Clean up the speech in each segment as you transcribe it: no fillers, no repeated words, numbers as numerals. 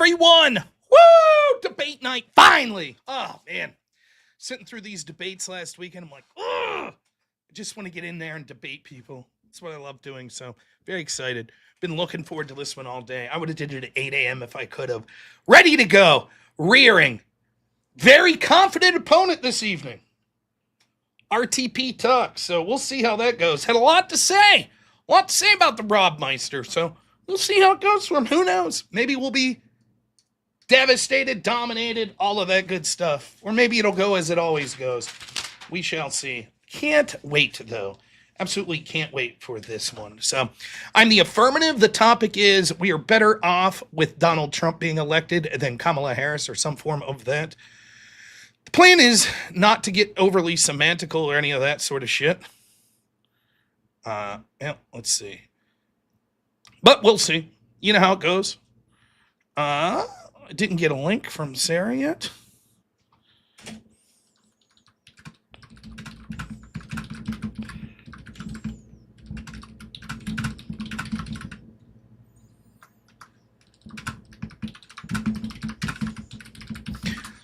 everyone. Woo! Debate night, finally. Oh, man. Sitting through these debates last weekend, I'm like, ugh. I just want to get in there and debate people. That's what I love doing, so very excited. Been looking forward to this one all day. I would have did it at 8 a.m. if I could have. Ready to go. Rearing. Very confident opponent this evening. RTP Talks, so we'll see how that goes. Had a lot to say. A lot to say about the Rob Meister, so we'll see how it goes for him. Who knows? Maybe we'll be devastated, dominated, all of that good stuff. Or maybe it'll go as it always goes. We shall see. Can't wait, though. Absolutely can't wait for this one. So I'm the affirmative. The topic is we are better off with Donald Trump being elected than Kamala Harris or some form of that. The plan is not to get overly semantical or any of that sort of shit. Yeah, let's see. But we'll see. You know how it goes. I didn't get a link from Sarah yet.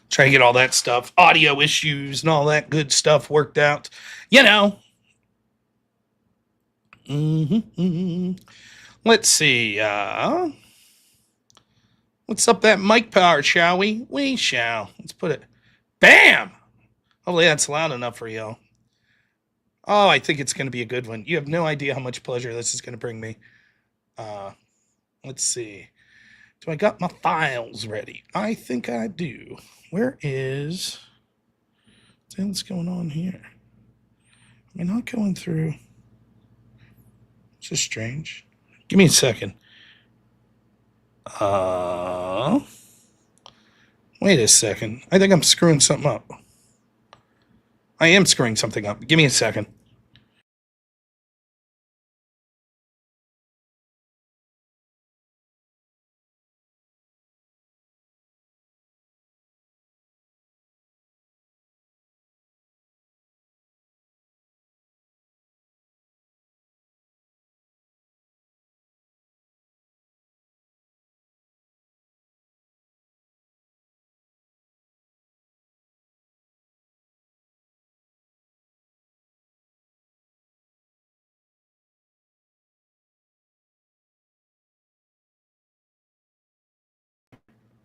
Try to get all that stuff, audio issues and all that good stuff worked out. You know. Let's see. Let's up that mic power, shall we? We shall. Let's put it. Bam! Hopefully that's loud enough for y'all. Oh, I think it's going to be a good one. You have no idea how much pleasure this is going to bring me. Let's see. Do I got my files ready? I think I do. Where is... What's going on here? Am I not going through... This is strange. Give me a second. Wait a second. I think I'm screwing something up. I am screwing something up. Give me a second.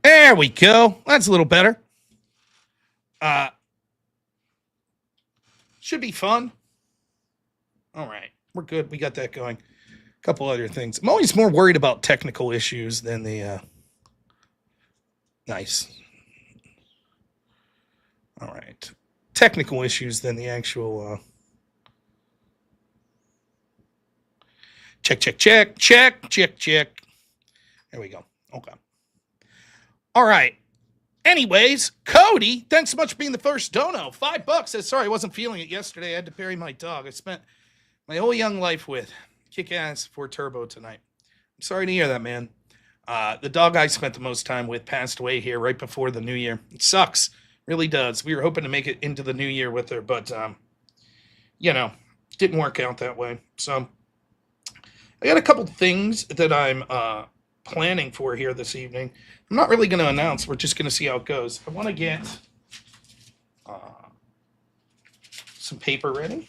There we go. That's a little better. Should be fun. All right. We're good. We got that going. A couple other things. I'm always more worried about technical issues than the... Nice. All right. Technical issues than the actual... Check. There we go. Okay. All right. Anyways, Cody, thanks so much for being the first dono. $5 says, sorry, I wasn't feeling it yesterday. I had to bury my dog. I spent my whole young life with kick-ass Ford Turbo tonight. I'm sorry to hear that, man. The dog I spent the most time with passed away here right before the new year. It sucks. Really does. We were hoping to make it into the new year with her, but, didn't work out that way. So I got a couple things that I'm planning for here this evening. I'm not really going to announce. We're just going to see how it goes. I want to get some paper ready in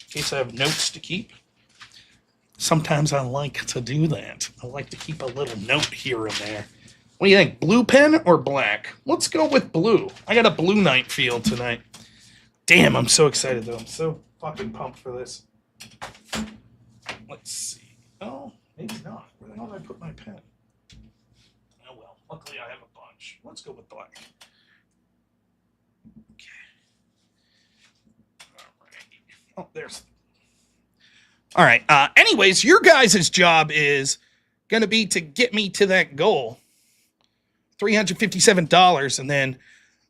case I have notes to keep. Sometimes I like to do that. I like to keep a little note here and there. What do you think, blue pen or black? Let's go with blue. I got a blue night feel tonight. Damn, I'm so excited, though. I'm so fucking pumped for this. Let's see. Oh, maybe not. Where the hell did I put my pen? Oh, well. Luckily, I have a bunch. Let's go with black. Okay. All right. Oh, there's... All right. Anyways, your guys' job is going to be to get me to that goal. $357, and then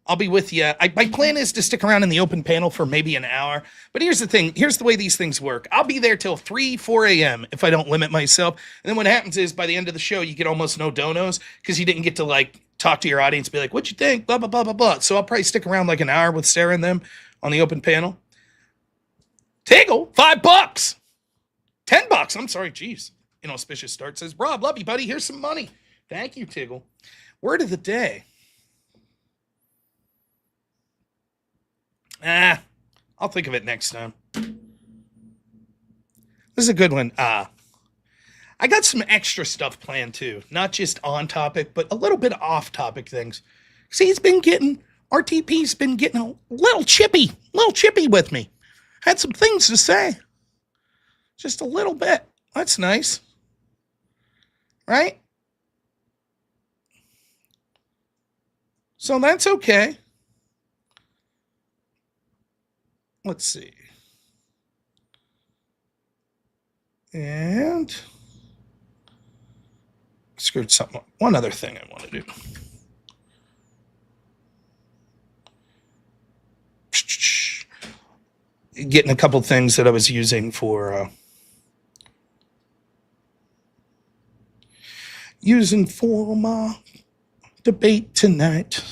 I'll be with you. My plan is to stick around in the open panel for maybe an hour. But here's the thing. Here's the way these things work. I'll be there till 3, 4 a.m. if I don't limit myself. And then what happens is by the end of the show, you get almost no donos because you didn't get to, talk to your audience and be like, what'd you think? Blah, blah, blah, blah, blah. So I'll probably stick around like an hour with Sarah and them on the open panel. Tiggle, $5. $10. I'm sorry. Jeez. Inauspicious start says, Rob, love you, buddy. Here's some money. Thank you, Tiggle. Word of the day. I'll think of it next time. This is a good one. I got some extra stuff planned too. Not just on topic, but a little bit off topic things. See, RTP's been getting a little chippy with me. Had some things to say. Just a little bit. That's nice. Right? So that's okay. Let's see. And screwed something up. One other thing I want to do. Getting a couple things that I was using for my debate tonight.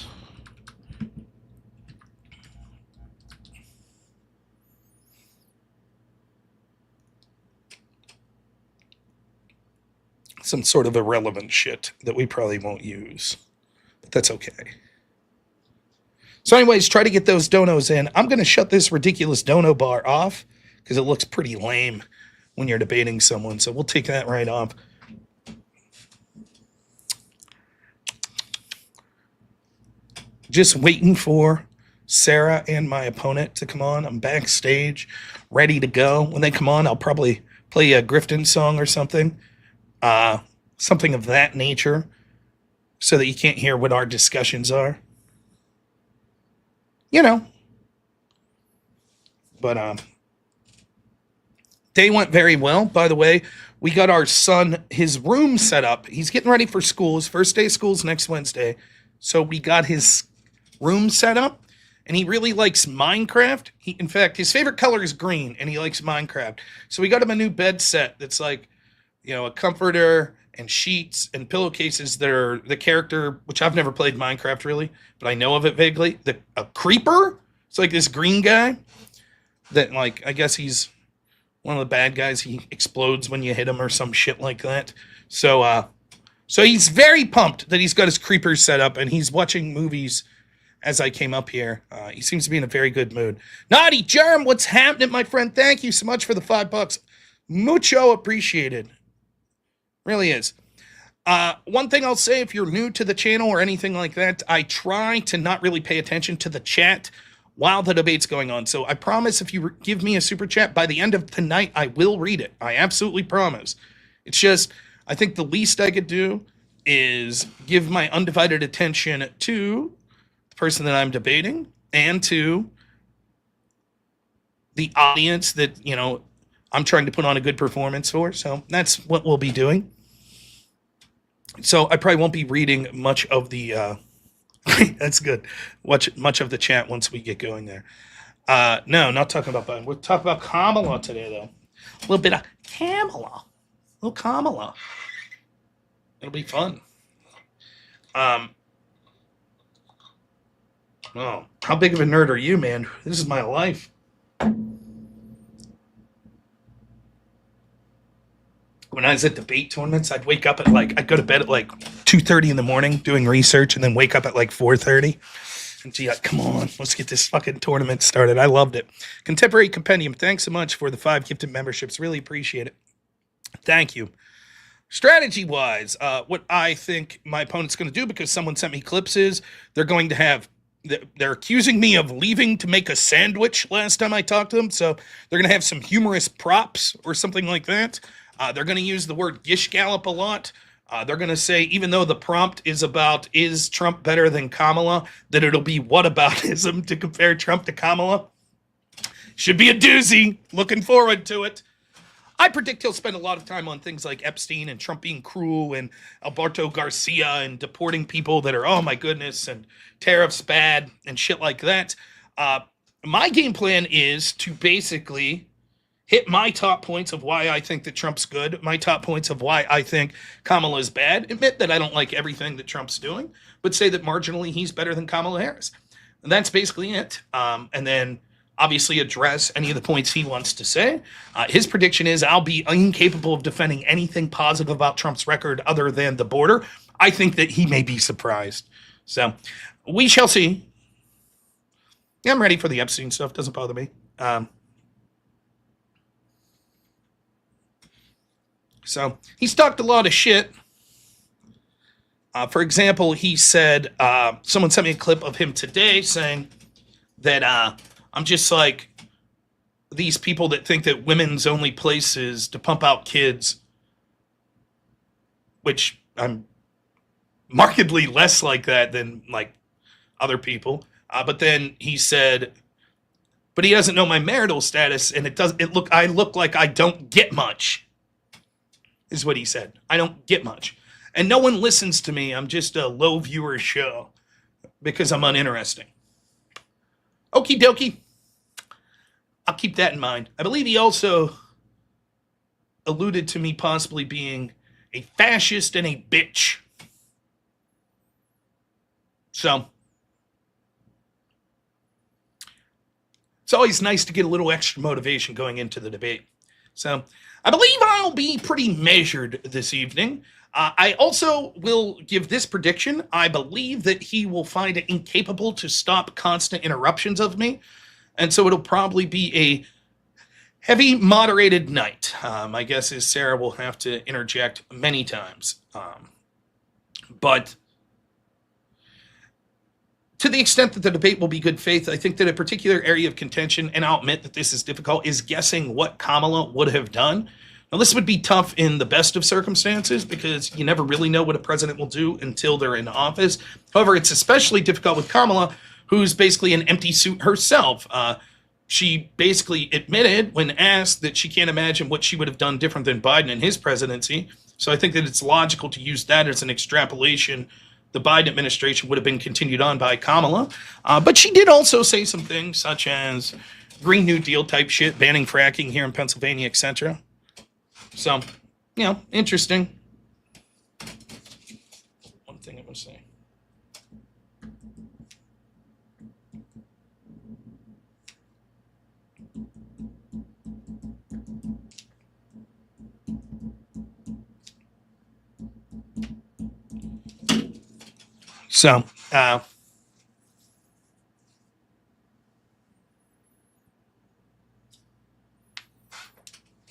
Some sort of irrelevant shit that we probably won't use, but that's okay. So anyways, try to get those donos in. I'm going to shut this ridiculous dono bar off because it looks pretty lame when you're debating someone. So we'll take that right off. Just waiting for Sarah and my opponent to come on. I'm backstage, ready to go. When they come on, I'll probably play a Grifton song or something. Something of that nature so that you can't hear what our discussions are. You know. But day went very well. By the way, we got our son his room set up. He's getting ready for school. His first day of school is next Wednesday. So we got his room set up. And he really likes Minecraft. In fact, his favorite color is green, and he likes Minecraft. So we got him a new bed set that's like, a comforter and sheets and pillowcases that are the character, which I've never played Minecraft really, but I know of it vaguely. A creeper? It's like this green guy that, I guess he's one of the bad guys. He explodes when you hit him or some shit like that. So he's very pumped that he's got his creepers set up and he's watching movies as I came up here. He seems to be in a very good mood. Naughty Germ, what's happening, my friend? Thank you so much for the $5. Mucho appreciated. Really is. One thing I'll say, if you're new to the channel or anything like that, I try to not really pay attention to the chat while the debate's going on. So I promise if you give me a super chat, by the end of tonight, I will read it. I absolutely promise. It's just, I think the least I could do is give my undivided attention to the person that I'm debating and to the audience that, I'm trying to put on a good performance for. So that's what we'll be doing. So I probably won't be reading much of the, that's good, much of the chat once we get going there. No, not talking about Biden. We're talking about Kamala today, though. A little bit of Kamala. A little Kamala. It'll be fun. Oh, how big of a nerd are you, man? This is my life. When I was at debate tournaments, I'd wake up at I'd go to bed at 2:30 in the morning doing research and then wake up at 4:30. And gee, come on, let's get this fucking tournament started. I loved it. Contemporary Compendium, thanks so much for the 5 gifted memberships. Really appreciate it. Thank you. Strategy-wise, what I think my opponent's going to do, because someone sent me clips, is they're accusing me of leaving to make a sandwich last time I talked to them. So they're going to have some humorous props or something like that. They're going to use the word gish gallop a lot. They're going to say, even though the prompt is about, is Trump better than Kamala, that it'll be whataboutism to compare Trump to Kamala. Should be a doozy. Looking forward to it. I predict he'll spend a lot of time on things like Epstein and Trump being cruel and Alberto Garcia and deporting people that are, oh my goodness, and tariffs bad and shit like that. My game plan is to basically hit my top points of why I think that Trump's good, my top points of why I think Kamala is bad, admit that I don't like everything that Trump's doing, but say that marginally he's better than Kamala Harris. And that's basically it. And then obviously address any of the points he wants to say. His prediction is I'll be incapable of defending anything positive about Trump's record other than the border. I think that he may be surprised. So we shall see. Yeah, I'm ready for the Epstein stuff. Doesn't bother me. So he's talked a lot of shit. For example, he said, someone sent me a clip of him today saying that I'm just like these people that think that women's only place is to pump out kids, which I'm markedly less like that than like other people. But then he said, but he doesn't know my marital status, and I look like I don't get much, is what he said. I don't get much. And no one listens to me. I'm just a low viewer show because I'm uninteresting. Okie dokie. I'll keep that in mind. I believe he also alluded to me possibly being a fascist and a bitch. So it's always nice to get a little extra motivation going into the debate. So I believe I'll be pretty measured this evening. I also will give this prediction. I believe that he will find it incapable to stop constant interruptions of me. And so it'll probably be a heavy, moderated night. My guess is Sarah will have to interject many times. But to the extent that the debate will be good faith, I think that a particular area of contention, and I'll admit that this is difficult, is guessing what Kamala would have done. Now, this would be tough in the best of circumstances because you never really know what a president will do until they're in office. However, it's especially difficult with Kamala, who's basically an empty suit herself. She basically admitted when asked that she can't imagine what she would have done different than Biden in his presidency. So I think that it's logical to use that as an extrapolation. The Biden administration would have been continued on by Kamala. But she did also say some things such as Green New Deal type shit, banning fracking here in Pennsylvania, etc. So, interesting. One thing I'm going to say. So,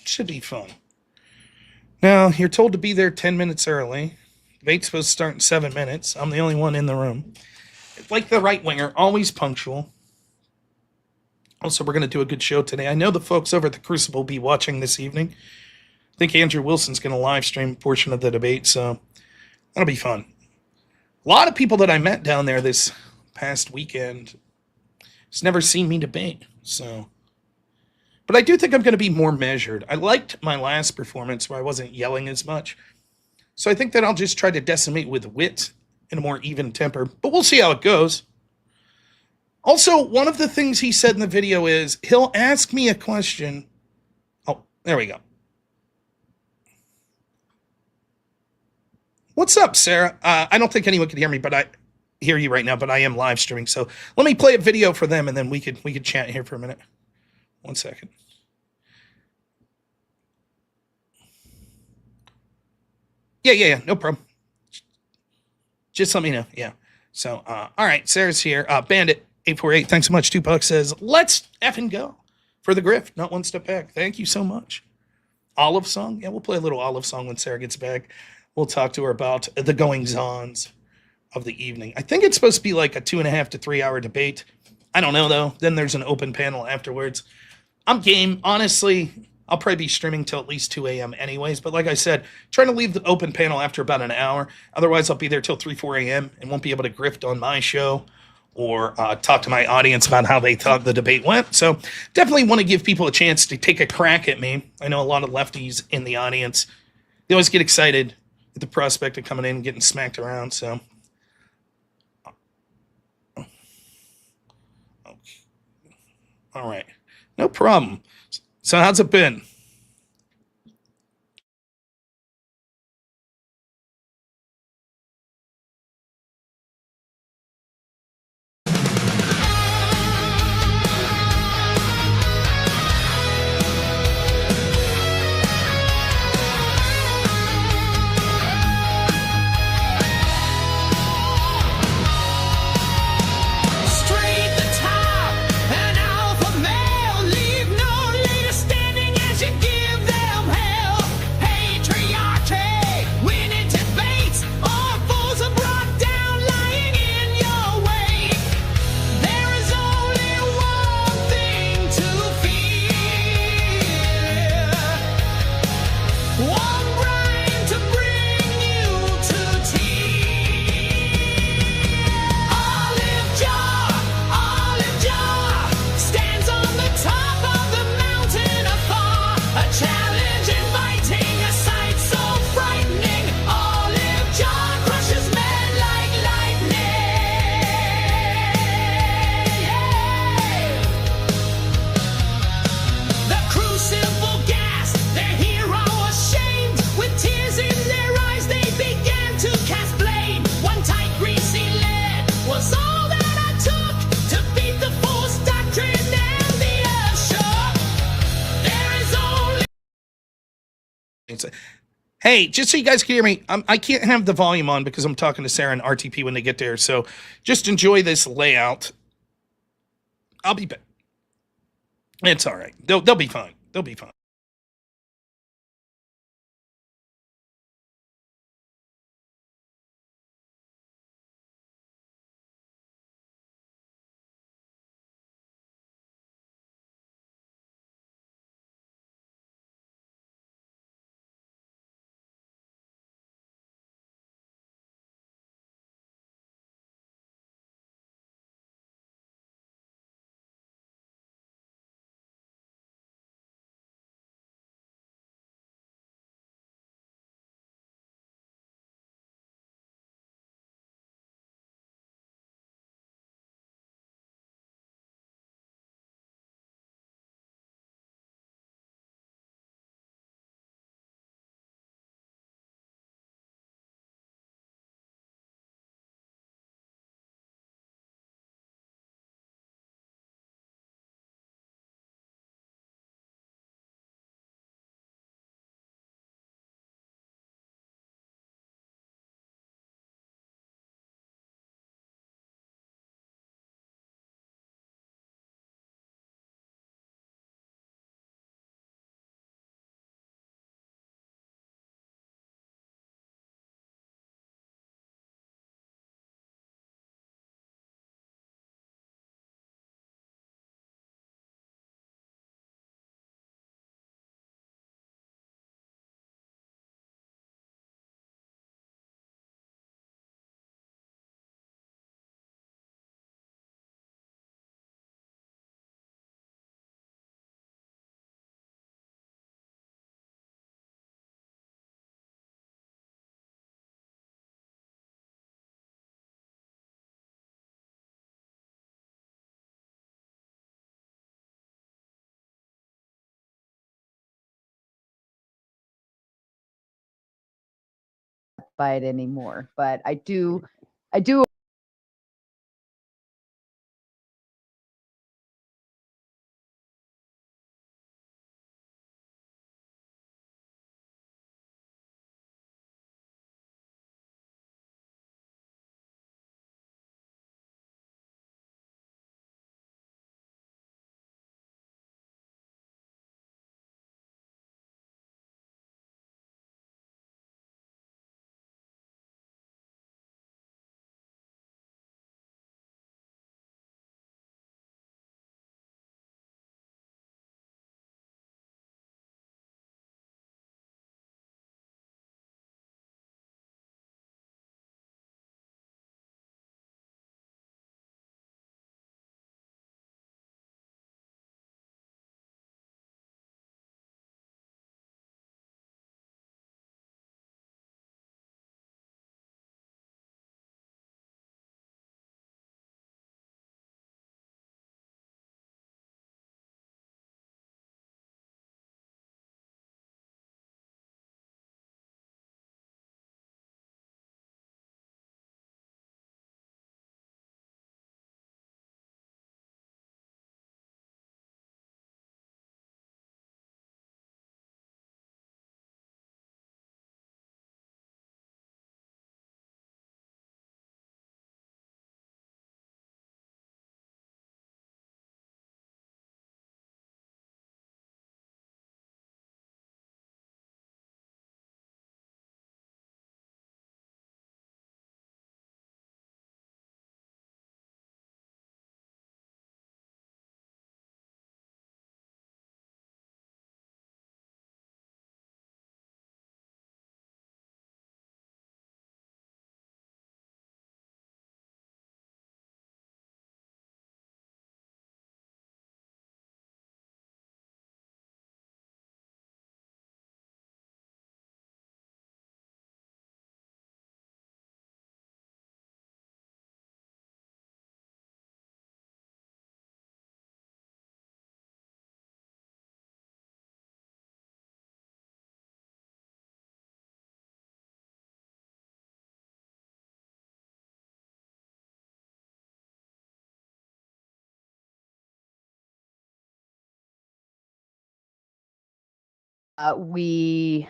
should be fun. Now, you're told to be there 10 minutes early. Debate's supposed to start in 7 minutes. I'm the only one in the room. Like the right winger, always punctual. Also, we're going to do a good show today. I know the folks over at the Crucible will be watching this evening. I think Andrew Wilson's going to live stream a portion of the debate, so that'll be fun. A lot of people that I met down there this past weekend has never seen me debate, so. But I do think I'm going to be more measured. I liked my last performance where I wasn't yelling as much. So I think that I'll just try to decimate with wit and a more even temper. But we'll see how it goes. Also, one of the things he said in the video is he'll ask me a question. Oh, there we go. What's up, Sarah? I don't think anyone can hear me, but I hear you right now, but I am live streaming. So let me play a video for them, and then we could chat here for a minute. 1 second. Yeah, no problem. Just let me know. Yeah. So, all right, Sarah's here. Bandit 848, thanks so much. Tupac says, let's effing go for the grift, not one step back. Thank you so much. Olive song? Yeah, we'll play a little Olive song when Sarah gets back. We'll talk to her about the goings-ons of the evening. I think it's supposed to be like a 2.5 to 3 hour debate. I don't know, though. Then there's an open panel afterwards. I'm game. Honestly, I'll probably be streaming till at least 2 a.m. anyways. But like I said, trying to leave the open panel after about an hour. Otherwise, I'll be there till 3, 4 a.m. and won't be able to grift on my show or talk to my audience about how they thought the debate went. So definitely want to give people a chance to take a crack at me. I know a lot of lefties in the audience. They always get excited at the prospect of coming in and getting smacked around. So, okay. All right. No problem. So how's it been? Hey, just so you guys can hear me, I can't have the volume on because I'm talking to Sarah and RTP when they get there. So just enjoy this layout. I'll be back. It's all right. They'll be fine. They'll be fine. by it anymore, but I do we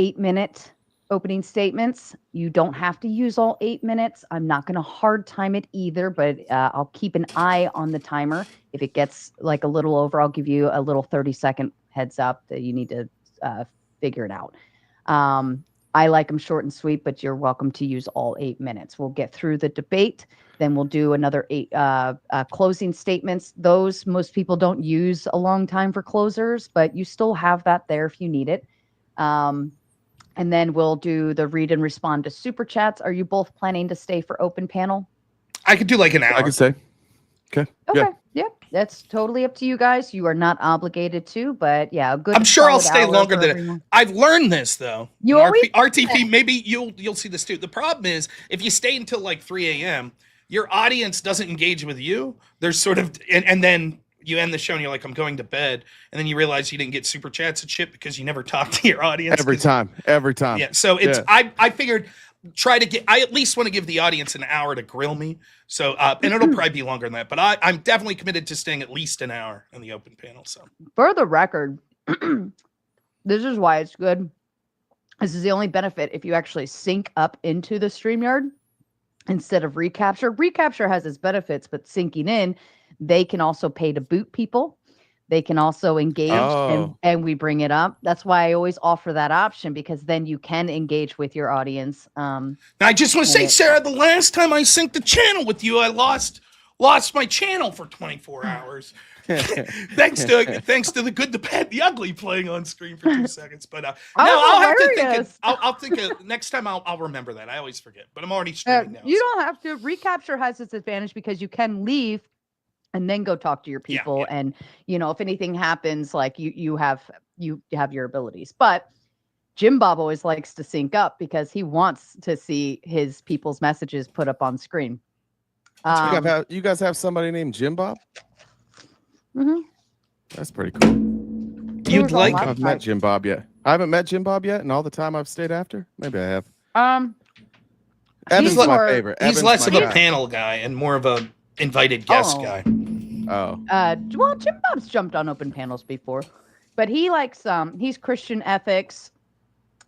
8-minute opening statements. You don't have to use all 8 minutes. I'm not going to hard time it either, but I'll keep an eye on the timer. If it gets like a little over, I'll give you a little 30-second heads up that you need to figure it out. I like them short and sweet, but you're welcome to use all 8 minutes. We'll get through the debate. Then we'll do another 8 closing statements. Those most people don't use a long time for closers, but you still have that there if you need it. And then we'll do the read and respond to super chats. Are you both planning to stay for open panel? I could do like an hour. I could say. Okay. Yeah. That's totally up to you guys. You are not obligated to, but yeah, a good. I'm sure I'll solid stay hour longer for than everyone. I've learned this though. You In always RTP, maybe you'll see this too. The problem is if you stay until like 3 a.m., your audience doesn't engage with you. There's sort of and then you end the show and you're like, I'm going to bed, and then you realize you didn't get super chats and shit because you never talked to your audience. Every time. Yeah. So it's I figured I at least want to give the audience an hour to grill me. So and it'll probably be longer than that, but I'm definitely committed to staying at least an hour in the open panel. So For the record, this is why it's good. This is the only benefit if you actually sync up into the StreamYard instead of recapture. Recapture has its benefits, but syncing in, they can also pay to boot people. They can also engage and we bring it up. That's why I always offer that option, because then you can engage with your audience. Now, I just want to say, Sarah, the last time I synced the channel with you, I lost my channel for 24 hours. thanks to the good, the bad, the ugly playing on screen for 2 seconds. But I'll have to think. I'll think next time. I'll remember that. I always forget. But I'm already streaming now. You don't have to. Recapture has its advantage because you can leave and then go talk to your people. Yeah. And if anything happens, like you have your abilities. But Jim Bob always likes to sync up because he wants to see his people's messages put up on screen. You guys have somebody named Jim Bob? Mm-hmm. That's pretty cool. You'd like him. I've met Jim Bob yet. I haven't met Jim Bob yet, and all the time I've stayed after. Maybe I have. Evan's my favorite. He's less of a panel guy and more of a invited guest guy. Oh. Well, Jim Bob's jumped on open panels before, but he likes he's Christian ethics,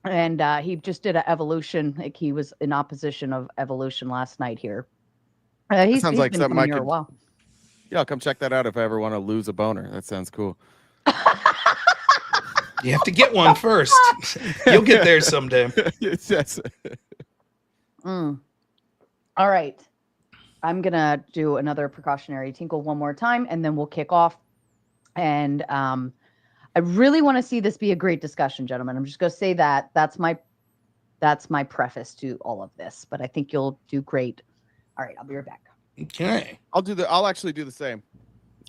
and he just did an evolution. Like he was in opposition of evolution last night here. He's like been something I here could. a while. Yeah, I'll come check that out if I ever want to lose a boner. That sounds cool. You have to get one first. You'll get there someday. Yes. All right. I'm going to do another precautionary tinkle one more time, and then we'll kick off. And I really want to see this be a great discussion, gentlemen. I'm just going to say that. That's my preface to all of this, but I think you'll do great. All right, I'll be right back. Okay. I'll actually do the same.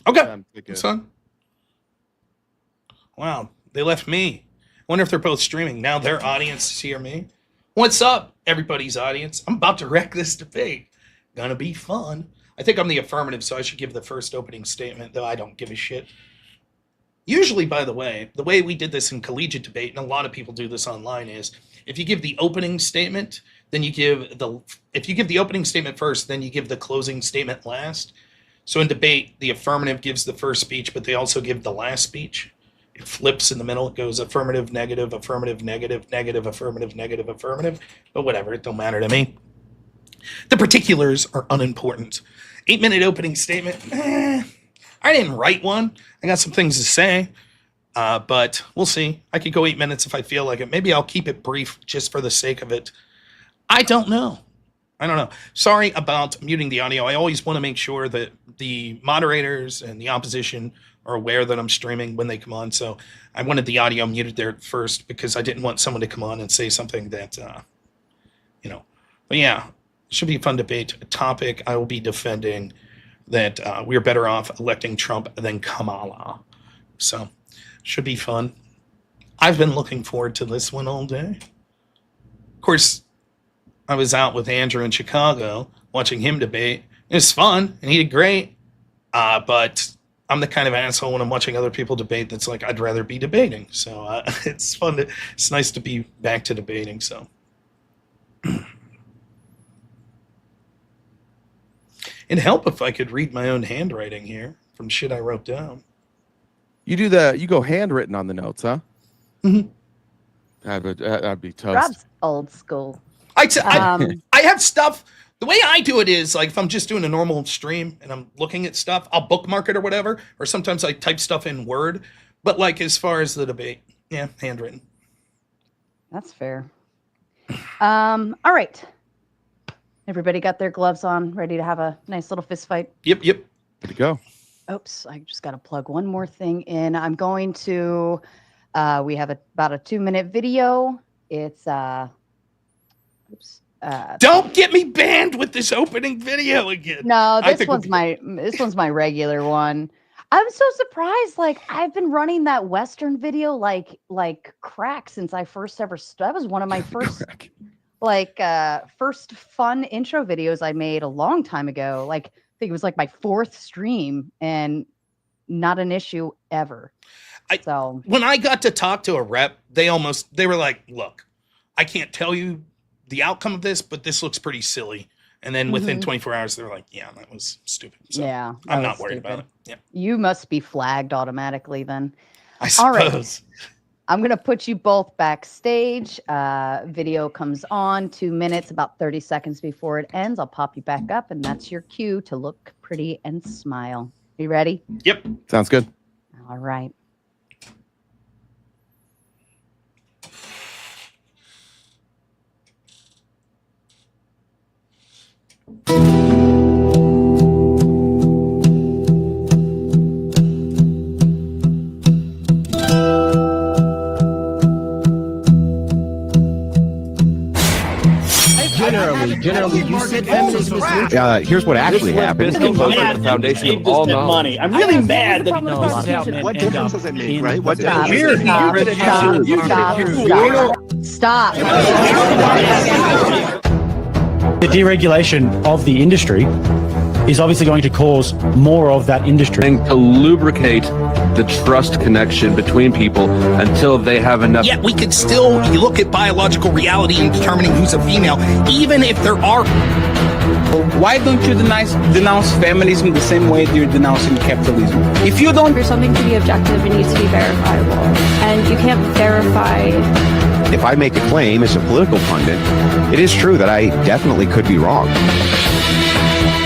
Okay. Son. Wow. They left me. Wonder if they're both streaming. Now their audience is here me. What's up, everybody's audience? I'm about to wreck this debate. Gonna be fun. I think I'm the affirmative, so I should give the first opening statement, though I don't give a shit. Usually, by the way we did this in collegiate debate, and a lot of people do this online, is if you give the opening statement, then if you give the opening statement first, then you give the closing statement last. So in debate, the affirmative gives the first speech, but they also give the last speech. It flips in the middle. It goes affirmative, negative, affirmative, negative, negative, affirmative, negative, affirmative. But whatever, it don't matter to me. The particulars are unimportant. 8-minute opening statement. I didn't write one. I got some things to say, but we'll see. I could go 8 minutes if I feel like it. Maybe I'll keep it brief just for the sake of it. I don't know. Sorry about muting the audio. I always want to make sure that the moderators and the opposition are aware that I'm streaming when they come on. So I wanted the audio muted there first because I didn't want someone to come on and say something that, But yeah, should be a fun debate. A topic I will be defending that we're better off electing Trump than Kamala. So should be fun. I've been looking forward to this one all day. Of course, I was out with Andrew in Chicago watching him debate. It was fun, and he did great. But I'm the kind of asshole when I'm watching other people debate that's like, I'd rather be debating. So it's fun. It's nice to be back to debating. So it'd help if I could read my own handwriting here from shit I wrote down. You do that. You go handwritten on the notes, huh? Mm-hmm. I'd be toast. Rob's old school. I have stuff. The way I do it is like if I'm just doing a normal stream and I'm looking at stuff, I'll bookmark it or whatever. Or sometimes I type stuff in Word. But like as far as the debate, yeah, handwritten. That's fair. All right. Everybody got their gloves on, ready to have a nice little fist fight? Yep. Good to go. Oops, I just got to plug one more thing in. I'm going to, we have about a 2-minute video. It's, don't get me banned with this opening video again. No, this one's my regular one. I'm so surprised. Like I've been running that Western video like crack since I first ever. That was one of my first first fun intro videos I made a long time ago. Like I think it was like my 4th stream and not an issue ever. When I got to talk to a rep, they were like, look, I can't tell you the outcome of this, but this looks pretty silly. And then within 24 hours, they're like, yeah, that was stupid. So yeah, I'm not worried about it. Yeah. You must be flagged automatically then. I suppose. All right. I'm going to put you both backstage. Video comes on 2 minutes, about 30 seconds before it ends. I'll pop you back up, and that's your cue to look pretty and smile. You ready? Yep. Sounds good. All right. Generally, you said feminism is neutral. Here's what actually happened. The foundation of all money. I'm really mad that what difference does it make, right? What Stop. Stop. The deregulation of the industry is obviously going to cause more of that industry. And to lubricate the trust connection between people until they have enough. Yet we could still look at biological reality in determining who's a female, even if there are. Why don't you denounce feminism the same way you're denouncing capitalism? If you don't... For something to be objective, it needs to be verifiable. And you can't verify... If I make a claim as a political pundit, it is true that I definitely could be wrong.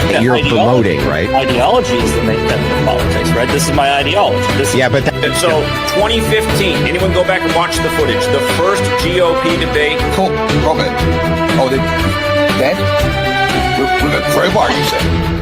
Yeah, you're promoting, right? Ideology is the main method of politics, right? This is my ideology. So 2015, anyone go back and watch the footage? The first GOP debate. Cool, Robert. Oh, dead? For a while, you said.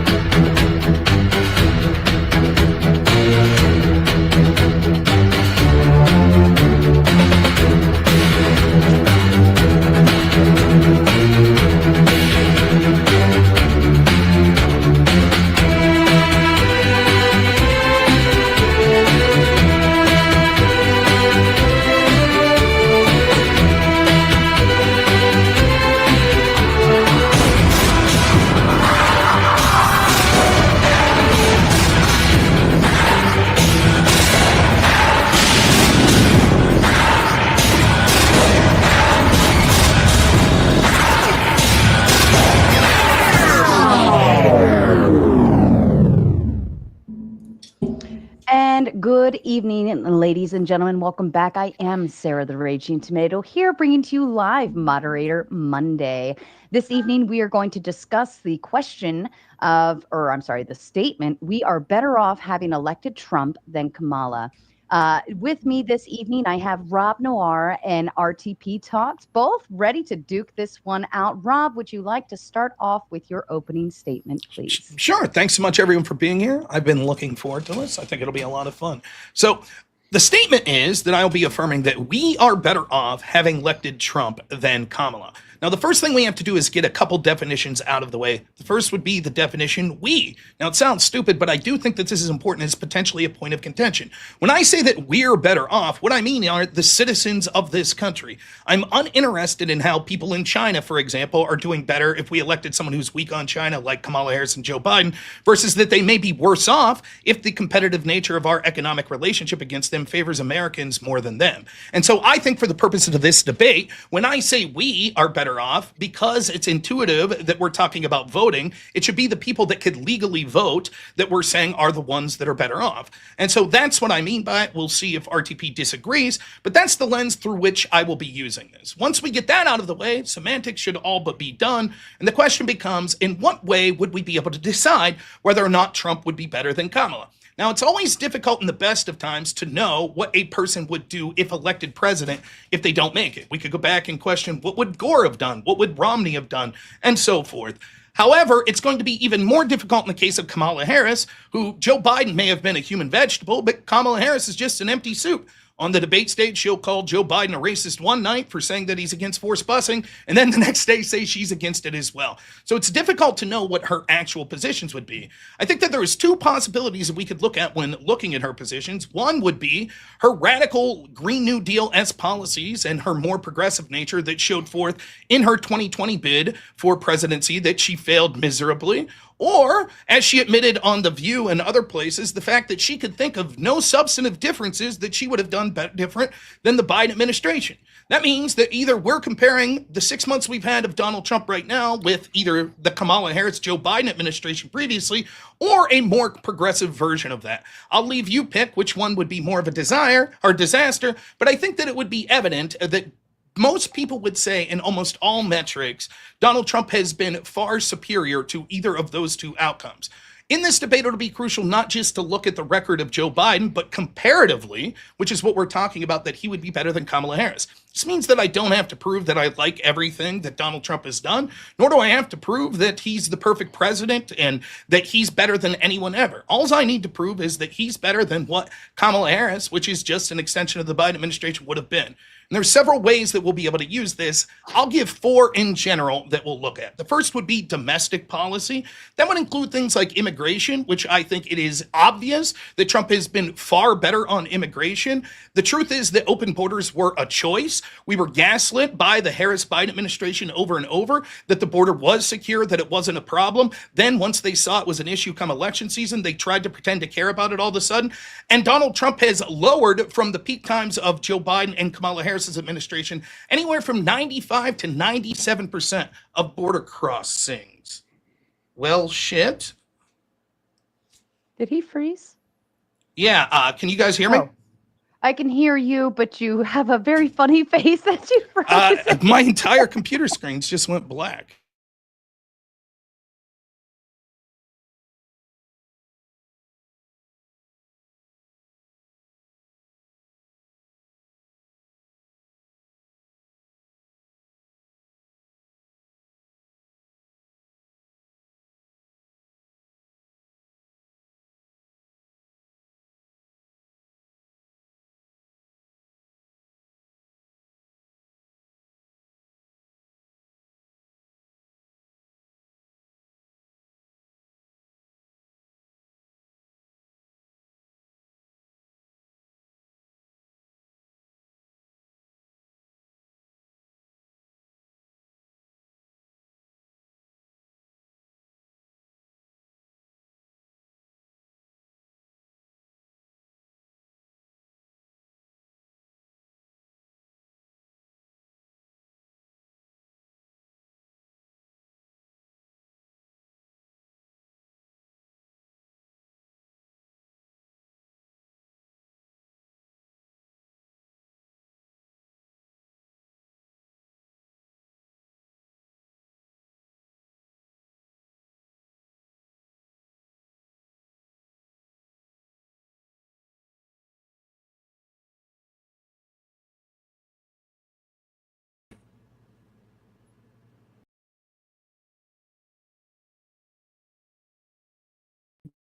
Good evening, ladies and gentlemen. Welcome back. I am Sarah the Raging Tomato here, bringing to you live Moderator Monday. This evening, we are going to discuss the the statement, we are better off having elected Trump than Kamala. With me this evening, I have robnoerr and RTP Talks, both ready to duke this one out. Rob, would you like to start off with your opening statement, please? Sure. Thanks so much, everyone, for being here. I've been looking forward to this. I think it'll be a lot of fun. So the statement is that I'll be affirming that we are better off having elected Trump than Kamala. Now, the first thing we have to do is get a couple definitions out of the way. The first would be the definition we. Now, it sounds stupid, but I do think that this is important. It's potentially a point of contention. When I say that we're better off, what I mean are the citizens of this country. I'm uninterested in how people in China, for example, are doing better if we elected someone who's weak on China, like Kamala Harris and Joe Biden, versus that they may be worse off if the competitive nature of our economic relationship against them favors Americans more than them. And so I think for the purposes of this debate, when I say we are better better off because it's intuitive that we're talking about voting. It should be the people that could legally vote that we're saying are the ones that are better off. And so that's what I mean by it. We'll see if RTP disagrees, but that's the lens through which I will be using this. Once we get that out of the way, semantics should all but be done. And the question becomes, in what way would we be able to decide whether or not Trump would be better than Kamala? Now, it's always difficult in the best of times to know what a person would do if elected president if they don't make it. We could go back and question, what would Gore have done? What would Romney have done? And so forth. However, it's going to be even more difficult in the case of Kamala Harris, who Joe Biden may have been a human vegetable, but Kamala Harris is just an empty soup. On the debate stage, she'll call Joe Biden a racist one night for saying that he's against forced busing, and then the next day say she's against it as well. So it's difficult to know what her actual positions would be. I think that there is two possibilities that we could look at when looking at her positions. One would be her radical Green New Deal-esque policies and her more progressive nature that showed forth in her 2020 bid for presidency that she failed miserably. Or, as she admitted on The View and other places, the fact that she could think of no substantive differences that she would have done different than the Biden administration. That means that either we're comparing the 6 months we've had of Donald Trump right now with either the Kamala Harris, Joe Biden administration previously, or a more progressive version of that. I'll leave you pick which one would be more of a desire or disaster, but I think that it would be evident that most people would say in almost all metrics, Donald Trump has been far superior to either of those two outcomes. In this debate, it'll be crucial not just to look at the record of Joe Biden, but comparatively, which is what we're talking about, that he would be better than Kamala Harris. This means that I don't have to prove that I like everything that Donald Trump has done, nor do I have to prove that he's the perfect president and that he's better than anyone ever. All I need to prove is that he's better than what Kamala Harris, which is just an extension of the Biden administration, would have been. And there's several ways that we'll be able to use this. I'll give 4 in general that we'll look at. The first would be domestic policy. That would include things like immigration, which I think it is obvious that Trump has been far better on immigration. The truth is that open borders were a choice. We were gaslit by the Harris-Biden administration over and over that the border was secure, that it wasn't a problem. Then once they saw it was an issue come election season, they tried to pretend to care about it all of a sudden. And Donald Trump has lowered from the peak times of Joe Biden and Kamala Harris's administration anywhere from 95 to 97% of border crossings. Well, shit. Did he freeze? Yeah, can you guys hear me? Oh. I can hear you, but you have a very funny face that you froze. My entire computer screens just went black.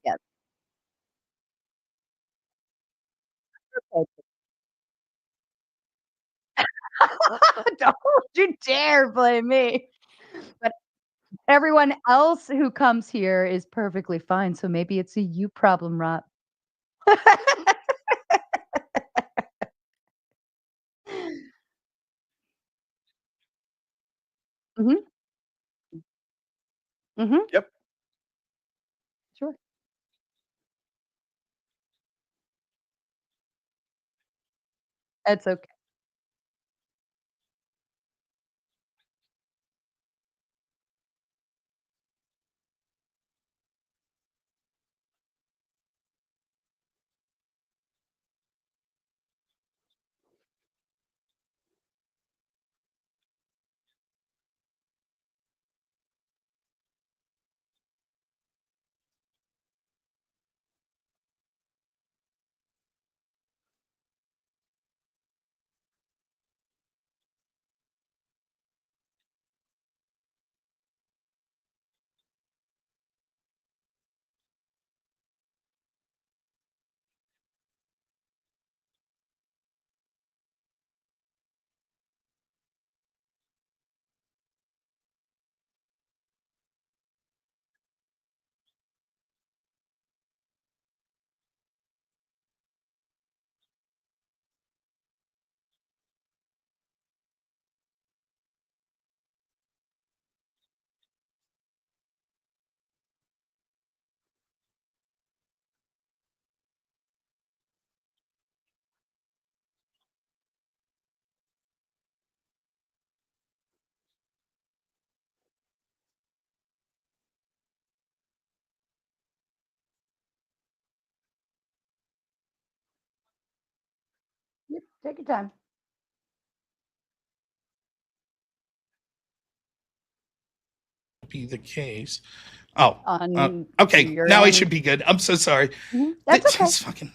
Yes. Okay. Don't you dare blame me. But everyone else who comes here is perfectly fine, so maybe it's a you problem, Rob. Mhm. Mhm. Yep. Sure. It's okay. Take your time. Be the case. Oh, On okay. your Now I end. should be good. I'm so sorry. That's okay. It's fucking.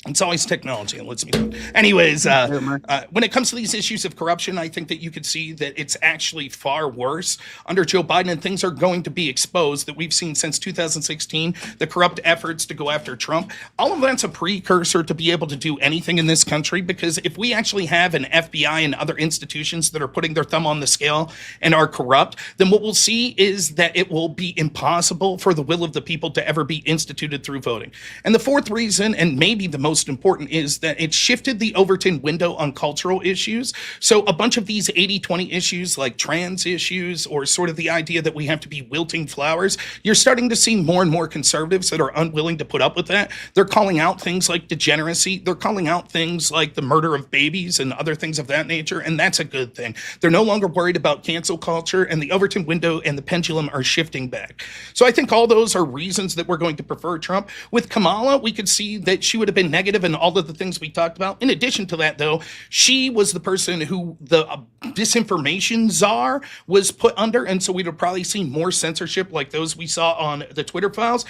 It's always technology that lets me do it. Anyways, when it comes to these issues of corruption, I think that you could see that it's actually far worse under Joe Biden, and things are going to be exposed that we've seen since 2016, the corrupt efforts to go after Trump. All of that's a precursor to be able to do anything in this country, because if we actually have an FBI and other institutions that are putting their thumb on the scale and are corrupt, then what we'll see is that it will be impossible for the will of the people to ever be instituted through voting. And the fourth reason, and maybe the most important, is that it shifted the Overton window on cultural issues. So a bunch of these 80-20 issues like trans issues, or sort of the idea that we have to be wilting flowers, you're starting to see more and more conservatives that are unwilling to put up with that. They're calling out things like degeneracy. They're calling out things like the murder of babies and other things of that nature, and that's a good thing. They're no longer worried about cancel culture, and the Overton window and the pendulum are shifting back. So I think all those are reasons that we're going to prefer Trump. With Kamala, we could see that she would have been negative and all of the things we talked about. In addition to that, though, she was the person who the disinformation czar was put under, and so we'd have probably seen more censorship like those we saw on the Twitter files.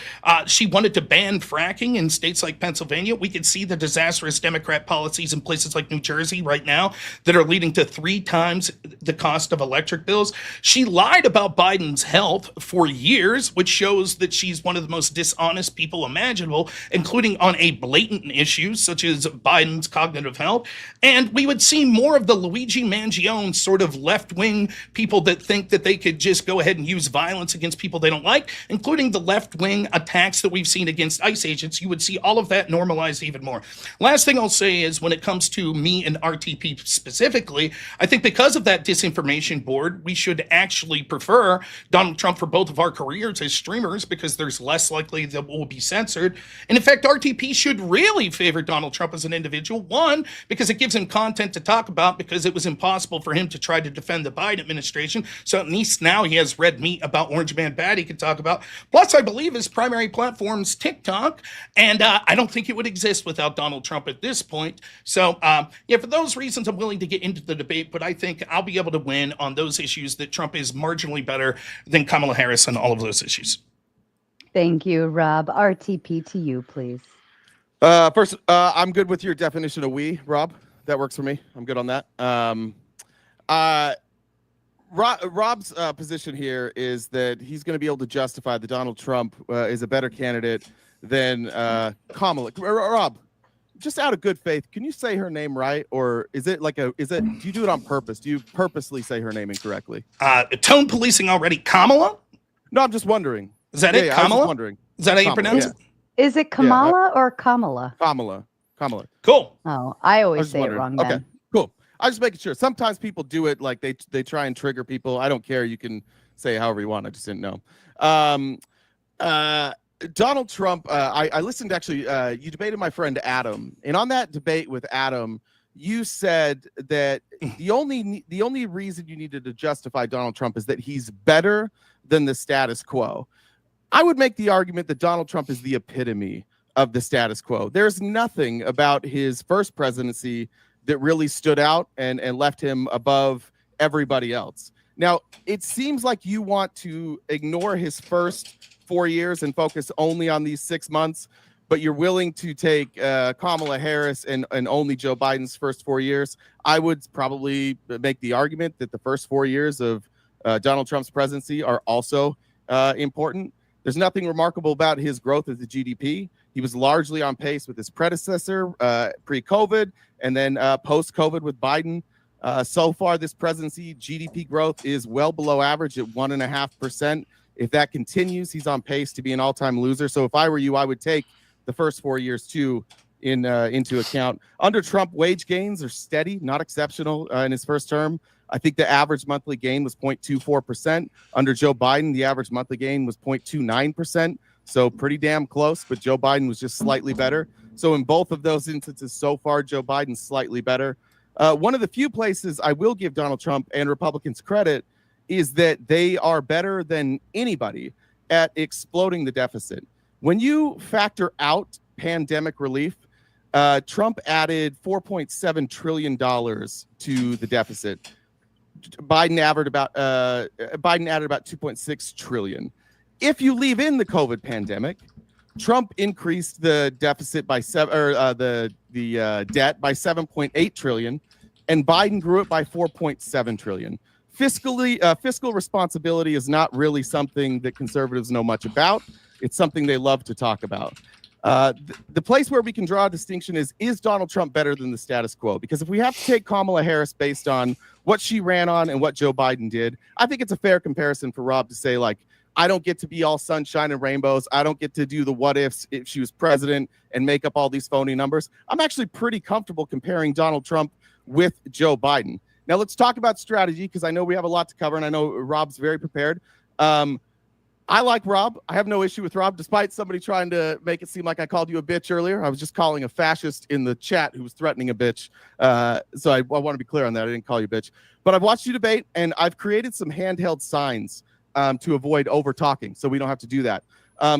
She wanted to ban fracking in states like Pennsylvania. We could see the disastrous Democrat policies in places like New Jersey right now that are leading to 3 times the cost of electric bills. She lied about Biden's health for years, which shows that she's one of the most dishonest people imaginable, including on a blatant issue such as Biden's cognitive health. And we would see more of the Luigi Mangione sort of left-wing people that think that they could just go ahead and use violence against people they don't like, including the left-wing attacks that we've seen against ICE agents. You would see all of that normalized even more. Last thing I'll say is, when it comes to me and RTP specifically, I think because of that disinformation board, we should actually prefer Donald Trump for both of our careers as streamers, because there's less likely that we'll be censored. And in fact, RTP should really favor Donald Trump as an individual. One, because it gives him content to talk about, because it was impossible for him to try to defend the Biden administration. So at least now he has red meat about Orange Man Bad he can talk about. Plus, I believe his primary platform's TikTok, and I don't think it would exist without Donald Trump at this point. So yeah, for those reasons, I'm willing to get into the debate, but I think I'll be able to win on those issues that Trump is marginally better than Kamala Harris on all of those issues. Thank you, Rob. RTP to you, please. First, I'm good with your definition of we, Rob. That works for me. I'm good on that. Rob's position here is that he's going to be able to justify that Donald Trump is a better candidate than Kamala. Rob, just out of good faith, can you say her name right, or is it do you do it on purpose? Do you purposely say her name incorrectly? Tone policing already. Kamala? No, I'm just wondering. Is that it? Yeah, Kamala? I was just wondering. Is that how you pronounce it? Is it Kamala or Kamala? Kamala. Cool. Oh, I always say it wrong then. Okay, cool. I just making sure. Sometimes people do it like they try and trigger people. I don't care. You can say however you want. I just didn't know. Donald Trump, I listened actually, you debated my friend Adam. And on that debate with Adam, you said that the only reason you needed to justify Donald Trump is that he's better than the status quo. I would make the argument that Donald Trump is the epitome of the status quo. There's nothing about his first presidency that really stood out and left him above everybody else. Now, it seems like you want to ignore his first 4 years and focus only on these 6 months, but you're willing to take Kamala Harris and only Joe Biden's first 4 years. I would probably make the argument that the first 4 years of Donald Trump's presidency are also important. There's nothing remarkable about his growth of the GDP. He was largely on pace with his predecessor pre-COVID, and then post-COVID with Biden. So far, this presidency, GDP growth is well below average at 1.5%. If that continues, he's on pace to be an all-time loser. So if I were you, I would take the first 4 years too into account. Under Trump, wage gains are steady, not exceptional in his first term. I think the average monthly gain was 0.24%. Under Joe Biden, the average monthly gain was 0.29%. So pretty damn close, but Joe Biden was just slightly better. So in both of those instances so far, Joe Biden's slightly better. One of the few places I will give Donald Trump and Republicans credit is that they are better than anybody at exploding the deficit. When you factor out pandemic relief, Trump added $4.7 trillion to the deficit. Biden added about 2.6 trillion. If you leave in the COVID pandemic, Trump increased the deficit by debt by 7.8 trillion, and Biden grew it by 4.7 trillion. Fiscal responsibility is not really something that conservatives know much about. It's something they love to talk about. The place where we can draw a distinction is Donald Trump better than the status quo? Because if we have to take Kamala Harris based on what she ran on and what Joe Biden did, I think it's a fair comparison for Rob to say, like, I don't get to be all sunshine and rainbows. I don't get to do the what ifs if she was president and make up all these phony numbers. I'm actually pretty comfortable comparing Donald Trump with Joe Biden. Now let's talk about strategy, because I know we have a lot to cover and I know Rob's very prepared. I like Rob. I have no issue with Rob, despite somebody trying to make it seem like I called you a bitch earlier. I was just calling a fascist in the chat who was threatening a bitch. So I want to be clear on that. I didn't call you a bitch. But I've watched you debate, and I've created some handheld signs to avoid over talking, so we don't have to do that.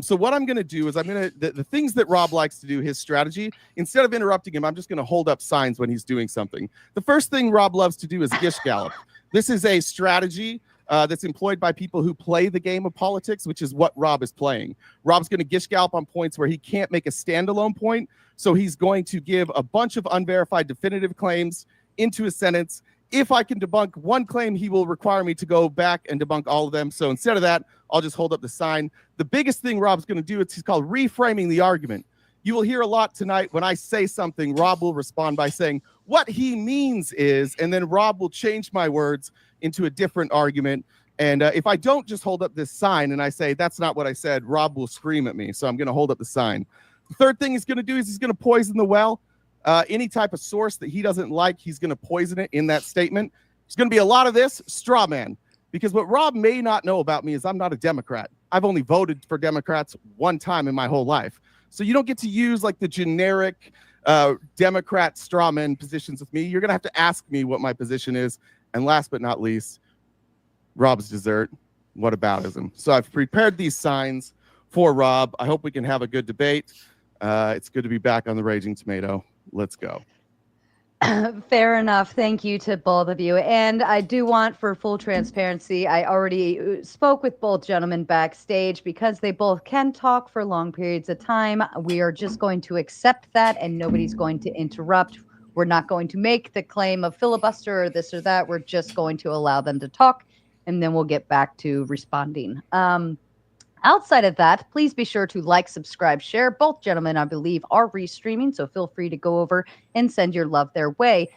So what I'm going to do is the things that Rob likes to do, his strategy, instead of interrupting him, I'm just going to hold up signs when he's doing something. The first thing Rob loves to do is gish gallop. This is a strategy that's employed by people who play the game of politics, which is what Rob is playing. Rob's going to gish gallop on points where he can't make a standalone point, so he's going to give a bunch of unverified definitive claims into a sentence. If I can debunk one claim, he will require me to go back and debunk all of them. So instead of that, I'll just hold up the sign. The biggest thing Rob's going to do, he's called reframing the argument. You will hear a lot tonight when I say something, Rob will respond by saying, what he means is, and then Rob will change my words into a different argument. And if I don't just hold up this sign and I say, that's not what I said, Rob will scream at me. So I'm going to hold up the sign. The third thing he's going to do is he's going to poison the well. Any type of source that he doesn't like, he's going to poison it in that statement. There's going to be a lot of this straw man, because what Rob may not know about me is I'm not a Democrat. I've only voted for Democrats one time in my whole life. So you don't get to use like the generic Democrat straw man positions with me. You're going to have to ask me what my position is. And last but not least, Rob's dessert, whataboutism. So I've prepared these signs for Rob. I hope we can have a good debate. It's good to be back on the Raging Tomato. Let's go. Fair enough. Thank you to both of you. And I do want, for full transparency, I already spoke with both gentlemen backstage because they both can talk for long periods of time. We are just going to accept that, and nobody's going to interrupt. We're not going to make the claim of filibuster or this or that. We're just going to allow them to talk, and then we'll get back to responding. Outside of that, please be sure to like, subscribe, share. Both gentlemen, I believe, are restreaming, so feel free to go over and send your love their way.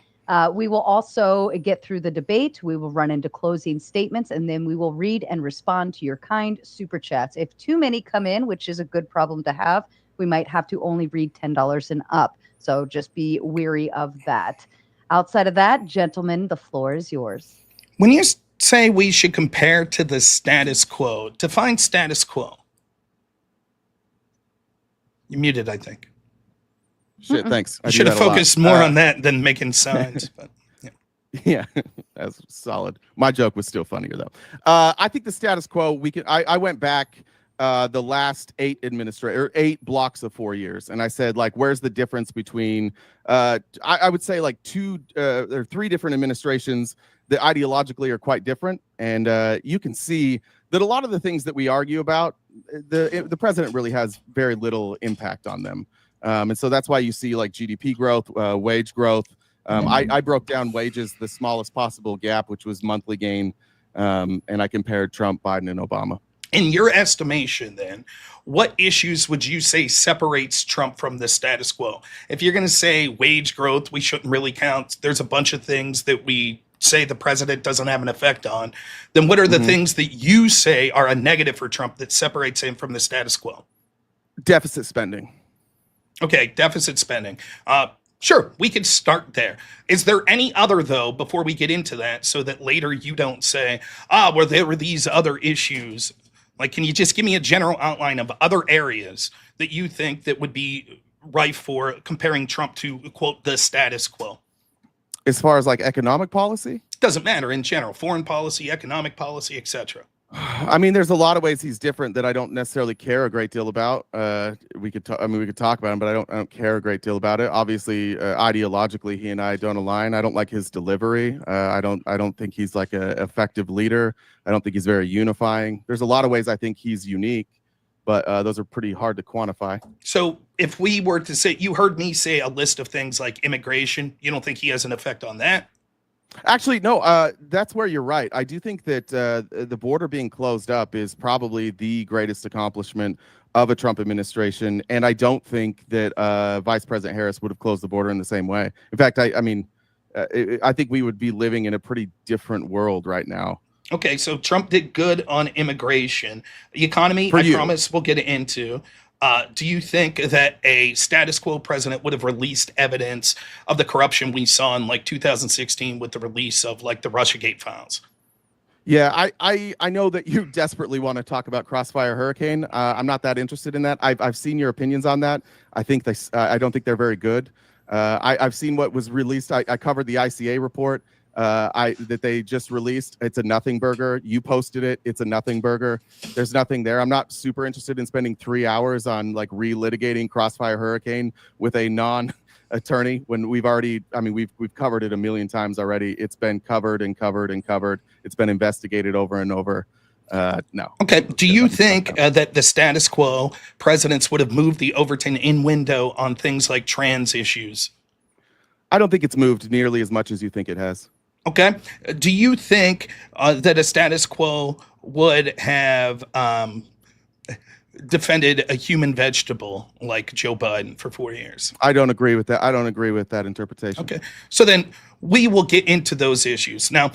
We will also get through the debate. We will run into closing statements, and then we will read and respond to your kind super chats. If too many come in, which is a good problem to have, we might have to only read $10 and up. So just be wary of that. Outside of that, gentlemen, the floor is yours. When you say we should compare to the status quo, define status quo. You muted, I think. Shit, thanks. I should have focused more on that than making signs. But yeah, that's solid. My joke was still funnier though. I think the status quo. I went back the last 8 blocks of 4 years, and I said, like, where's the difference between? I would say like 2 or 3 different administrations that ideologically are quite different, and you can see that a lot of the things that we argue about, the president really has very little impact on them. And so that's why you see like GDP growth, wage growth. I broke down wages, the smallest possible gap, which was monthly gain. And I compared Trump, Biden, and Obama. In your estimation, then, what issues would you say separates Trump from the status quo? If you're going to say wage growth, we shouldn't really count. There's a bunch of things that we say the president doesn't have an effect on. Then what are the things that you say are a negative for Trump that separates him from the status quo? Deficit spending. Okay, deficit spending. Sure, we could start there. Is there any other, though, before we get into that, so that later you don't say, well, there were these other issues? Like, can you just give me a general outline of other areas that you think that would be rife for comparing Trump to, quote, the status quo? As far as like economic policy? Doesn't matter in general. Foreign policy, economic policy, etc. I mean, there's a lot of ways he's different that I don't necessarily care a great deal about. We could talk about him, but I don't care a great deal about it. Obviously, ideologically, he and I don't align. I don't like his delivery. I don't think he's like an effective leader. I don't think he's very unifying. There's a lot of ways I think he's unique, but those are pretty hard to quantify. So if we were to say, you heard me say a list of things like immigration, you don't think he has an effect on that? Actually, no, that's where you're right. I do think that the border being closed up is probably the greatest accomplishment of a Trump administration. And I don't think that Vice President Harris would have closed the border in the same way. In fact, I think we would be living in a pretty different world right now. Okay, so Trump did good on immigration. The economy, For I you. promise we'll get into. Do you think that a status quo president would have released evidence of the corruption we saw in like 2016 with the release of like the Russiagate files? Yeah, I know that you desperately want to talk about Crossfire Hurricane. I'm not that interested in that. I've seen your opinions on that. I don't think they're very good. I've seen what was released. I covered the ICA report that they just released. It's a nothing burger. You posted it. It's a nothing burger. There's nothing there. I'm not super interested in spending 3 hours on like relitigating Crossfire Hurricane with a non-attorney when we've covered it a million times already. It's been covered and covered and covered. It's been investigated over and over. No. Okay. Do you think that the status quo presidents would have moved the Overton in window on things like trans issues? I don't think it's moved nearly as much as you think it has. Okay. Do you think that a status quo would have defended a human vegetable like Joe Biden for 4 years? I don't agree with that. I don't agree with that interpretation. Okay. So then we will get into those issues. Now,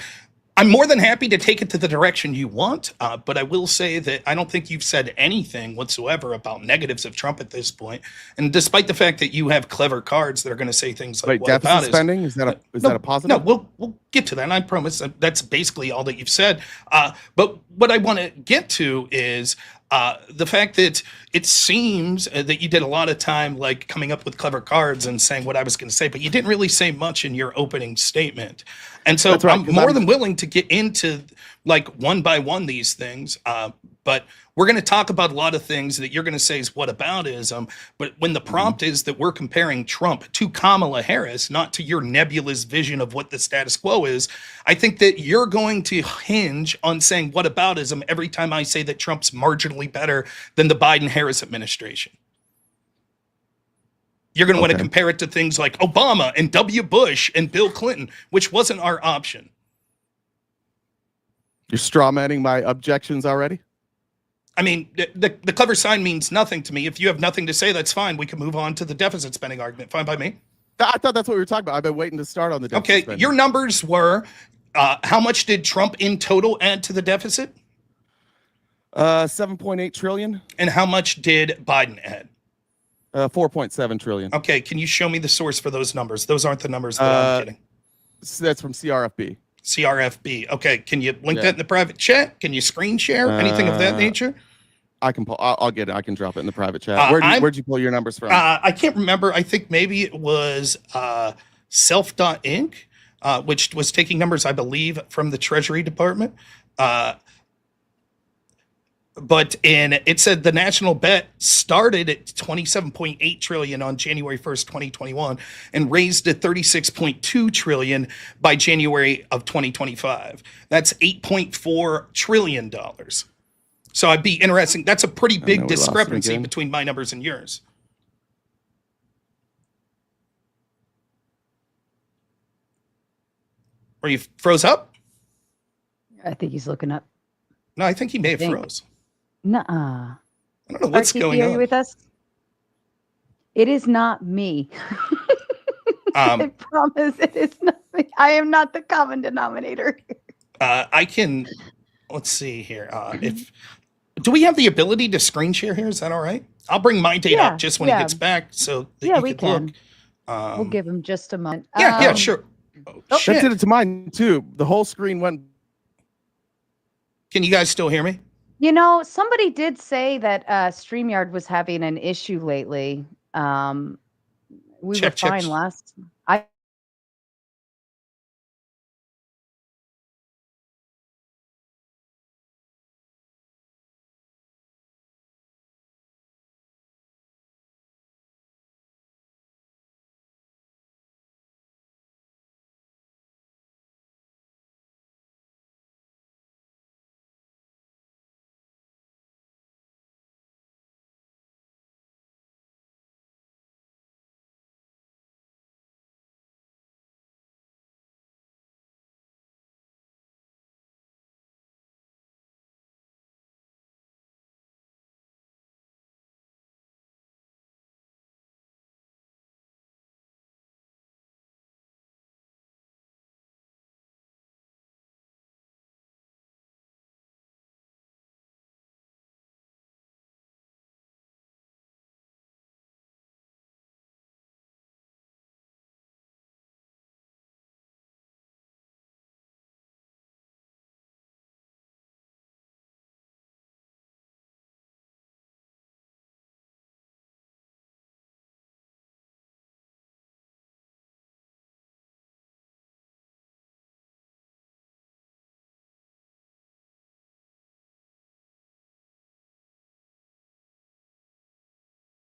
I'm more than happy to take it to the direction you want, but I will say that I don't think you've said anything whatsoever about negatives of Trump at this point. And despite the fact that you have clever cards that are going to say things like, Wait, deficit spending? Is that a positive? No, we'll get to that. And I promise that's basically all that you've said. But what I want to get to is the fact that it seems that you did a lot of time like coming up with clever cards and saying what I was going to say, but you didn't really say much in your opening statement. And so That's right, I'm more than willing to get into like one by one these things. But we're going to talk about a lot of things that you're going to say is whataboutism. But when the prompt is that we're comparing Trump to Kamala Harris, not to your nebulous vision of what the status quo is, I think that you're going to hinge on saying whataboutism every time I say that Trump's marginally better than the Biden-Harris administration. You're going to want to compare it to things like Obama and W. Bush and Bill Clinton, which wasn't our option. You're strawmanning my objections already? I mean, the clever sign means nothing to me. If you have nothing to say, that's fine. We can move on to the deficit spending argument. Fine by me. I thought that's what we were talking about. I've been waiting to start on the deficit spending. Your numbers were, how much did Trump in total add to the deficit? 7.8 trillion. And how much did Biden add? 4.7 trillion. Okay, can you show me the source for those numbers? Those aren't the numbers that I'm getting. So that's from CRFB. CRFB. Okay, can you link that in the private chat? Can you screen share anything of that nature? I can pull. I'll get it. I can drop it in the private chat. Where'd you pull your numbers from? I can't remember. I think maybe it was self.inc, which was taking numbers, I believe, from the Treasury Department. But it said the national debt started at 27.8 trillion on January 1st, 2021, and raised to 36.2 trillion by January of 2025. That's $8.4 trillion. So I'd be interesting. That's a pretty big discrepancy between my numbers and yours. Or you froze up? I think he's looking up. No, I think he may have froze. Nuh-uh. I don't know what's RTP, going on. Are you with us? It is not me. I promise it is not me. I am not the common denominator. I can, let's see here. Do we have the ability to screen share here? Is that all right? I'll bring my data up just when he gets back so that you can look. We'll give him just a moment. Yeah, sure. Oh, that did it to mine too. The whole screen went. Can you guys still hear me? You know, somebody did say that StreamYard was having an issue lately. We were fine last.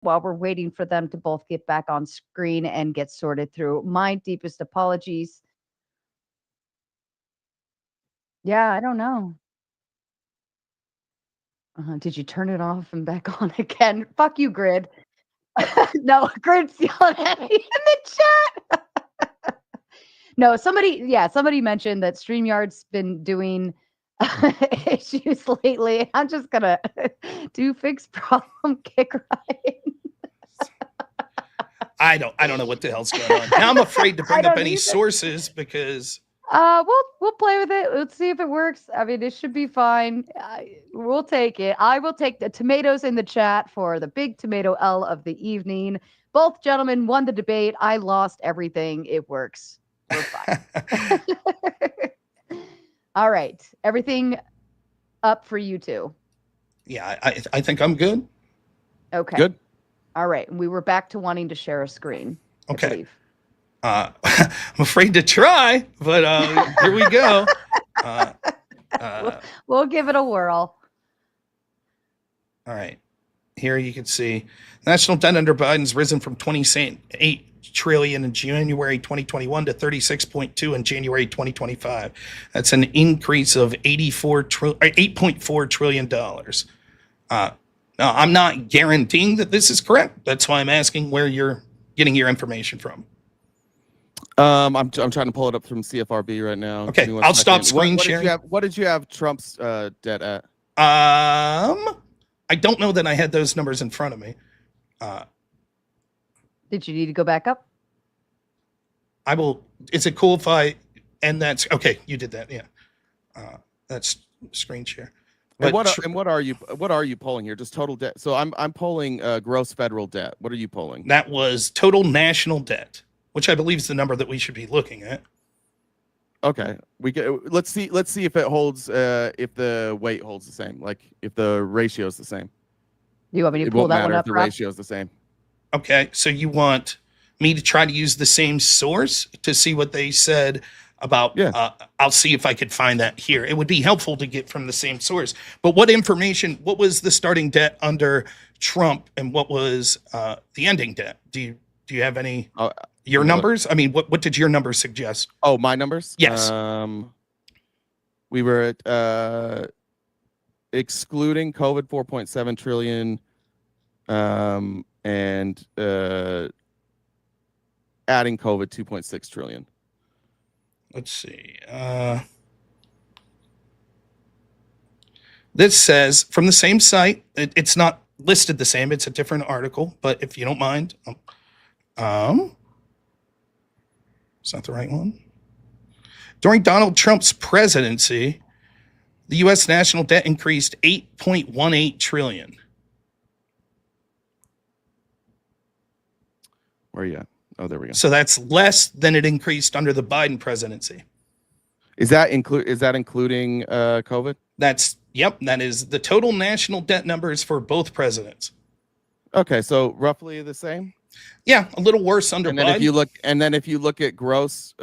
while we're waiting for them to both get back on screen and get sorted through. My deepest apologies. Yeah, I don't know. Did you turn it off and back on again? Fuck you, Grid. No, Grid's yelling at me in the chat. No, somebody mentioned that StreamYard's been doing issues lately. I'm just gonna do fix problem kick right. I don't know what the hell's going on. Now I'm afraid to bring up any sources because we'll play with it. Let's see if it works. I mean, it should be fine. We'll take it. I will take the tomatoes in the chat for the big tomato L of the evening. Both gentlemen won the debate. I lost everything. It works. We're fine. All right. Everything up for you two. Yeah, I think I'm good. Okay. Good. All right. And we were back to wanting to share a screen. Okay. I'm afraid to try, but here we go. We'll give it a whirl. All right. Here you can see national debt under Biden's risen from 28 trillion in January 2021 to 36.2 in January 2025. That's an increase of $8.4 trillion. Now, I'm not guaranteeing that this is correct. That's why I'm asking where you're getting your information from. I'm trying to pull it up from CFRB right now. Okay, I'll stop screen sharing. What did you have Trump's debt at? I don't know that I had those numbers in front of me. Did you need to go back up? I will. Is it cool if I? And that's okay. You did that, yeah. That's screen share. And what are you polling here? Just total debt. So I'm polling gross federal debt. What are you polling? That was total national debt, which I believe is the number that we should be looking at. Okay, let's see if it holds. If the weight holds the same, like if the ratio is the same. Do you want me to pull that one up? If the ratio is the same. Okay, so you want me to try to use the same source to see what they said about? Yeah. I'll see if I could find that here. It would be helpful to get from the same source. But what information? What was the starting debt under Trump, and what was the ending debt? Do you have any? Your numbers? I mean, what did your numbers suggest? Oh, my numbers? Yes. We were at excluding COVID 4.7 trillion, and adding COVID 2.6 trillion. Let's see. This says from the same site. It's not listed the same. It's a different article. But if you don't mind, is that the right one? During Donald Trump's presidency, the U.S. national debt increased $8.18 trillion. Where are you at? Oh, there we go. So that's less than it increased under the Biden presidency. Is that including COVID? Yep. That is the total national debt numbers for both presidents. Okay, so roughly the same. Yeah, a little worse under Biden. If you look at gross,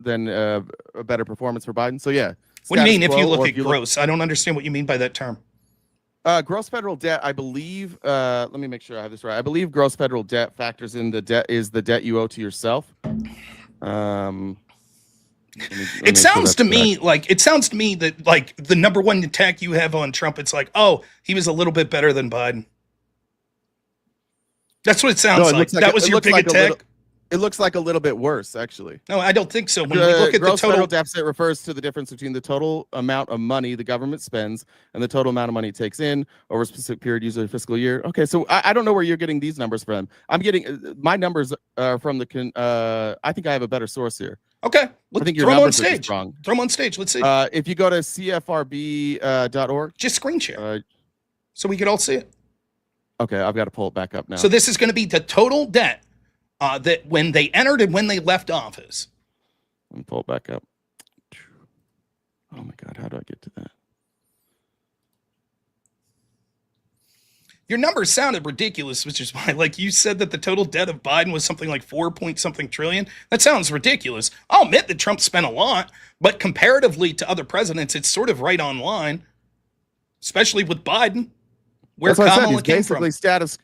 then a better performance for Biden. So yeah. What do you mean if you look at gross? I don't understand what you mean by that term. Gross federal debt, I believe. Let me make sure I have this right. I believe gross federal debt factors in the debt you owe to yourself. It sounds to me that like the number one attack you have on Trump, it's like, oh, he was a little bit better than Biden. That's what it sounds like. That was your big attack. It looks like a little bit worse, actually. No, I don't think so. When we look at gross the total federal deficit refers to the difference between the total amount of money the government spends and the total amount of money it takes in over a specific period, usually a fiscal year. Okay, so I don't know where you're getting these numbers from. I'm getting my numbers from the. I think I have a better source here. Okay, I think your numbers are just wrong. Throw them on stage. Let's see. If you go to cfrb.org, just screen share so we could all see it. Okay, I've got to pull it back up now. So this is going to be the total debt that when they entered and when they left office. Let me pull it back up. Oh my God, how do I get to that? Your numbers sounded ridiculous, which is why, like you said that the total debt of Biden was something like 4 point something trillion. That sounds ridiculous. I'll admit that Trump spent a lot, but comparatively to other presidents, it's sort of right on line, especially with Biden. where That's what I said. Kamala came from.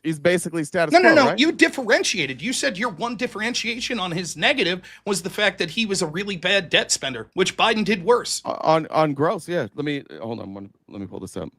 He's basically status No, quo, no. right? You differentiated. You said your one differentiation on his negative was the fact that he was a really bad debt spender, which Biden did worse. On gross, yeah. Let me pull this up.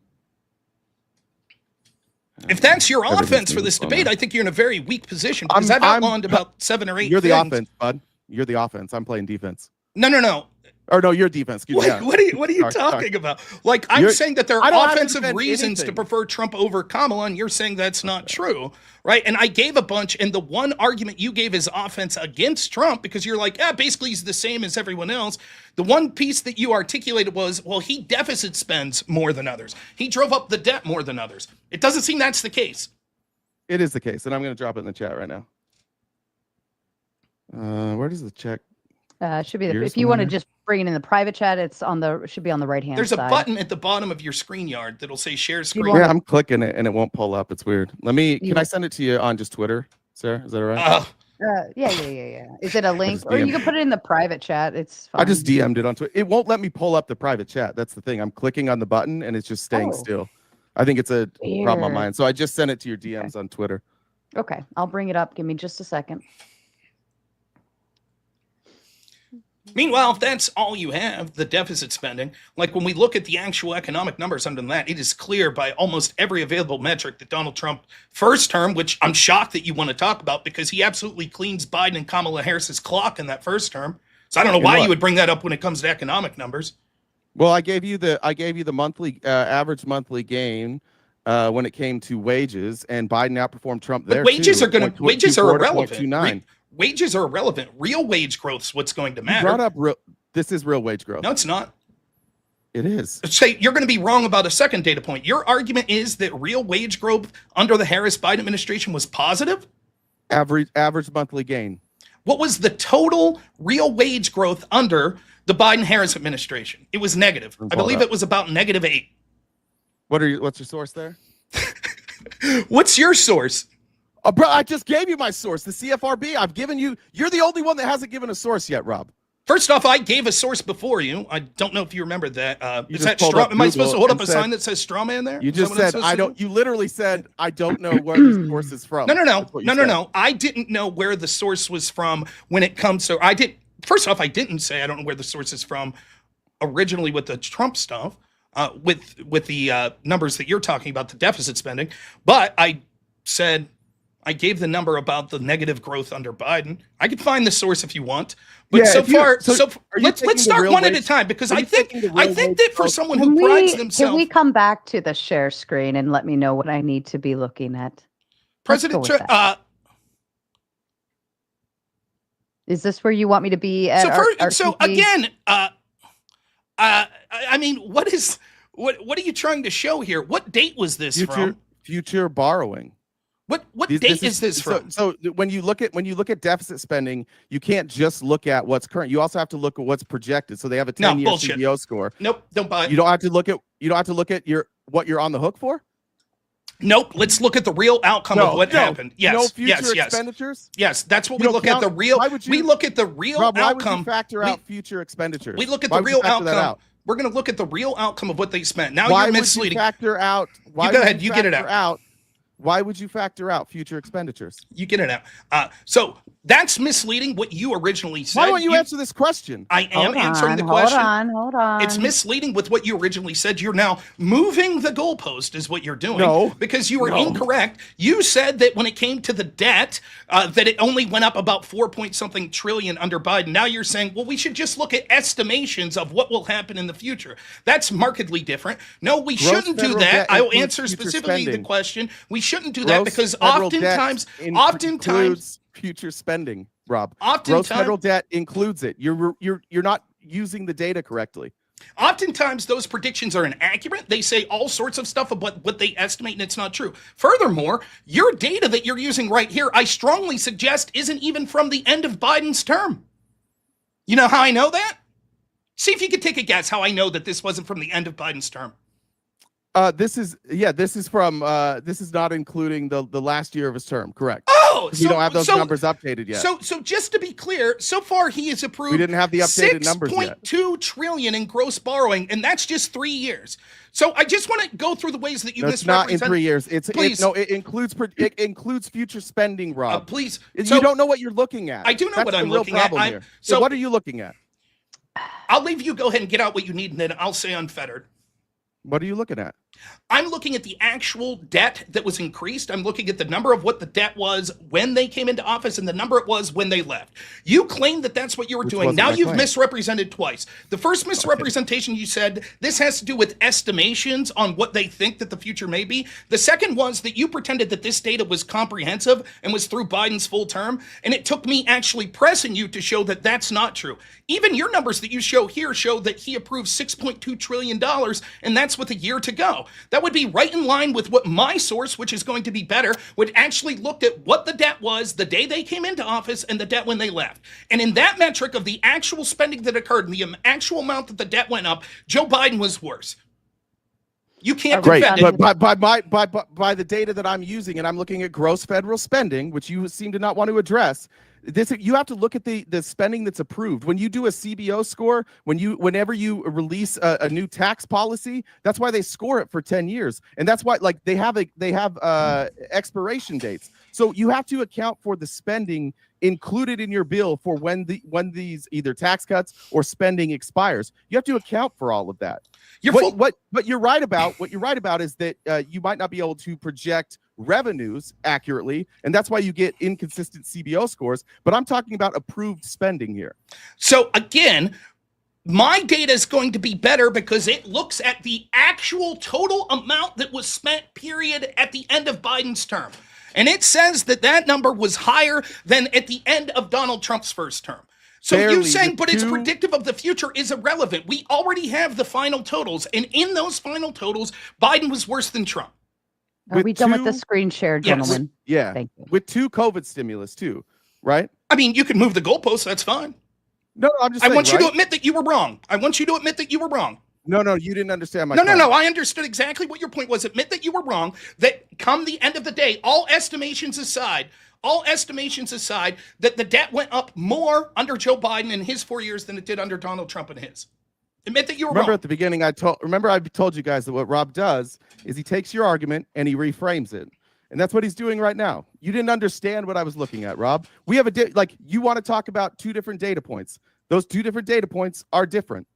If that's your Everything's offense for moving this slow debate, now. I think you're in a very weak position because I've outlined about 7 or 8 You're the things. offense, bud. You're the offense. I'm playing defense. No. Or no, you're defense. Excuse me. Yeah. What are you talking about? Like, I'm saying that there I don't are have to offensive defend reasons to anything. prefer Trump over Kamala, and you're saying that's not true, right? And I gave a bunch, and the one argument you gave is offense against Trump because you're like, basically he's the same as everyone else. The one piece that you articulated was, well, he deficit spends more than others. He drove up the debt more than others. It doesn't seem that's the case. It is the case, and I'm going to drop it in the chat right now. Where does the check? Should be if you want to just bring it in the private chat, it's should be on the right hand. There's side. a button at the bottom of your ScreenYard that'll say share screen. Yeah, I'm clicking it and it won't pull up. It's weird. Can I send it to you on just Twitter, Sarah? Is that all right? Yeah. Is it a link, or you can put it in the private chat? It's fine. I just DM'd it on Twitter. It won't let me pull up the private chat. That's the thing. I'm clicking on the button and it's just staying still. I think it's a problem on mine. So I just sent it to your DMs on Twitter. Okay, I'll bring it up. Give me just a second. Meanwhile, if that's all you have, the deficit spending, like when we look at the actual economic numbers under that, it is clear by almost every available metric that Donald Trump, first term, which I'm shocked that you want to talk about because he absolutely cleans Biden and Kamala Harris's clock in that first term. So I don't know why you would bring that up when it comes to economic numbers. Well, I gave you the monthly average monthly gain when it came to wages, and Biden outperformed Trump there. But wages are wages are irrelevant. 0.29. Wages are irrelevant. Real wage growth is what's going to matter. You brought up this is real wage growth. No, it's not. It is. Say you're going to be wrong about a second data point. Your argument is that real wage growth under the Harris-Biden administration was positive? Average monthly gain. What was the total real wage growth under the Biden-Harris administration? It was negative. I believe it was about -8. What's your source there? What's your source? Bro, I just gave you my source, the CFRB. I've given you. You're the only one that hasn't given a source yet, Rob. First off, I gave a source before you. I don't know if you remember that. Is that straw? Am I supposed to hold up a sign that says straw man there? You just said I don't. You literally said I don't know where the source is from. No. I didn't know where the source was from when it comes to. First off, I didn't say I don't know where the source is from originally with the Trump stuff, with the numbers that you're talking about, the deficit spending. But I said. I gave the number about the negative growth under Biden. I can find the source if you want, but let's start one at a time because I think that for someone who prides themselves, can we come back to the share screen and let me know what I need to be looking at? President Trump. Is this where you want me to be at? I mean, what are you trying to show here? What date was this from? Future borrowing. What date is this from? So when you look at deficit spending, you can't just look at what's current. You also have to look at what's projected. So they have a 10-year CBO score. Nope, don't buy it. You don't have to look at what you're on the hook for. Nope. Let's look at the real outcome of what happened. Yes, future expenditures. Yes, that's what we look at. The real. We look at the real outcome. Why would you factor out future expenditures? We look at the real outcome. We're going to look at the real outcome of what they spent. Now you're misleading. Why would you factor out? You go ahead. You get it out. Why would you factor out future expenditures? You get it out. So that's misleading what you originally said. Why don't you answer this question? I am answering the question. Hold on. It's misleading with what you originally said. You're now moving the goalpost is what you're doing. No. Because you were incorrect. You said that when it came to the debt, that it only went up about 4-point-something trillion under Biden. Now you're saying, well, we should just look at estimations of what will happen in the future. That's markedly different. No, we shouldn't do that. I will answer specifically the question. We shouldn't do that because oftentimes includes future spending, Rob. Gross federal debt includes it. You're not using the data correctly. Oftentimes those predictions are inaccurate. They say all sorts of stuff about what they estimate, and it's not true. Furthermore, your data that you're using right here, I strongly suggest isn't even from the end of Biden's term. You know how I know that? See if you could take a guess how I know that this wasn't from the end of Biden's term. This is not including the last year of his term, correct? Oh, We don't have those numbers updated yet. So just to be clear, so far he has approved. We didn't have the updated numbers yet. $6.2 trillion in gross borrowing, and that's just 3 years. So I just want to go through the ways that you misrepresent. It's not in 3 years. It includes future spending, Rob. Please, you don't know what you're looking at. I do know what I'm looking at. Here. So what are you looking at? I'll leave you go ahead and get out what you need, and then I'll say unfettered. What are you looking at? I'm looking at the actual debt that was increased. I'm looking at the number of what the debt was when they came into office and the number it was when they left. You claimed that that's what you were doing. Now you've misrepresented twice. The first misrepresentation, you said this has to do with estimations on what they think that the future may be. The second was that you pretended that this data was comprehensive and was through Biden's full term. And it took me actually pressing you to show that that's not true. Even your numbers that you show here show that he approved $6.2 trillion, and that's with a year to go. That would be right in line with what my source, which is going to be better, would actually looked at what the debt was the day they came into office and the debt when they left. And in that metric of the actual spending that occurred and the actual amount that the debt went up, Joe Biden was worse. You can't defend it. But by the data that I'm using, and I'm looking at gross federal spending, which you seem to not want to address. You have to look at the spending that's approved. When you do a CBO score, whenever you release a new tax policy, that's why they score it for 10 years, and that's why they have expiration dates. So you have to account for the spending included in your bill for when these either tax cuts or spending expires. You have to account for all of that. What you're right about is that you might not be able to project revenues accurately, and that's why you get inconsistent CBO scores. But I'm talking about approved spending here. So again, my data is going to be better because it looks at the actual total amount that was spent, period, at the end of Biden's term. And it says that that number was higher than at the end of Donald Trump's first term. So you saying, but it's predictive of the future is irrelevant. We already have the final totals. And in those final totals, Biden was worse than Trump. Are we done with the screen share, gentlemen? Yeah. Thank you. With 2 COVID stimulus too, right? I mean, you can move the goalposts. That's fine. No, I'm just saying, I want you to admit that you were wrong. I want you to admit that you were wrong. No, you didn't understand my point. No. I understood exactly what your point was. Admit that you were wrong, that come the end of the day, all estimations aside, that the debt went up more under Joe Biden in his 4 years than it did under Donald Trump in his. Admit that you were wrong. Remember at the beginning, I told you guys that what Rob does is he takes your argument and he reframes it. And that's what he's doing right now. You didn't understand what I was looking at, Rob. We have you want to talk about 2 different data points. Those 2 different data points are different.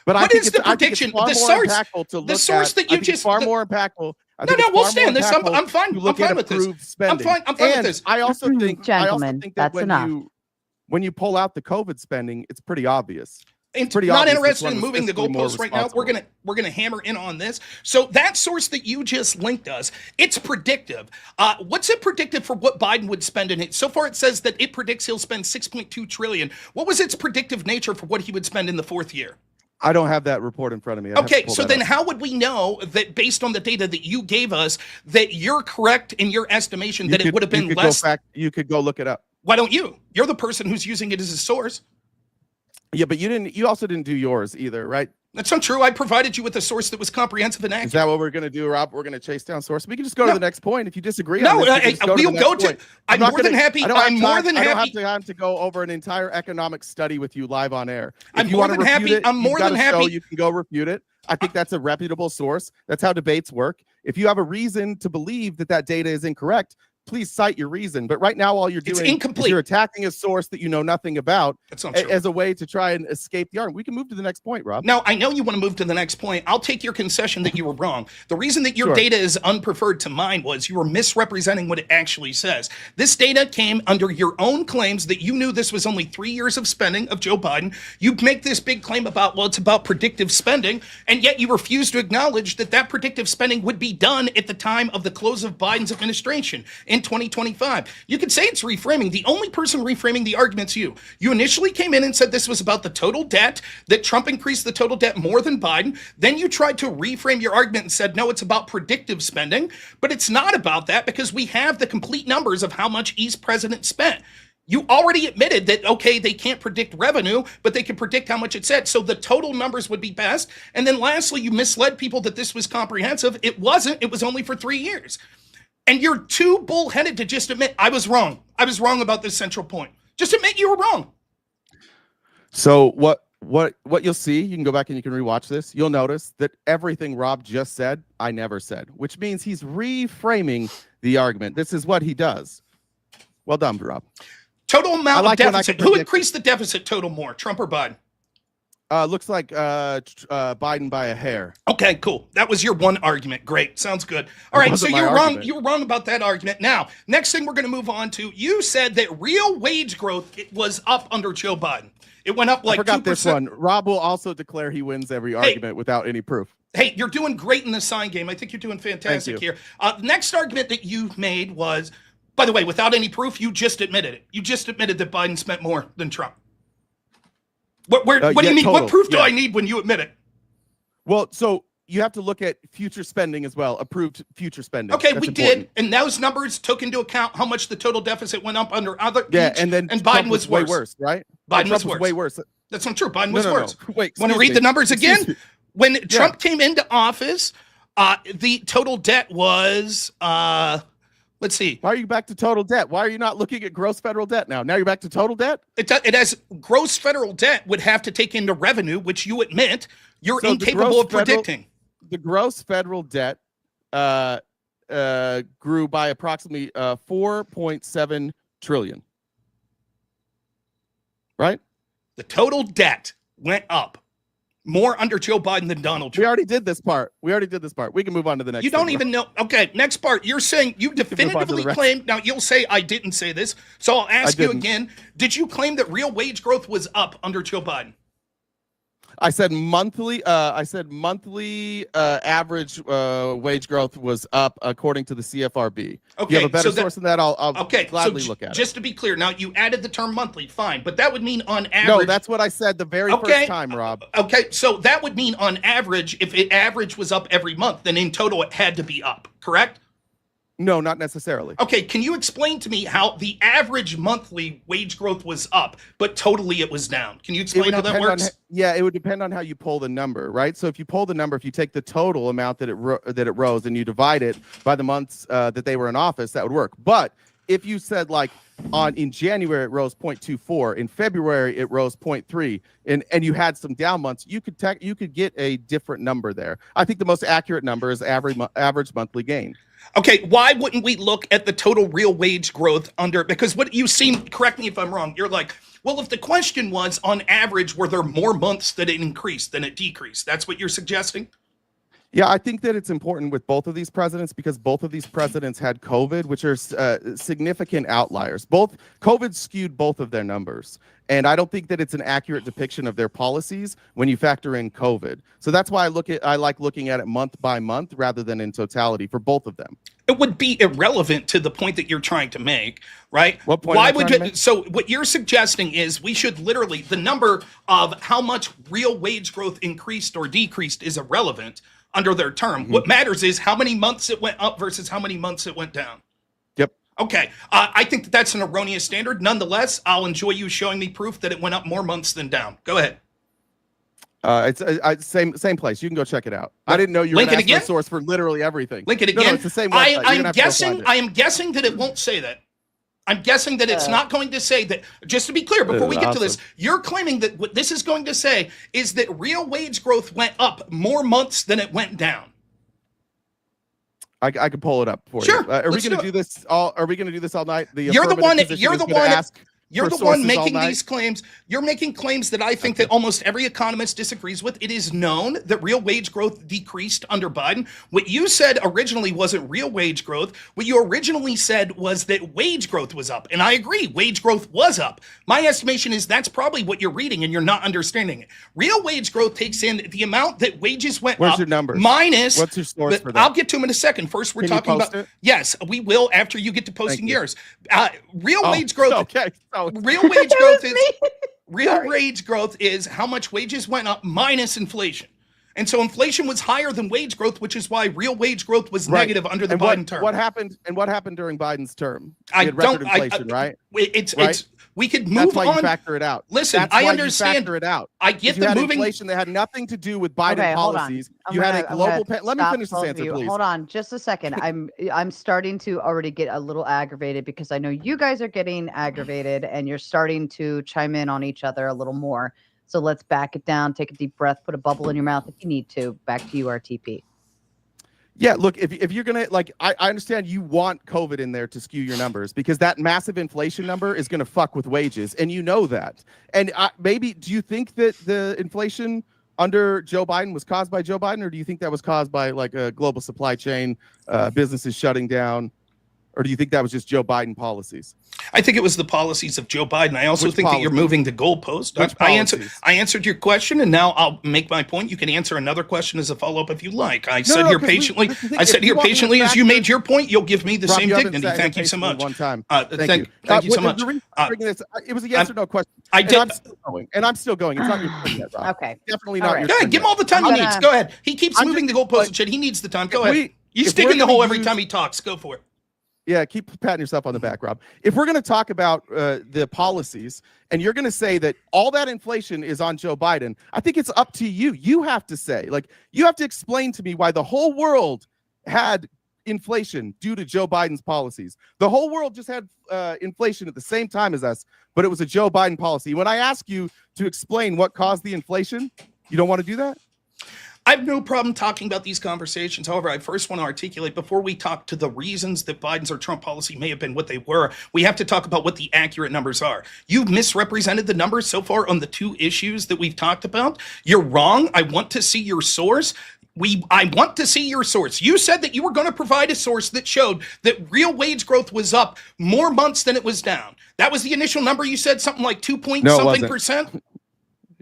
But what is the prediction? The source that you just far more impactful. No, we'll stand this. I'm fine. I'm fine with this. I'm fine with this. I also think that that's enough. when you pull out the COVID spending, it's pretty obvious. It's not interested in moving the goalposts right now. We're gonna hammer in on this. So that source that you just linked us, it's predictive. What's it predictive for what Biden would spend in it? So far, it says that it predicts he'll spend $6.2 trillion. What was its predictive nature for what he would spend in the 4th year? I don't have that report in front of me. Okay, so then how would we know that based on the data that you gave us that you're correct in your estimation that it would have been less? You could go look it up. Why don't you? You're the person who's using it as a source. Yeah, but you also didn't do yours either, right? That's not true. I provided you with a source that was comprehensive and accurate. Is that what we're going to do, Rob? We're going to chase down source. We can just go to the next point. If you disagree, we'll go to. I'm more than happy. I don't have time to go over an entire economic study with you live on air. I'm more than happy. I'm more than happy. You can go refute it. I think that's a reputable source. That's how debates work. If you have a reason to believe that data is incorrect, please cite your reason. But right now, all you're doing is you're attacking a source that you know nothing about as a way to try and escape the argument. We can move to the next point, Rob. Now, I know you want to move to the next point. I'll take your concession that you were wrong. The reason that your data is unpreferred to mine was you were misrepresenting what it actually says. This data came under your own claims that you knew this was only 3 years of spending of Joe Biden. You make this big claim about, well, it's about predictive spending, and yet you refuse to acknowledge that predictive spending would be done at the time of the close of Biden's administration in 2025. You could say it's reframing. The only person reframing the argument's you. You initially came in and said this was about the total debt, that Trump increased the total debt more than Biden. Then you tried to reframe your argument and said, no, it's about predictive spending. But it's not about that because we have the complete numbers of how much each president spent. You already admitted that, okay, they can't predict revenue, but they can predict how much it said. So the total numbers would be best. And then lastly, you misled people that this was comprehensive. It wasn't. It was only for 3 years. And you're too bullheaded to just admit, I was wrong. I was wrong about this central point. Just admit you were wrong. So what you'll see, you can go back and you can rewatch this. You'll notice that everything Rob just said, I never said, which means he's reframing the argument. This is what he does. Well done, Rob. Total amount of deficit. Who increased the deficit total more, Trump or Biden? Looks like Biden by a hair. Okay, cool. That was your one argument. Great. Sounds good. All right, so you're wrong. You were wrong about that argument. Now, next thing we're going to move on to, you said that real wage growth was up under Joe Biden. It went up like 2%. I forgot this one. Rob will also declare he wins every argument without any proof. Hey, you're doing great in the sign game. I think you're doing fantastic here. The next argument that you made was, by the way, without any proof, you just admitted it. You just admitted that Biden spent more than Trump. What do you mean? What proof do I need when you admit it? Well, so you have to look at future spending as well, approved future spending. Okay, we did, and those numbers took into account how much the total deficit went up under other. And Biden was way worse, right? Biden was worse. Way worse. That's not true. Biden was worse. Wait, want to read the numbers again? When Trump came into office, the total debt was. Let's see. Why are you back to total debt? Why are you not looking at gross federal debt now? Now you're back to total debt? It has gross federal debt would have to take into revenue, which you admit you're incapable of predicting. The gross federal debt grew by approximately 4.7 trillion. Right? The total debt went up more under Joe Biden than Donald Trump. We already did this part. We can move on to the next. You don't even know. Okay, next part. You're saying you definitively claimed. Now you'll say I didn't say this, so I'll ask you again. Did you claim that real wage growth was up under Joe Biden? I said monthly. Average wage growth was up according to the CFRB. Okay, you have a better source than that. I'll gladly look at it. Just to be clear, now you added the term monthly, fine, but that would mean on average. No, that's what I said the very first time, Rob. Okay, so that would mean on average, if it average was up every month, then in total it had to be up, correct? No, not necessarily. Okay, can you explain to me how the average monthly wage growth was up, but totally it was down? Can you explain how that works? It would depend on how you pull the number, right? So if you pull the number, if you take the total amount that it rose and you divide it by the months that they were in office, that would work. But if you said like in January it rose 0.24, in February it rose 0.3, and you had some down months, you could get a different number there. I think the most accurate number is average monthly gain. Okay, why wouldn't we look at the total real wage growth because what you seem, correct me if I'm wrong, you're like, well, if the question was on average, were there more months that it increased than it decreased? That's what you're suggesting? Yeah, I think that it's important with both of these presidents because both of these presidents had COVID, which are significant outliers. COVID skewed both of their numbers. And I don't think that it's an accurate depiction of their policies when you factor in COVID. So that's why I like looking at it month by month rather than in totality for both of them. It would be irrelevant to the point that you're trying to make, right? What point? Why would you? So what you're suggesting is we should literally, the number of how much real wage growth increased or decreased is irrelevant under their term. Mm-hmm. What matters is how many months it went up versus how many months it went down. Yep. Okay. I think that's an erroneous standard. Nonetheless, I'll enjoy you showing me proof that it went up more months than down. Go ahead. It's same place. You can go check it out. I didn't know you were going to ask for a source for literally everything. Link it again. No, it's the same website. I am guessing that it won't say that. I'm guessing that it's not going to say that. Just to be clear, before we get to this, you're claiming that what this is going to say is that real wage growth went up more months than it went down. I can pull it up for you. Are we going to do this all? Are we going to do this all night? You're the one making these claims. You're making claims that I think that almost every economist disagrees with. It is known that real wage growth decreased under Biden. What you said originally wasn't real wage growth. What you originally said was that wage growth was up. And I agree, wage growth was up. My estimation is that's probably what you're reading and you're not understanding it. Real wage growth takes in the amount that wages went up. Where's your numbers? Minus. What's your source for that? I'll get to them in a second. First, we're talking about. It? Yes, we will after you get to posting yours. Real wage growth. Okay. Real wage growth is wage growth is how much wages went up minus inflation. And so inflation was higher than wage growth, which is why real wage growth was negative under the Biden term. What happened during Biden's term? I We had record inflation, right? It's we could move That's why on. you factor it out. Listen, That's I why understand. You factor it out. I get you the had moving inflation that had nothing to do with Biden Okay, hold on. policies. I'm You had a gonna- I'm global. gonna Let me stop finish this both of answer, you. please. Hold on, just a second. I'm starting to already get a little aggravated because I know you guys are getting aggravated and you're starting to chime in on each other a little more. So let's back it down, take a deep breath, put a bubble in your mouth if you need to. Back to you, RTP. Yeah, look, if you're gonna I understand you want COVID in there to skew your numbers because that massive inflation number is gonna fuck with wages, and you know that. And maybe do you think that the inflation under Joe Biden was caused by Joe Biden, or do you think that was caused by like a global supply chain, businesses shutting down, or do you think that was just Joe Biden policies? I think it was the policies of Joe Biden. I also think that you're moving the goalpost. I answered your question, and now I'll make my point. You can answer another question as a follow-up if you like. I sat here patiently. I sat here patiently as you made your point. You'll give me the same dignity. Thank you so much. One time. Thank you so much. It was a yes or no question. I did. I'm still going. It's not your turn yet, Rob. Okay. Definitely not All right. your Yeah, turn give him yet. all the time he needs. Go ahead. He keeps moving the goalpost and shit. He needs the time. Go ahead. You stick in the hole every time he talks. Go for it. Yeah, keep patting yourself on the back, Rob. If we're going to talk about the policies and you're going to say that all that inflation is on Joe Biden, I think it's up to you. You have to say, you have to explain to me why the whole world had inflation due to Joe Biden's policies. The whole world just had inflation at the same time as us, but it was a Joe Biden policy. When I ask you to explain what caused the inflation, you don't want to do that? I have no problem talking about these conversations. However, I first want to articulate before we talk to the reasons that Biden's or Trump policy may have been what they were, we have to talk about what the accurate numbers are. You've misrepresented the numbers so far on the two issues that we've talked about. You're wrong. I want to see your source. I want to see your source. You said that you were going to provide a source that showed that real wage growth was up more months than it was down. That was the initial number. You said something like 2.something%.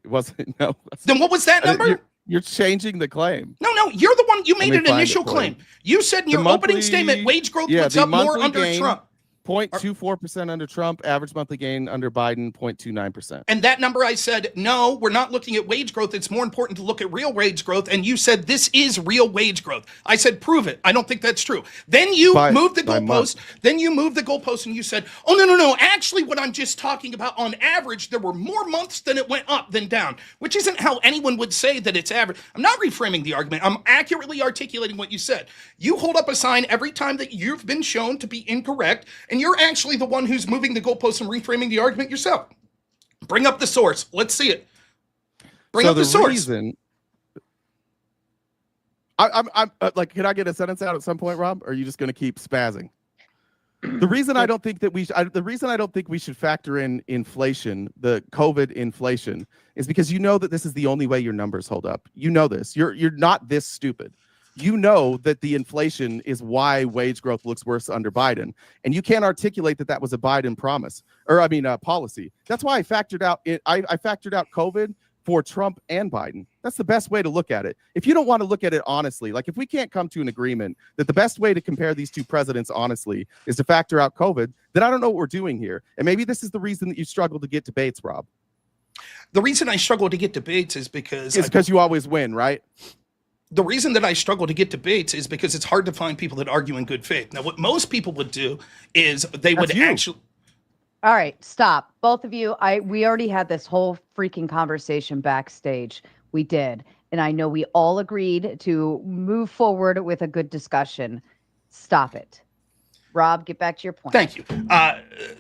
It wasn't. No. Then what was that number? You're changing the claim. No, you're the one. You made an initial claim. You said in your opening statement, wage growth was up more under Trump. 0.24% under Trump, average monthly gain under Biden, 0.29%. And that number, I said, no, we're not looking at wage growth. It's more important to look at real wage growth. And you said this is real wage growth. I said, prove it. I don't think that's true. Then you moved the goalpost. Then you moved the goalpost and you said, oh, no. Actually, what I'm just talking about on average, there were more months than it went up than down, which isn't how anyone would say that it's average. I'm not reframing the argument. I'm accurately articulating what you said. You hold up a sign every time that you've been shown to be incorrect, and you're actually the one who's moving the goalposts and reframing the argument yourself. Bring up the source. Let's see it. Bring up the source. Reason, I'm like, can I get a sentence out at some point, Rob? Or are you just going to keep spazzing? The reason I don't think that we should factor in inflation, the COVID inflation, is because you know that this is the only way your numbers hold up. You know this. You're not this stupid. You know that the inflation is why wage growth looks worse under Biden, and you can't articulate that was a Biden policy. That's why I factored out COVID for Trump and Biden. That's the best way to look at it. If you don't want to look at it honestly, like if we can't come to an agreement that the best way to compare these two presidents honestly is to factor out COVID, then I don't know what we're doing here. And maybe this is the reason that you struggle to get debates, Rob. The reason I struggle to get debates is because you always win, right? The reason that I struggle to get debates is because it's hard to find people that argue in good faith. Now, what most people would do is they would actually. All right, stop. Both of you, we already had this whole freaking conversation backstage. We did. And I know we all agreed to move forward with a good discussion. Stop it. Rob, get back to your point. Thank you.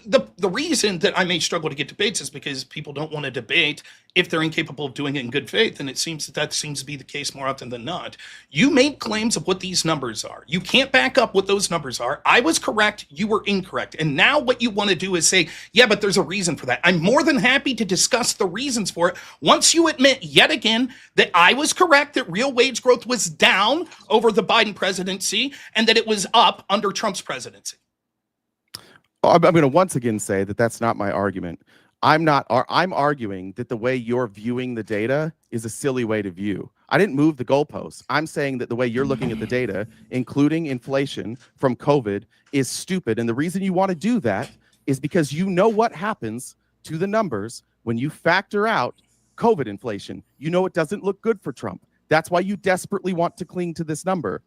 The reason that I may struggle to get debates is because people don't want to debate if they're incapable of doing it in good faith, and it seems that seems to be the case more often than not. You made claims of what these numbers are. You can't back up what those numbers are. I was correct. You were incorrect. And now what you want to do is say, yeah, but there's a reason for that. I'm more than happy to discuss the reasons for it once you admit yet again that I was correct, that real wage growth was down over the Biden presidency and that it was up under Trump's presidency. I'm going to once again say that that's not my argument. I'm arguing that the way you're viewing the data is a silly way to view. I didn't move the goalposts. I'm saying that the way you're looking at the data, including inflation from COVID, is stupid. And the reason you want to do that is because you know what happens to the numbers when you factor out COVID inflation. You know it doesn't look good for Trump. That's why you desperately want to cling to this number.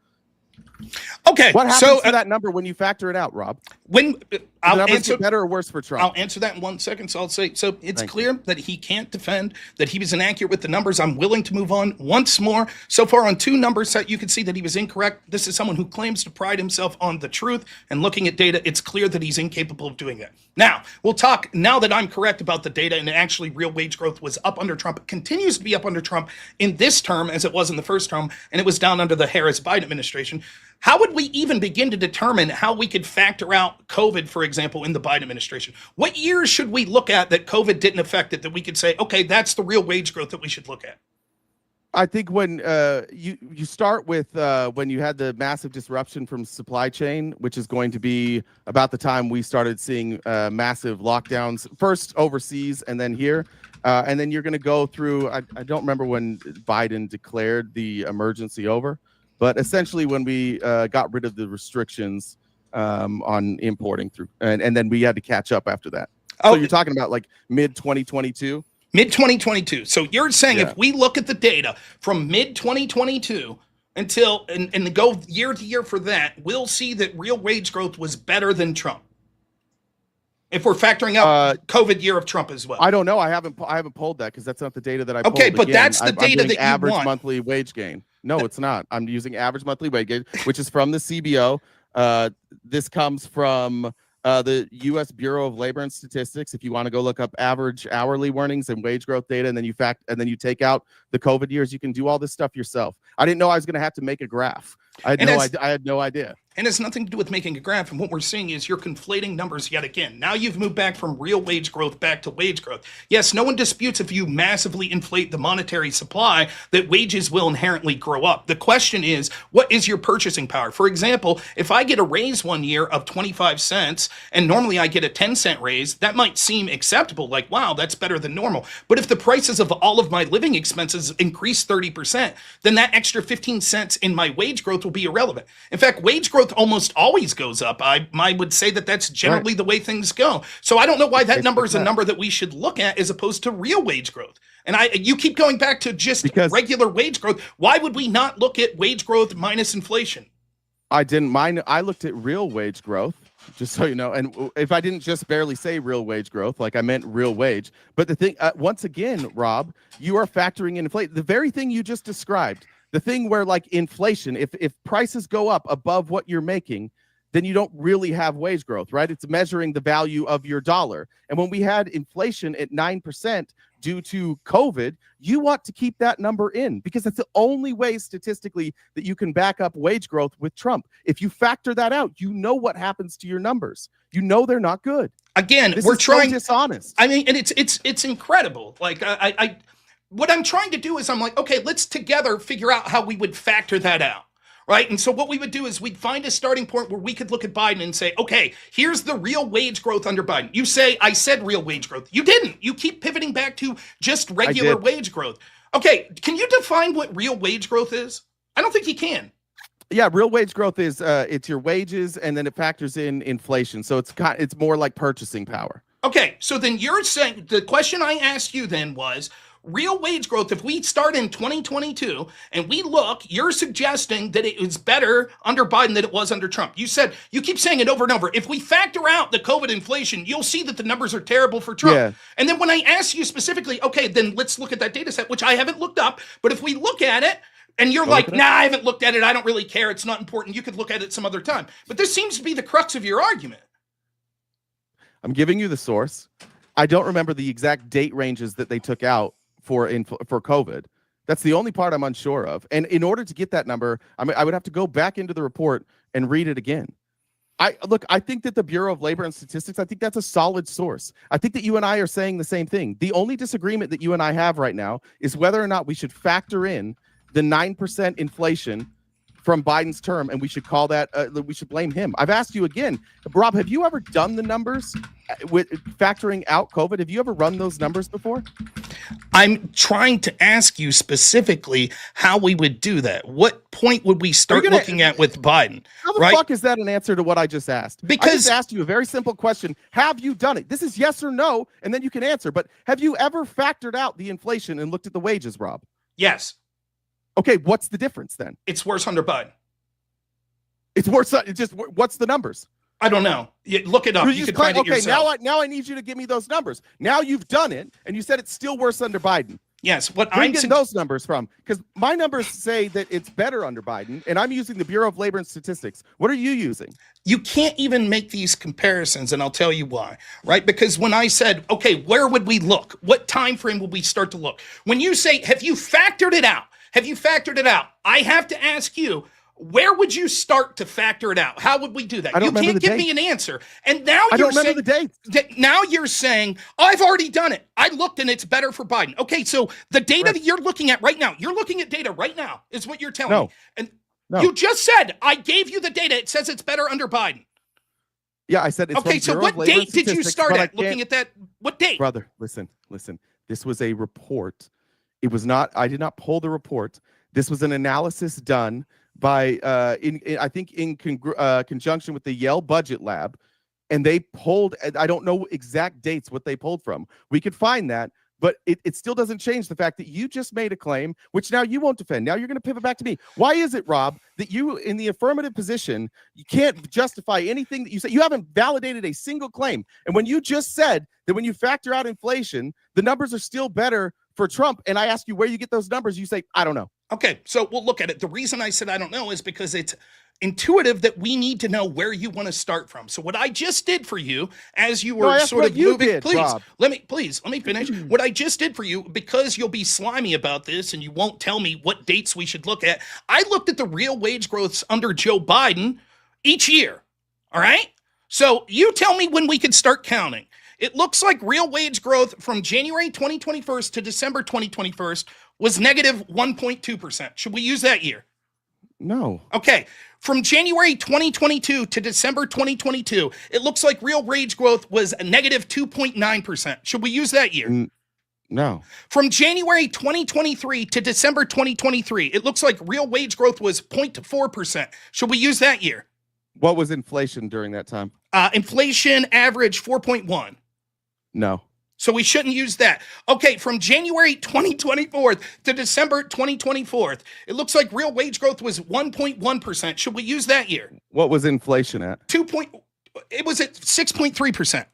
Okay, what happens so to that number when you factor it out, Rob? When I'll the numbers answer get better or worse for Trump? I'll answer that in 1 second. So I'll say, so it's Thank clear that he can't defend that he was inaccurate with the numbers. I'm willing to move on once more. So far on 2 numbers that you can see that he was incorrect. This is someone who claims to pride himself on the truth, and looking at data, it's clear that he's incapable of doing that. Now, we'll talk now that I'm correct about the data, and actually real wage growth was up under Trump. It continues to be up under Trump in this term as it was in the first term, and it was down under the Harris-Biden administration. How would we even begin to determine how we could factor out COVID, for example, in the Biden administration? What years should we look at that COVID didn't affect it, that we could say, okay, that's the real wage growth that we should look at? I think when you start with when you had the massive disruption from supply chain, which is going to be about the time we started seeing massive lockdowns, first overseas and then here. And then you're going to go through, I don't remember when Biden declared the emergency over, but essentially when we got rid of the restrictions on importing through, and then we had to catch up after that. So you're talking about like mid-2022? Mid-2022. So you're saying if we look at the data from mid-2022 until, and go year to year for that, we'll see that real wage growth was better than Trump. If we're factoring out COVID year of Trump as well. I don't know. I haven't pulled that because that's not the data that I pulled. Okay, but that's the data that you average want. Monthly wage gain. No, it's not. I'm using average monthly wage gain, which is from the CBO. This comes from the U.S. Bureau of Labor and Statistics. If you want to go look up average hourly earnings and wage growth data, and then you take out the COVID years, you can do all this stuff yourself. I didn't know I was going to have to make a graph. I had no idea. And it's nothing to do with making a graph. And what we're seeing is you're conflating numbers yet again. Now you've moved back from real wage growth back to wage growth. Yes, no one disputes if you massively inflate the monetary supply that wages will inherently grow up. The question is, what is your purchasing power? For example, if I get a raise one year of 25 cents and normally I get a 10-cent raise, that might seem acceptable. Like, wow, that's better than normal. But if the prices of all of my living expenses increase 30%, then that extra 15 cents in my wage growth will be irrelevant. In fact, wage growth almost always goes up. I would say that that's generally the way things go. So I don't know why that number is a number that we should look at as opposed to real wage growth. And you keep going back to just regular wage growth. Why would we not look at wage growth minus inflation? I didn't mind. I looked at real wage growth, just so you know. And if I didn't just barely say real wage growth, like I meant real wage. But the thing, once again, Rob, you are factoring in inflation. The very thing you just described. The thing where like inflation, if prices go up above what you're making, then you don't really have wage growth, right? It's measuring the value of your dollar. And when we had inflation at 9% due to COVID, you want to keep that number in because that's the only way statistically that you can back up wage growth with Trump. If you factor that out, you know what happens to your numbers. You know they're not good. Again, this we're is trying so dishonest. I mean, and it's incredible. Like what I'm trying to do is I'm like, okay, let's together figure out how we would factor that out, right? And so what we would do is we'd find a starting point where we could look at Biden and say, okay, here's the real wage growth under Biden. You say, I said real wage growth. You didn't. You keep pivoting back to just regular wage growth. Okay, can you define what real wage growth is? I don't think you can. Yeah, real wage growth is it's your wages and then it factors in inflation. So it's more like purchasing power. Okay, so then you're saying the question I asked you then was, real wage growth, if we start in 2022 and we look, you're suggesting that it was better under Biden than it was under Trump. You keep saying it over and over. If we factor out the COVID inflation, you'll see that the numbers are terrible for Trump. Yeah. And then when I ask you specifically, okay, then let's look at that data set, which I haven't looked up. But if we look at it, and you're like, nah, I haven't looked at it. I don't really care. It's not important. You could look at it some other time. But this seems to be the crux of your argument. I'm giving you the source. I don't remember the exact date ranges that they took out for COVID. That's the only part I'm unsure of. And in order to get that number, I would have to go back into the report and read it again. I think that the Bureau of Labor and Statistics, I think that's a solid source. I think that you and I are saying the same thing. The only disagreement that you and I have right now is whether or not we should factor in the 9% inflation from Biden's term, and we should call that, we should blame him. I've asked you again, Rob, have you ever done the numbers with factoring out COVID? Have you ever run those numbers before? I'm trying to ask you specifically how we would do that. What point would we start looking at with Biden? How the fuck is that an answer to what I just asked? Because I just asked you a very simple question. Have you done it? This is yes or no, and then you can answer. But have you ever factored out the inflation and looked at the wages, Rob? Yes. Okay, what's the difference then? It's worse under Biden. It's worse. It's just what's the numbers? I don't know. Look it up. You can find it yourself. Now I need you to give me those numbers. Now you've done it, and you said it's still worse under Biden. Yes. What Where are I'm you getting those numbers from? Because my numbers say that it's better under Biden, and I'm using the Bureau of Labor and Statistics. What are you using? You can't even make these comparisons, and I'll tell you why. Right? Because when I said, okay, where would we look? What time frame would we start to look? When you say, have you factored it out? Have you factored it out? I have to ask you, where would you start to factor it out? How would we do that? You can't give me an answer. And now you're saying the dates. Now you're saying, I've already done it. I looked and it's better for Biden. Okay, so the data that you're looking at right now, you're looking at data right now, is what you're telling me. And you just said, I gave you the data. It says it's better under Biden. Yeah, I said it's okay, so what date did you start at looking at that? What date? Brother, listen. This was a report. It was not, I did not pull the report. This was an analysis done by I think in conjunction with the Yale Budget Lab, and they pulled, I don't know exact dates what they pulled from. We could find that, but it still doesn't change the fact that you just made a claim, which now you won't defend. Now you're going to pivot back to me. Why is it, Rob, that you, in the affirmative position, you can't justify anything that you say? You haven't validated a single claim. And when you just said that when you factor out inflation, the numbers are still better for Trump, and I ask you where you get those numbers, you say, I don't know. Okay, so we'll look at it. The reason I said I don't know is because it's intuitive that we need to know where you want to start from. So what I just did for you, as you were sort of moving, let me finish. What I just did for you, because you'll be slimy about this and you won't tell me what dates we should look at, I looked at the real wage growths under Joe Biden each year. All right? So you tell me when we can start counting. It looks like real wage growth from January 2021 to December 2021 was negative 1.2%. Should we use that year? No. Okay. From January 2022 to December 2022, it looks like real wage growth was a negative 2.9%. Should we use that year? No. From January 2023 to December 2023, it looks like real wage growth was 0.4%. Should we use that year? What was inflation during that time? Inflation average 4.1. No. So we shouldn't use that. Okay, from January 2024 to December 2024, it looks like real wage growth was 1.1%. Should we use that year? What was inflation at? It was at 6.3%.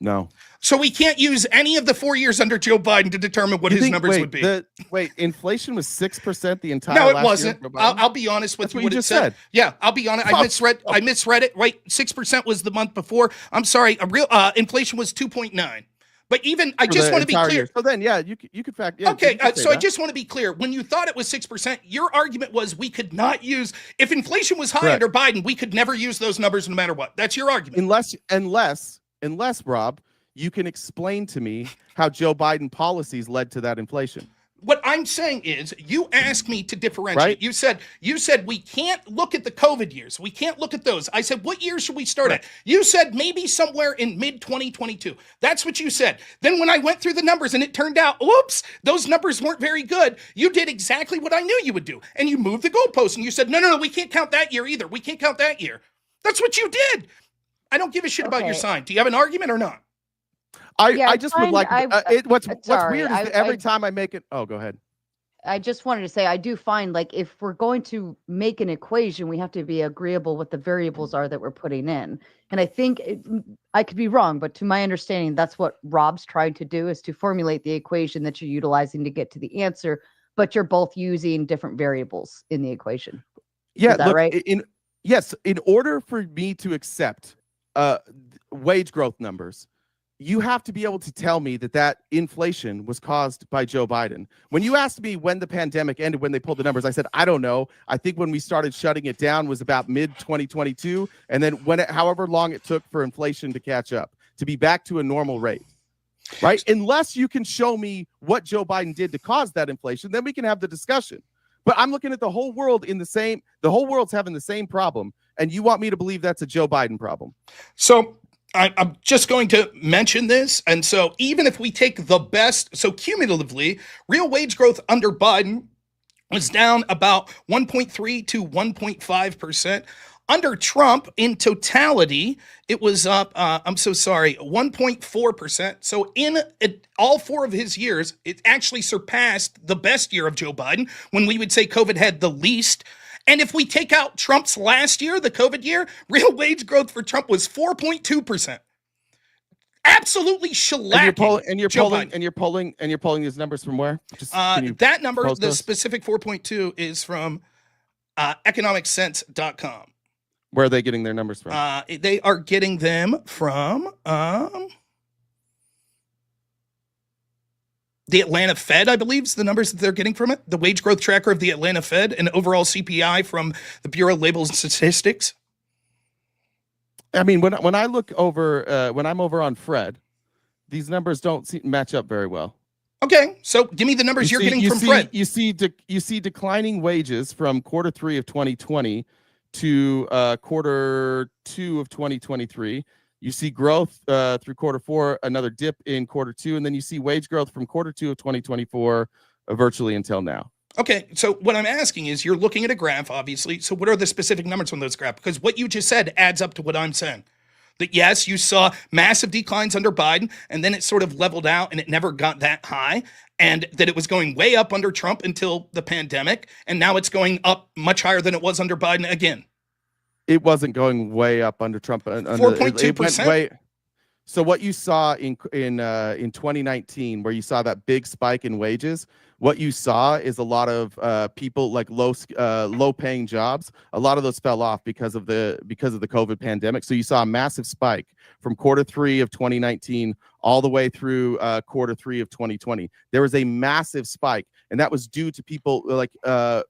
No. So we can't use any of the 4 years under Joe Biden to determine what his numbers would be. Inflation was 6% the entire No, it last wasn't. year I'll be honest with you. What it said. Yeah, I'll be honest. I misread it. Right, 6% was the month before. I'm sorry. Real inflation was 2.9. But even I just want to be clear. Year. So then, yeah, you could fact. Yeah, okay, so I just want to be clear. When you thought it was 6%, your argument was we could not use if inflation was high under Biden, we could never use those numbers no matter what. That's your argument. Unless Rob, you can explain to me how Joe Biden policies led to that inflation. What I'm saying is you asked me to differentiate. Right? You said we can't look at the COVID years. We can't look at those. I said, what year should we start at? You said maybe somewhere in mid-2022. That's what you said. Then when I went through the numbers and it turned out, oops, those numbers weren't very good, you did exactly what I knew you would do. And you moved the goalpost and you said, no, we can't count that year either. We can't count that year. That's what you did. I don't give a shit about your sign. Do you have an argument or not? I just would like what's weird is every time I make it. Oh, go ahead. I just wanted to say I do find like if we're going to make an equation, we have to be agreeable what the variables are that we're putting in. And I think I could be wrong, but to my understanding, that's what Rob's tried to do is to formulate the equation that you're utilizing to get to the answer, but you're both using different variables in the equation. Yeah, is that right? Yes, in order for me to accept wage growth numbers, you have to be able to tell me that inflation was caused by Joe Biden. When you asked me when the pandemic ended, when they pulled the numbers, I said, I don't know. I think when we started shutting it down was about mid-2022. And then however long it took for inflation to catch up, to be back to a normal rate, right? Unless you can show me what Joe Biden did to cause that inflation, then we can have the discussion. But I'm looking at the whole world the whole world's having the same problem. And you want me to believe that's a Joe Biden problem. So I'm just going to mention this. And so even if we take the best, so cumulatively, real wage growth under Biden was down about 1.3 to 1.5%. under Trump, in totality, it was up, 1.4%. So in all 4 of his years, it actually surpassed the best year of Joe Biden, when we would say COVID had the least. And if we take out Trump's last year, the COVID year, real wage growth for Trump was 4.2%. Absolutely shellacking. And you're pulling these numbers from where? That number, the specific 4.2, is from economicsense.com. Where are they getting their numbers from? They are getting them from the Atlanta Fed, I believe, is the numbers that they're getting from it. The wage growth tracker of the Atlanta Fed, and overall CPI from the Bureau of Labor and Statistics. I mean, when I look over, when I'm over on Fred, these numbers don't match up very well. Okay, so give me the numbers you're getting from Fred. You see declining wages from Q3 of 2020 to Q2 of 2023. You see growth through Q4, another dip in Q2, and then you see wage growth from Q2 of 2024 virtually until now. Okay, so what I'm asking is, you're looking at a graph, obviously. So what are the specific numbers on those graphs? Because what you just said adds up to what I'm saying. That yes, you saw massive declines under Biden, and then it sort of leveled out and it never got that high, and that it was going way up under Trump until the pandemic, and now it's going up much higher than it was under Biden again. It wasn't going way up under Trump. 4.2%. So what you saw in 2019, where you saw that big spike in wages, what you saw is a lot of people like low paying jobs. A lot of those fell off because of the COVID pandemic. So you saw a massive spike from Q3 of 2019 all the way through Q3 of 2020. There was a massive spike, and that was due to people like a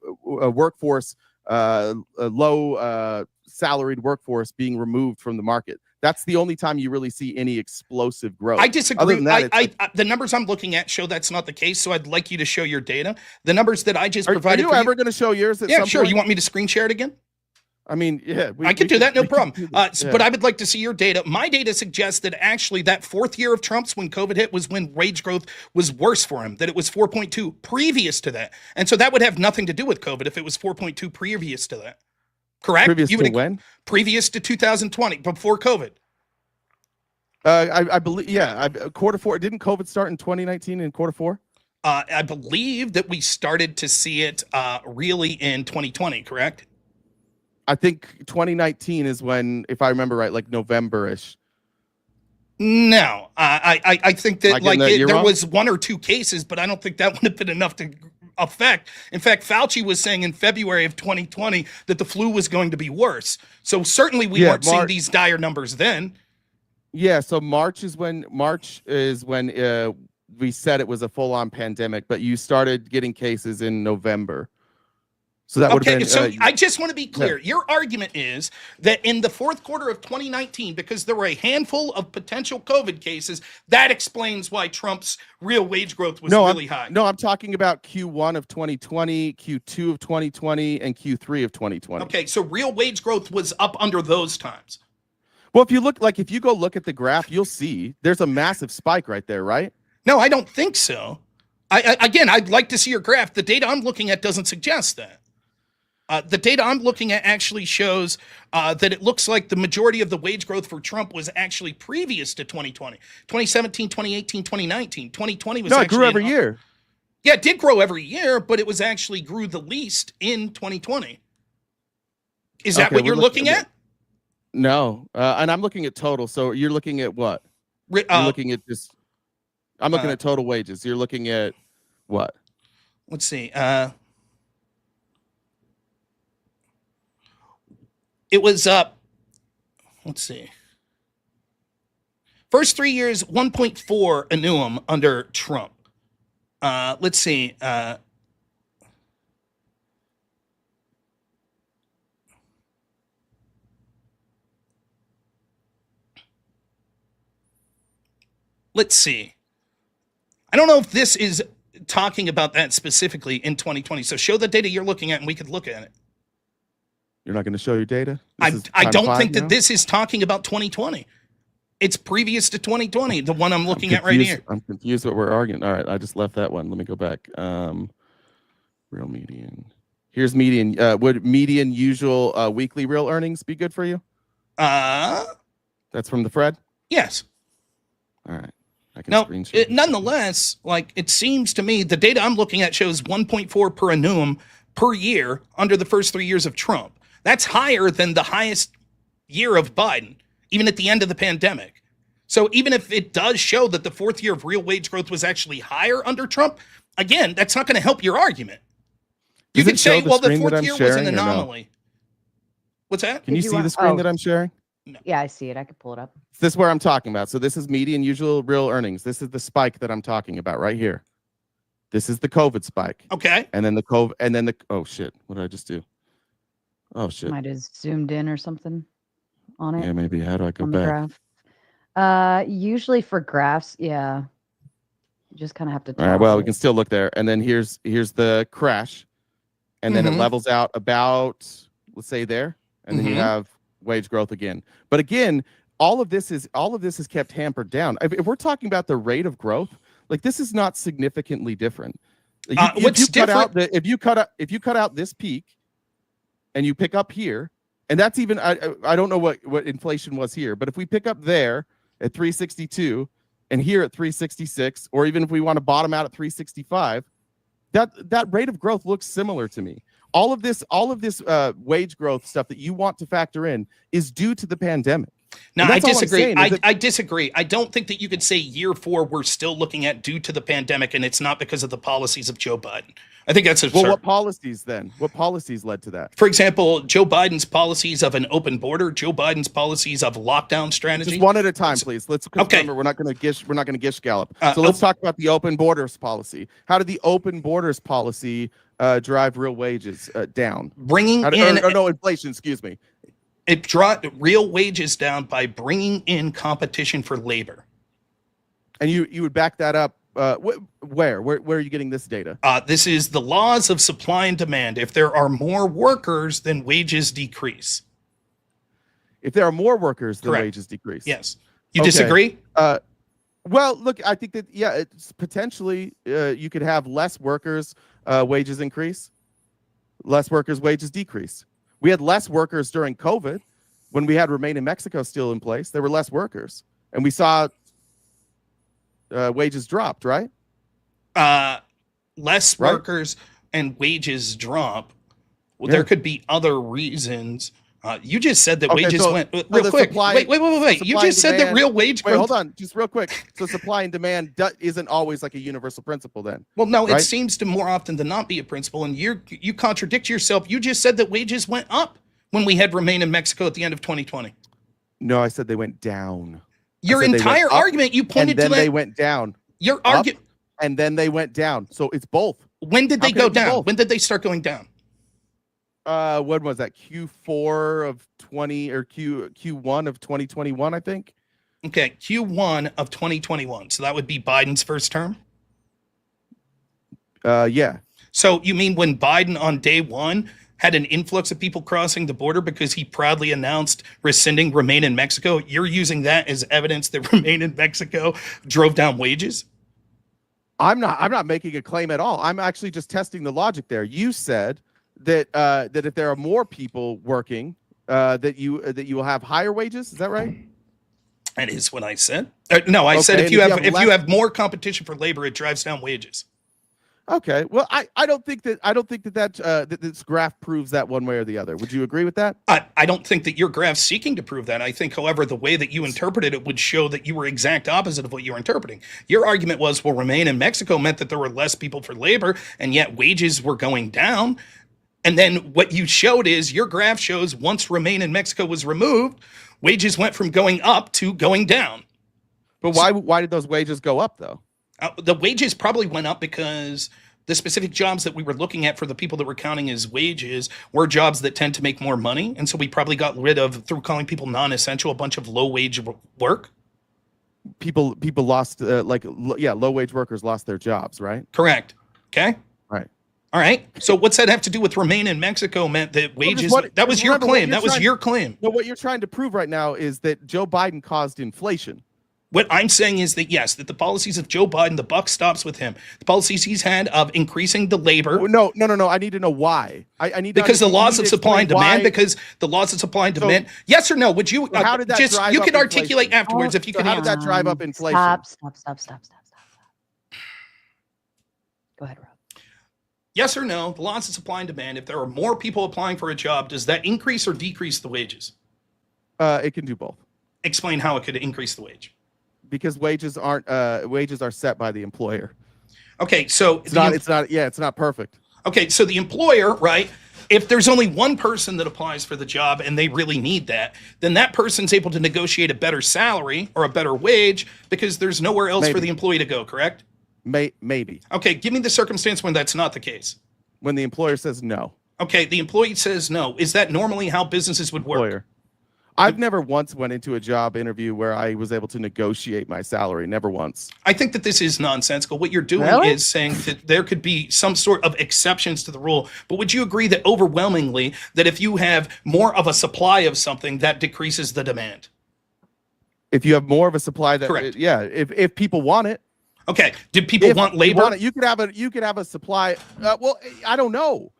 workforce, low salaried workforce being removed from the market. That's the only time you really see any explosive growth. I disagree. Other than that, the numbers I'm looking at show that's not the case, so I'd like you to show your data. The numbers that I just provided. Are you ever going to show yours? Yeah, sure. You want me to screen share it again? I mean, yeah. I could do that, no problem. But I would like to see your data. My data suggests that actually that 4th year of Trump's, when COVID hit, was when wage growth was worse for him, that it was 4.2 previous to that. And so that would have nothing to do with COVID if it was 4.2 previous to that. Correct? Previous to when? Previous to 2020, before COVID. I believe, yeah. Q4, didn't COVID start in 2019 in Q4? I believe that we started to see it really in 2020, correct? I think 2019 is when, if I remember right, like November-ish. No, I think that there wrong? was 1 or 2 cases, but I don't think that would have been enough to affect. In fact, Fauci was saying in February of 2020 that the flu was going to be worse. So certainly we weren't seeing these dire numbers then. Yeah, so March is when we said it was a full-on pandemic, but you started getting cases in November. So that would have been. So I just want to be clear. Yeah. Your argument is that in the 4th quarter of 2019, because there were a handful of potential COVID cases, that explains why Trump's real wage growth was really high. No, I'm talking about Q1 of 2020, Q2 of 2020, and Q3 of 2020. Okay, so real wage growth was up under those times. Well, if you go look at the graph, you'll see there's a massive spike right there, right? No, I don't think so. Again, I'd like to see your graph. The data I'm looking at doesn't suggest that. The data I'm looking at actually shows that it looks like the majority of the wage growth for Trump was actually previous to 2020. 2017, 2018, 2019. 2020 was it grew every year. Yeah, it did grow every year, but it was actually grew the least in 2020. Is that what you're looking at? No, and I'm looking at total. So you're looking at what? You're looking at just. I'm looking at total wages. You're looking at what? Let's see. It was up. Let's see. First 3 years, 1.4 annum under Trump. Let's see. Let's see. I don't know if this is talking about that specifically in 2020. So show the data you're looking at and we could look at it. You're not going to show your data? I don't think that this is talking about 2020. It's previous to 2020, the one I'm looking at right here. I'm confused what we're arguing. All right, I just left that one. Let me go back. Real median. Here's median. Would median usual weekly real earnings be good for you? That's from the Fred? Yes. All right. I can Now, screenshot. nonetheless, like it seems to me, the data I'm looking at shows 1.4 per annum per year under the first 3 years of Trump. That's higher than the highest year of Biden, even at the end of the pandemic. So even if it does show that the fourth year of real wage growth was actually higher under Trump, again, that's not going to help your argument. You could say, well, the fourth year was an anomaly. What's that? Can you see the screen that I'm sharing? No. Yeah, I see it. I can pull it up. This is where I'm talking about. So this is median usual real earnings. This is the spike that I'm talking about right here. This is the COVID spike. Okay. And then the COVID, and then the, oh shit, what did I just do? Oh shit. Might have zoomed in or something on it. Yeah, maybe. How do I go on back? the graph. Usually for graphs, yeah. You just kind of have to. All right. Well, we can still look there. And then here's the crash. And then it levels out about, let's say there. And then you have wage growth again. But again, all of this is kept hampered down. If we're talking about the rate of growth, like this is not significantly different. What's different? If you cut out this peak, and you pick up here, and that's even I don't know what inflation was here, but if we pick up there at 362 and here at 366, or even if we want to bottom out at 365, that rate of growth looks similar to me. All of this wage growth stuff that you want to factor in is due to the pandemic. No, I disagree. I disagree. I don't think that you could say year 4 we're still looking at due to the pandemic, and it's not because of the policies of Joe Biden. I think that's absurd. Well, what policies then? What policies led to that? For example, Joe Biden's policies of an open border, Joe Biden's policies of lockdown strategy. Just one at a time, please. Let's remember we're not going to gish gallop. So let's talk about the open borders policy. How did the open borders policy drive real wages down? Inflation. Excuse me. It brought real wages down by bringing in competition for labor. And you would back that up. Where are you getting this data? This is the laws of supply and demand. If there are more workers, then wages decrease. If there are more workers, then Correct. wages decrease. Yes. You disagree? Well, look, I think that it's potentially you could have less workers, wages increase, less workers, wages decrease. We had less workers during COVID when we had Remain in Mexico still in place. There were less workers, and we saw wages dropped, right? Less workers and wages drop. Well, there could be other reasons. You just said that wages went real quick. Wait. You just said that real wage growth. Wait, hold on, just real quick. So supply and demand isn't always like a universal principle then. Well, no, right? It seems to more often than not be a principle, and you contradict yourself. You just said that wages went up when we had Remain in Mexico at the end of 2020. No, I said they went down. Your entire argument, you pointed to that. And then they went down. Your argument. And then they went down. So it's both. When did they go down? When did they start going down? When was that? Q4 of 20 or Q1 of 2021, I think. Okay, Q1 of 2021. So that would be Biden's first term? Yeah. So you mean when Biden on day 1 had an influx of people crossing the border because he proudly announced rescinding Remain in Mexico, you're using that as evidence that Remain in Mexico drove down wages? I'm not making a claim at all. I'm actually just testing the logic there. You said that if there are more people working, that you will have higher wages. Is that right? That is what I said. No, I said if you have more competition for labor, it drives down wages. Okay. Well, I don't think that this graph proves that one way or the other. Would you agree with that? I don't think that your graph's seeking to prove that. I think, however, the way that you interpreted it would show that you were exact opposite of what you were interpreting. Your argument was, well, Remain in Mexico meant that there were less people for labor, and yet wages were going down. And then what you showed is your graph shows once Remain in Mexico was removed, wages went from going up to going down. But why did those wages go up, though? The wages probably went up because the specific jobs that we were looking at for the people that were counting as wages were jobs that tend to make more money. And so we probably got rid of, through calling people non-essential, a bunch of low-wage work. People lost, low-wage workers lost their jobs, right? Correct. Okay. Right. All right. So what's that have to do with Remain in Mexico meant that wages, that was your claim. That was your claim. No, what you're trying to prove right now is that Joe Biden caused inflation. What I'm saying is that, yes, that the policies of Joe Biden, the buck stops with him. The policies he's had of increasing the labor. No. I need to know why. I need because to, the laws of supply and demand. Why. Because the laws of supply and demand. Yes or no? Would you? How did that just drive you up can articulate inflation? afterwards if you can. How did that drive up inflation? Stop. Go ahead, Rob. Yes or no? The laws of supply and demand. If there are more people applying for a job, does that increase or decrease the wages? It can do both. Explain how it could increase the wage. Because wages are set by the employer. Okay, so it's not perfect. Okay, so the employer, right? If there's only one person that applies for the job and they really need that, then that person's able to negotiate a better salary or a better wage because there's nowhere else for the employee to go, correct? Maybe. Okay, give me the circumstance when that's not the case. When the employer says no. Okay, the employee says no. Is that normally how businesses would work? I've never once went into a job interview where I was able to negotiate my salary. Never once. I think that this is nonsensical. What you're doing is saying that there could be some sort of exceptions to the rule. But would you agree that overwhelmingly that if you have more of a supply of something, that decreases the demand? If you have more of a supply, that correct. Yeah. If people want it. Okay. Did people want labor? You could have a supply. Well, I don't know.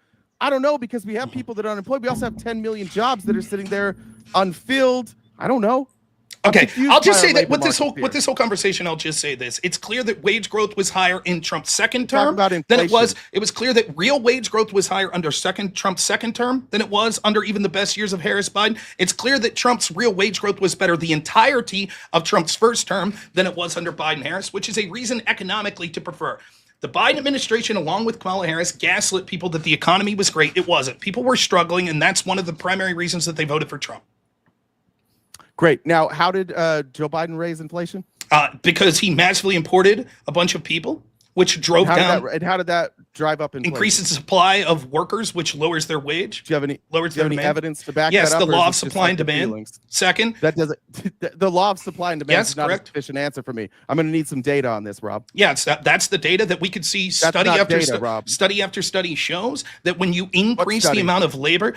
Because we have people that are unemployed. We also have 10 million jobs that are sitting there unfilled. I don't know. Okay, I'll just say that with this whole conversation, I'll just say this. It's clear that wage growth was higher in Trump's second term than it was. It was clear that real wage growth was higher under Trump's second term than it was under even the best years of Harris Biden. It's clear that Trump's real wage growth was better the entirety of Trump's first term than it was under Biden Harris, which is a reason economically to prefer. The Biden administration, along with Kamala Harris, gaslit people that the economy was great. It wasn't. People were struggling, and that's one of the primary reasons that they voted for Trump. Great. Now, how did Joe Biden raise inflation? Because he massively imported a bunch of people, which drove down. And how did that drive up inflation? Increases the supply of workers, which lowers their wage. Do you have any evidence to back that up? Yes, the law of supply and demand. Second, that doesn't. The law of supply and demand is not correct. a sufficient answer for me. I'm going to need some data on this, Rob. Yeah, that's the data that we could see. Study after study shows that when you increase the amount of labor,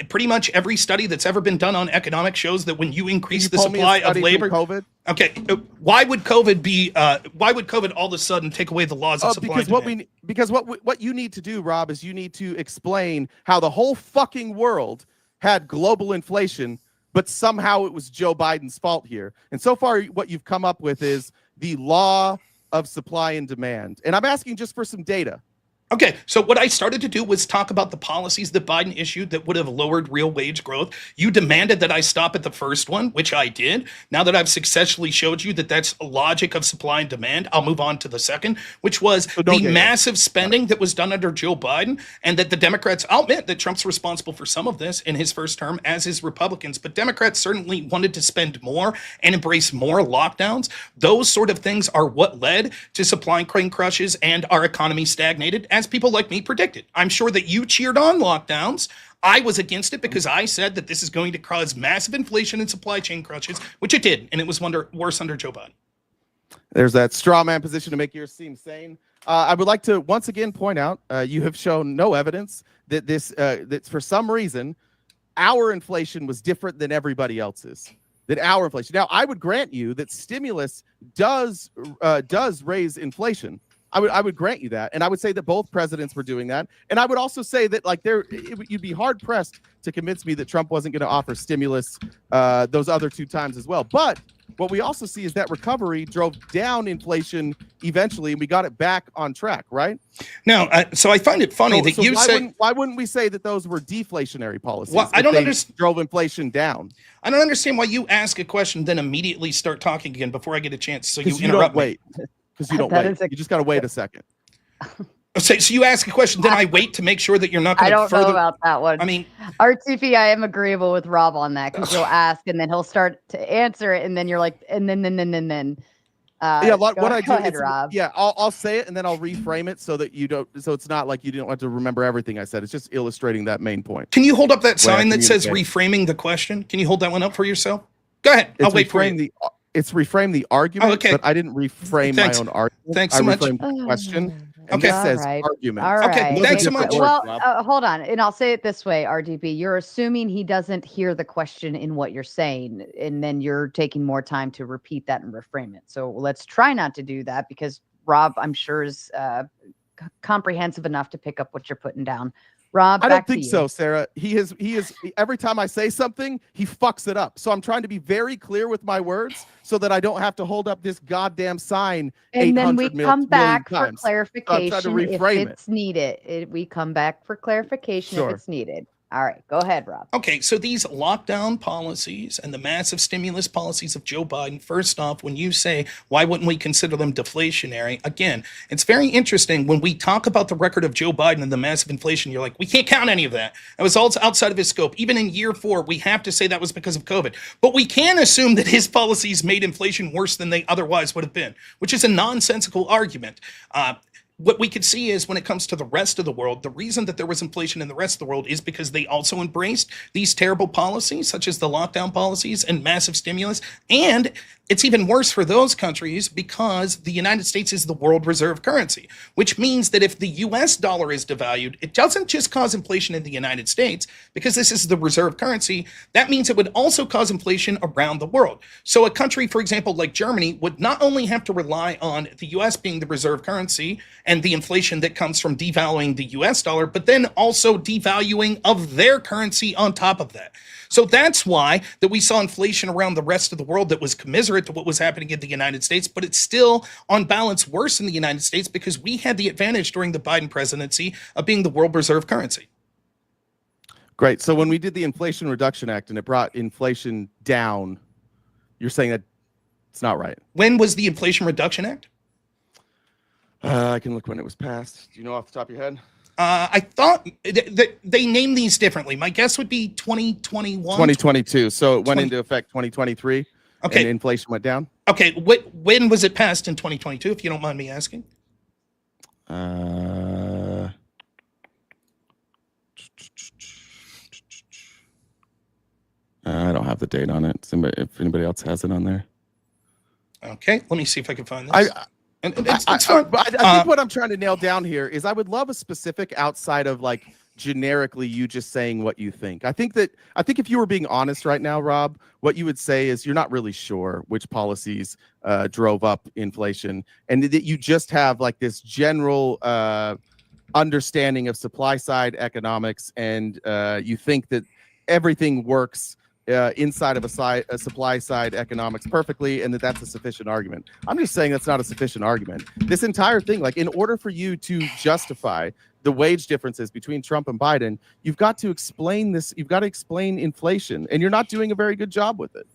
pretty much every study that's ever been done on economics shows that when you increase the supply of labor. Okay, why would COVID all of a sudden take away the laws of supply and demand? Because what you need to do, Rob, is you need to explain how the whole fucking world had global inflation, but somehow it was Joe Biden's fault here. And so far, what you've come up with is the law of supply and demand. And I'm asking just for some data. Okay, so what I started to do was talk about the policies that Biden issued that would have lowered real wage growth. You demanded that I stop at the first one, which I did. Now that I've successfully showed you that that's a logic of supply and demand, I'll move on to the second, which was the massive spending that was done under Joe Biden, and that the Democrats, I'll admit that Trump's responsible for some of this in his first term, as is Republicans, but Democrats certainly wanted to spend more and embrace more lockdowns. Those sort of things are what led to supply chain crushes and our economy stagnated, as people like me predicted. I'm sure that you cheered on lockdowns. I was against it because I said that this is going to cause massive inflation and supply chain crushes, which it did, and it was worse under Joe Biden. There's that straw man position to make yours seem sane. I would like to once again point out you have shown no evidence that that for some reason our inflation was different than everybody else's. That our inflation. Now, I would grant you that stimulus does raise inflation. I would grant you that, and I would say that both presidents were doing that, and I would also say that you'd be hard pressed to convince me that Trump wasn't going to offer stimulus those other two times as well. But what we also see is that recovery drove down inflation eventually, and we got it back on track, right? Now, so I find it funny that you say why wouldn't we say that those were deflationary policies? Well, I don't understand. Drove inflation down. I don't understand why you ask a question then immediately start talking again before I get a chance. So you interrupt me. Because you don't wait. You just got to wait a second. So you ask a question, then I wait to make sure that you're not going to I don't know about that one. I mean, RTP, I am agreeable with Rob on that because he'll ask and then he'll start to answer it, and then you're like, and then. Yeah, what I do ahead, Rob. Yeah, I'll say it and then I'll reframe it so that you don't. So it's not like you don't have to remember everything I said. It's just illustrating that main point. Can you hold up that sign that says reframing the question? Can you hold that one up for yourself? Go ahead. I'll wait for you. It's reframe the argument, but I didn't reframe my own argument. Thanks so much. I reframed the question. And Okay. this says All right. argument. All Okay, right. thanks so much. Well, hold on. And I'll say it this way, RDB. You're assuming he doesn't hear the question in what you're saying, and then you're taking more time to repeat that and reframe it. So let's try not to do that because Rob, I'm sure, is comprehensive enough to pick up what you're putting down. Rob, I don't back to think you. so, Sarah. He is every time I say something, he fucks it up. So I'm trying to be very clear with my words so that I don't have to hold up this goddamn sign. And then we 800 come back for times. clarification So I'm trying to if reframe it's needed. We come back for clarification Sure. if it's needed. All right, go ahead, Rob. Okay, so these lockdown policies and the massive stimulus policies of Joe Biden, first off, when you say, why wouldn't we consider them deflationary? Again, it's very interesting when we talk about the record of Joe Biden and the massive inflation, you're like, we can't count any of that. It was all outside of his scope. Even in year 4, we have to say that was because of COVID. But we can assume that his policies made inflation worse than they otherwise would have been, which is a nonsensical argument. What we could see is when it comes to the rest of the world, the reason that there was inflation in the rest of the world is because they also embraced these terrible policies, such as the lockdown policies and massive stimulus. And it's even worse for those countries because the United States is the world reserve currency, which means that if the US dollar is devalued, it doesn't just cause inflation in the United States because this is the reserve currency. That means it would also cause inflation around the world. So a country, for example, like Germany would not only have to rely on the US being the reserve currency and the inflation that comes from devaluing the US dollar, but then also devaluing of their currency on top of that. So that's why that we saw inflation around the rest of the world that was commiserate to what was happening in the United States, but it's still on balance worse in the United States because we had the advantage during the Biden presidency of being the world reserve currency. Great. So when we did the Inflation Reduction Act and it brought inflation down, you're saying that it's not right. When was the Inflation Reduction Act? I can look when it was passed. Do you know off the top of your head? I thought they named these differently. My guess would be 2021. 2022. So it went into effect 2023. Okay. And inflation went down. Okay. When was it passed in 2022, if you don't mind me asking? I don't have the date on it. If anybody else has it on there. Okay. Let me see if I can find this. I think what I'm trying to nail down here is I would love a specific outside of like generically you just saying what you think. I think if you were being honest right now, Rob, what you would say is you're not really sure which policies drove up inflation and that you just have like this general understanding of supply side economics and you think that everything works inside of a supply side economics perfectly and that's a sufficient argument. I'm just saying that's not a sufficient argument. This entire thing, like in order for you to justify the wage differences between Trump and Biden, you've got to explain this. You've got to explain inflation and you're not doing a very good job with it.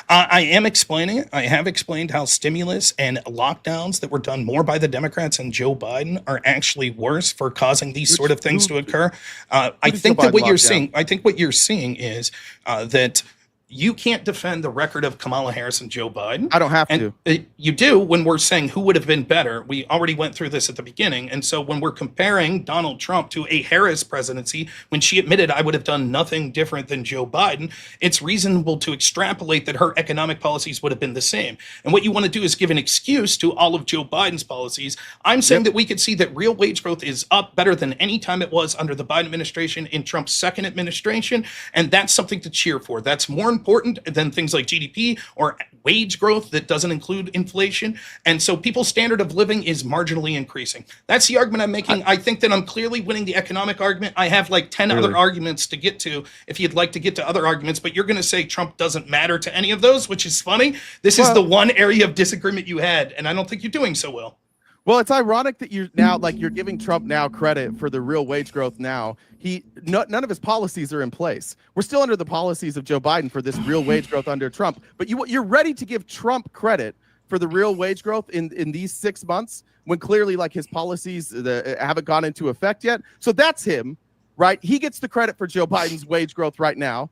I am explaining it. I have explained how stimulus and lockdowns that were done more by the Democrats and Joe Biden are actually worse for causing these sort of things to occur. I think that what you're seeing is that you can't defend the record of Kamala Harris and Joe Biden. I don't have to. You do when we're saying who would have been better. We already went through this at the beginning. And so when we're comparing Donald Trump to a Harris presidency, when she admitted I would have done nothing different than Joe Biden, it's reasonable to extrapolate that her economic policies would have been the same. And what you want to do is give an excuse to all of Joe Biden's policies. I'm saying that we could see that real wage growth is up better than any time it was under the Biden administration in Trump's second administration. And that's something to cheer for. That's more important than things like GDP or wage growth that doesn't include inflation. And so people's standard of living is marginally increasing. That's the argument I'm making. I think that I'm clearly winning the economic argument. I have like 10 other arguments to get to if you'd like to get to other arguments, but you're going to say Trump doesn't matter to any of those, which is funny. This is the one area of disagreement you had, and I don't think you're doing so well. Well, it's ironic that you're now you're giving Trump now credit for the real wage growth now. None of his policies are in place. We're still under the policies of Joe Biden for this real wage growth under Trump. But you're ready to give Trump credit for the real wage growth in these 6 months when clearly like his policies haven't gone into effect yet. So that's him, right? He gets the credit for Joe Biden's wage growth right now.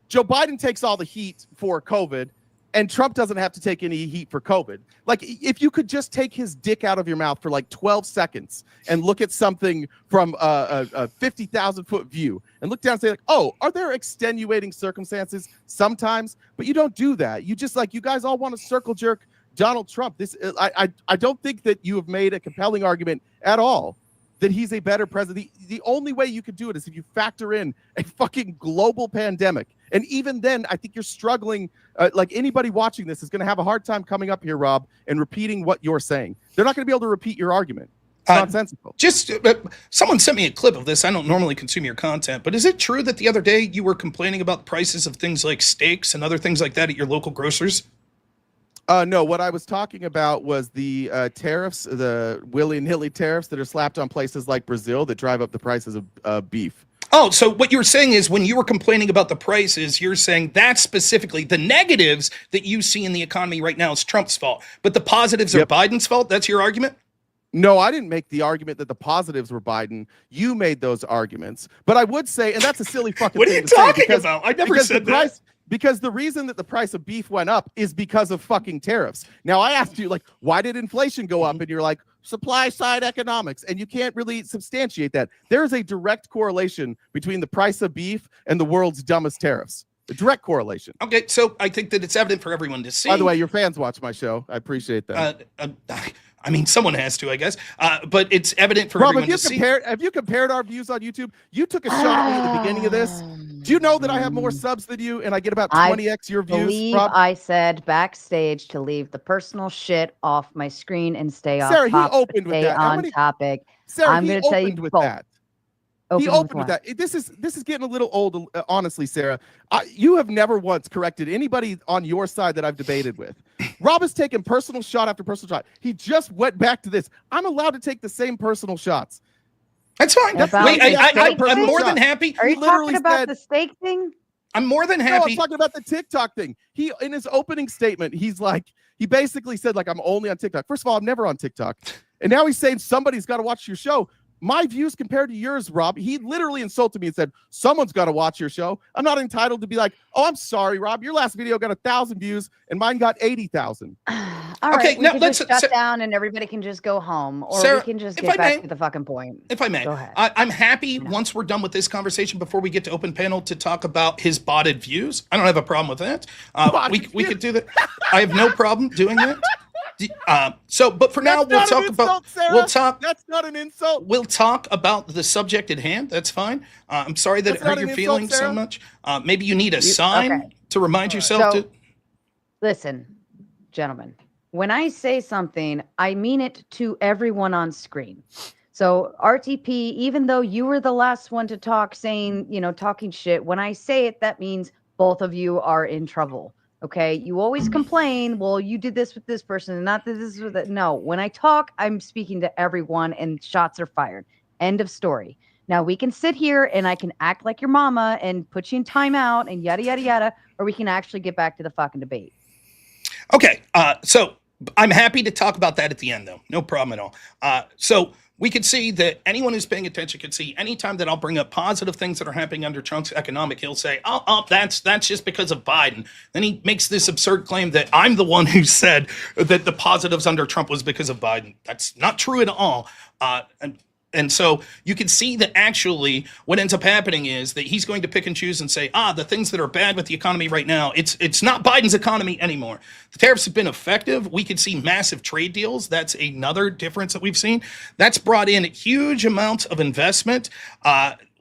Joe Biden takes all the heat for COVID. And Trump doesn't have to take any heat for COVID. Like, if you could just take his dick out of your mouth for like 12 seconds and look at something from a 50,000-foot view and look down and say, like, oh, are there extenuating circumstances? Sometimes. But you don't do that. You just you guys all want to circle jerk Donald Trump. I don't think that you have made a compelling argument at all that he's a better president. The only way you could do it is if you factor in a fucking global pandemic. And even then, I think you're struggling. Like anybody watching this is going to have a hard time coming up here, Rob, and repeating what you're saying. They're not going to be able to repeat your argument. It's nonsensical. Someone sent me a clip of this. I don't normally consume your content, but is it true that the other day you were complaining about the prices of things like steaks and other things like that at your local grocers? No, what I was talking about was the tariffs, the willy-nilly tariffs that are slapped on places like Brazil that drive up the prices of beef. Oh, so what you're saying is when you were complaining about the prices, you're saying that specifically the negatives that you see in the economy right now is Trump's fault, but the positives are Biden's fault? That's your argument? No, I didn't make the argument that the positives were Biden. You made those arguments. But I would say, and that's a silly fucking what thing are you talking about? I never said that. Because the reason that the price of beef went up is because of fucking tariffs. Now, I asked you, like, why did inflation go up? And you're like, supply side economics. And you can't really substantiate that. There's a direct correlation between the price of beef and the world's dumbest tariffs. A direct correlation. Okay, so I think that it's evident for everyone to see. By the way, your fans watch my show. I appreciate that. I mean, someone has to, I guess. But it's evident for everyone to see. Have you compared our views on YouTube? You took a shot at me at the beginning of this. Do you know that I have more subs than you and I get about 20x your views? I believe I said backstage to leave the personal shit off my screen and stay off topic. Sarah, he opened with that. On topic. Sarah, I'm going to tell you with both. that. He opened with that. This is getting a little old, honestly, Sarah. You have never once corrected anybody on your side that I've debated with. Rob has taken personal shot after personal shot. He just went back to this. I'm allowed to take the same personal shots. That's fine. I'm more than happy. Are you talking about the steak thing? I'm more than happy. No, I'm talking about the TikTok thing. He, in his opening statement, he basically said, like, I'm only on TikTok. First of all, I'm never on TikTok. And now he's saying somebody's got to watch your show. My views compared to yours, Rob, he literally insulted me and said, someone's got to watch your show. I'm not entitled to be like, oh, I'm sorry, Rob. Your last video got 1,000 views and mine got 80,000. All right, now let's shut down and everybody can just go home, or Sarah, we can just get back to the fucking point. If I may, go ahead. I'm happy once we're done with this conversation before we get to open panel to talk about his botted views. I don't have a problem with that. We could do that. I have no problem doing that. But for now, we'll talk about. That's not an insult. We'll talk about the subject at hand. That's fine. I'm sorry that it hurt your feelings so much. Maybe you need a sign to remind yourself to. Listen, gentlemen, when I say something, I mean it to everyone on screen. So RTP, even though you were the last one to talk, talking shit, when I say it, that means both of you are in trouble. Okay, you always complain, well, you did this with this person and not this with that. No, when I talk, I'm speaking to everyone and shots are fired. End of story. Now we can sit here and I can act like your mama and put you in timeout and yada, yada, yada, or we can actually get back to the fucking debate. Okay, so I'm happy to talk about that at the end, though. No problem at all. So we could see that anyone who's paying attention could see anytime that I'll bring up positive things that are happening under Trump's economic, he'll say, oh, that's just because of Biden. Then he makes this absurd claim that I'm the one who said that the positives under Trump was because of Biden. That's not true at all. And so you can see that actually what ends up happening is that he's going to pick and choose and say, the things that are bad with the economy right now, it's not Biden's economy anymore. The tariffs have been effective. We could see massive trade deals. That's another difference that we've seen. That's brought in huge amounts of investment.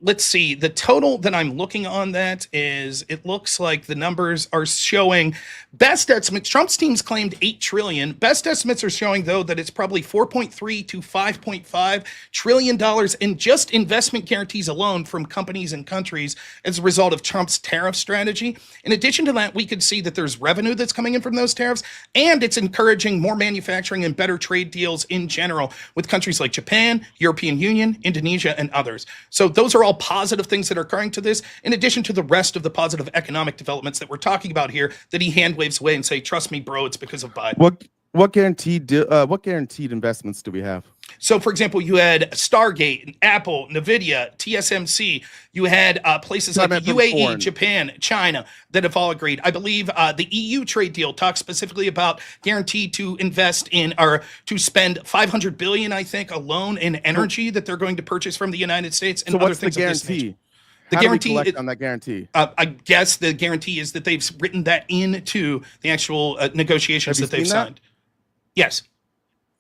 Let's see, the total that I'm looking on that is, it looks like the numbers are showing best estimates. Trump's team's claimed $8 trillion. Best estimates are showing, though, that it's probably $4.3 to $5.5 trillion in just investment guarantees alone from companies and countries as a result of Trump's tariff strategy. In addition to that, we could see that there's revenue that's coming in from those tariffs, and it's encouraging more manufacturing and better trade deals in general with countries like Japan, European Union, Indonesia, and others. So those are all positive things that are occurring to this, in addition to the rest of the positive economic developments that we're talking about here, that he hand waves away and say, trust me, bro, it's because of Biden. What guaranteed investments do we have? So, for example, you had Stargate, Apple, NVIDIA, TSMC. You had places like the UAE, Japan, China that have all agreed. I believe the EU trade deal talks specifically about guaranteed to invest in, or to spend $500 billion, I think, alone in energy that they're going to purchase from the United States and other things of this nature. The guarantee on that guarantee. I guess the guarantee is that they've written that into the actual negotiations that they've signed. Yes.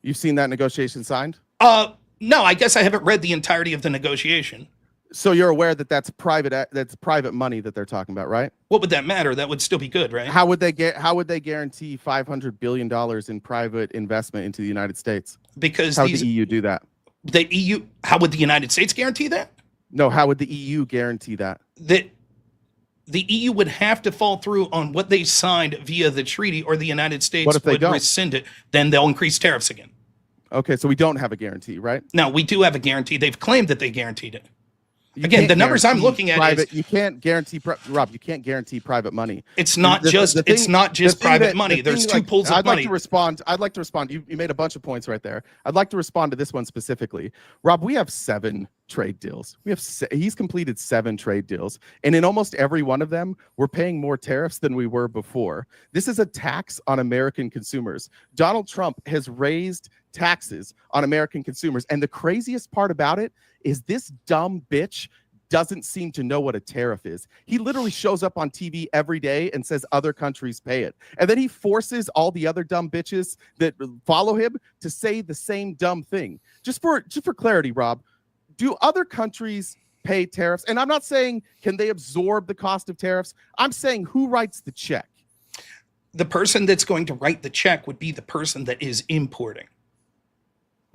You've seen that negotiation signed? No, I guess I haven't read the entirety of the negotiation. So you're aware that that's private money that they're talking about, right? What would that matter? That would still be good, right? How would they guarantee $500 billion in private investment into the United States? Because how would the EU do that? The EU, how would the United States guarantee that? No, how would the EU guarantee that? The EU would have to fall through on what they signed via the treaty, or the United States would rescind it. Then they'll increase tariffs again. Okay, so we don't have a guarantee, right? No, we do have a guarantee. They've claimed that they guaranteed it. Again, the numbers I'm looking at you can't guarantee, Rob. You can't guarantee private money. It's not just private money. There's two pools of money. I'd like to respond. You made a bunch of points right there. I'd like to respond to this one specifically. Rob, we have 7 trade deals. He's completed 7 trade deals, and in almost every one of them, we're paying more tariffs than we were before. This is a tax on American consumers. Donald Trump has raised taxes on American consumers, and the craziest part about it is this dumb bitch doesn't seem to know what a tariff is. He literally shows up on TV every day and says other countries pay it. And then he forces all the other dumb bitches that follow him to say the same dumb thing. Just for clarity, Rob, do other countries pay tariffs? And I'm not saying can they absorb the cost of tariffs. I'm saying who writes the check? The person that's going to write the check would be the person that is importing.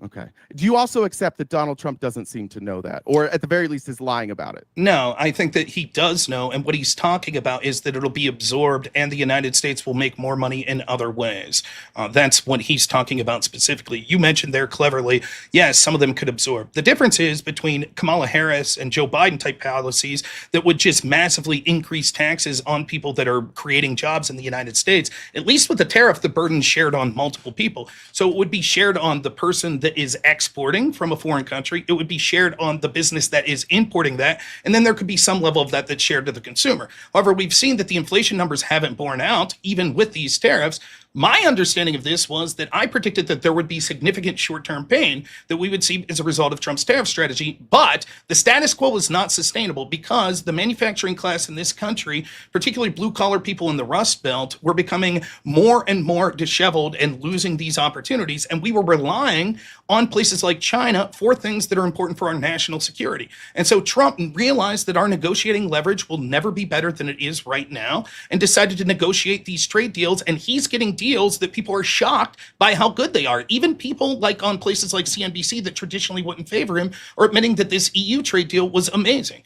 Okay. Do you also accept that Donald Trump doesn't seem to know that, or at the very least is lying about it? No, I think that he does know. And what he's talking about is that it'll be absorbed and the United States will make more money in other ways. That's what he's talking about specifically. You mentioned there cleverly, yes, some of them could absorb. The difference is between Kamala Harris and Joe Biden type policies that would just massively increase taxes on people that are creating jobs in the United States. At least with the tariff, the burden's shared on multiple people. So it would be shared on the person that is exporting from a foreign country. It would be shared on the business that is importing that. And then there could be some level of that that's shared to the consumer. However, we've seen that the inflation numbers haven't borne out, even with these tariffs. My understanding of this was that I predicted that there would be significant short-term pain that we would see as a result of Trump's tariff strategy, but the status quo is not sustainable because the manufacturing class in this country, particularly blue-collar people in the Rust Belt, were becoming more and more disheveled and losing these opportunities, and we were relying on places like China for things that are important for our national security. And so Trump realized that our negotiating leverage will never be better than it is right now and decided to negotiate these trade deals, and he's getting deals that people are shocked by how good they are. Even people like on places like CNBC that traditionally wouldn't favor him are admitting that this EU trade deal was amazing.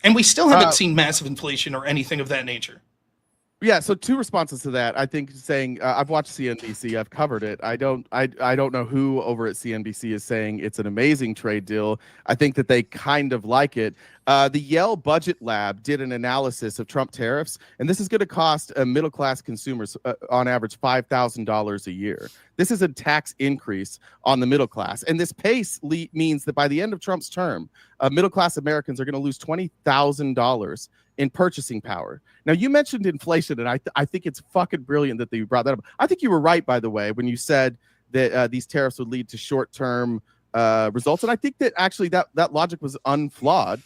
And we still haven't seen massive inflation or anything of that nature. Yeah, so 2 responses to that. I think saying I've watched CNBC, I've covered it. I don't know who over at CNBC is saying it's an amazing trade deal. I think that they kind of like it. The Yale Budget Lab did an analysis of Trump tariffs, and this is going to cost middle-class consumers on average $5,000 a year. This is a tax increase on the middle class, and this pace means that by the end of Trump's term, middle-class Americans are going to lose $20,000 in purchasing power. Now, you mentioned inflation, and I think it's fucking brilliant that you brought that up. I think you were right, by the way, when you said that these tariffs would lead to short-term results, and I think that actually that logic was unflawed.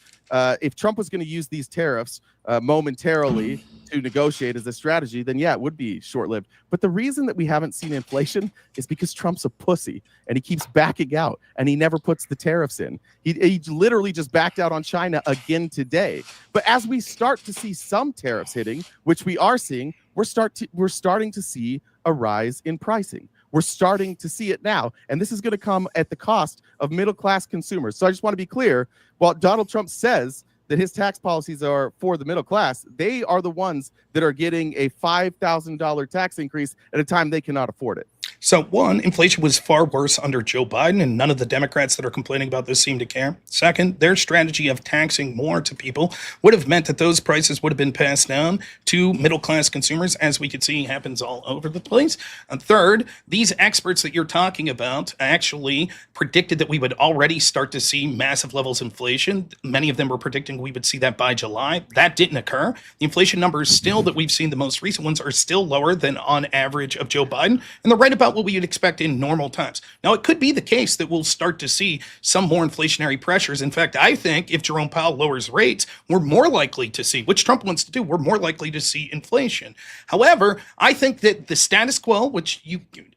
If Trump was going to use these tariffs momentarily to negotiate as a strategy, then yeah, it would be short-lived. But the reason that we haven't seen inflation is because Trump's a pussy and he keeps backing out and he never puts the tariffs in. He literally just backed out on China again today. But as we start to see some tariffs hitting, which we are seeing, we're starting to see a rise in pricing. We're starting to see it now, and this is going to come at the cost of middle-class consumers. So I just want to be clear, while Donald Trump says that his tax policies are for the middle class, they are the ones that are getting a $5,000 tax increase at a time they cannot afford it. So one, inflation was far worse under Joe Biden, and none of the Democrats that are complaining about this seem to care. Second, their strategy of taxing more to people would have meant that those prices would have been passed down to middle-class consumers, as we could see happens all over the place. And third, these experts that you're talking about actually predicted that we would already start to see massive levels of inflation. Many of them were predicting we would see that by July. That didn't occur. The inflation numbers still that we've seen, the most recent ones, are still lower than on average of Joe Biden, and they're right about about what we would expect in normal times. Now, it could be the case that we'll start to see some more inflationary pressures. In fact, I think if Jerome Powell lowers rates, we're more likely to see, which Trump wants to do, we're more likely to see inflation. However, I think that the status quo, which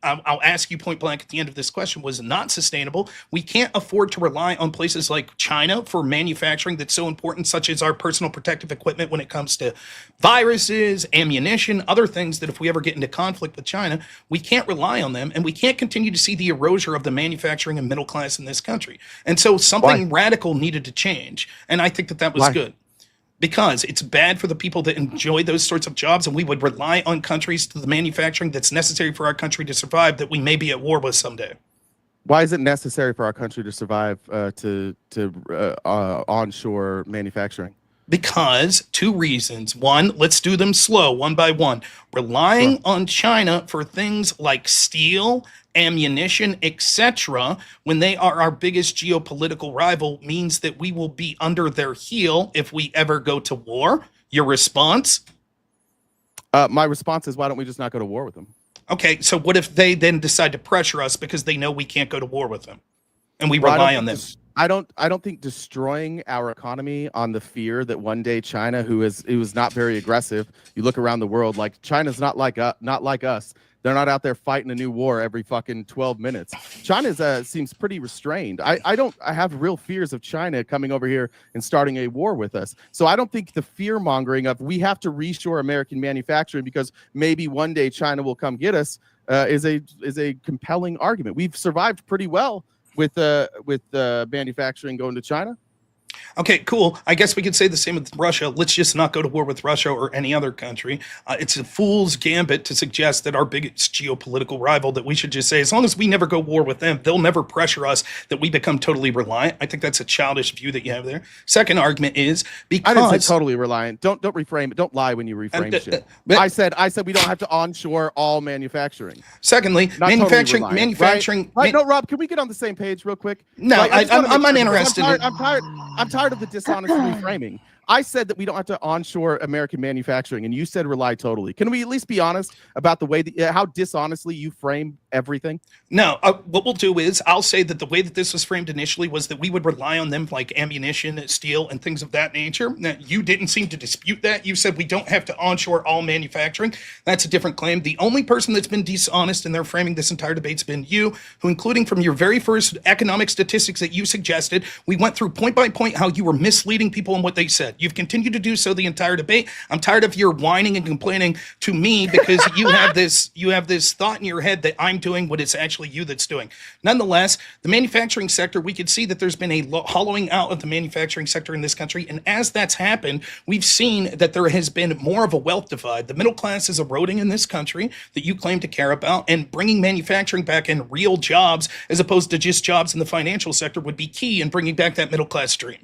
I'll ask you point blank at the end of this question, was not sustainable. We can't afford to rely on places like China for manufacturing that's so important, such as our personal protective equipment when it comes to viruses, ammunition, other things that if we ever get into conflict with China, we can't rely on them, and we can't continue to see the erosion of the manufacturing and middle class in this country. And so something radical needed to change, and I think that was good. Because it's bad for the people that enjoy those sorts of jobs, and we would rely on countries to the manufacturing that's necessary for our country to survive that we may be at war with someday. Why is it necessary for our country to survive to onshore manufacturing? Because two reasons. One, let's do them slow, one by one. Relying on China for things like steel, ammunition, etc., when they are our biggest geopolitical rival, means that we will be under their heel if we ever go to war. Your response? My response is, why don't we just not go to war with them? Okay, so what if they then decide to pressure us because they know we can't go to war with them, and we rely on them? I don't think destroying our economy on the fear that one day China, who is not very aggressive, you look around the world, like China's not like us. They're not out there fighting a new war every fucking 12 minutes. China seems pretty restrained. I have real fears of China coming over here and starting a war with us. So I don't think the fear mongering of we have to reshore American manufacturing because maybe one day China will come get us is a compelling argument. We've survived pretty well with manufacturing going to China. Okay, cool. I guess we could say the same with Russia. Let's just not go to war with Russia or any other country. It's a fool's gambit to suggest that our biggest geopolitical rival, that we should just say, as long as we never go war with them, they'll never pressure us, that we become totally reliant. I think that's a childish view that you have there. Second argument is because... I didn't say totally reliant. Don't reframe it. Don't lie when you reframe shit. I said we don't have to onshore all manufacturing. Secondly, not manufacturing... Totally reliant, right? No, Rob, can we get on the same page real quick? No, I'm uninterested. I'm tired of the dishonest reframing. I said that we don't have to onshore American manufacturing, and you said rely totally. Can we at least be honest about the way that how dishonestly you frame everything? No, what we'll do is I'll say that the way that this was framed initially was that we would rely on them like ammunition, steel, and things of that nature. Now, you didn't seem to dispute that. You said we don't have to onshore all manufacturing. That's a different claim. The only person that's been dishonest in their framing this entire debate's been you, who, including from your very first economic statistics that you suggested, we went through point by point how you were misleading people and what they said. You've continued to do so the entire debate. I'm tired of your whining and complaining to me because you have this thought in your head that I'm doing what it's actually you that's doing. Nonetheless, the manufacturing sector, we could see that there's been a hollowing out of the manufacturing sector in this country. And as that's happened, we've seen that there has been more of a wealth divide. The middle class is eroding in this country that you claim to care about, and bringing manufacturing back in real jobs as opposed to just jobs in the financial sector would be key in bringing back that middle class dream.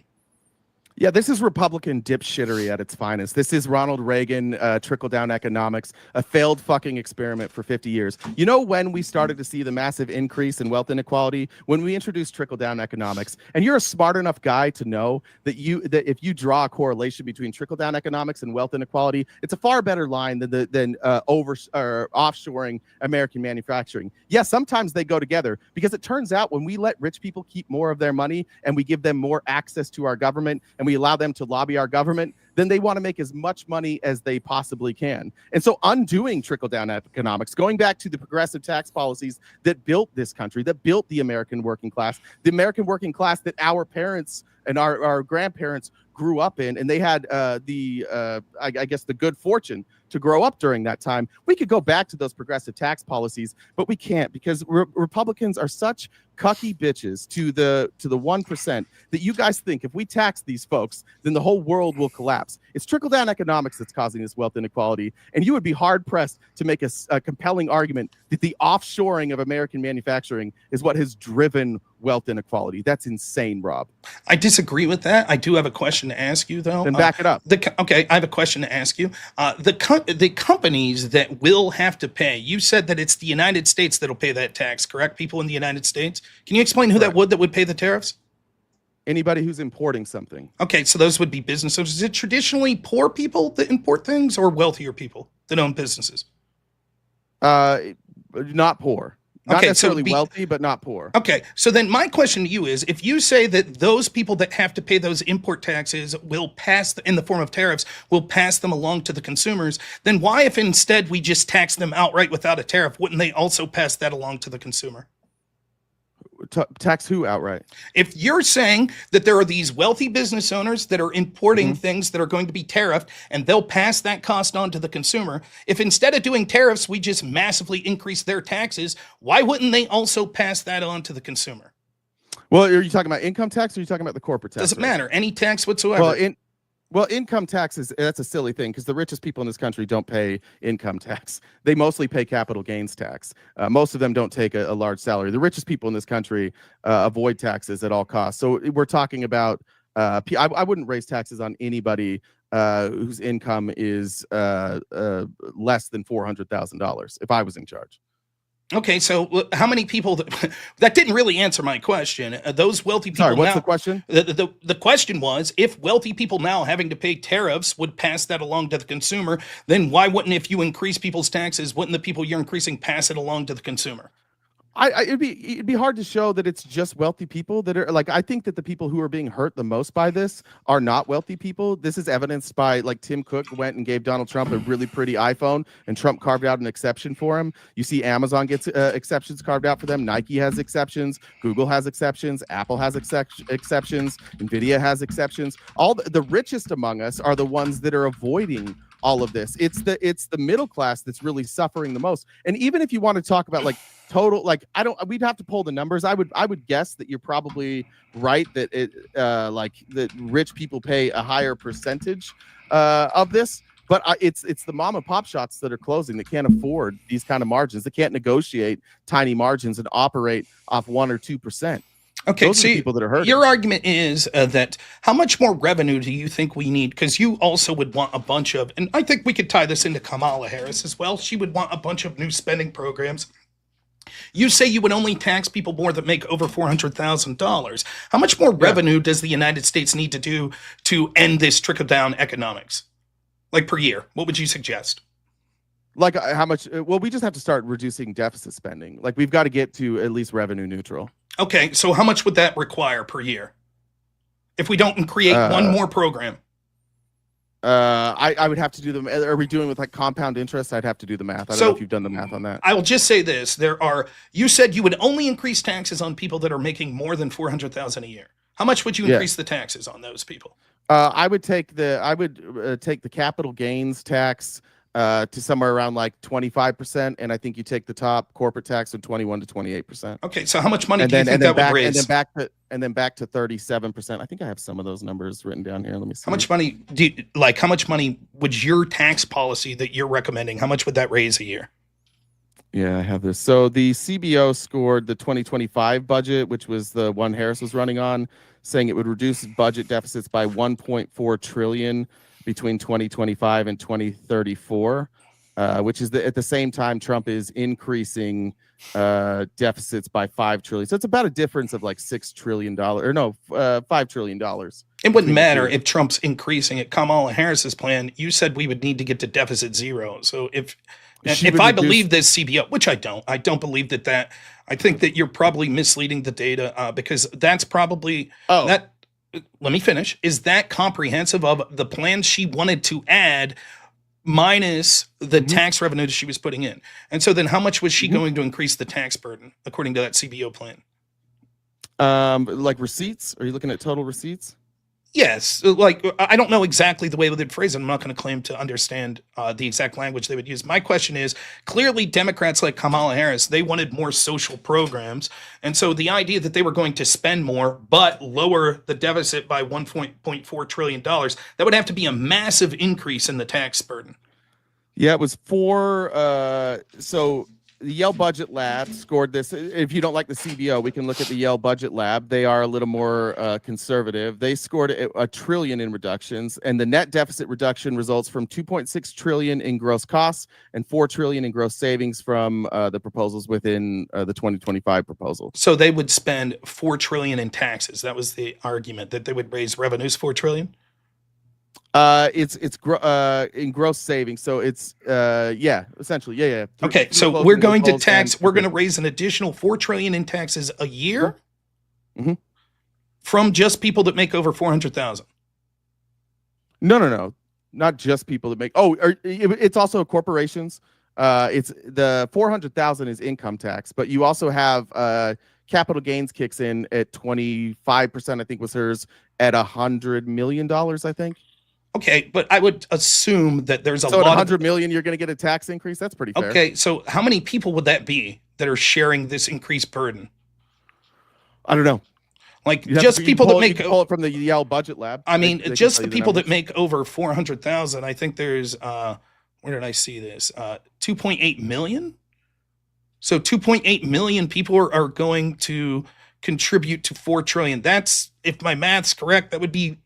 Yeah, this is Republican dipshittery at its finest. This is Ronald Reagan trickle-down economics, a failed fucking experiment for 50 years. You know when we started to see the massive increase in wealth inequality? When we introduced trickle-down economics. And you're a smart enough guy to know that if you draw a correlation between trickle-down economics and wealth inequality, it's a far better line than offshoring American manufacturing. Yes, sometimes they go together, because it turns out when we let rich people keep more of their money and we give them more access to our government and we allow them to lobby our government, then they want to make as much money as they possibly can. And so undoing trickle-down economics, going back to the progressive tax policies that built this country, that built the American working class that our parents and our grandparents grew up in, and they had I guess the good fortune to grow up during that time. We could go back to those progressive tax policies, but we can't, because Republicans are such cucky bitches to the 1% that you guys think if we tax these folks, then the whole world will collapse. It's trickle-down economics that's causing this wealth inequality, and you would be hard-pressed to make a compelling argument that the offshoring of American manufacturing is what has driven wealth inequality. That's insane, Rob. I disagree with that. I do have a question to ask you, though. Then back it up. Okay, I have a question to ask you. The companies that will have to pay, you said that it's the United States that'll pay that tax, correct? People in the United States. Can you explain who that would pay the tariffs? Anybody who's importing something. Okay, so those would be businesses. Is it traditionally poor people that import things, or wealthier people that own businesses? Not poor. Not Okay, so necessarily it'd be- wealthy, but not poor. Okay, so then my question to you is, if you say that those people that have to pay those import taxes will pass, in the form of tariffs, will pass them along to the consumers, then why, if instead we just tax them outright without a tariff, wouldn't they also pass that along to the consumer? Tax who outright? If you're saying that there are these wealthy business owners that are importing things that are going to be tariffed and they'll pass that cost on to the consumer, if instead of doing tariffs, we just massively increase their taxes, why wouldn't they also pass that on to the consumer? Well, are you talking about income tax or are you talking about the corporate tax? Doesn't matter. Any tax whatsoever. Well, income tax that's a silly thing because the richest people in this country don't pay income tax. They mostly pay capital gains tax. Most of them don't take a large salary. The richest people in this country avoid taxes at all costs. So we're talking about, I wouldn't raise taxes on anybody whose income is less than $400,000 if I was in charge. Okay, so how many people that didn't really answer my question? Those wealthy people. Sorry, what's now, the question? The question was, if wealthy people now having to pay tariffs would pass that along to the consumer, then why wouldn't, if you increase people's taxes, wouldn't the people you're increasing pass it along to the consumer? It'd be hard to show that it's just wealthy people that are like, I think that the people who are being hurt the most by this are not wealthy people. This is evidenced by, like, Tim Cook went and gave Donald Trump a really pretty iPhone and Trump carved out an exception for him. You see Amazon gets exceptions carved out for them. Nike has exceptions. Google has exceptions. Apple has exceptions. Nvidia has exceptions. All the richest among us are the ones that are avoiding all of this. It's the middle class that's really suffering the most. And even if you want to talk about like total, like we'd have to pull the numbers. I would guess that you're probably right that that rich people pay a higher percentage of this. But it's the mom and pop shops that are closing that can't afford these kind of margins. They can't negotiate tiny margins and operate off 1 or 2%. Okay, Those are so the people that are hurting. Your argument is that how much more revenue do you think we need? Because you also would want a bunch of, and I think we could tie this into Kamala Harris as well. She would want a bunch of new spending programs. You say you would only tax people more that make over $400,000. How much more revenue does the United States need to do to end this trickle-down economics? Like per year, what would you suggest? Like how much? Well, we just have to start reducing deficit spending. Like we've got to get to at least revenue neutral. Okay, so how much would that require per year if we don't create one more program? I would have to do them. Are we doing with like compound interest? I'd have to do the math. I don't know if you've done the math on that. I will just say this: you said you would only increase taxes on people that are making more than $400,000 a year. How much would you increase the taxes on those people? I would take the capital gains tax to somewhere around like 25%, and I think you take the top corporate tax from 21 to 28%. Okay, so how much money do you think that would raise? And then back to 37%. I think I have some of those numbers written down here. Let me see. How much money how much money would your tax policy that you're recommending? How much would that raise a year? Yeah, I have this. So the CBO scored the 2025 budget, which was the one Harris was running on, saying it would reduce budget deficits by 1.4 trillion between 2025 and 2034, which is at the same time Trump is increasing deficits by $5 trillion. So it's about a difference of like $6 trillion, $5 trillion. It wouldn't matter if Trump's increasing it. Kamala Harris's plan, you said we would need to get to deficit zero. So if I believe this CBO, which I don't believe that. I think that you're probably misleading the data because that's probably that. Let me finish. Is that comprehensive of the plans she wanted to add minus the tax revenue that she was putting in? And so then how much was she going to increase the tax burden according to that CBO plan? Like receipts? Are you looking at total receipts? Yes. Like, I don't know exactly the way they'd phrase it. I'm not going to claim to understand the exact language they would use. My question is, clearly Democrats like Kamala Harris, they wanted more social programs. And so the idea that they were going to spend more, but lower the deficit by $1.4 trillion, that would have to be a massive increase in the tax burden. Yeah, it was so the Yale Budget Lab scored this. If you don't like the CBO, we can look at the Yale Budget Lab. They are a little more conservative. They scored $1 trillion in reductions, and the net deficit reduction results from $2.6 trillion in gross costs and $4 trillion in gross savings from the proposals within the 2025 proposal. So they would spend $4 trillion in taxes. That was the argument, that they would raise revenues $4 trillion. It's in gross savings, so it's essentially yeah. Okay, so we're going to tax. We're going to raise an additional $4 trillion in taxes a year from just people that make over 400,000. No, not just people that make. It's also corporations. It's the 400,000 is income tax, but you also have capital gains kicks in at 25%. I think was hers at $100 million. I think. Okay, but I would assume that there's a lot. So at $100 million, you're going to get a tax increase. That's pretty fair. Okay, so how many people would that be that are sharing this increased burden? I don't know. Like just people that make pull it from the Yale Budget Lab. I mean, just the people that make over 400,000. I think there's where did I see this? 2.8 million. So 2.8 million people are going to contribute to 4 trillion. That's, if my math's correct, that would be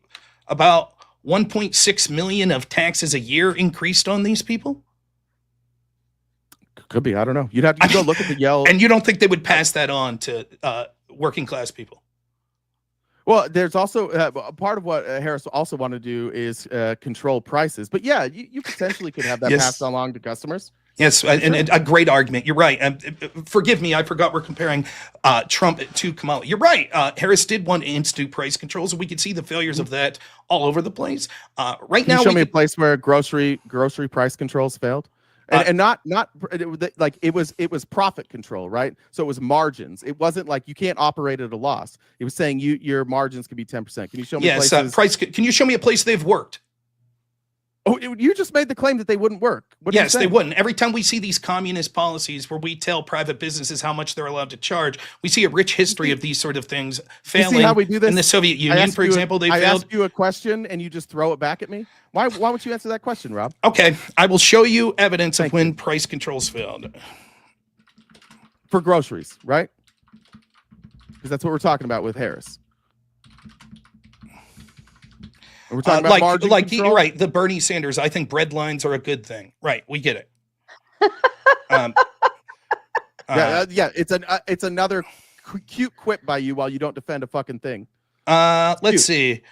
about 1.6 million of taxes a year increased on these people. Could be. I don't know. You'd have to go look at the Yale. And you don't think they would pass that on to working class people? Well, there's also part of what Harris also wanted to do is control prices. But yeah, you potentially could have that passed along to customers. Yes, and a great argument. You're right. Forgive me, I forgot we're comparing Trump to Kamala. You're right. Harris did want to institute price controls, and we could see the failures of that all over the place. Right now, show me a place where grocery price controls failed, and not like it was profit control, right? So it was margins. It wasn't like you can't operate at a loss. It was saying your margins could be 10%. Can you show me? Yes, price. Can you show me a place they've worked? Oh, you just made the claim that they wouldn't work. Yes, they wouldn't. Every time we see these communist policies where we tell private businesses how much they're allowed to charge, we see a rich history of these sort of things failing. You see how we do this? In the Soviet Union, for example, they failed. I ask you a question and you just throw it back at me. Why won't you answer that question, Rob? Okay, I will show you evidence of when price controls failed. For groceries, right? Because that's what we're talking about with Harris. We're talking about margin control? You're right. The Bernie Sanders, I think bread lines are a good thing. Right. We get it. It's another cute quip by you while you don't defend a fucking thing. Let's see.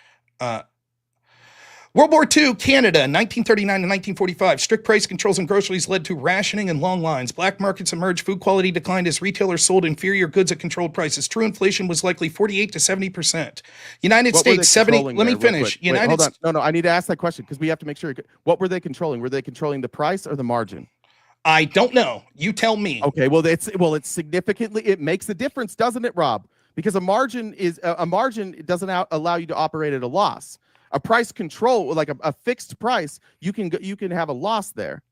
World War II, Canada, 1939 to 1945. Strict price controls on groceries led to rationing and long lines. Black markets emerged. Food quality declined as retailers sold inferior goods at controlled prices. True inflation was likely 48 to 70%. United States, 70. Let me finish. Hold on. No, I need to ask that question because we have to make sure. What were they controlling? Were they controlling the price or the margin? I don't know. You tell me. Okay. Well, it's significantly. It makes a difference, doesn't it, Rob? Because a margin doesn't allow you to operate at a loss. A price control, like a fixed price, you can have a loss there.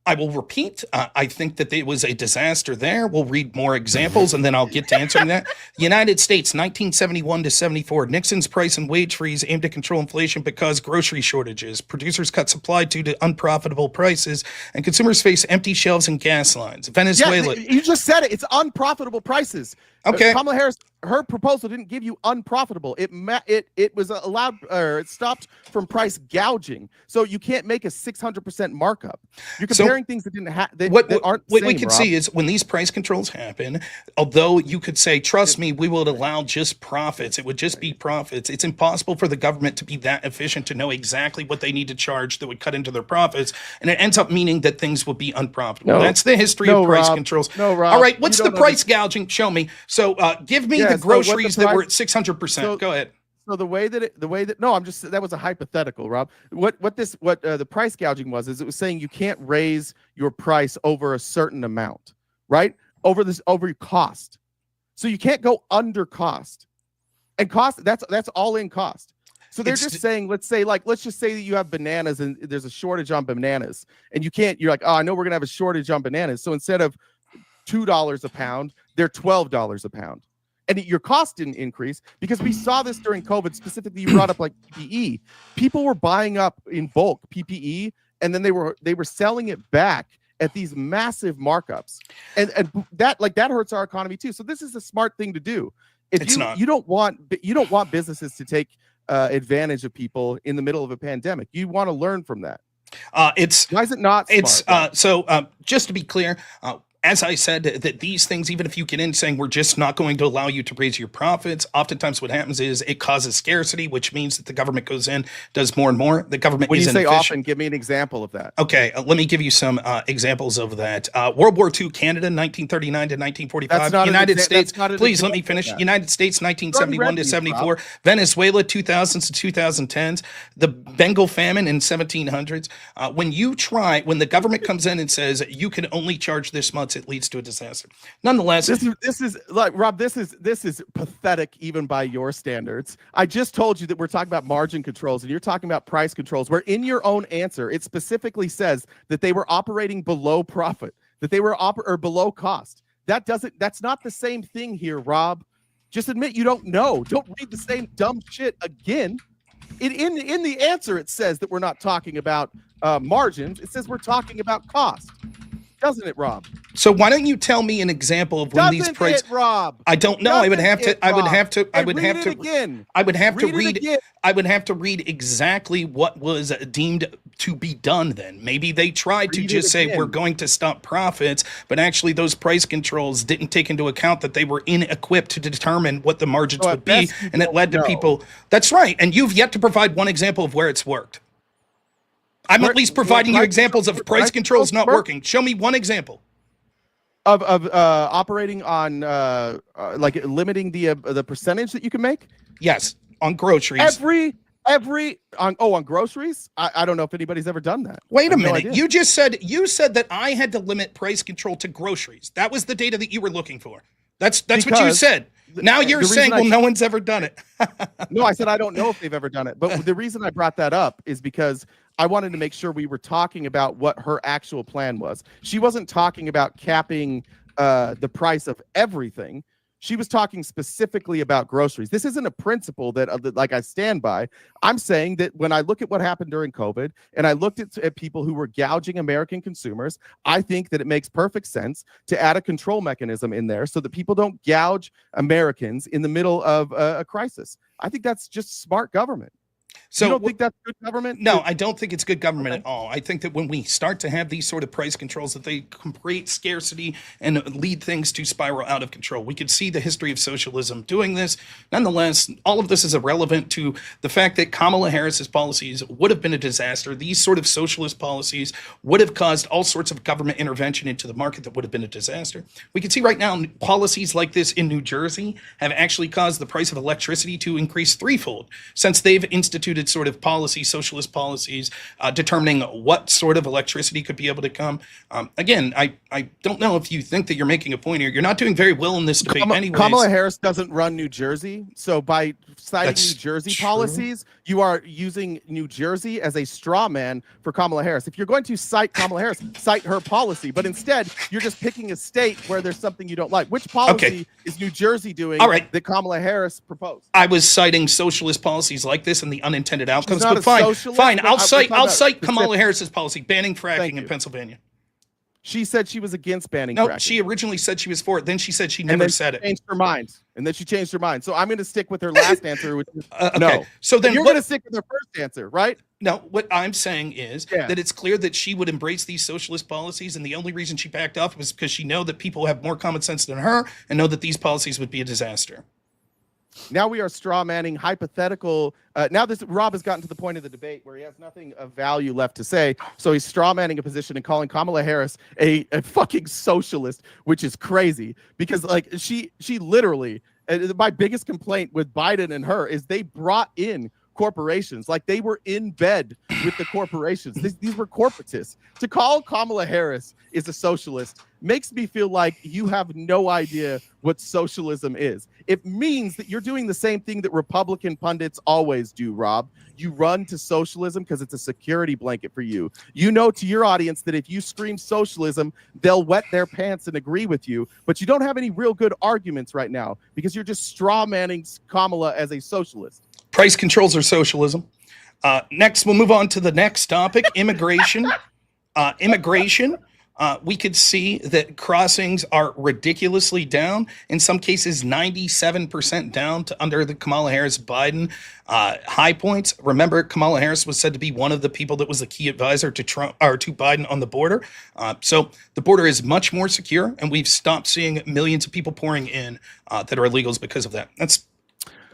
I will repeat. I think that it was a disaster there. We'll read more examples, and then I'll get to answering that. United States, 1971 to 74. Nixon's price and wage freeze aimed to control inflation but caused grocery shortages. Producers cut supply due to unprofitable prices, and consumers face empty shelves and gas lines. Venezuela. Yeah, you just said it. It's unprofitable prices. Okay. Kamala Harris, her proposal didn't give you unprofitable. It was allowed, or it stopped from price gouging. So you can't make a 600% markup. You're comparing things that didn't have. What we could see is when these price controls happen, although you could say, trust me, we will allow just profits. It would just be profits. It's impossible for the government to be that efficient to know exactly what they need to charge that would cut into their profits. And it ends up meaning that things would be unprofitable. No. That's the history of price controls. No, Rob. All right. What's the price gouging? Show me. So give me the groceries that were at 600%. Go ahead. So that was a hypothetical, Rob. What the price gouging was is it was saying you can't raise your price over a certain amount, right? Over your cost. So you can't go under cost. And cost, that's all in cost. So they're just saying, let's just say that you have bananas and there's a shortage on bananas, and you're like, oh, I know we're gonna have a shortage on bananas. So instead of $2 a pound, they're $12 a pound. And your cost didn't increase because we saw this during COVID. Specifically, you brought up like PPE. People were buying up in bulk PPE, and then they were selling it back at these massive markups. And that hurts our economy too. So this is a smart thing to do. You don't want businesses to take advantage of people in the middle of a pandemic. You want to learn from that. Why is it not smart? Just to be clear, as I said, that these things, even if you get in saying we're just not going to allow you to raise your profits, oftentimes what happens is it causes scarcity, which means that the government goes in, does more and more. The government When is you say inefficient. often, give me an example of that. Okay, let me give you some examples of that. World War II, Canada, 1939 to 1945. That's not United States, that's not an please let me example of finish. that. United States, 1971 to these, 74. Venezuela, 2000s to 2010s. The Bengal famine in 1700s. When the government comes in and says you can only charge this much, it leads to a disaster. Nonetheless, this is like Rob. This is pathetic even by your standards. I just told you that we're talking about margin controls, and you're talking about price controls. Where in your own answer, it specifically says that they were operating below profit, that they were or below cost. That's not the same thing here, Rob. Just admit you don't know. Don't read the same dumb shit again. In the answer, it says that we're not talking about margins. It says we're talking about cost. Doesn't it, Rob? So why don't you tell me an example of when these prices? Rob? I don't know. I would have to read exactly what was deemed to be done then. Maybe they tried to just say we're going to stop profits, but actually those price controls didn't take into account that they were inequipped to determine what the margins would be, and it led to people. That's right. And you've yet to provide one example of where it's worked. I'm at least providing you examples of price controls not working. Show me one example of operating on like limiting the percentage that you can make. Yes, on groceries. On groceries. I don't know if anybody's ever done that. Wait a minute. You said that I had to limit price control to groceries. That was the data that you were looking for. That's what you said. Now you're saying, well, no one's ever done it. No, I said I don't know if they've ever done it. But the reason I brought that up is because I wanted to make sure we were talking about what her actual plan was. She wasn't talking about capping the price of everything. She was talking specifically about groceries. This isn't a principle that like I stand by. I'm saying that when I look at what happened during COVID and I looked at people who were gouging American consumers, I think that it makes perfect sense to add a control mechanism in there so that people don't gouge Americans in the middle of a crisis. I think that's just smart government. So you don't think that's good government? No, I don't think it's good government at all. I think that when we start to have these sort of price controls, that they create scarcity and lead things to spiral out of control. We could see the history of socialism doing this. Nonetheless, all of this is irrelevant to the fact that Kamala Harris's policies would have been a disaster. These sort of socialist policies would have caused all sorts of government intervention into the market that would have been a disaster. We can see right now policies like this in New Jersey have actually caused the price of electricity to increase threefold since they've instituted sort of socialist policies, determining what sort of electricity could be able to come. Again, I don't know if you think that you're making a point here. You're not doing very well in this debate anyways. Kamala Harris doesn't run New Jersey. So by citing New Jersey policies, you are using New Jersey as a straw man for Kamala Harris. If you're going to cite Kamala Harris, cite her policy. But instead, you're just picking a state where there's something you don't like. Which policy is New Jersey doing that Kamala Harris proposed? I was citing socialist policies like this and the unintended outcomes, but fine. I'll cite Kamala Harris's policy banning fracking in Pennsylvania. She said she was against banning fracking. No, she originally said she was for it. Then she said she never said it. Changed her mind. And then she changed her mind. So I'm going to stick with her last answer, which is no. So then you're going to stick with her first answer, right? No, what I'm saying is that it's clear that she would embrace these socialist policies, and the only reason she backed off was because she know that people have more common sense than her and know that these policies would be a disaster. Now we are straw manning hypothetical. Now Rob has gotten to the point of the debate where he has nothing of value left to say. So he's straw manning a position and calling Kamala Harris a fucking socialist, which is crazy because like she literally, my biggest complaint with Biden and her is they brought in corporations, like they were in bed with the corporations. These were corporatists. To call Kamala Harris is a socialist makes me feel like you have no idea what socialism is. It means that you're doing the same thing that Republican pundits always do, Rob. You run to socialism because it's a security blanket for you. You know to your audience that if you scream socialism, they'll wet their pants and agree with you, but you don't have any real good arguments right now because you're just straw manning Kamala as a socialist. Price controls are socialism. Next, we'll move on to the next topic, immigration. We could see that crossings are ridiculously down, in some cases 97% down to under the Kamala Harris-Biden high points. Remember, Kamala Harris was said to be one of the people that was the key advisor to Trump or to Biden on the border. So the border is much more secure, and we've stopped seeing millions of people pouring in that are illegals because of that. That's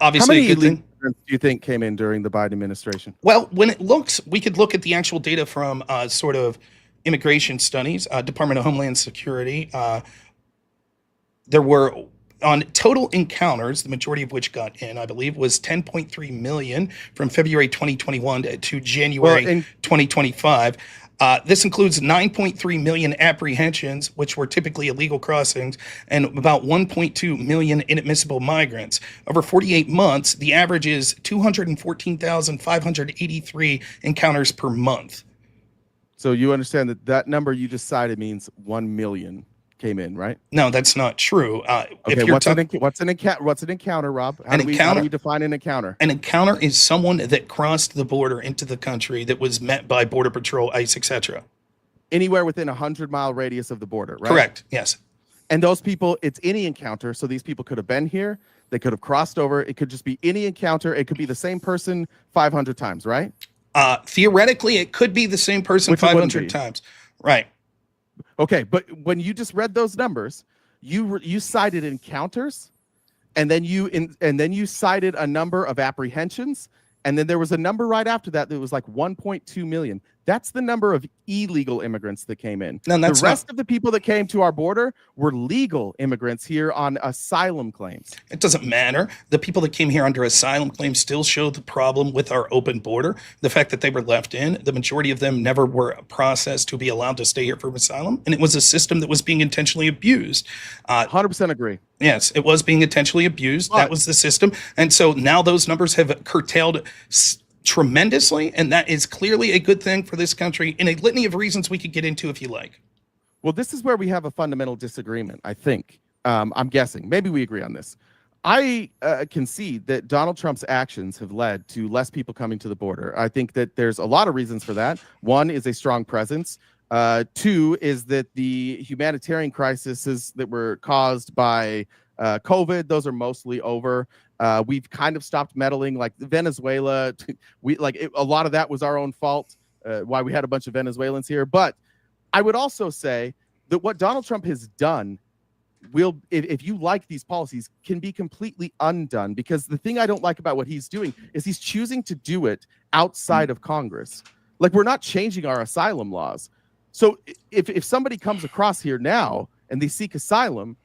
obviously a good thing. Do you think came in during the Biden administration? Well, we could look at the actual data from sort of immigration studies, Department of Homeland Security. There were, on total encounters, the majority of which got in, I believe, was 10.3 million from February 2021 to January 2025. This includes 9.3 million apprehensions, which were typically illegal crossings, and about 1.2 million inadmissible migrants. Over 48 months, the average is 214,583 encounters per month. So you understand that number you just cited means 1 million came in, right? No, that's not true. Okay, what's an encounter, Rob? How do we define an encounter? An encounter is someone that crossed the border into the country that was met by Border Patrol, ICE, etc. Anywhere within a 100-mile radius of the border, right? Correct, yes. And those people, it's any encounter. So these people could have been here. They could have crossed over. It could just be any encounter. It could be the same person 500 times, right? Theoretically, it could be the same person 500 times. Right. Okay, but when you just read those numbers, you cited encounters, and then you cited a number of apprehensions, and then there was a number right after that was like 1.2 million. That's the number of illegal immigrants that came in. No, the rest of the people that came to our border were legal immigrants here on asylum claims. It doesn't matter. The people that came here under asylum claims still show the problem with our open border. The fact that they were left in, the majority of them never were processed to be allowed to stay here for asylum. And it was a system that was being intentionally abused. 100% agree. Yes, it was being intentionally abused. That was the system. And so now those numbers have curtailed tremendously, and that is clearly a good thing for this country in a litany of reasons we could get into if you like. Well, this is where we have a fundamental disagreement, I think. I'm guessing. Maybe we agree on this. I concede that Donald Trump's actions have led to less people coming to the border. I think that there's a lot of reasons for that. One is a strong presence. Two is that the humanitarian crises that were caused by COVID, those are mostly over. We've kind of stopped meddling, like Venezuela. A lot of that was our own fault, why we had a bunch of Venezuelans here. But I would also say that what Donald Trump has done will, if you like these policies, can be completely undone, because the thing I don't like about what he's doing is he's choosing to do it outside of Congress. Like, we're not changing our asylum laws. So if somebody comes across here now and they seek asylum,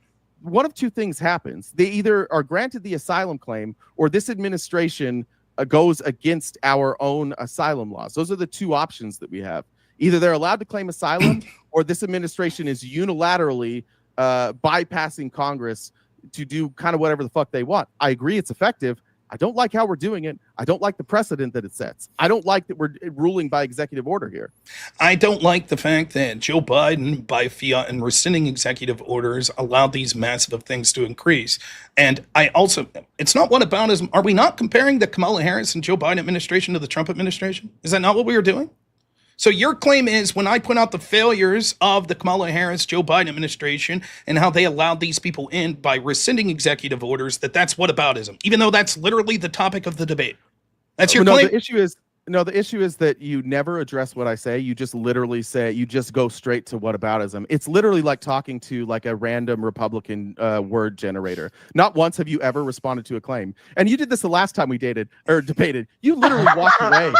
one of two things happens. They either are granted the asylum claim, or this administration goes against our own asylum laws. Those are the two options that we have. Either they're allowed to claim asylum, or this administration is unilaterally bypassing Congress to do kind of whatever the fuck they want. I agree it's effective. I don't like how we're doing it. I don't like the precedent that it sets. I don't like that we're ruling by executive order here. I don't like the fact that Joe Biden, by fiat and rescinding executive orders, allowed these massive things to increase. And I also, it's not whataboutism. Are we not comparing the Kamala Harris and Joe Biden administration to the Trump administration? Is that not what we were doing? So your claim is, when I point out the failures of the Kamala Harris, Joe Biden administration and how they allowed these people in by rescinding executive orders, that's whataboutism, even though that's literally the topic of the debate. That's your claim? The issue is that you never address what I say. You just literally say, you just go straight to whataboutism. It's literally like talking to like a random Republican word generator. Not once have you ever responded to a claim. And you did this the last time we debated. You literally walked away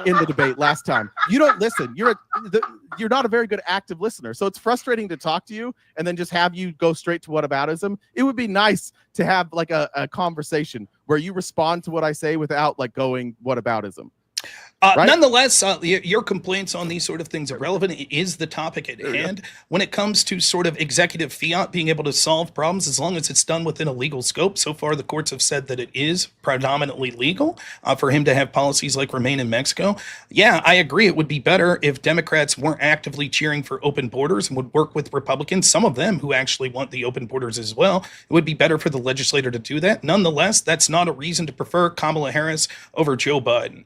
in the debate last time. You don't listen. You're not a very good active listener. So it's frustrating to talk to you and then just have you go straight to whataboutism. It would be nice to have like a conversation where you respond to what I say without like going whataboutism. Right? Nonetheless, your complaints on these sort of things are relevant. It is the topic at hand. When it comes to sort of executive fiat being able to solve problems, as long as it's done within a legal scope, so far the courts have said that it is predominantly legal for him to have policies like Remain in Mexico. Yeah, I agree. It would be better if Democrats weren't actively cheering for open borders and would work with Republicans, some of them who actually want the open borders as well. It would be better for the legislator to do that. Nonetheless, that's not a reason to prefer Kamala Harris over Joe Biden.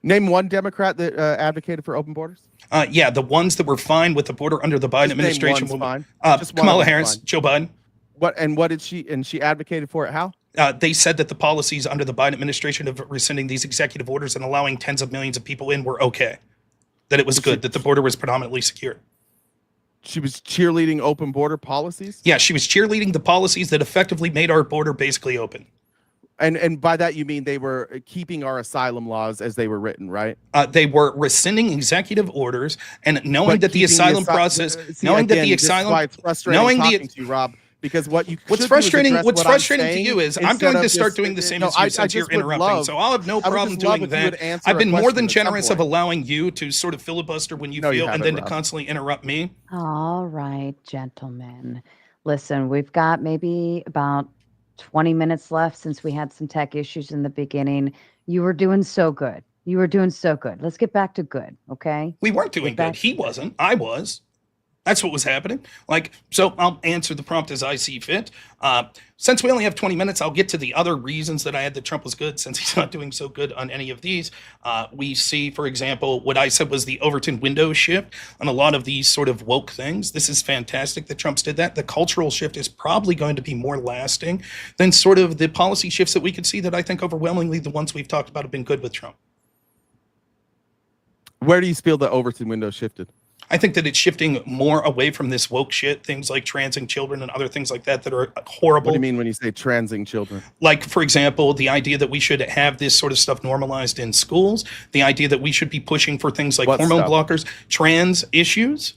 Name one Democrat that advocated for open borders. Yeah, the ones that were fine with the border under the Biden administration. Fine. Kamala Harris, Joe Biden. What did she, and she advocated for it? How? They said that the policies under the Biden administration of rescinding these executive orders and allowing tens of millions of people in were okay. That it was good, that the border was predominantly secure. She was cheerleading open border policies? Yeah, she was cheerleading the policies that effectively made our border basically open. And by that you mean they were keeping our asylum laws as they were written, right? They were rescinding executive orders and knowing that the asylum process, knowing that the asylum, why it's frustrating knowing talking to you, Rob. Because what's frustrating to you is I'm going to start doing the same as you since you're interrupting. So I'll have no problem doing that. I've been more than generous of allowing you to sort of filibuster when you feel and then to constantly interrupt me. All right, gentlemen. Listen, we've got maybe about 20 minutes left since we had some tech issues in the beginning. You were doing so good. Let's get back to good, okay? We weren't doing good. He wasn't. I was. That's what was happening. So I'll answer the prompt as I see fit. Since we only have 20 minutes, I'll get to the other reasons that I had that Trump was good, since he's not doing so good on any of these. We see, for example, what I said was the Overton window shift on a lot of these sort of woke things. This is fantastic that Trump's did that. The cultural shift is probably going to be more lasting than sort of the policy shifts that we could see that I think overwhelmingly the ones we've talked about have been good with Trump. Where do you feel the Overton window shifted? I think that it's shifting more away from this woke shit, things like transing children and other things like that are horrible. What do you mean when you say transing children? Like, for example, the idea that we should have this sort of stuff normalized in schools, the idea that we should be pushing for things like hormone blockers, trans issues,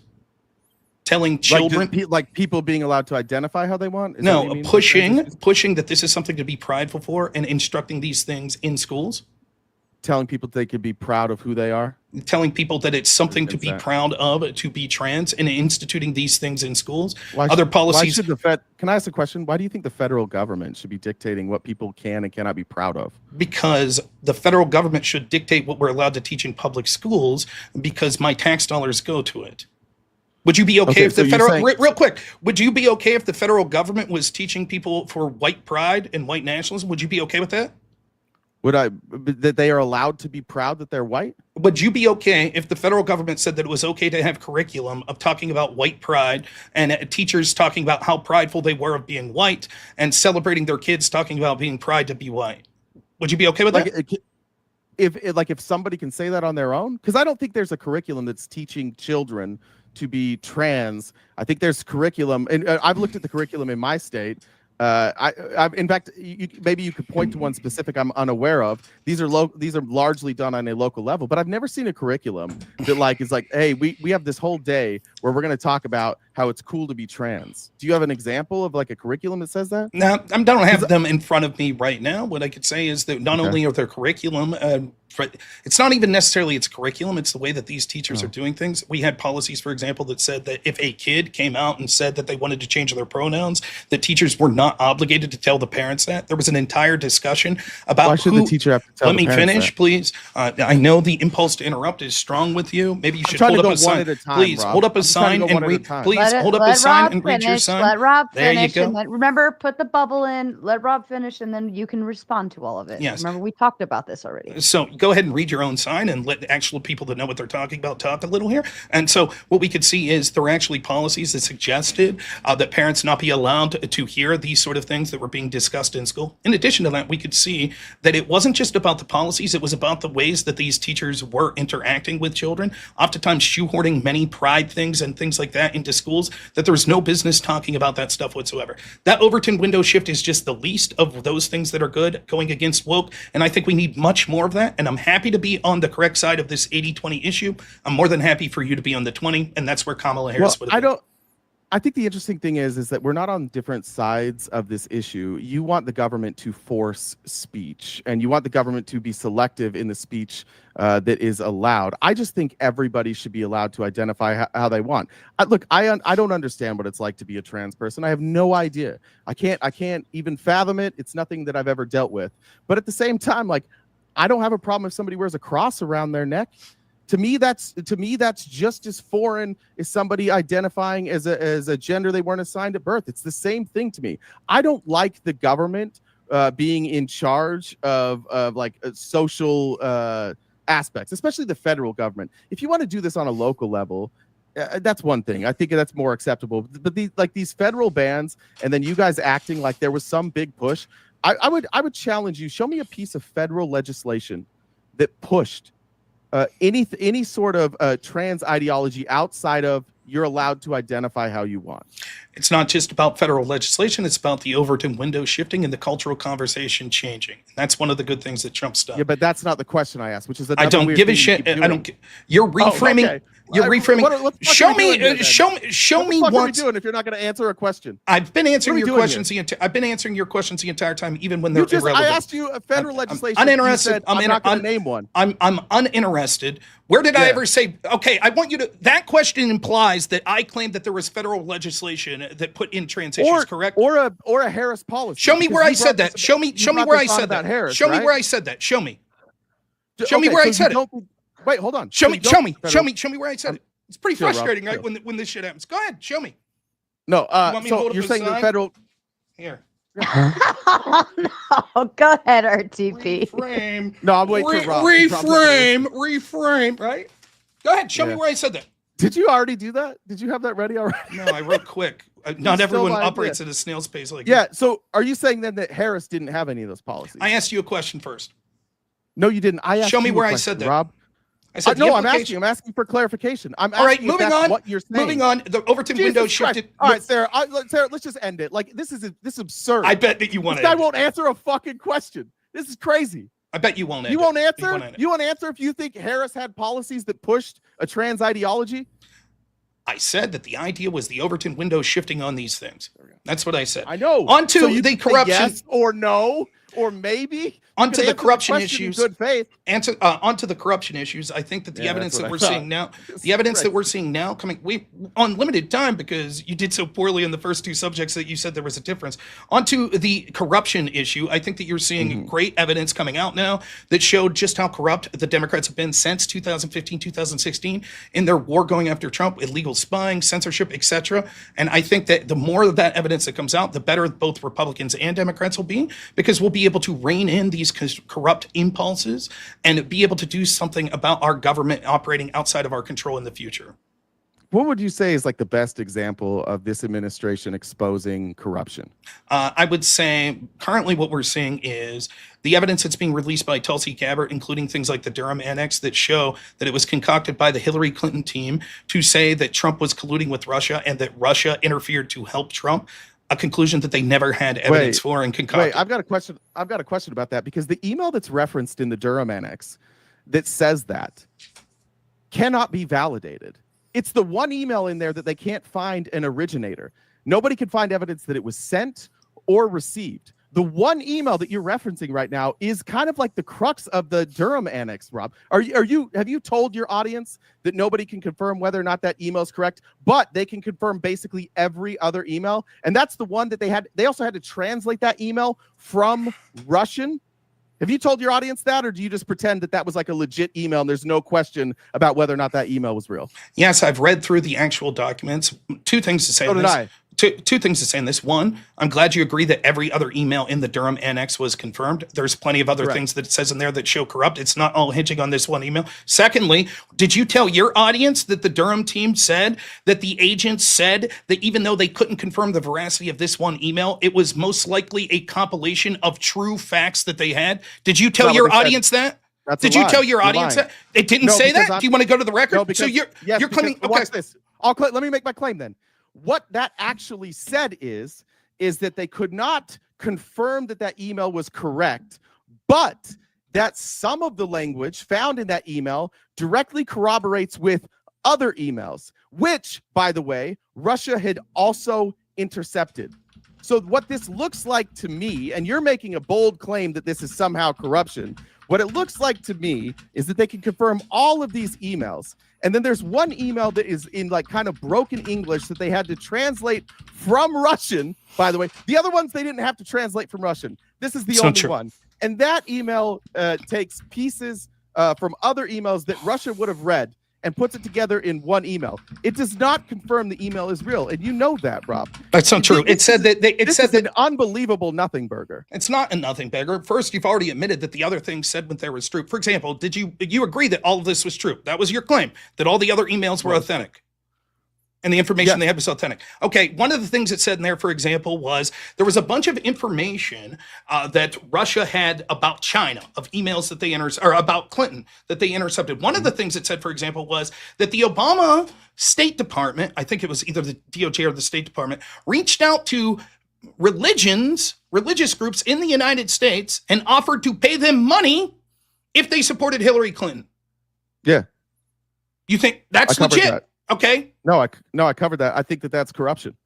telling children. Like people being allowed to identify how they want? No, pushing that this is something to be prideful for and instructing these things in schools. Telling people they could be proud of who they are? Telling people that it's something to be proud of, to be trans, and instituting these things in schools. Other policies. Can I ask a question? Why do you think the federal government should be dictating what people can and cannot be proud of? Because the federal government should dictate what we're allowed to teach in public schools, because my tax dollars go to it. Would you be okay if the federal, real quick, would you be okay if the federal government was teaching people for white pride and white nationalism? Would you be okay with that? That they are allowed to be proud that they're white? Would you be okay if the federal government said that it was okay to have curriculum of talking about white pride and teachers talking about how prideful they were of being white and celebrating their kids talking about being proud to be white? Would you be okay with that? If somebody can say that on their own? Because I don't think there's a curriculum that's teaching children to be trans. I think there's curriculum, and I've looked at the curriculum in my state. In fact, maybe you could point to one specific I'm unaware of. These are largely done on a local level, but I've never seen a curriculum that is like, hey, we have this whole day where we're going to talk about how it's cool to be trans. Do you have an example of like a curriculum that says that? No, I don't have them in front of me right now. What I could say is that not only are their curriculum, it's not even necessarily its curriculum, it's the way that these teachers are doing things. We had policies, for example, that said that if a kid came out and said that they wanted to change their pronouns, that teachers were not obligated to tell the parents that. There was an entire discussion about why should the teacher have to tell Let the me finish, that? Please. I know the impulse to interrupt is strong with you. Maybe you should hold up a sign. Please hold up a sign and read. Please hold up a sign and read your sign. Let Rob there finish. You go. Remember, put the bubble in. Let Rob finish, and then you can respond to all of it. Yes. Remember, we talked about this already. So go ahead and read your own sign and let the actual people that know what they're talking about talk a little here. And so what we could see is there are actually policies that suggested that parents not be allowed to hear these sort of things that were being discussed in school. In addition to that, we could see that it wasn't just about the policies, it was about the ways that these teachers were interacting with children, oftentimes shoehorning many pride things and things like that into schools that there was no business talking about that stuff whatsoever. That Overton window shift is just the least of those things that are good going against woke. And I think we need much more of that. And I'm happy to be on the correct side of this 80-20 issue. I'm more than happy for you to be on the 20. And that's where Kamala Harris would have been. I think the interesting thing is that we're not on different sides of this issue. You want the government to force speech, and you want the government to be selective in the speech that is allowed. I just think everybody should be allowed to identify how they want. Look, I don't understand what it's like to be a trans person. I have no idea. I can't even fathom it. It's nothing that I've ever dealt with. But at the same time, like, I don't have a problem if somebody wears a cross around their neck. To me, that's just as foreign as somebody identifying as a gender they weren't assigned at birth. It's the same thing to me. I don't like the government being in charge of like social aspects, especially the federal government. If you want to do this on a local level, that's one thing. I think that's more acceptable. But these federal bans, and then you guys acting like there was some big push. I would challenge you. Show me a piece of federal legislation that pushed any sort of trans ideology outside of you're allowed to identify how you want. It's not just about federal legislation. It's about the Overton window shifting and the cultural conversation changing. And that's one of the good things that Trump's done. Yeah, but that's not the question I asked, which is I don't give a shit. I don't. You're reframing. Oh, okay. You're reframing. Show me. Show me what once. are we doing if you're not going to answer a question? I've been answering your questions. I've been answering your questions the entire time, even when they're irrelevant. I asked you a federal legislation. I'm uninterested. I'm not going to name one. I'm uninterested. Where did I ever say? Okay, I want you to. That question implies that I claimed that there was federal legislation that put in trans issues. Correct? Or a Harris policy. Show me where I said that. Show me where I said that. Show me where I said that. Show me. Show me where I said it. Wait, hold on. Show me where I said it. It's pretty frustrating, right? When this shit happens. Go ahead, show me. No, so you're saying the federal. Here. Oh, no. Go ahead, RTP. Reframe. No, I'm waiting for Rob. Reframe. Right? Go ahead. Show me where I said that. Did you already do that? Did you have that ready already? No, I wrote quick. Not everyone operates at a snail's pace like that. So are you saying then that Harris didn't have any of those policies? I asked you a question first. No, you didn't. I asked Show me where I said that, Rob. I said no, I'm asking for clarification. All right, moving on. What you're saying. Moving on. The Overton window shifted. All right, Sarah, let's just end it. Like this is absurd. I bet that you want to. This guy won't answer a fucking question. This is crazy. I bet you won't. You won't answer. You won't answer if you think Harris had policies that pushed a trans ideology. I said that the idea was the Overton window shifting on these things. That's what I said. I know. On to the corruption. Yes or no or maybe. Onto the corruption issues. Good faith. Onto the corruption issues. I think that the evidence that we're seeing now, that we're seeing now, coming on limited time because you did so poorly in the first two subjects that you said there was a difference. Onto the corruption issue, I think that you're seeing great evidence coming out now that showed just how corrupt the Democrats have been since 2015, 2016 in their war going after Trump, illegal spying, censorship, etc. And I think that the more of that evidence that comes out, the better both Republicans and Democrats will be because we'll be able to rein in these corrupt impulses and be able to do something about our government operating outside of our control in the future. What would you say is like the best example of this administration exposing corruption? I would say currently what we're seeing is the evidence that's being released by Tulsi Gabbard, including things like the Durham Annex that show that it was concocted by the Hillary Clinton team to say that Trump was colluding with Russia and that Russia interfered to help Trump. A conclusion that they never had evidence for and concocted. Wait, I've got a question about that because the email that's referenced in the Durham Annex that says that cannot be validated. It's the one email in there that they can't find an originator. Nobody can find evidence that it was sent or received. The one email that you're referencing right now is kind of like the crux of the Durham Annex, Rob. Have you told your audience that nobody can confirm whether or not that email is correct, but they can confirm basically every other email? And that's the one that they also had to translate that email from Russian. Have you told your audience that, or do you just pretend that that was like a legit email and there's no question about whether or not that email was real? Yes, I've read through the actual documents. Two things to say. So did I. Two things to say in this. One, I'm glad you agree that every other email in the Durham Annex was confirmed. There's plenty of other things that it says in there that show corrupt. It's not all hinging on this one email. Secondly, did you tell your audience that the Durham team said that the agents said that even though they couldn't confirm the veracity of this one email, it was most likely a compilation of true facts that they had? Did you tell your audience that? Did you tell your audience that? It didn't say that? Do you want to go to the record? No, because, so you're claiming, okay. Watch this. Let me make my claim then. What that actually said is that they could not confirm that that email was correct, but that some of the language found in that email directly corroborates with other emails, which, by the way, Russia had also intercepted. So what this looks like to me, and you're making a bold claim that this is somehow corruption, what it looks like to me is that they can confirm all of these emails. And then there's one email that is in like kind of broken English that they had to translate from Russian, by the way. The other ones they didn't have to translate from Russian. This is the only one. And that email takes pieces from other emails that Russia would have read and puts it together in one email. It does not confirm the email is real, and you know that, Rob. That's not true. It said that it said that an unbelievable nothing burger. It's not a nothing burger. First, you've already admitted that the other things said when there was true. For example, did you agree that all of this was true? That was your claim, that all the other emails were authentic. And the information they had was authentic. Okay, one of the things it said in there, for example, was there was a bunch of information that Russia had about China, of emails that they or about Clinton that they intercepted. One of the things it said, for example, was that the Obama State Department, I think it was either the DOJ or the State Department, reached out to religious groups in the United States and offered to pay them money if they supported Hillary Clinton. Yeah. You think that's legit? That. Okay. No, I covered that. I think that that's corruption.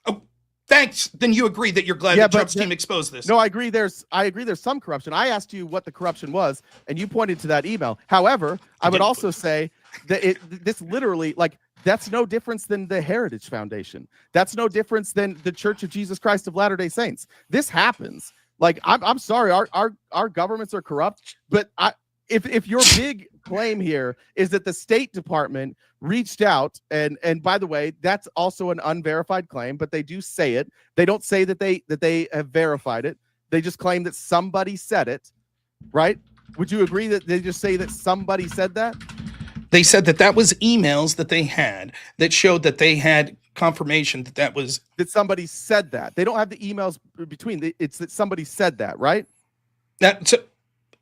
Oh, thanks. Then you agree that you're glad that Trump's team exposed this. No, I agree there's some corruption. I asked you what the corruption was, and you pointed to that email. However, I would also say that this literally, like, that's no difference than the Heritage Foundation. That's no difference than the Church of Jesus Christ of Latter-day Saints. This happens. Like, I'm sorry, our governments are corrupt, but if your big claim here is that the State Department reached out, and by the way, that's also an unverified claim, but they do say it. They don't say that they have verified it. They just claim that somebody said it, right? Would you agree that they just say that somebody said that? They said that was emails that they had that showed that they had confirmation that somebody said that. They don't have the emails between. It's that somebody said that, right?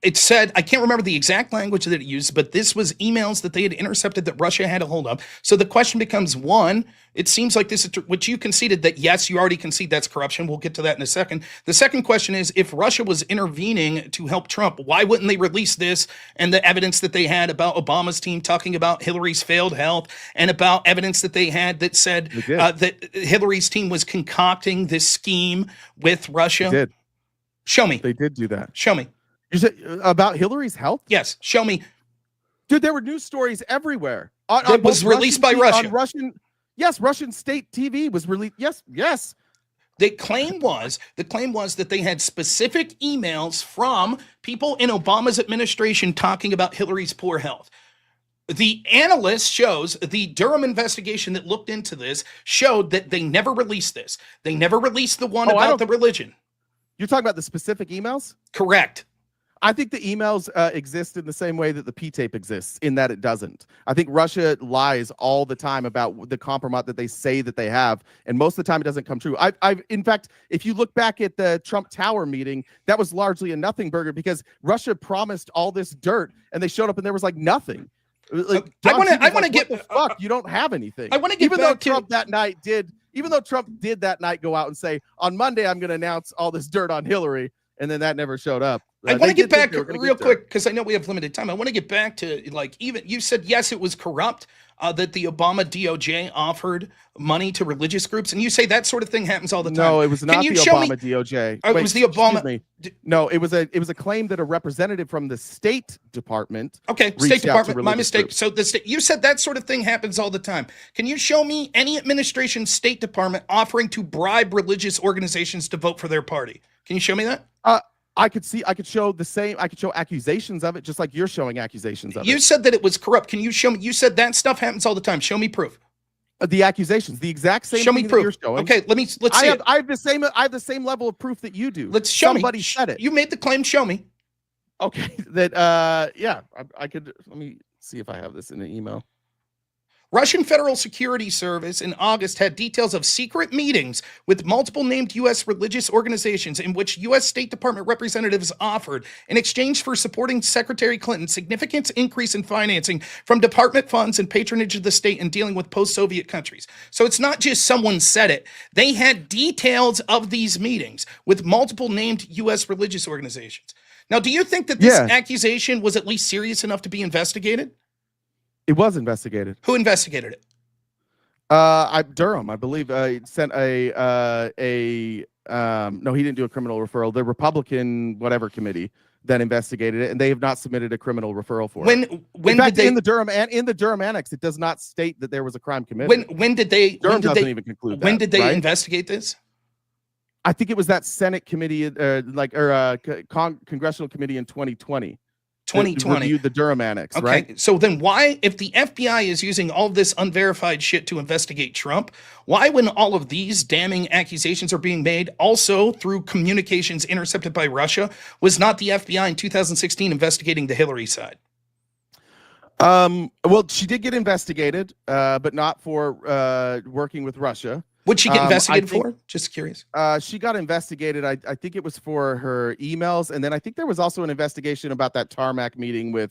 It said, I can't remember the exact language that it used, but this was emails that they had intercepted that Russia had a hold of. So the question becomes, one, it seems like this is, which you conceded that, yes, you already concede that's corruption. We'll get to that in a second. The second question is, if Russia was intervening to help Trump, why wouldn't they release this and the evidence that they had about Obama's team talking about Hillary's failed health and about evidence that they had that said that Hillary's team was concocting this scheme with Russia? They did. Show me. They did do that. Show me. You said about Hillary's health? Yes. Show me. Dude, there were news stories everywhere. That was released by Russia. Russian state TV was released. Yes. The claim was that they had specific emails from people in Obama's administration talking about Hillary's poor health. The analyst shows, the Durham investigation that looked into this showed that they never released this. They never released the one about the religion. You're talking about the specific emails? Correct. I think the emails exist in the same way that the P-tape exists, in that it doesn't. I think Russia lies all the time about the compromise that they say that they have, and most of the time it doesn't come true. In fact, if you look back at the Trump Tower meeting, that was largely a nothing burger because Russia promised all this dirt, and they showed up and there was like nothing. Like, I want to get what the fuck. You don't have anything. I want to get even though Trump did that night go out and say on Monday I'm going to announce all this dirt on Hillary, and then that never showed up. I want to get back real quick because I know we have limited time. I want to get back to, like, even you said, yes, it was corrupt that the Obama DOJ offered money to religious groups. And you say that sort of thing happens all the time. No, it was not the Obama DOJ. It was the Obama. No, it was a claim that a representative from the State Department. Okay, State Department, my mistake. Groups. So you said that sort of thing happens all the time. Can you show me any administration State Department offering to bribe religious organizations to vote for their party? Can you show me that? I could show the same. I could show accusations of it, just like you're showing accusations of it. You said that it was corrupt. Can you show me? You said that stuff happens all the time. Show me proof. The accusations, the exact same. Show me proof. You're showing. Okay, let's see. I have the same level of proof that you do. Let's show Somebody said it. You made the claim. Show me. Okay. That I could. Let me see if I have this in an email. Russian Federal Security Service in August had details of secret meetings with multiple named U.S. religious organizations in which U.S. State Department representatives offered, in exchange for supporting Secretary Clinton, significant increase in financing from department funds and patronage of the state in dealing with post-Soviet countries. So it's not just someone said it. They had details of these meetings with multiple named U.S. religious organizations. Now, do you think that this accusation was at least serious enough to be investigated? It was investigated. Who investigated it? Durham, I believe, sent no, he didn't do a criminal referral. The Republican whatever committee that investigated it, and they have not submitted a criminal referral for it. In fact, in the Durham annex, it does not state that there was a crime committed. When did they? Durham doesn't even conclude that. When did they investigate this? I think it was that Senate committee, congressional committee in 2020. 2020. Reviewed the Durham Annex, Okay, right? so then why, if the FBI is using all this unverified shit to investigate Trump, why, when all of these damning accusations are being made, also through communications intercepted by Russia, was not the FBI in 2016 investigating the Hillary side? Well, she did get investigated, but not for working with Russia. What'd she get investigated for? Just curious. She got investigated. I think it was for her emails, and then I think there was also an investigation about that tarmac meeting with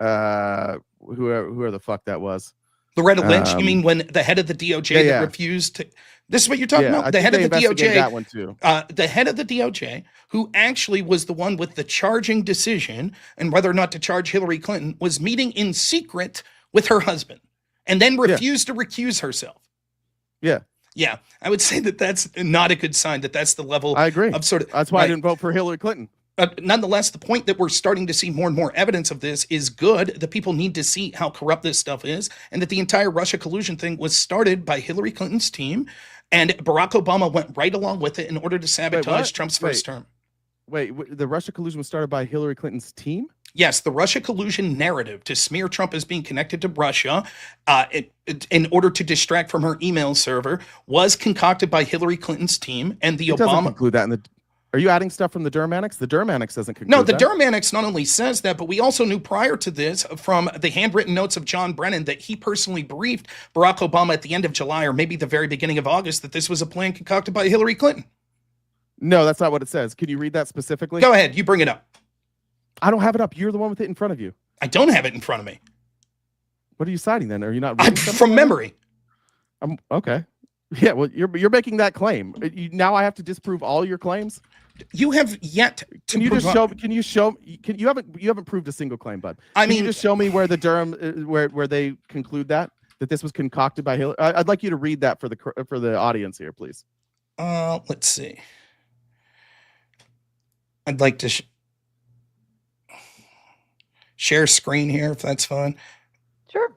whoever the fuck that was. Loretta Lynch. You mean when the head of the DOJ that refused to? This is what you're talking about. The head of the DOJ. That one too. The head of the DOJ, who actually was the one with the charging decision and whether or not to charge Hillary Clinton, was meeting in secret with her husband, and then refused to recuse herself. Yeah. Yeah, I would say that that's not a good sign. That's the level. I agree. Of sort of. That's why I didn't vote for Hillary Clinton. Nonetheless, the point that we're starting to see more and more evidence of this is good. The people need to see how corrupt this stuff is, and that the entire Russia collusion thing was started by Hillary Clinton's team, and Barack Obama went right along with it in order to sabotage Trump's first term. Wait, the Russia collusion was started by Hillary Clinton's team? Yes, the Russia collusion narrative to smear Trump as being connected to Russia in order to distract from her email server was concocted by Hillary Clinton's team, and the Doesn't Obama. conclude that in the. Are you adding stuff from the Durham Annex? The Durham Annex doesn't conclude No, the that. Durham Annex not only says that, but we also knew prior to this from the handwritten notes of John Brennan that he personally briefed Barack Obama at the end of July or maybe the very beginning of August that this was a plan concocted by Hillary Clinton. No, that's not what it says. Can you read that specifically? Go ahead. You bring it up. I don't have it up. You're the one with it in front of you. I don't have it in front of me. What are you citing then? Are you not reading from memory? Okay. Yeah, well, you're making that claim. Now I have to disprove all your claims. You have yet to. Can you just show? Can you show? You haven't proved a single claim, bud. I mean, can you just show me where the Durham where they conclude that this was concocted by Hillary? I'd like you to read that for the audience here, please. Let's see. I'd like to share screen here if that's fine. Sure.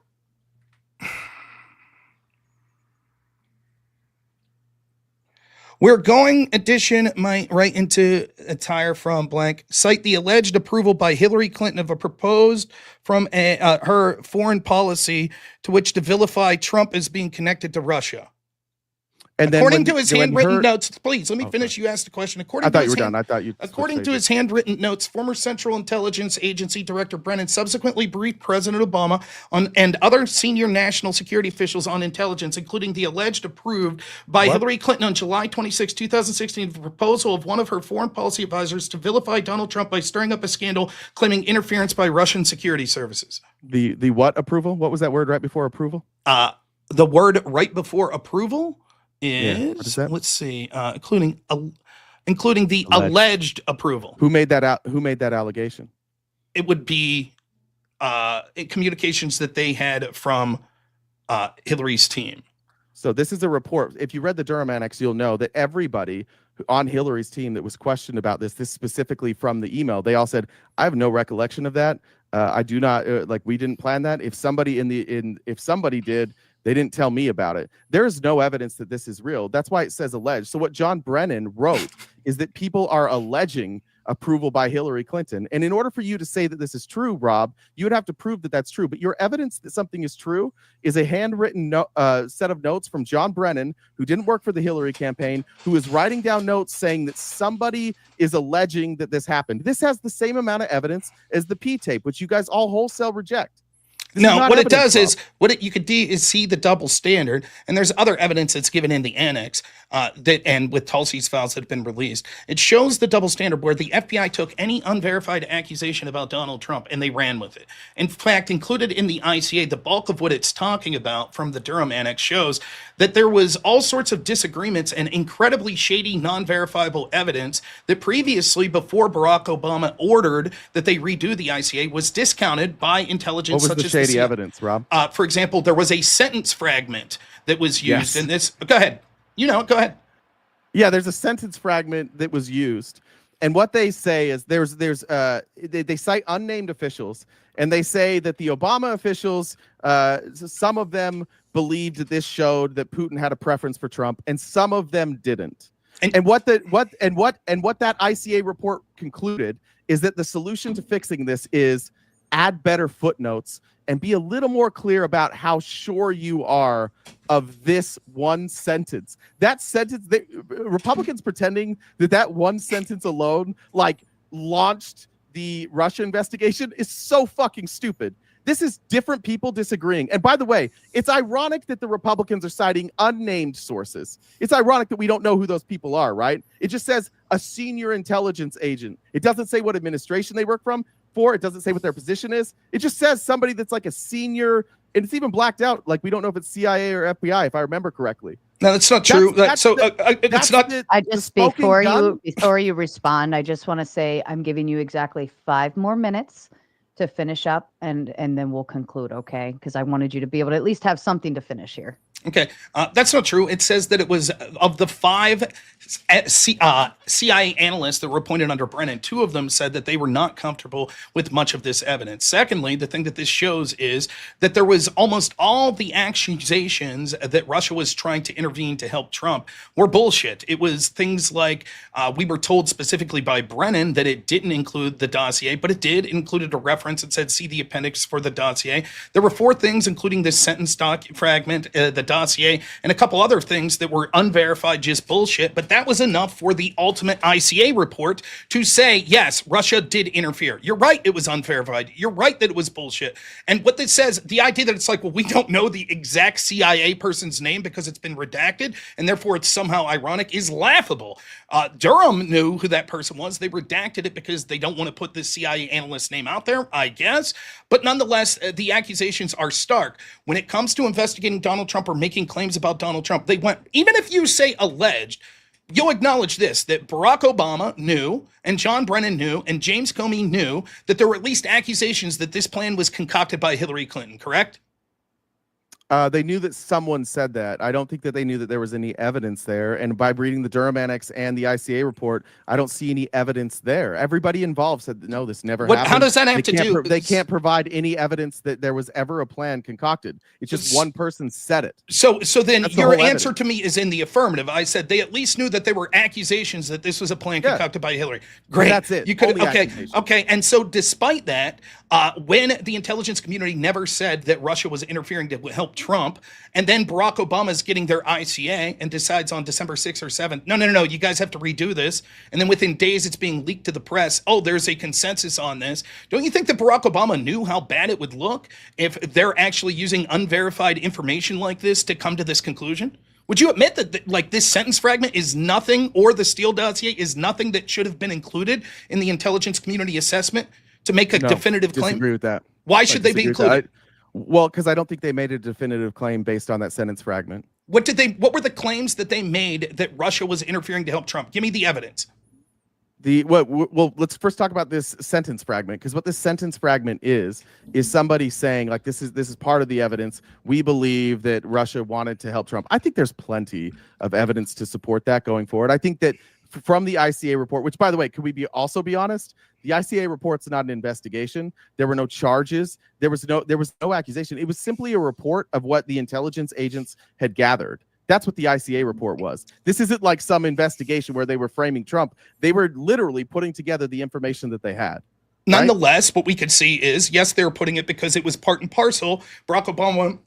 We're going addition right into attire from blank. Cite the alleged approval by Hillary Clinton of a proposed from her foreign policy to which to vilify Trump as being connected to Russia. And according to his handwritten notes, please let me finish. You asked the question. I thought you were done. I thought you. According to his handwritten notes, former Central Intelligence Agency Director Brennan subsequently briefed President Obama and other senior national security officials on intelligence, including the alleged approved by Hillary Clinton on July 26, 2016, the proposal of one of her foreign policy advisors to vilify Donald Trump by stirring up a scandal claiming interference by Russian security services. The what approval? What was that word right before approval? The word right before approval is let's see, including the alleged approval. Who made that out? Who made that allegation? It would be communications that they had from Hillary's team. So this is a report. If you read the Durham Annex, you'll know that everybody on Hillary's team that was questioned about this specifically from the email, they all said, "I have no recollection of that. I do not we didn't plan that. If somebody if somebody did." They didn't tell me about it. There is no evidence that this is real. That's why it says alleged. So what John Brennan wrote is that people are alleging approval by Hillary Clinton. And in order for you to say that this is true, Rob, you would have to prove that that's true. But your evidence that something is true is a handwritten set of notes from John Brennan, who didn't work for the Hillary campaign, who is writing down notes saying that somebody is alleging that this happened. This has the same amount of evidence as the P tape, which you guys all wholesale reject. No, what it does is you could see the double standard, and there's other evidence that's given in the annex and with Tulsi's files that have been released. It shows the double standard where the FBI took any unverified accusation about Donald Trump and they ran with it. In fact, included in the ICA, the bulk of what it's talking about from the Durham annex shows that there was all sorts of disagreements and incredibly shady, non-verifiable evidence that previously, before Barack Obama ordered that they redo the ICA, was discounted by intelligence such as shady evidence, Rob? For example, there was a sentence fragment that was used in this. Go ahead. Go ahead. Yeah, there's a sentence fragment that was used. And what they say is they cite unnamed officials, and they say that the Obama officials, some of them believed that this showed that Putin had a preference for Trump, and some of them didn't. And what that ICA report concluded is that the solution to fixing this is add better footnotes and be a little more clear about how sure you are of this one sentence. That sentence, Republicans pretending that one sentence alone like launched the Russia investigation is so fucking stupid. This is different people disagreeing. And by the way, it's ironic that the Republicans are citing unnamed sources. It's ironic that we don't know who those people are, right? It just says a senior intelligence agent. It doesn't say what administration they work for. It doesn't say what their position is. It just says somebody that's like a senior, and it's even blacked out. Like, we don't know if it's CIA or FBI, if I remember correctly. No, that's not true. It's not. I just before you respond, I just want to say I'm giving you exactly 5 more minutes to finish up, and then we'll conclude, okay? Because I wanted you to be able to at least have something to finish here. Okay, that's not true. It says that it was of the 5 CIA analysts that were appointed under Brennan, 2 of them said that they were not comfortable with much of this evidence. Secondly, the thing that this shows is that there was almost all the accusations that Russia was trying to intervene to help Trump were bullshit. It was things like we were told specifically by Brennan that it didn't include the dossier, but it did included a reference that said, see the appendix for the dossier. There were 4 things, including this sentence fragment, the dossier, and a couple other things that were unverified, just bullshit. But that was enough for the ultimate ICA report to say, yes, Russia did interfere. You're right, it was unverified. You're right that it was bullshit. And what this says, the idea that it's like, well, we don't know the exact CIA person's name because it's been redacted, and therefore it's somehow ironic, is laughable. Durham knew who that person was. They redacted it because they don't want to put the CIA analyst's name out there, I guess. But nonetheless, the accusations are stark. When it comes to investigating Donald Trump or making claims about Donald Trump, they went, even if you say alleged, you'll acknowledge this, that Barack Obama knew, and John Brennan knew, and James Comey knew that there were at least accusations that this plan was concocted by Hillary Clinton, correct? They knew that someone said that. I don't think that they knew that there was any evidence there. And by reading the Durham Annex and the ICA report, I don't see any evidence there. Everybody involved said, no, this never happened. How does that have to do? They can't provide any evidence that there was ever a plan concocted. It's just one person said it. So then your answer to me is in the affirmative. I said they at least knew that there were accusations that this was a plan concocted by Hillary. Great. That's it. You could, okay. And so despite that, when the intelligence community never said that Russia was interfering to help Trump, and then Barack Obama is getting their ICA and decides on December 6th or 7th, no, you guys have to redo this. And then within days, it's being leaked to the press. Oh, there's a consensus on this. Don't you think that Barack Obama knew how bad it would look if they're actually using unverified information like this to come to this conclusion? Would you admit that like this sentence fragment is nothing, or the Steele dossier is nothing that should have been included in the intelligence community assessment to make a definitive claim? I disagree with that. Why should they be included? Well, because I don't think they made a definitive claim based on that sentence fragment. What were the claims that they made that Russia was interfering to help Trump? Give me the evidence. Well, let's first talk about this sentence fragment, because what this sentence fragment is somebody saying, like, this is part of the evidence. We believe that Russia wanted to help Trump. I think there's plenty of evidence to support that going forward. I think that from the ICA report, which, by the way, could we also be honest? The ICA report's not an investigation. There were no charges. There was no accusation. It was simply a report of what the intelligence agents had gathered. That's what the ICA report was. This isn't like some investigation where they were framing Trump. They were literally putting together the information that they had. Nonetheless, what we could see is, yes, they were putting it because it was part and parcel. Barack Obama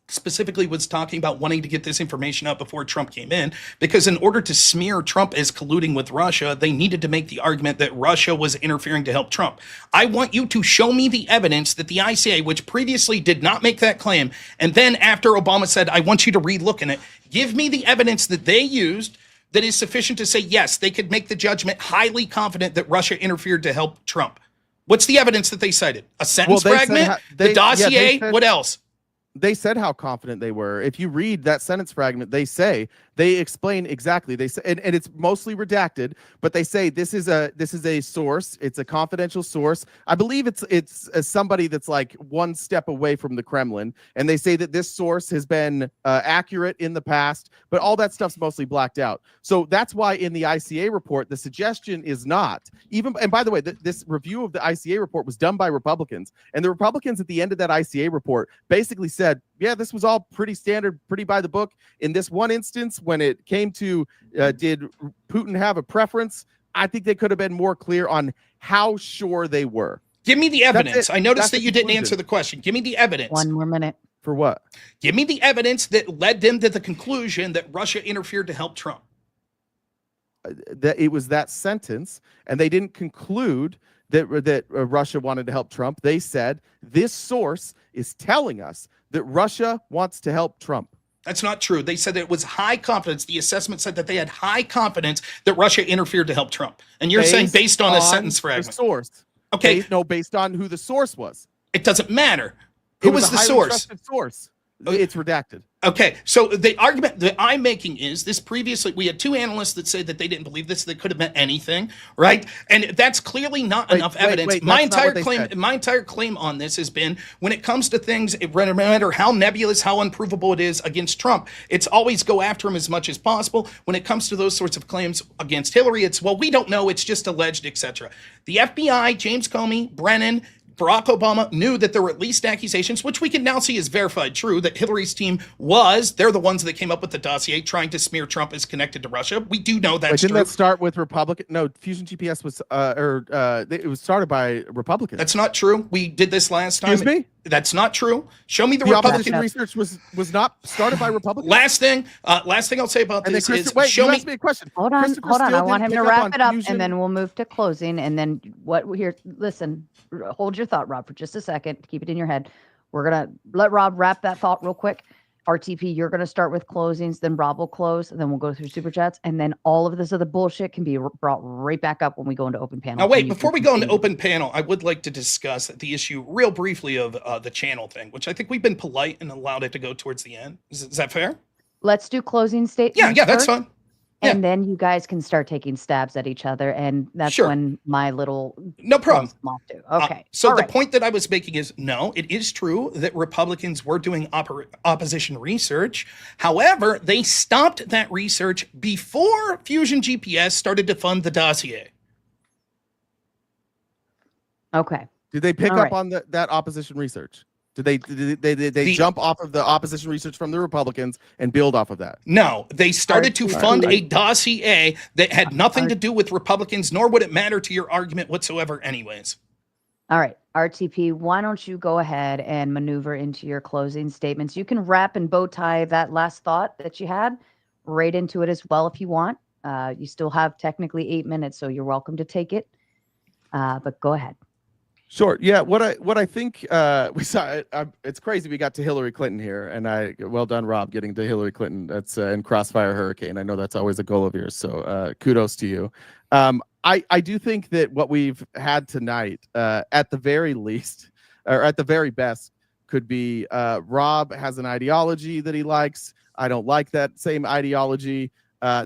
specifically was talking about wanting to get this information out before Trump came in, because in order to smear Trump as colluding with Russia, they needed to make the argument that Russia was interfering to help Trump. I want you to show me the evidence that the ICA, which previously did not make that claim, and then after Obama said, I want you to relook in it, give me the evidence that they used that is sufficient to say, yes, they could make the judgment highly confident that Russia interfered to help Trump. What's the evidence that they cited? A sentence fragment? The dossier? What else? They said how confident they were. If you read that sentence fragment, they explain exactly. They say, and it's mostly redacted, but they say this is a source. It's a confidential source. I believe it's somebody that's like one step away from the Kremlin, and they say that this source has been accurate in the past, but all that stuff's mostly blacked out. So that's why in the ICA report, the suggestion is not even. And by the way, this review of the ICA report was done by Republicans, and the Republicans at the end of that ICA report basically said, yeah, this was all pretty standard, pretty by the book. In this one instance, when it came to did Putin have a preference I think they could have been more clear on how sure they were. Give me the evidence. I noticed that the you didn't conclusion. answer the question. Give me the evidence. One more minute. For what? Give me the evidence that led them to the conclusion that Russia interfered to help Trump. That it was that sentence, and they didn't conclude that Russia wanted to help Trump. They said this source is telling us that Russia wants to help Trump. That's not true. They said that it was high confidence. The assessment said that they had high confidence that Russia interfered to help Trump. And you're saying based on a sentence fragment. The source. Okay. Based on who the source was. It doesn't matter. Who was the source? Source. It's redacted. Okay, so the argument that I'm making is this: previously we had two analysts that said that they didn't believe this, that could have meant anything, right? And that's clearly not enough evidence. My entire claim on this has been, when it comes to things, no matter how nebulous, how unprovable it is against Trump, it's always go after him as much as possible. When it comes to those sorts of claims against Hillary, it's, well, we don't know, it's just alleged, etc. The FBI, James Comey, Brennan, Barack Obama knew that there were at least accusations, which we can now see is verified true, that Hillary's team they're the ones that came up with the dossier trying to smear Trump as connected to Russia. We do know that's true. Didn't that start with Republican? No, Fusion GPS was, it was started by Republicans. That's not true. We did this last time. Excuse me? That's not true. Show me the Republican Republican research was not started by Republicans. Last thing I'll say about this is show me. Ask me a question. Hold on. I want him to wrap it up, and then we'll move to closing. And then listen, hold your thought, Rob, for just a second. Keep it in your head. We're gonna let Rob wrap that thought real quick. RTP, you're gonna start with closings, then Rob will close, and then we'll go through super chats, and then all of this other bullshit can be brought right back up when we go into open panel. Now, wait, before we go into open panel, I would like to discuss the issue real briefly of the channel thing, which I think we've been polite and allowed it to go towards the end. Is that fair? Let's do closing statements. Yeah, that's fine. And then you guys can start taking stabs at each other, and that's when my little no problem. Okay. So the point that I was making is, no, it is true that Republicans were doing opposition research. However, they stopped that research before Fusion GPS started to fund the dossier. Okay. Did they pick up on that opposition research? Did they jump off of the opposition research from the Republicans and build off of that? No, they started to fund a dossier that had nothing to do with Republicans, nor would it matter to your argument whatsoever anyways. All right, RTP, why don't you go ahead and maneuver into your closing statements? You can wrap and bow tie that last thought that you had right into it as well if you want. You still have technically 8 minutes, so you're welcome to take it. But go ahead. Sure. Yeah. What I think we saw. It's crazy. We got to Hillary Clinton here, and well done, Rob, getting to Hillary Clinton. That's in Crossfire Hurricane. I know that's always a goal of yours. So kudos to you. I do think that what we've had tonight, at the very least, or at the very best, could be Rob has an ideology that he likes. I don't like that same ideology.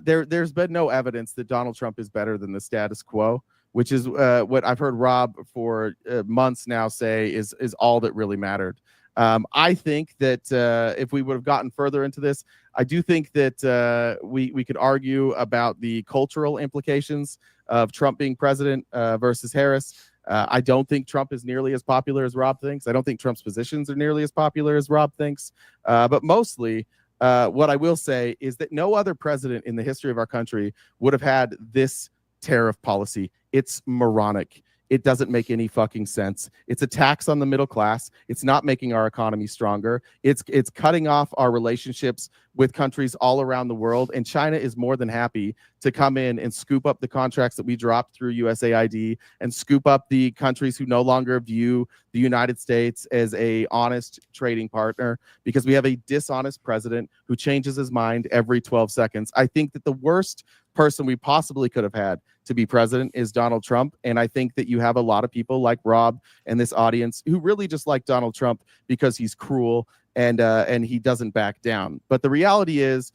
There's been no evidence that Donald Trump is better than the status quo, which is what I've heard Rob for months now say is all that really mattered. I think that if we would have gotten further into this, I do think that we could argue about the cultural implications of Trump being president versus Harris. I don't think Trump is nearly as popular as Rob thinks. I don't think Trump's positions are nearly as popular as Rob thinks. But mostly, what I will say is that no other president in the history of our country would have had this tariff policy. It's moronic. It doesn't make any fucking sense. It's a tax on the middle class. It's not making our economy stronger. It's cutting off our relationships with countries all around the world. And China is more than happy to come in and scoop up the contracts that we dropped through USAID and scoop up the countries who no longer view the United States as a honest trading partner, because we have a dishonest president who changes his mind every 12 seconds. I think that the worst person we possibly could have had to be president is Donald Trump. And I think that you have a lot of people like Rob and this audience who really just like Donald Trump because he's cruel and he doesn't back down. But the reality is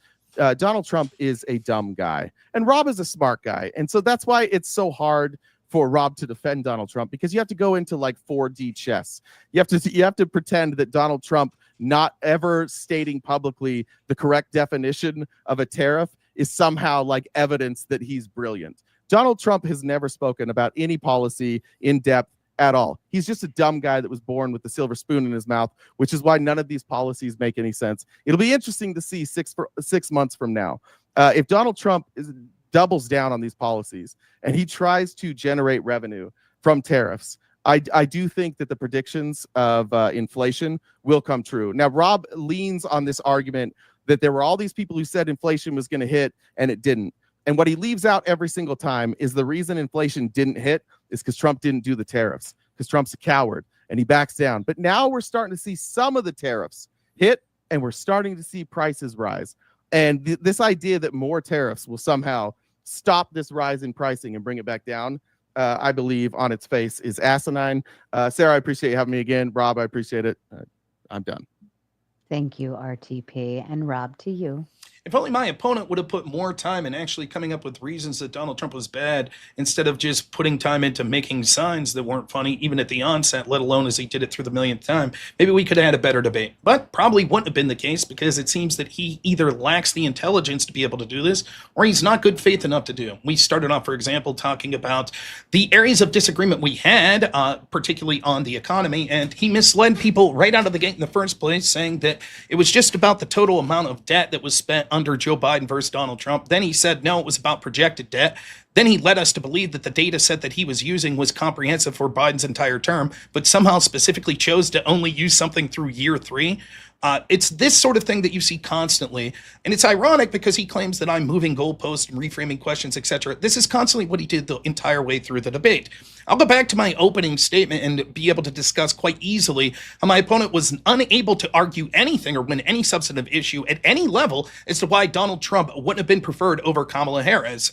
Donald Trump is a dumb guy and Rob is a smart guy. And so that's why it's so hard for Rob to defend Donald Trump, because you have to go into like 4D chess. You have to pretend that Donald Trump not ever stating publicly the correct definition of a tariff is somehow like evidence that he's brilliant. Donald Trump has never spoken about any policy in depth at all. He's just a dumb guy that was born with the silver spoon in his mouth, which is why none of these policies make any sense. It'll be interesting to see 6 months from now if Donald Trump doubles down on these policies and he tries to generate revenue from tariffs, I do think that the predictions of inflation will come true. Now, Rob leans on this argument that there were all these people who said inflation was going to hit and it didn't. And what he leaves out every single time is the reason inflation didn't hit is because Trump didn't do the tariffs, because Trump's a coward and he backs down. But now we're starting to see some of the tariffs hit and we're starting to see prices rise. And this idea that more tariffs will somehow stop this rise in pricing and bring it back down, I believe on its face is asinine. Sarah, I appreciate you having me again. Rob, I appreciate it. I'm done. Thank you, RTP. And Rob, to you. If only my opponent would have put more time in actually coming up with reasons that Donald Trump was bad instead of just putting time into making signs that weren't funny, even at the onset, let alone as he did it through the millionth time, maybe we could have had a better debate. But probably wouldn't have been the case because it seems that he either lacks the intelligence to be able to do this or he's not good faith enough to do. We started off, for example, talking about the areas of disagreement we had, particularly on the economy, and he misled people right out of the gate in the first place, saying that it was just about the total amount of debt that was spent under Joe Biden versus Donald Trump. Then he said, no, it was about projected debt. Then he led us to believe that the data set that he was using was comprehensive for Biden's entire term, but somehow specifically chose to only use something through year 3. It's this sort of thing that you see constantly. And it's ironic because he claims that I'm moving goalposts and reframing questions, etc. This is constantly what he did the entire way through the debate. I'll go back to my opening statement and be able to discuss quite easily how my opponent was unable to argue anything or win any substantive issue at any level as to why Donald Trump wouldn't have been preferred over Kamala Harris.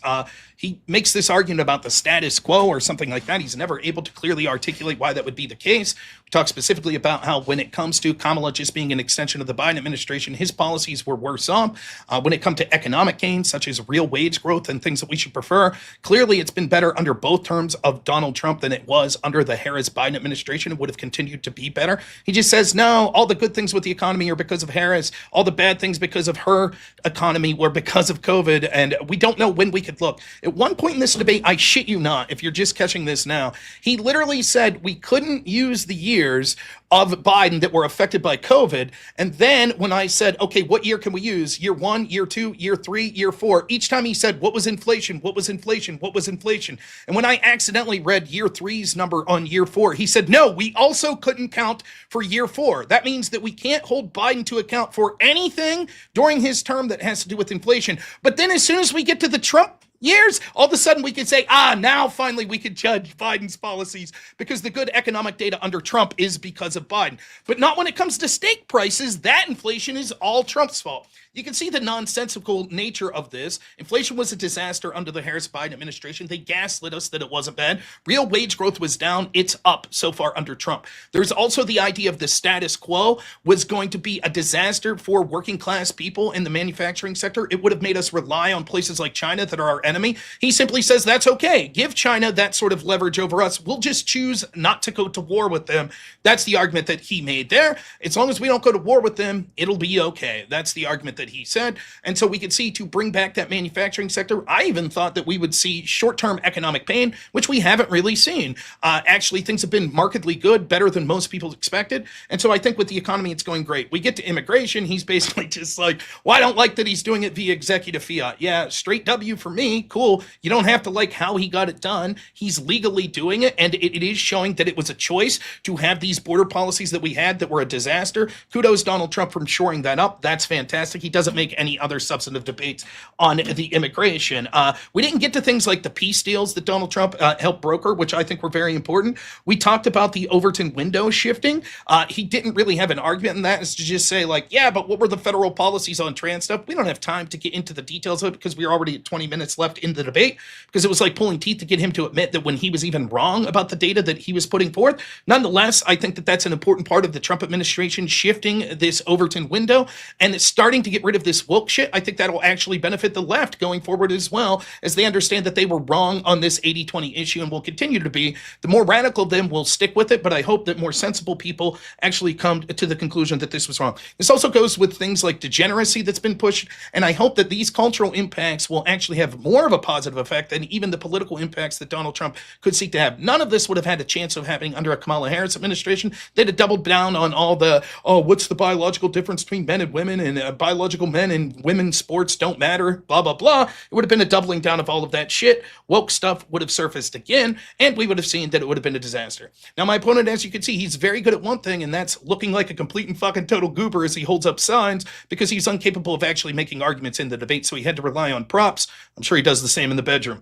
He makes this argument about the status quo or something like that. He's never able to clearly articulate why that would be the case. We talk specifically about how when it comes to Kamala just being an extension of the Biden administration, his policies were worse off. When it comes to economic gains, such as real wage growth and things that we should prefer, clearly it's been better under both terms of Donald Trump than it was under the Harris-Biden administration. It would have continued to be better. He just says, no, all the good things with the economy are because of Harris. All the bad things because of her economy were because of COVID. And we don't know when we could look. At one point in this debate, I shit you not, if you're just catching this now, he literally said we couldn't use the years of Biden that were affected by COVID. And then when I said, okay, what year can we use? Year 1, year 2, year 3, year 4. Each time he said, what was inflation? What was inflation? What was inflation? And when I accidentally read year 3's number on year 4, he said, no, we also couldn't count for year 4. That means that we can't hold Biden to account for anything during his term that has to do with inflation. But then as soon as we get to the Trump years, all of a sudden we can say, now finally we can judge Biden's policies because the good economic data under Trump is because of Biden. But not when it comes to steak prices. That inflation is all Trump's fault. You can see the nonsensical nature of this. Inflation was a disaster under the Harris-Biden administration. They gaslit us that it wasn't bad. Real wage growth was down. It's up so far under Trump. There's also the idea of the status quo was going to be a disaster for working class people in the manufacturing sector. It would have made us rely on places like China that are our enemy. He simply says that's okay. Give China that sort of leverage over us. We'll just choose not to go to war with them. That's the argument that he made there. As long as we don't go to war with them, it'll be okay. That's the argument that he said. And so we could see to bring back that manufacturing sector. I even thought that we would see short-term economic pain, which we haven't really seen. Actually, things have been markedly good, better than most people expected. And so I think with the economy, it's going great. We get to immigration. He's basically just like, well, I don't like that he's doing it via executive fiat. Yeah, straight W for me. Cool. You don't have to like how he got it done. He's legally doing it. And it is showing that it was a choice to have these border policies that we had that were a disaster. Kudos Donald Trump for shoring that up. That's fantastic. He doesn't make any other substantive debates on the immigration. We didn't get to things like the peace deals that Donald Trump helped broker, which I think were very important. We talked about the Overton window shifting. He didn't really have an argument in that, is to just say like, yeah, but what were the federal policies on trans stuff? We don't have time to get into the details of it because we're already at 20 minutes left in the debate, because it was like pulling teeth to get him to admit that when he was even wrong about the data that he was putting forth. Nonetheless, I think that that's an important part of the Trump administration shifting this Overton window and it's starting to get rid of this woke shit. I think that'll actually benefit the left going forward as well, as they understand that they were wrong on this 80-20 issue and will continue to be. The more radical of them will stick with it, but I hope that more sensible people actually come to the conclusion that this was wrong. This also goes with things like degeneracy that's been pushed, and I hope that these cultural impacts will actually have more more of a positive effect than even the political impacts that Donald Trump could seek to have. None of this would have had a chance of happening under a Kamala Harris administration. They'd have doubled down on all the, what's the biological difference between men and women, and biological men and women's sports don't matter, blah, blah, blah. It would have been a doubling down of all of that shit. Woke stuff would have surfaced again, and we would have seen that it would have been a disaster. Now, my opponent, as you can see, he's very good at one thing, and that's looking like a complete and fucking total goober as he holds up signs, because he's incapable of actually making arguments in the debate, so he had to rely on props. I'm sure he does the same in the bedroom.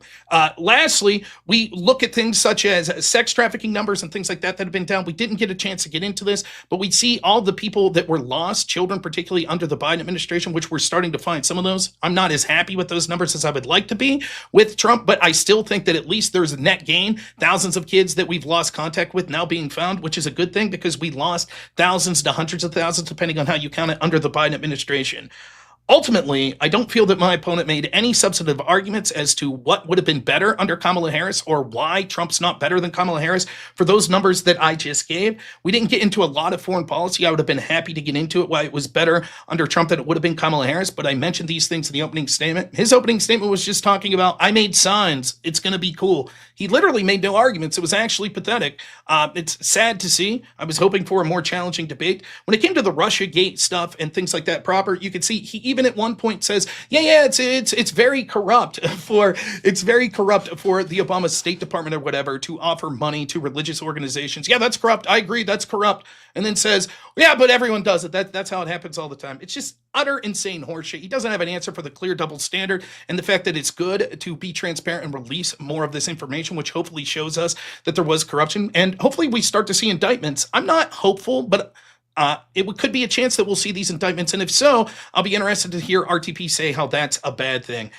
Lastly, we look at things such as sex trafficking numbers and things like that have been down. We didn't get a chance to get into this, but we see all the people that were lost, children particularly under the Biden administration, which we're starting to find some of those. I'm not as happy with those numbers as I would like to be with Trump, but I still think that at least there's a net gain. Thousands of kids that we've lost contact with now being found, which is a good thing, because we lost thousands to hundreds of thousands, depending on how you count it, under the Biden administration. Ultimately, I don't feel that my opponent made any substantive arguments as to what would have been better under Kamala Harris, or why Trump's not better than Kamala Harris for those numbers that I just gave. We didn't get into a lot of foreign policy. I would have been happy to get into it, why it was better under Trump than it would have been Kamala Harris, but I mentioned these things in the opening statement. His opening statement was just talking about, I made signs, it's going to be cool. He literally made no arguments. It was actually pathetic. It's sad to see. I was hoping for a more challenging debate. When it came to the Russiagate stuff and things like that proper, you could see he even at one point says, it's very corrupt for the Obama State Department or whatever to offer money to religious organizations. Yeah, that's corrupt. I agree, that's corrupt. And then says, yeah, but everyone does it. That's how it happens all the time. It's just utter insane horseshit. He doesn't have an answer for the clear double standard and the fact that it's good to be transparent and release more of this information, which hopefully shows us that there was corruption. And hopefully we start to see indictments. I'm not hopeful, but could be a chance that we'll see these indictments. And if so, I'll be interested to hear RTP say how that's a bad thing.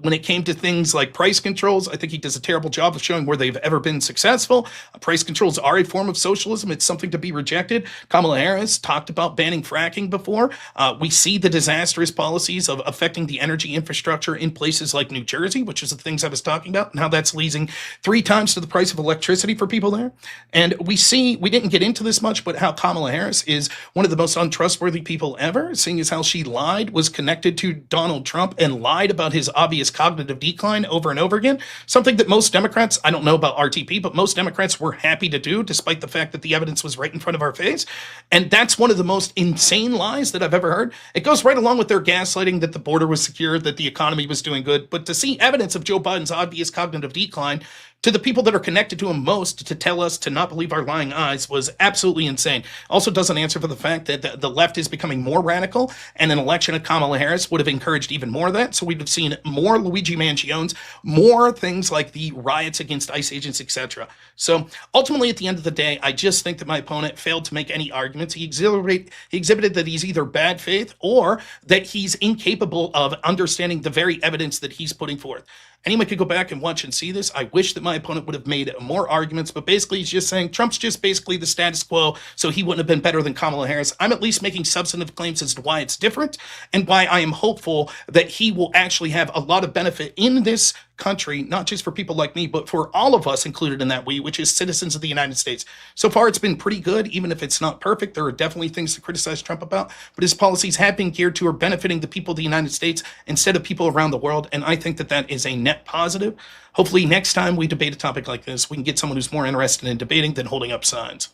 When it came to things like price controls, I think he does a terrible job of showing where they've ever been successful. Price controls are a form of socialism. It's something to be rejected. Kamala Harris talked about banning fracking before. We see the disastrous policies of affecting the energy infrastructure in places like New Jersey, which is the things I was talking about, and how that's leading 3 times to the price of electricity for people there. And we didn't get into this much, but how Kamala Harris is one of the most untrustworthy people ever, seeing as how she was connected to Donald Trump and lied about his obvious cognitive decline over and over again, something that most Democrats, I don't know about RTP, but most Democrats were happy to do, despite the fact that the evidence was right in front of our face. And that's one of the most insane lies that I've ever heard. It goes right along with their gaslighting that the border was secure, that the economy was doing good, but to see evidence of Joe Biden's obvious cognitive decline to the people that are connected to him most to tell us to not believe our lying eyes was absolutely insane. Also doesn't answer for the fact that the left is becoming more radical, and an election of Kamala Harris would have encouraged even more of that. So we'd have seen more Luigi Mangione, more things like the riots against ICE agents, etc. So ultimately, at the end of the day, I just think that my opponent failed to make any arguments. He exhibited that he's either bad faith or that he's incapable of understanding the very evidence that he's putting forth. Anyone could go back and watch and see this. I wish that my opponent would have made more arguments, but basically he's just saying Trump's just basically the status quo, so he wouldn't have been better than Kamala Harris. I'm at least making substantive claims as to why it's different and why I am hopeful that he will actually have a lot of benefit in this country, not just for people like me, but for all of us included in that we, which is citizens of the United States. So far, it's been pretty good, even if it's not perfect. There are definitely things to criticize Trump about, but his policies have been geared to or benefiting the people of the United States instead of people around the world, and I think that that is a net positive. Hopefully, next time we debate a topic like this, we can get someone who's more interested in debating than holding up signs.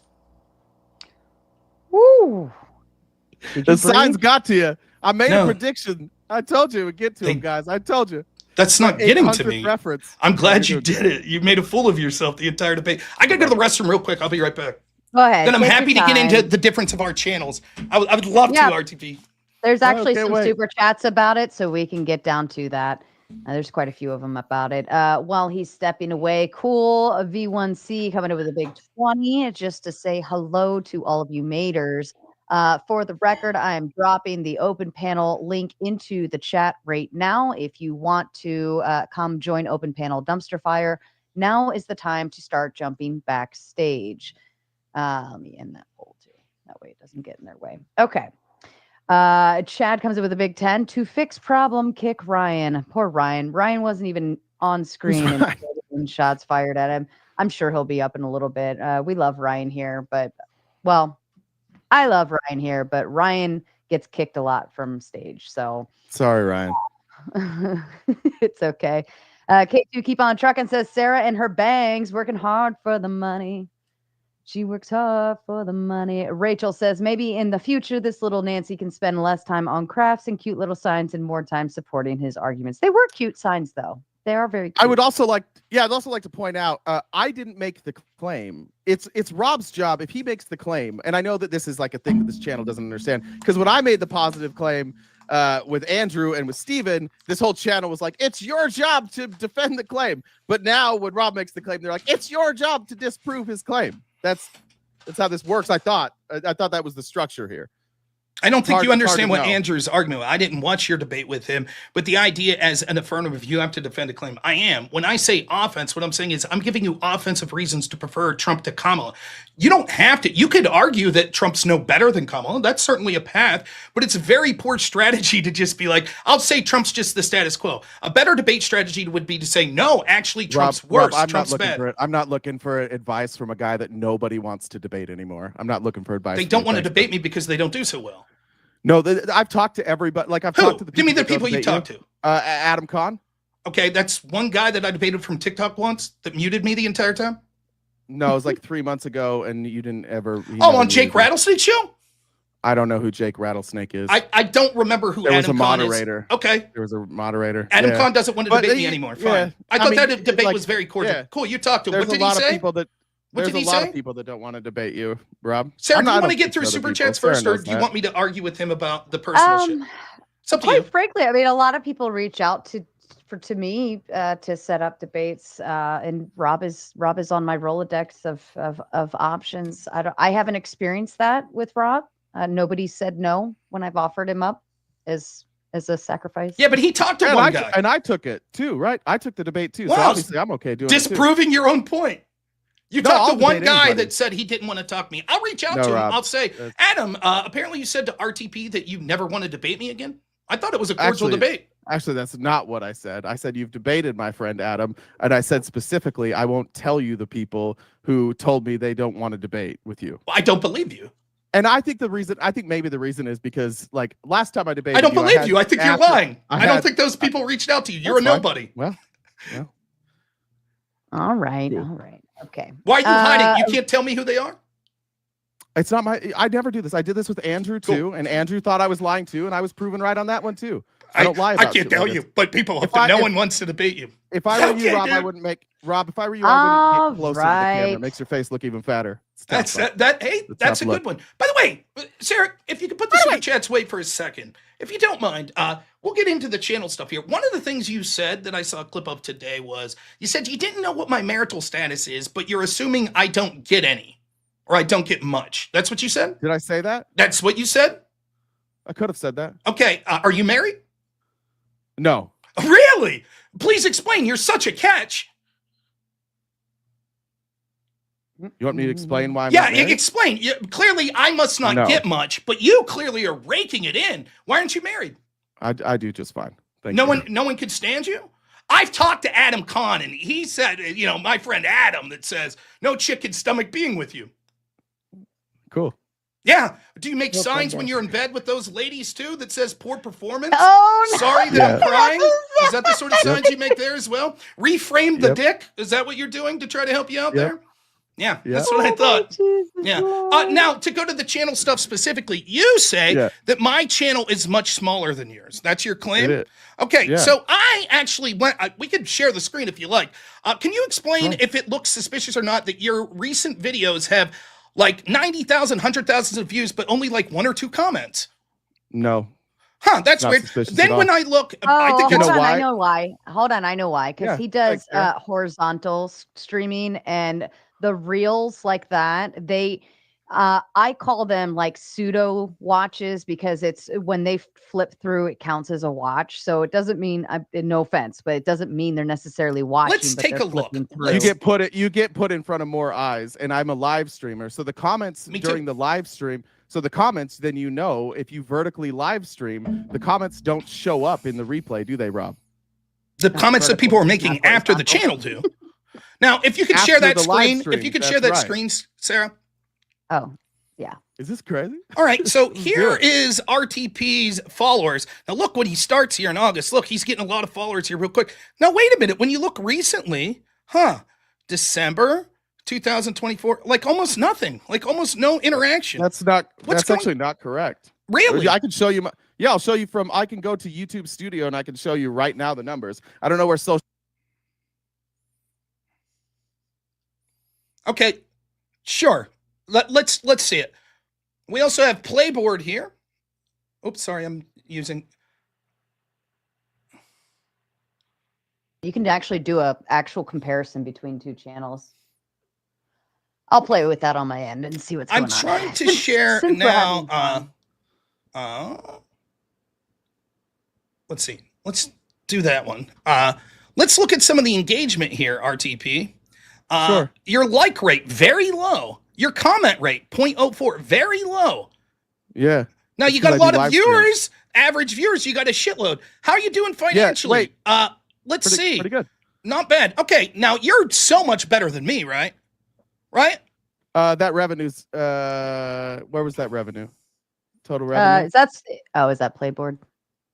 Woo! The signs got to you. I made a prediction. I told you it would get to him, guys. I told you. That's not getting to me. Reference. I'm glad you did it. You made a fool of yourself the entire debate. I gotta go to the restroom real quick. I'll be right back. Go ahead. Then I'm happy to get into the difference of our channels. I would love to, RTP. There's actually some super chats about it, so we can get down to that. There's quite a few of them about it. While he's stepping away, cool. V1C coming in with a big 20 just to say hello to all of you maters. For the record, I am dropping the open panel link into the chat right now. If you want to come join Open Panel Dumpster Fire, now is the time to start jumping backstage. Let me end that poll too. That way it doesn't get in their way. Okay. Chad comes in with a big 10. To fix problem, kick Ryan. Poor Ryan. Ryan wasn't even on screen and shots fired at him. I'm sure he'll be up in a little bit. We love Ryan here, but, well, I love Ryan here, but Ryan gets kicked a lot from stage. So sorry, Ryan. It's okay. K2 keep on trucking says Sarah and her bangs working hard for the money. She works hard for the money. Rachel says maybe in the future this little Nancy can spend less time on crafts and cute little signs and more time supporting his arguments. They were cute signs though. They are very cute. I would also like, I'd also like to point out, I didn't make the claim. It's Rob's job if he makes the claim, and I know that this is like a thing that this channel doesn't understand, because when I made the positive claim with Andrew and with Steven, this whole channel was like, it's your job to defend the claim. But now when Rob makes the claim, they're like, it's your job to disprove his claim. That's how this works. I thought that was the structure here. I don't think you understand what Andrew's arguing. I didn't watch your debate with him, but the idea as an affirmative, you have to defend a claim. I am. When I say offense, what I'm saying is I'm giving you offensive reasons to prefer Trump to Kamala. You don't have to. You could argue that Trump's no better than Kamala. That's certainly a path, but it's a very poor strategy to just be like, I'll say Trump's just the status quo. A better debate strategy would be to say, no, actually, Trump's worse. Trump's bad. I'm not looking for advice from a guy that nobody wants to debate anymore. I'm not looking for advice. They don't want to debate me because they don't do so well. No, I've talked to everybody. Like I've talked to the people. Give me the people you talked to. Adam Kahn. Okay, that's one guy that I debated from TikTok once that muted me the entire time. No, it was like 3 months ago, and you didn't ever. On Jake Rattlesnake's show. I don't know who Jake Rattlesnake is. I don't remember who. There was Adam a Kahn moderator. Is. Okay, there was a moderator. Adam Kahn doesn't want to debate me anymore. Fine. Yeah. I thought that debate was very cordial. Yeah. Cool. You talked to him. There's What did a lot he say? of people that. What There's did he a lot say? of people that don't want to debate you, Rob. Sarah, do you want to get through super chats first, or do you want me to argue with him about the personal shit? It's up to you. Quite frankly, I mean, a lot of people reach out to me to set up debates, and Rob is on my Rolodex of options. I haven't experienced that with Rob. Nobody said no when I've offered him up as a sacrifice. Yeah, but he talked to one guy, and I took it too, right? I took the debate too, wow. So obviously I'm okay doing disproving your own point. You talked to one guy that said he didn't want to talk to me. I'll reach out to him. Rob, I'll say, Adam, apparently you said to RTP that you never want to debate me again. I thought it was a cordial debate. Actually, that's not what I said. I said, you've debated my friend Adam. And I said specifically, I won't tell you the people who told me they don't want to debate with you. Well, I don't believe you. And I think maybe the reason is because like last time I debated I don't believe you. I think you're lying. I don't think those people reached out to you. You're a nobody. Well. All right. Okay. Why are you hiding? You can't tell me who they are? It's not I never do this. I did this with Andrew too, and Andrew thought I was lying too, and I was proven right on that one too. I don't lie about I can't tell you, but people, no one wants to debate you. If I were you, Rob, I wouldn't make If I were you, I wouldn't get closer to the camera. It makes your face look even fatter. That's a good one. By the way, Sarah, if you could put the super chats away for a second, if you don't mind, we'll get into the channel stuff here. One of the things you said that I saw a clip of today was you said you didn't know what my marital status is, but you're assuming I don't get any or I don't get much. That's what you said? Did I say that? That's what you said? I could have said that. Okay. Are you married? No. Really? Please explain. You're such a catch. You want me to explain why I'm not married? Explain. Clearly, I must not get much, but you clearly are raking it in. Why aren't you married? I do just fine. No one could stand you? I've talked to Adam Kahn, and he said, my friend Adam, that says, no chick can stomach being with you. Cool. Yeah. Do you make signs when you're in bed with those ladies, too, that says poor performance? Oh, no. Sorry that I'm crying? Is that the sort of signs you make there as well? Reframe the dick? Is that what you're doing to try to help you out there? Yeah, that's what I thought. Yeah. Now, to go to the channel stuff specifically, you say that my channel is much smaller than yours. That's your claim? Okay, so I actually went, we could share the screen if you like. Can you explain if it looks suspicious or not that your recent videos have like 90,000, 100,000 of views, but only like 1 or 2 comments? No. Huh, that's weird. Then when I look, I think hold on, I know why. Hold on, I know why. Because he does horizontal streaming and the reels like that. They, I call them like pseudo watches because it's when they flip through, it counts as a watch. So it doesn't mean, no offense, but it doesn't mean they're necessarily watching. Let's take a look. You get put in front of more eyes, and I'm a live streamer, so the comments during the live stream. So the comments, then if you vertically live stream, the comments don't show up in the replay, do they, Rob? The comments that people are making after the channel do. Now, if you could share that screen, if you could share that screen, Sarah. Oh, yeah. Is this crazy? All right, so here good. is RTP's followers. Now look, when he starts here in August, look, he's getting a lot of followers here real quick. Now wait a minute, when you look recently, December 2024, like almost nothing, like almost no interaction. That's actually not correct. Really? I can show you I'll show you I can go to YouTube Studio and I can show you right now the numbers. I don't know where social. Okay, sure. Let's see it. We also have Playboard here. Oops, sorry, I'm using. You can actually do a actual comparison between two channels. I'll play with that on my end and see what's going on. I'm trying to share Since we're now. having Let's see. Let's do that one. Let's look at some of the engagement here, RTP. Sure. Your like rate, very low. Your comment rate, 0.04, very low. Yeah. Now you got a lot of viewers, average viewers, you got a shitload. How are you doing financially? Let's see. Pretty good. Not bad. Okay, now you're so much better than me, right? Right? That revenue's where was that revenue? Total revenue? is that Playboard?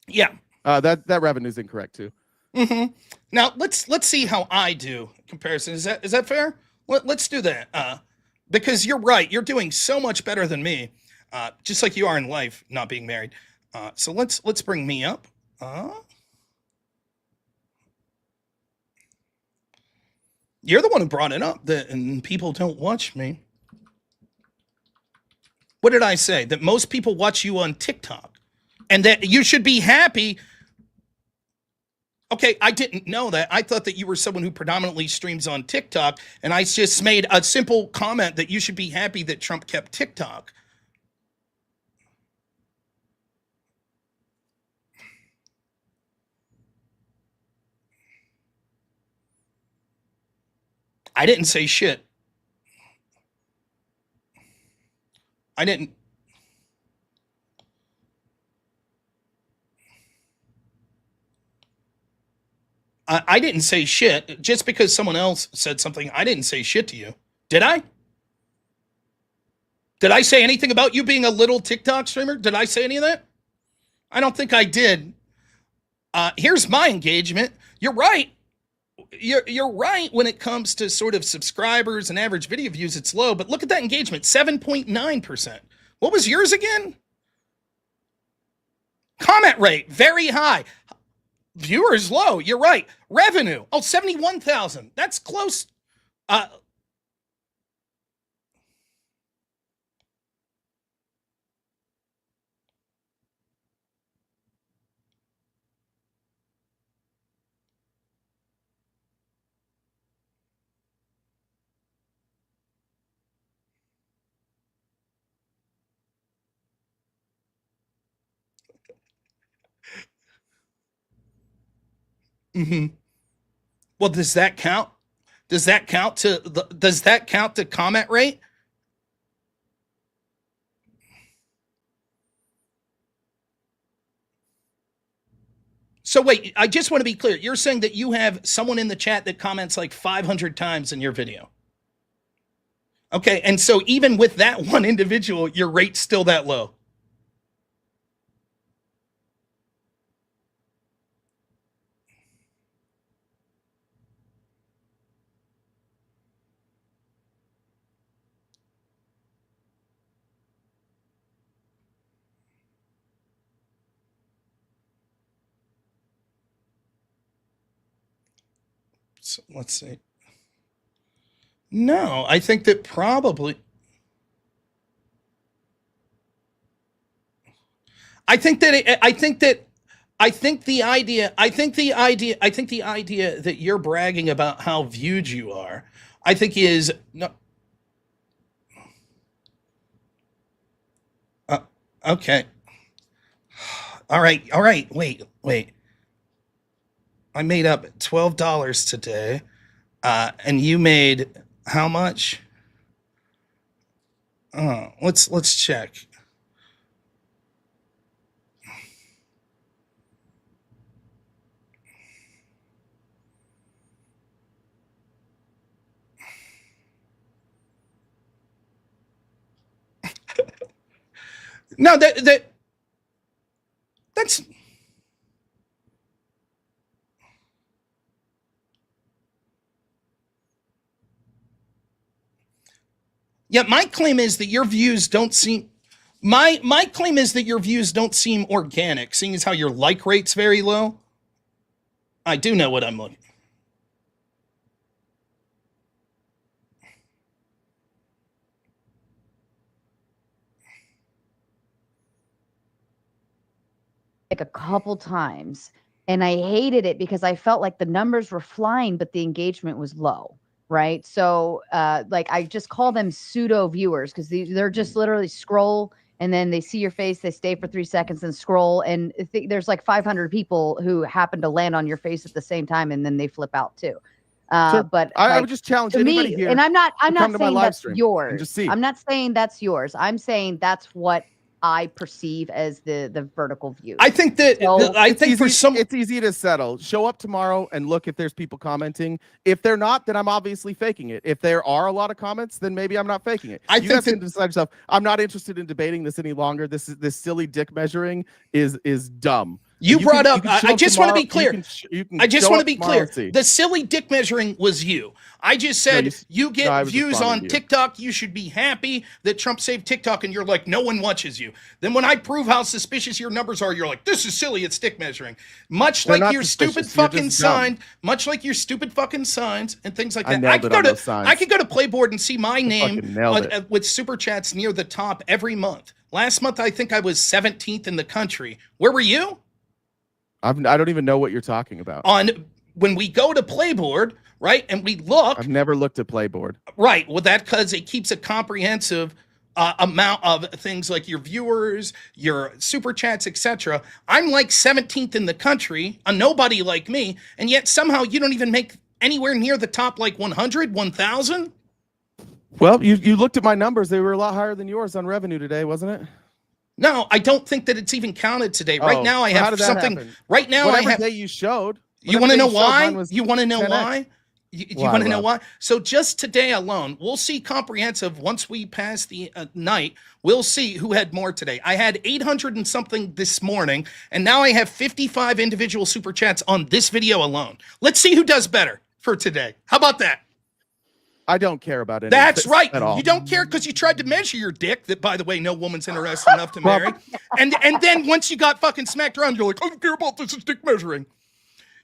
Yeah. That revenue's incorrect too. Mm-hmm. Now let's see how I do comparison. Is that fair? Let's do that. Because you're right, you're doing so much better than me. Just like you are in life, not being married. So let's bring me up. You're the one who brought it up and people don't watch me. What did I say? That most people watch you on TikTok and that you should be happy. Okay, I didn't know that. I thought that you were someone who predominantly streams on TikTok, and I just made a simple comment that you should be happy that Trump kept TikTok. I didn't say shit. I didn't. I didn't say shit. Just because someone else said something, I didn't say shit to you. Did I? Did I say anything about you being a little TikTok streamer? Did I say any of that? I don't think I did. Here's my engagement. You're right. You're right when it comes to sort of subscribers and average video views, it's low. But look at that engagement, 7.9%. What was yours again? Comment rate, very high. Viewers low, you're right. Revenue, 71,000. That's close. Mm-hmm. Well, does that count? Does that count to comment rate? So wait, I just want to be clear. You're saying that you have someone in the chat that comments like 500 times in your video. Okay, and so even with that one individual, your rate's still that low. So let's see. No, I think that probably. I think the idea that you're bragging about how viewed you are, I think is no. Okay. All right. Wait. I made up $12 today, and you made how much? Let's check. No, that's. Yeah, my claim is that your views don't seem. My claim is that your views don't seem organic, seeing as how your like rate's very low. I do know what I'm looking. Like a couple times, and I hated it because I felt like the numbers were flying, but the engagement was low. Right. So like I just call them pseudo viewers because they're just literally scroll and then they see your face, they stay for 3 seconds and scroll. And there's like 500 people who happen to land on your face at the same time and then they flip out too. But I would just challenge anybody here. And I'm not saying that's stream yours. just see. I'm not saying that's yours. I'm saying that's what I perceive as the vertical view. I think that it's easy to settle. Show up tomorrow and look if there's people commenting. If they're not, then I'm obviously faking it. If there are a lot of comments, then maybe I'm not faking it. You guys can decide yourself. I'm not interested in debating this any longer. This silly dick measuring is dumb. You brought up. I just want to be clear. I just want to be clear. The The silly dick measuring was you. I just said you get views on TikTok. You should be happy that Trump saved TikTok, and you're like, no one watches you. Then when I prove how suspicious your numbers are, you're like, this is silly. It's dick measuring. Much like your stupid fucking sign. Much like your stupid fucking signs and things like that. I could go to Playboard and see my name with super chats near the top every month. Last month, I think I was 17th in the country. Where were you? I don't even know what you're talking about. When we go to Playboard, right, and we look. I've never looked at Playboard. Right. Well, that's because it keeps a comprehensive amount of things like your viewers, your super chats, etc. I'm like 17th in the country, a nobody like me, and yet somehow you don't even make anywhere near the top like 100, 1,000. Well, you looked at my numbers. They were a lot higher than yours on revenue today, wasn't it? No, I don't think that it's even counted today. Right now, I have something. Happen? Right now, Whatever I have. Day you showed. You want to know why? You want to know 10X. why? You want to know why? So just today alone, we'll see comprehensive. Once we pass the night, we'll see who had more today. I had 800 and something this morning, and now I have 55 individual super chats on this video alone. Let's see who does better for today. How about that? I don't care about it. That's right. At all. You don't care because you tried to measure your dick that, by the way, no woman's interested enough to marry. And then once you got fucking smacked around, you're like, I don't care about this. It's dick measuring.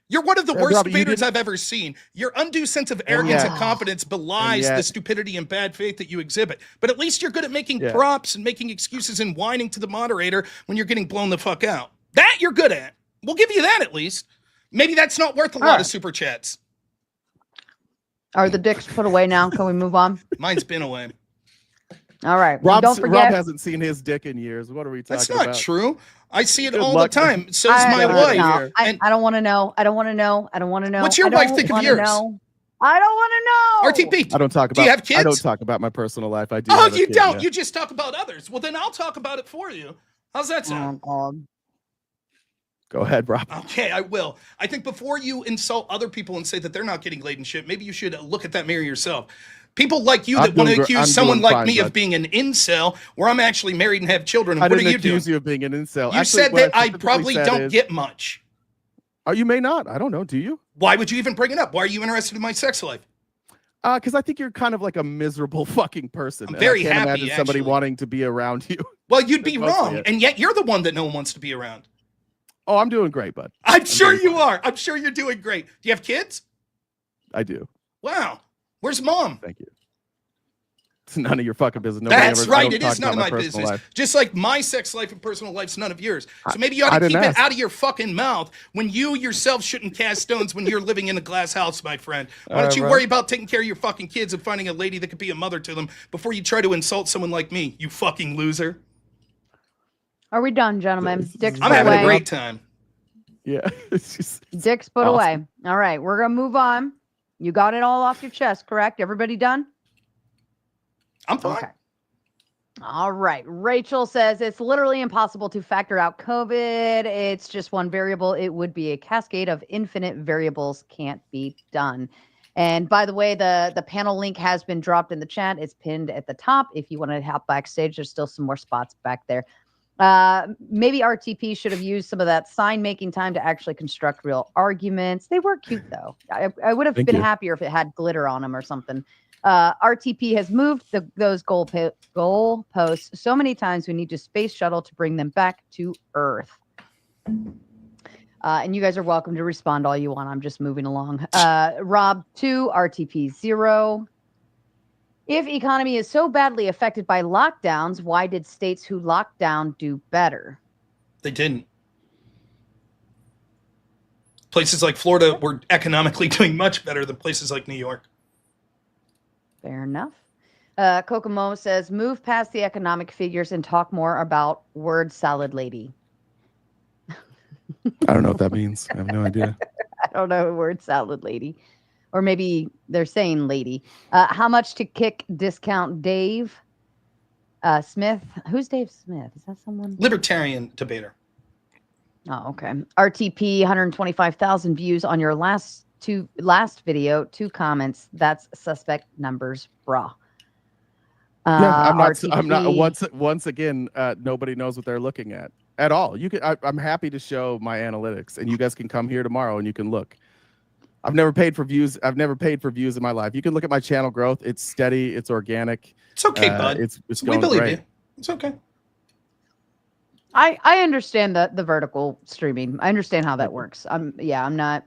You're one of the worst debaters I've ever seen. Your undue sense of arrogance and confidence belies the stupidity and bad faith that you exhibit. But at least you're good at making props and making excuses and whining to the moderator when you're getting blown the fuck out. That you're good at. We'll give you that at least. Maybe that's not worth a lot of super chats. Are the dicks put away now? Can we move on? Mine's been away. All right. Don't forget. Rob hasn't seen his dick in years. What are we talking about? That's not true. I see it all the time. So's my wife. I don't want to know. I don't want to know. I don't want to know. What's your wife think of yours? I don't want to know. RTP. I don't talk about. Do you have kids? I don't talk about my personal life. I do. Oh, you don't. You just talk about others. Well, then I'll talk about it for you. How's that sound? Oh, God. Go ahead, Rob. Okay, I will. I think before you insult other people and say that they're not getting laid and shit, maybe you should look at that mirror yourself. People like you that want to accuse someone like me of being an incel, where I'm actually married and have children. What are you doing? I didn't accuse you of being an incel. You said that I probably don't get much. Oh, you may not. I don't know. Do you? Why would you even bring it up? Why are you interested in my sex life? Because I think you're kind of like a miserable fucking person. I'm very happy, imagine somebody wanting to be around you. Well, you'd be wrong, and yet you're the one that no one wants to be around. Oh, I'm doing great, bud. I'm sure you are. I'm sure you're doing great. Do you have kids? I do. Wow. Where's mom? Thank you. It's none of your fucking business. That's right. It is none of my business. Just like my sex life and personal life's none of yours. So maybe you ought to keep it out of your fucking mouth when you yourself shouldn't cast stones when you're living in a glass house, my friend. Why don't you worry about taking care of your fucking kids and finding a lady that could be a mother to them before you try to insult someone like me, you fucking loser. Are we done, gentlemen? Dick's I'm having a great time. Yeah. Dick's put away. All right. We're going to move on. You got it all off your chest, correct? Everybody done? I'm fine. Okay. All right. Rachel says it's literally impossible to factor out COVID. It's just one variable. It would be a cascade of infinite variables. Can't be done. And by the way, the panel link has been dropped in the chat. It's pinned at the top. If you want to hop backstage, there's still some more spots back there. Maybe RTP should have used some of that sign making time to actually construct real arguments. They were cute though. I would have been happier if it had glitter on them or something. RTP has moved those goal posts so many times. We need to space shuttle to bring them back to Earth. And you guys are welcome to respond all you want. I'm just moving along. Rob 2, RTP 0. If economy is so badly affected by lockdowns, why did states who locked down do better? They didn't. Places like Florida were economically doing much better than places like New York. Fair enough. Kokomo says, move past the economic figures and talk more about word salad lady. I don't know what that means. I have no idea. I don't know, word salad lady. Or maybe they're saying lady. How much to kick discount Dave Smith? Who's Dave Smith? Is that someone? Libertarian debater. Oh, okay. RTP, 125,000 views on your last video, 2 comments. That's suspect numbers, brah. I'm RTP, not. Once again, nobody knows what they're looking at all. You can. I'm happy to show my analytics, and you guys can come here tomorrow and you can look. I've never paid for views. I've never paid for views in my life. You can look at my channel growth. It's steady. It's organic. It's okay, bud. It's we going believe great. you. It's okay. I understand the vertical streaming. I understand how that works. I'm not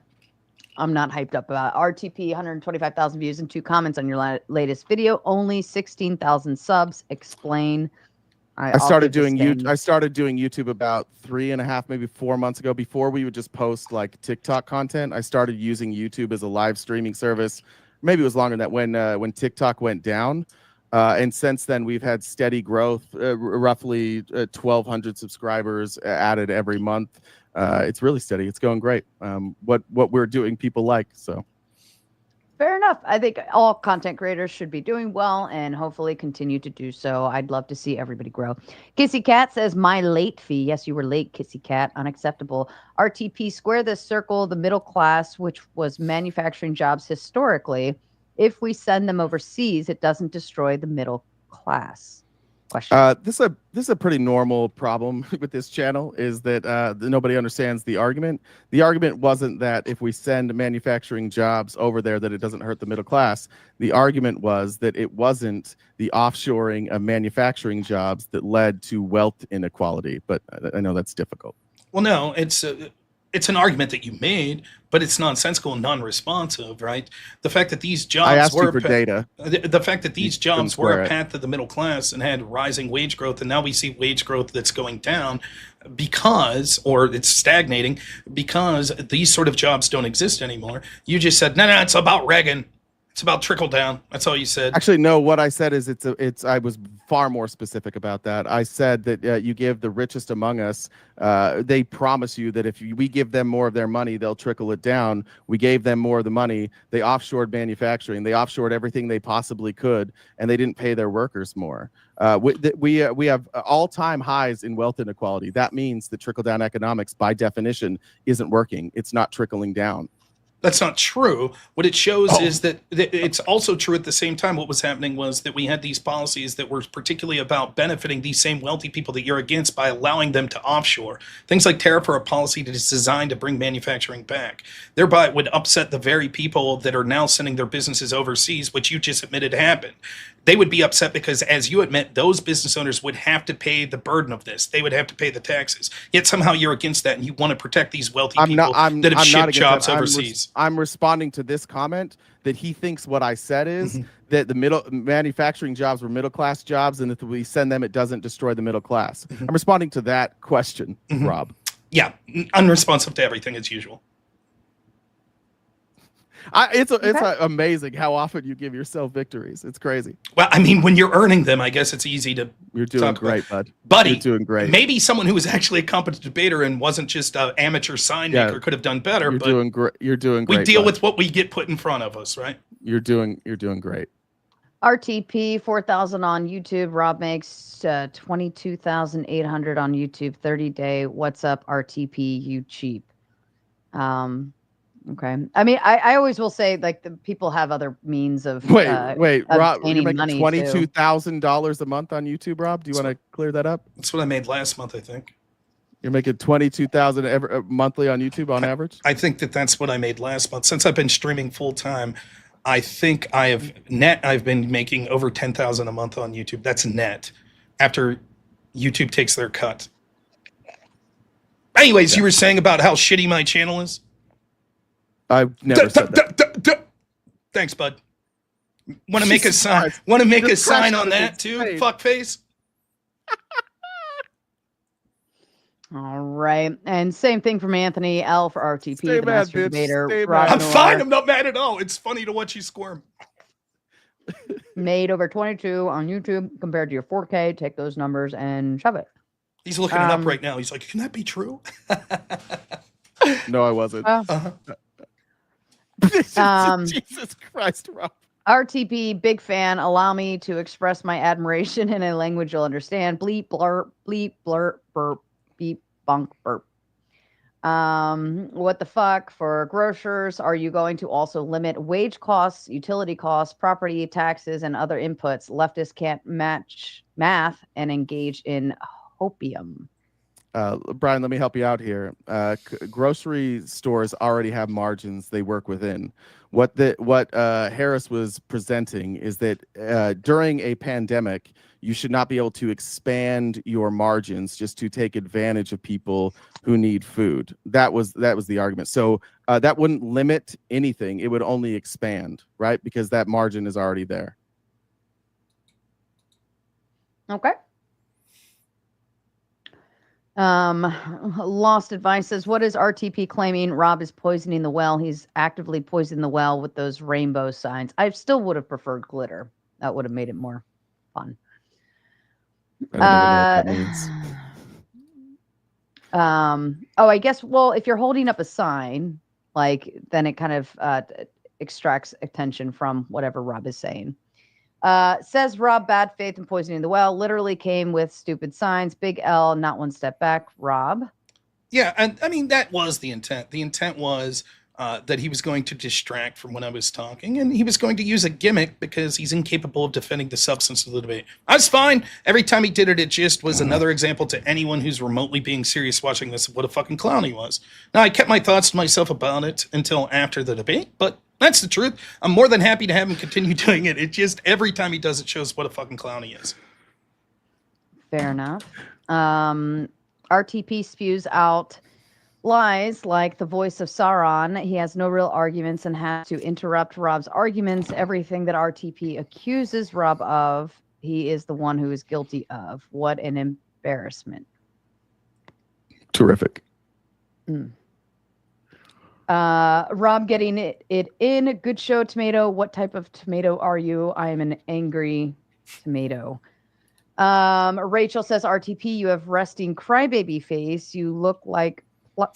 hyped up about it. RTP, 125,000 views and 2 comments on your latest video. Only 16,000 subs. Explain. I started doing YouTube about 3.5, maybe 4 months ago. Before we would just post like TikTok content, I started using YouTube as a live streaming service. Maybe it was longer than that when TikTok went down. And since then, we've had steady growth, roughly 1,200 subscribers added every month. It's really steady. It's going great. What we're doing, people like. So. Fair enough. I think all content creators should be doing well and hopefully continue to do so. I'd love to see everybody grow. Kissy Cat says, my late fee. Yes, you were late, Kissy Cat. Unacceptable. RTP, square the circle, the middle class, which was manufacturing jobs historically. If we send them overseas, it doesn't destroy the middle class. Question. This is a pretty normal problem with this channel, is that nobody understands the argument. The argument wasn't that if we send manufacturing jobs over there that it doesn't hurt the middle class. The argument was that it wasn't the offshoring of manufacturing jobs that led to wealth inequality. But I know that's difficult. Well, no, it's an argument that you made, but it's nonsensical and non-responsive, right? The fact that these jobs I asked you for data. The fact that these jobs were a path to the middle class and had rising wage growth, and now we see wage growth that's going down or it's stagnating because these sort of jobs don't exist anymore. You just said, no, it's about Reagan. It's about trickle down. That's all you said. Actually, no. What I said is I was far more specific about that. I said that you give the richest among us. They promise you that if we give them more of their money, they'll trickle it down. We gave them more of the money. They offshored manufacturing. They offshored everything they possibly could, and they didn't pay their workers more. We have all-time highs in wealth inequality. That means the trickle-down economics, by definition, isn't working. It's not trickling down. That's not true. What it shows is that it's also true at the same time. What was happening was that we had these policies that were particularly about benefiting these same wealthy people that you're against by allowing them to offshore. Things like tariff are a policy that is designed to bring manufacturing back. Thereby, it would upset the very people that are now sending their businesses overseas, which you just admitted happened. They would be upset because, as you admit, those business owners would have to pay the burden of this. They would have to pay the taxes. Yet somehow you're against that, and you want to protect these wealthy people that have shipped jobs overseas. I'm responding to this comment that he thinks what I said is that the manufacturing jobs were middle class jobs, and if we send them, it doesn't destroy the middle class. I'm responding to that question, Rob. Yeah, unresponsive to everything as usual. It's amazing how often you give yourself victories. It's crazy. Well, I mean, when you're earning them, I guess it's easy to. You're doing great, bud. Buddy, you're doing great. Maybe someone who was actually a competent debater and wasn't just an amateur sign maker could have done better. You're doing great. You're doing great. We deal with what we get put in front of us, right? You're doing great. RTP 4,000 on YouTube. Rob makes 22,800 on YouTube 30-day. What's up, RTP? You cheap. Okay. I mean, I always will say, like, the people have other means of Wait, Rob, you're obtaining making money, $22,000 a month on YouTube, Rob? Do you want to clear that up? That's what I made last month, I think. You're making $22,000 monthly on YouTube on average? I think that's what I made last month. Since I've been streaming full time, I think I've been making over $10,000 a month on YouTube. That's net after YouTube takes their cut. Anyways, you were saying about how shitty my channel is? I've never said that. Thanks, bud. Want to make a sign? Want to make a sign on that too? Fuckface. All right. And same thing from Anthony L for RTP, Stay the mad, master bitch. debater. Stay Rob mad. I'm fine. Noerr I'm not mad at all. It's funny to watch you squirm. made over 22 on YouTube compared to your 4K. Take those numbers and shove it. He's looking it up right now. He's like, can that be true? No, I wasn't. Jesus Christ, Rob. RTP, big fan. Allow me to express my admiration in a language you'll understand. Bleep, blurp, bleep, blurp, burp, beep, bunk, burp. What the fuck for grocers? Are you going to also limit wage costs, utility costs, property taxes, and other inputs? Leftists can't match math and engage in hopium. Brian, let me help you out here. Grocery stores already have margins they work within. What Harris was presenting is that during a pandemic, you should not be able to expand your margins just to take advantage of people who need food. That was the argument. So that wouldn't limit anything. It would only expand, right? Because that margin is already there. Okay. Lost Advice says, what is RTP claiming? Rob is poisoning the well. He's actively poisoning the well with those rainbow signs. I still would have preferred glitter. That would have made it more fun. I don't even know what that means. I guess, well, if you're holding up a sign, like, then it kind of extracts attention from whatever Rob is saying. Says Rob, bad faith and poisoning the well literally came with stupid signs. Big L, not one step back. Rob? Yeah, and I mean, that was the intent. The intent was that he was going to distract from when I was talking, and he was going to use a gimmick because he's incapable of defending the substance of the debate. I was fine. Every time he did it, it just was another example to anyone who's remotely being serious watching this of what a fucking clown he was. Now, I kept my thoughts to myself about it until after the debate, but that's the truth. I'm more than happy to have him continue doing it. It just, every time he does it, shows what a fucking clown he is. Fair enough. RTP spews out lies like the voice of Sauron. He has no real arguments and has to interrupt Rob's arguments. Everything that RTP accuses Rob of, he is the one who is guilty of. What an embarrassment. Terrific. Rob getting it in. Good show, Tomato. What type of tomato are you? I am an angry tomato. Rachel says, RTP, you have resting crybaby face. You look like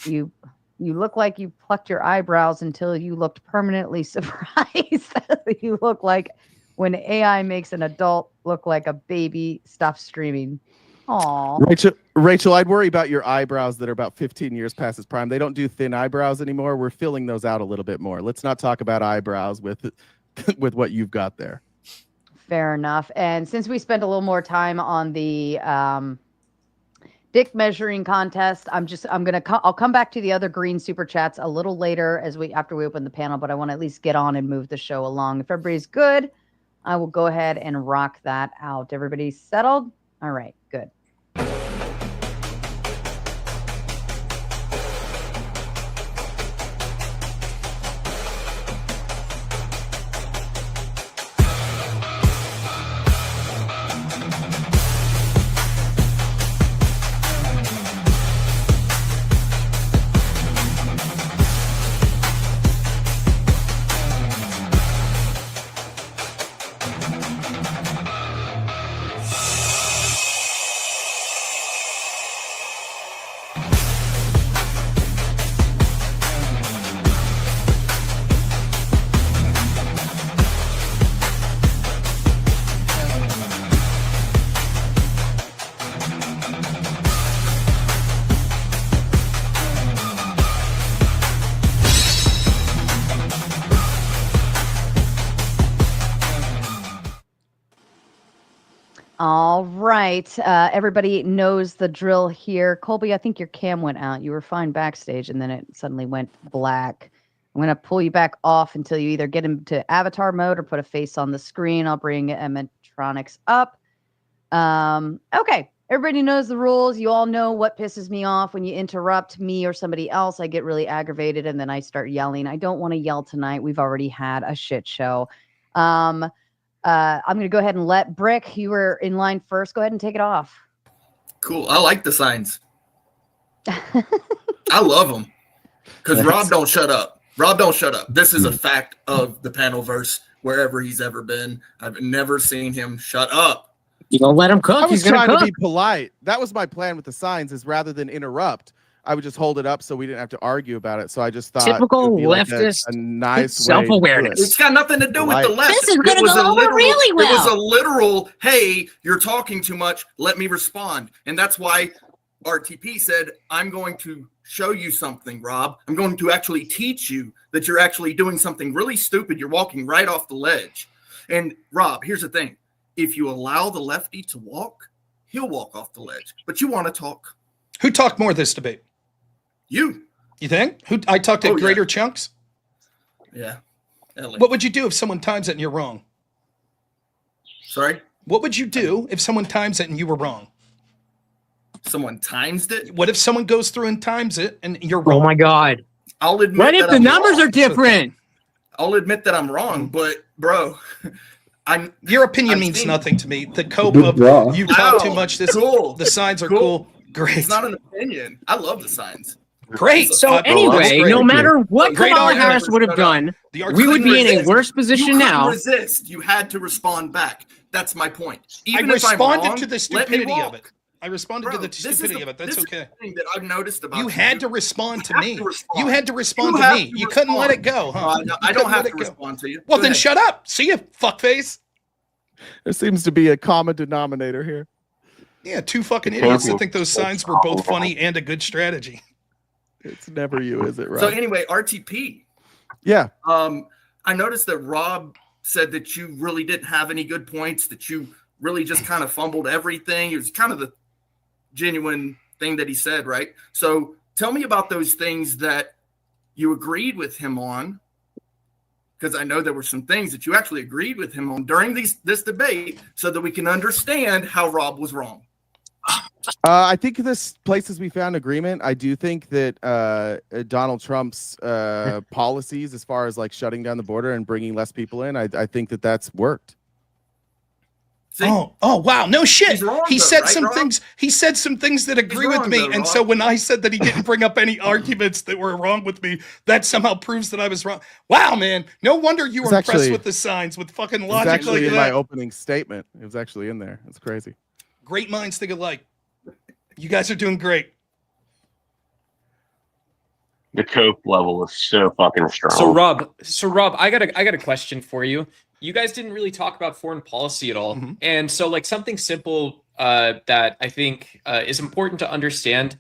you look like you plucked your eyebrows until you looked permanently surprised. You look like when AI makes an adult look like a baby. Stop streaming. Aw. Rachel, I'd worry about your eyebrows that are about 15 years past its prime. They don't do thin eyebrows anymore. We're filling those out a little bit more. Let's not talk about eyebrows with what you've got there. Fair enough. And since we spent a little more time on the dick measuring contest, I'll come back to the other green super chats a little later after we open the panel, but I want to at least get on and move the show along. If everybody's good, I will go ahead and rock that out. Everybody settled? All right, good. All right. Everybody knows the drill here. Colby, I think your cam went out. You were fine backstage, and then it suddenly went black. I'm going to pull you back off until you either get into avatar mode or put a face on the screen. I'll bring animatronics up. Okay. Everybody knows the rules. You all know what pisses me off when you interrupt me or somebody else. I get really aggravated, and then I start yelling. I don't want to yell tonight. We've already had a shit show. I'm going to go ahead and let Brick, you were in line first. Go ahead and take it off. Cool. I like the signs. I love them because Rob don't shut up. Rob don't shut up. This is a fact of the panelverse wherever he's ever been. I've never seen him shut up. You don't let him cook. I was He's gonna trying cook. to be polite. That was my plan with the signs, is rather than interrupt, I would just hold it up so we didn't have to argue about it. So I just thought Typical it would be like leftist a nice self-awareness. way. It's got nothing to do with the left. This is gonna It was go a over literal- really well. It was a literal, hey, you're talking too much. Let me respond. And that's why RTP said, I'm going to show you something, Rob. I'm going to actually teach you that you're actually doing something really stupid. You're walking right off the ledge. And Rob, here's the thing. If you allow the lefty to walk, he'll walk off the ledge. But you want to talk. Who talked more this debate? You. You think? Who I talked at Oh, yeah. greater chunks? Yeah. Ellie. What would you do if someone times it and you're wrong? Sorry? What would you do if someone times it and you were wrong? Someone times it? What if someone goes through and times it and you're wrong? Oh my God. I'll admit What if that the I'm numbers wrong. are different? I'll admit that I'm wrong, but bro, Your opinion I've means seen- nothing to me. The cope of you talk too Wow, much. This cool. The signs are cool. Great. It's not an opinion. I love the signs. Great. So That's anyway, great. no matter what Great Kamala argument. Harris would have done, The we would be in a resist. worse You position couldn't now. resist. You had to respond back. That's my point. I Even if I'm responded wrong, to the let me stupidity of walk. it. I responded Bro, to the this is stupidity the- of it. That's this is okay. the thing that I've noticed about You had to respond to have me. to respond. You had to respond You to have me. to You couldn't let it respond. go, huh? No, I You don't couldn't have let to it go. respond to you. Well, Go then ahead. shut up. See you, fuckface. There seems to be a common denominator here. Yeah, two fucking idiots that think those signs were both funny and a good strategy. It's never you, is it, Rob? So anyway, RTP. Yeah. I noticed that Rob said that you really didn't have any good points, that you really just kind of fumbled everything. It was kind of the genuine thing that he said, right? So tell me about those things that you agreed with him on, because I know there were some things that you actually agreed with him on during this debate so that we can understand how Rob was wrong. I think this places we found agreement. I do think that Donald Trump's policies, as far as like shutting down the border and bringing less people in, I think that that's worked. See? Oh, wow. No shit. He's wrong, He though, said right, some Rob? things. He said some things that agree with wrong, me. though, And Rob. so when I said that he didn't bring up any arguments that were wrong with me, that somehow proves that I was wrong. Wow, man. No wonder you were It's impressed actually- with the signs with fucking It's logic actually like in my that. opening statement. It was actually in there. It's crazy. Great minds think alike. You guys are doing great. The cope level is so fucking strong. So Rob, I got a question for you. You guys didn't really talk about foreign policy at all, and so like something simple that I think is important to understand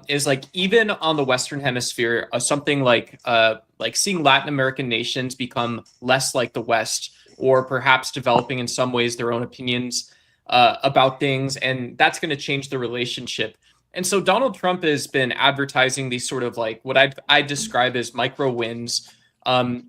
is like even on the Western Hemisphere, something like seeing Latin American nations become less like the West, or perhaps developing in some ways their own opinions about things, and that's going to change the relationship. And so Donald Trump has been advertising these sort of like what I describe as micro wins. Like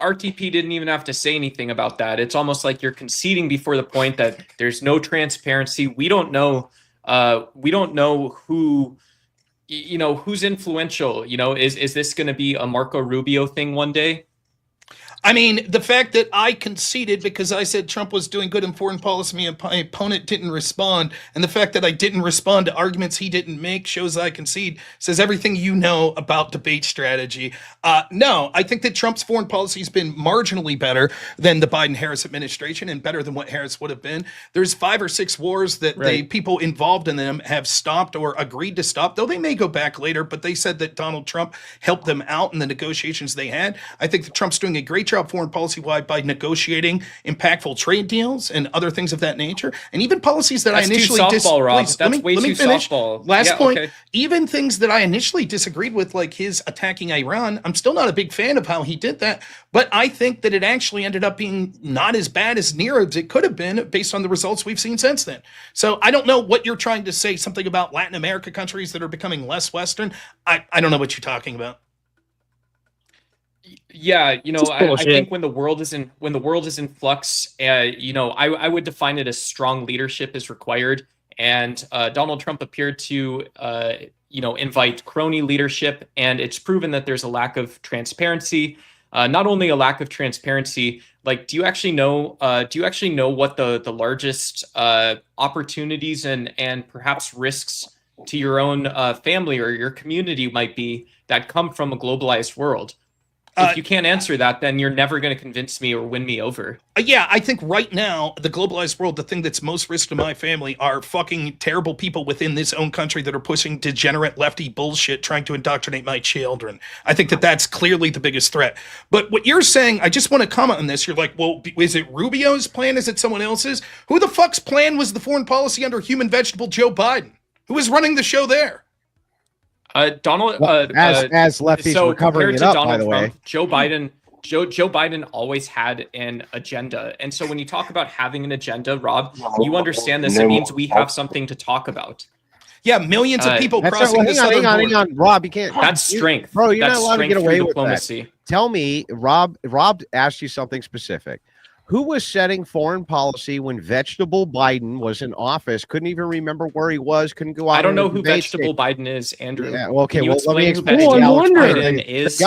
RTP didn't even have to say anything about that. It's almost like you're conceding before the point that there's no transparency. We don't know who, who's influential. Is this going to be a Marco Rubio thing one day? I mean, the fact that I conceded because I said Trump was doing good in foreign policy and my opponent didn't respond, and the fact that I didn't respond to arguments he didn't make shows I concede, says everything you know about debate strategy. No, I think that Trump's foreign policy has been marginally better than the Biden-Harris administration and better than what Harris would have been. There's 5 or 6 wars that the people involved in them have stopped or agreed to stop, though they may go back later, but they said that Donald Trump helped them out in the negotiations they had. I think that Trump's doing a great job foreign policy wide by negotiating impactful trade deals and other things of that nature, and even policies that That's I initially too softball, Rob. That's way let me too finish. softball. Last Yeah, point. okay. Even things that I initially disagreed with, like his attacking Iran, I'm still not a big fan of how he did that. But I think that it actually ended up being not as bad as near as it could have been based on the results we've seen since then. So I don't know what you're trying to say, something about Latin America countries that are becoming less Western. I don't know what you're talking about. Yeah, you know, It's I bullshit. think when the world is in flux, you know, I would define it as strong leadership is required, and Donald Trump appeared to you know, invite crony leadership, and it's proven that there's a lack of transparency. Not only a lack of transparency, like, do you actually know what the largest opportunities and perhaps risks to your own family or your community might be that come from a globalized world? If you can't answer that, then you're never going to convince me or win me over. Yeah, I think right now, the globalized world, the thing that's most risk to my family are fucking terrible people within this own country that are pushing degenerate lefty bullshit, trying to indoctrinate my children. I think that that's clearly the biggest threat. But what you're saying, I just want to comment on this. You're like, well, is it Rubio's plan? Is it someone else's? Who the fuck's plan was the foreign policy under human vegetable Joe Biden? Who was running the show there? Donald, as lefties so were covering compared it to up, Donald by the Trump, way. Joe Biden always had an agenda, and so when you talk about having an agenda, Rob, you understand this. It means we have something to talk about. Yeah, millions of people crossing the southern border. Hang on, Rob, you can't. That's strength, bro. You're That's not allowed to strength get away through with diplomacy. that. Tell me, Rob asked you something specific. Who was setting foreign policy when Vegetable Biden was in office? Couldn't even remember where he was. Couldn't go out. I don't on know a who debate Vegetable stage. Biden is, Andrew. Yeah, well, okay. Can you Well, let me explain explain. who Vegetable Alex Biden Biden. is?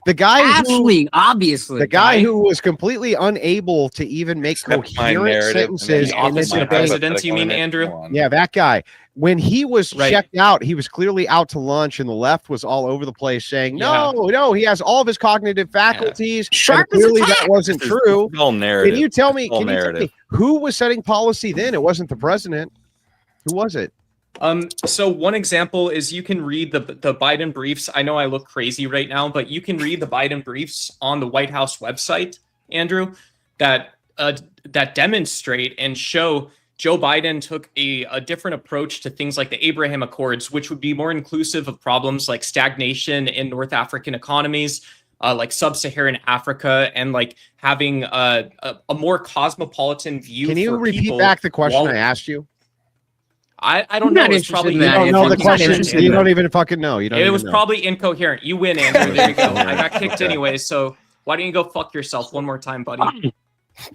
The guy Ashley, obviously. the guy who was completely unable to even make Accept my coherent narrative, and then sentences The in office this of the debate. president, you mean, Andrew? Yeah, that guy. When he was Right. checked out, he was clearly out to lunch, and the left was all over the place saying, no, he has all of his cognitive faculties. Sharp And clearly as a that tack. wasn't true. All narrative. Can you tell me, All narrative. who was setting policy then? It wasn't the president. Who was it? So one example is you can read the Biden briefs. I know I look crazy right now, but you can read the Biden briefs on the White House website, Andrew, that demonstrate and show Joe Biden took a different approach to things like the Abraham Accords, which would be more inclusive of problems like stagnation in North African economies, like sub-Saharan Africa, and like having a more cosmopolitan view. Can you for repeat people back the question while- I asked you? I don't I'm know. not It's interested probably in that. You don't know the He's not question. interested in You that. don't even fucking know. You don't It even was know. probably incoherent. You win, Andrew. There you go. I got kicked anyway, so why don't you go fuck yourself one more time, buddy?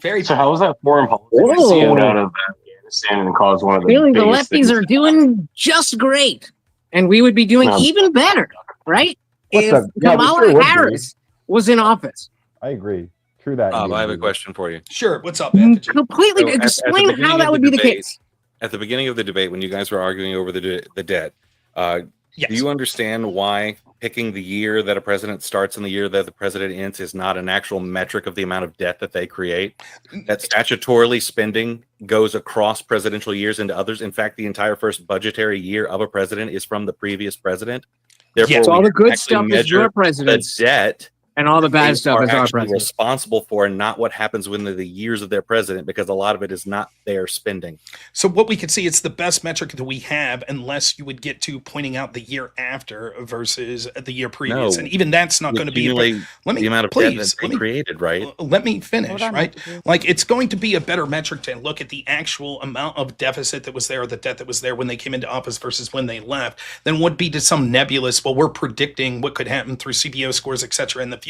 Very So how was that foreign policy Whoa. going out of Afghanistan and caused one of the Feeling the biggest lefties things? are doing just great, and we would be doing even better, right? If Kamala Harris was in office. I agree. True that. I have a question for you. Sure. What's up, Anthony? Completely So at the explain beginning how of that the would be the debate- case. At the beginning of the debate, when you guys were arguing over the debt, Yes. do you understand why picking the year that a president starts and the year that the president ends is not an actual metric of the amount of debt that they create? That statutorily spending goes across presidential years into others. In fact, the entire first budgetary year of a president is from the previous president. Therefore, Yes, all we the good actually stuff is measure your the president's, debt, and all the bad they stuff are is our actually president. responsible for, and not what happens within the years of their president, because a lot of it is not their spending. So what we could see, it's the best metric that we have, unless you would get to pointing out the year after versus the year previous, No. and even that's not You going to be. accumulate Let me the amount of please debt that they created, right? Let me finish, Hold on, right? Mr. Like, it's going to be a better metric to look at the actual amount of deficit that was there, or the debt that was there when they came into office versus when they left, than would be to some nebulous, well, we're predicting what could happen through CBO scores, et cetera, in the future.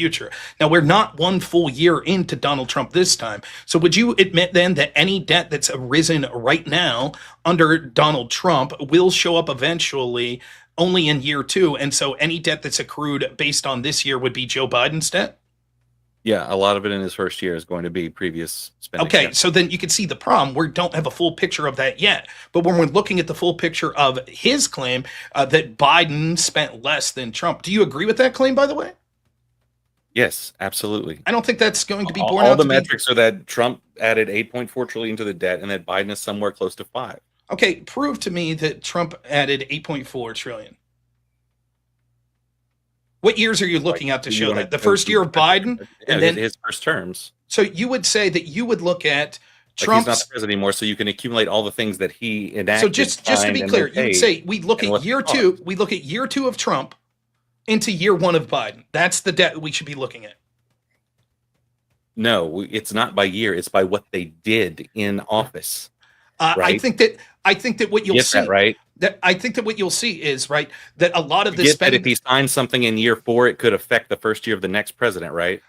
Now, we're not one full year into Donald Trump this time. So would you admit then that any debt that's arisen right now under Donald Trump will show up eventually only in year two? And so any debt that's accrued based on this year would be Joe Biden's debt? Yeah, a lot of it in his first year is going to be previous spending. Okay, Yeah. so then you can see the problem. We don't have a full picture of that yet. But when we're looking at the full picture of his claim that Biden spent less than Trump, do you agree with that claim, by the way? Yes, absolutely. I don't think that's going to be borne All out the to be- metrics are that Trump added 8.4 trillion to the debt, and that Biden is somewhere close to 5. Okay, prove to me that Trump added 8.4 trillion. What years are you looking at to show that? The first year of Biden, and then his first terms. So you would say that you would look at Like Trump's. he's not the president anymore, so you can accumulate all the things that he enacted. So just to be clear, you would say we look at year two. We look at year 2 of Trump into year 1 of Biden. That's the debt we should be looking at. No, it's not by year. It's by what they did in office. Right? I think that what you'll Get see, that, right? That I think that what you'll see is right that a lot of You the get that spending. if he signs something in year 4, it could affect the first year of the next president, right?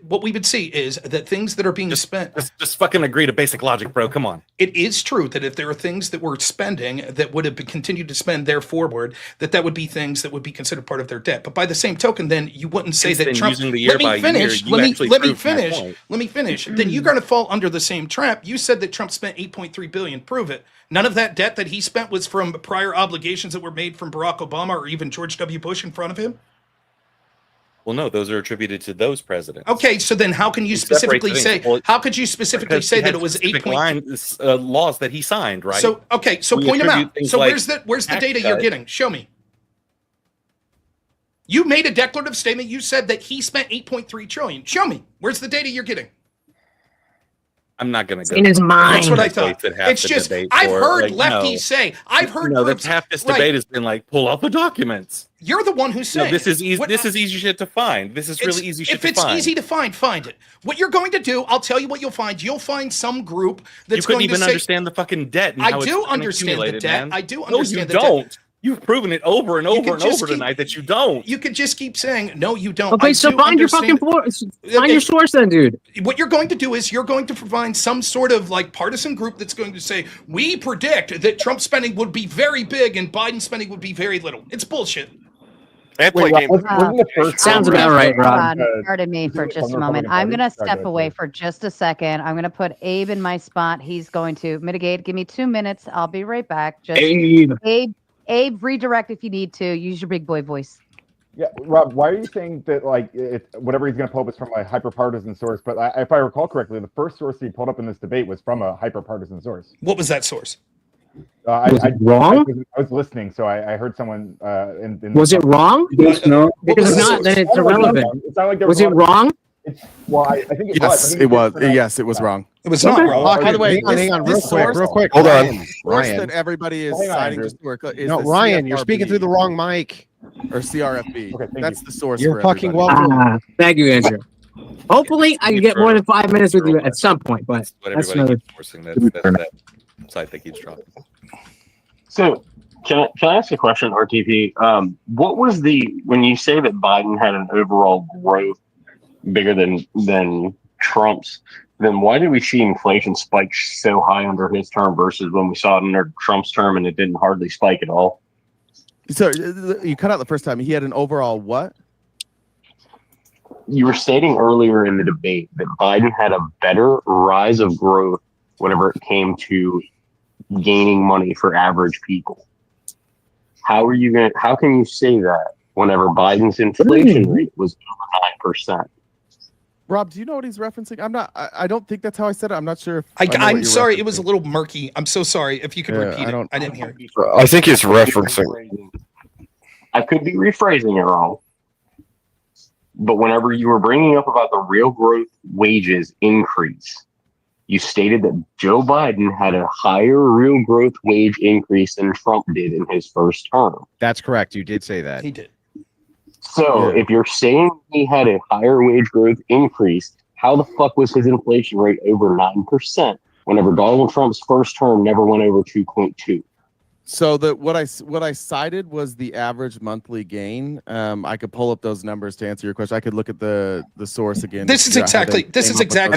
What we would see is that things that are being spent. Just fucking agree to basic logic, bro. Come on. It is true that if there are things that we're spending that would have continued to spend there forward, that would be things that would be considered part of their debt. But by the same token, then you wouldn't say that Trump. Using the year Let me by finish. year, Let me finish. Then you're going to fall under the same trap. You said that Trump spent $8.3 billion. Prove it. None of that debt that he spent was from prior obligations that were made from Barack Obama or even George W. Bush in front of him. Well, no, those are attributed to those presidents. Okay, so then how can you specifically say? How could you specifically say that it was 8.3 laws that he signed, right? So okay, so point them out. So where's the data you're getting? Show me. You made a declarative statement. You said that he spent 8.3 trillion. Show me. Where's the data you're getting? I'm not going to go in his mind. That's what I thought. It's just I've heard lefties say. I've heard that's half this debate has been like pull out the documents. You're the one who's saying this is easy. This is easy shit to find. This is really easy shit to find. If it's easy to find it. What you're going to do, I'll tell you what you'll find. You'll find some group that's you couldn't going to even say, understand the fucking debt. And how I do it's understand the debt. Man. I do understand the debt. Don't. You've proven it over and over and over tonight that you don't. You could just keep saying, no, you don't. Okay, so find your fucking find your source then, dude. What you're going to do is you're going to provide some sort of like partisan group that's going to say, we predict that Trump spending would be very big and Biden spending would be very little. It's bullshit. Sounds about right, Rob. Pardon me for just a moment. I'm going to step away for just a second. I'm going to put Abe in my spot. He's going to mitigate. Give me 2 minutes. I'll be right back. Just Abe, redirect if you need to. Use your big boy voice. Yeah, Rob, why are you saying that, like, whatever he's going to pull up is from a hyper-partisan source? But if I recall correctly, the first source he pulled up in this debate was from a hyper-partisan source. What was that source? Was it wrong? I was listening, so I heard someone. Was it wrong? No. Because if not, then it's irrelevant. Was it wrong? Well, I think it yes, it was. Yes, it was wrong. It was not wrong. By the way, hang on, real quick. Hold on. Ryan. Source that everybody is citing just work. No, Ryan, you're speaking through the wrong mic. Or CRFB. That's the source. You're fucking welcome. Thank you, Andrew. Hopefully, I can get more than 5 minutes with you at some point, but But that's everybody another. keeps forcing that site that keeps dropping. So can I ask a question, RTP? What was when you say that Biden had an overall growth bigger than Trump's, then why did we see inflation spike so high under his term versus when we saw it under Trump's term and it didn't hardly spike at all? So you cut out the first time. He had an overall what? You were stating earlier in the debate that Biden had a better rise of growth whenever it came to gaining money for average people. How can you say that whenever Biden's inflation rate was over 9%? Rob, do you know what he's referencing? I don't think that's how I said it. I'm not sure. I'm sorry. It was a little murky. I'm so sorry. If you could repeat it. I didn't hear it. I think he's referencing. I could be rephrasing it wrong. But whenever you were bringing up about the real growth wages increase, you stated that Joe Biden had a higher real growth wage increase than Trump did in his first term. That's correct. You did say that. He did. So if you're saying he had a higher wage growth increase, how the fuck was his inflation rate over 9% whenever Donald Trump's first term never went over 2.2? So what I cited was the average monthly gain. I could pull up those numbers to answer your question. I could look at the source again. This is exactly. And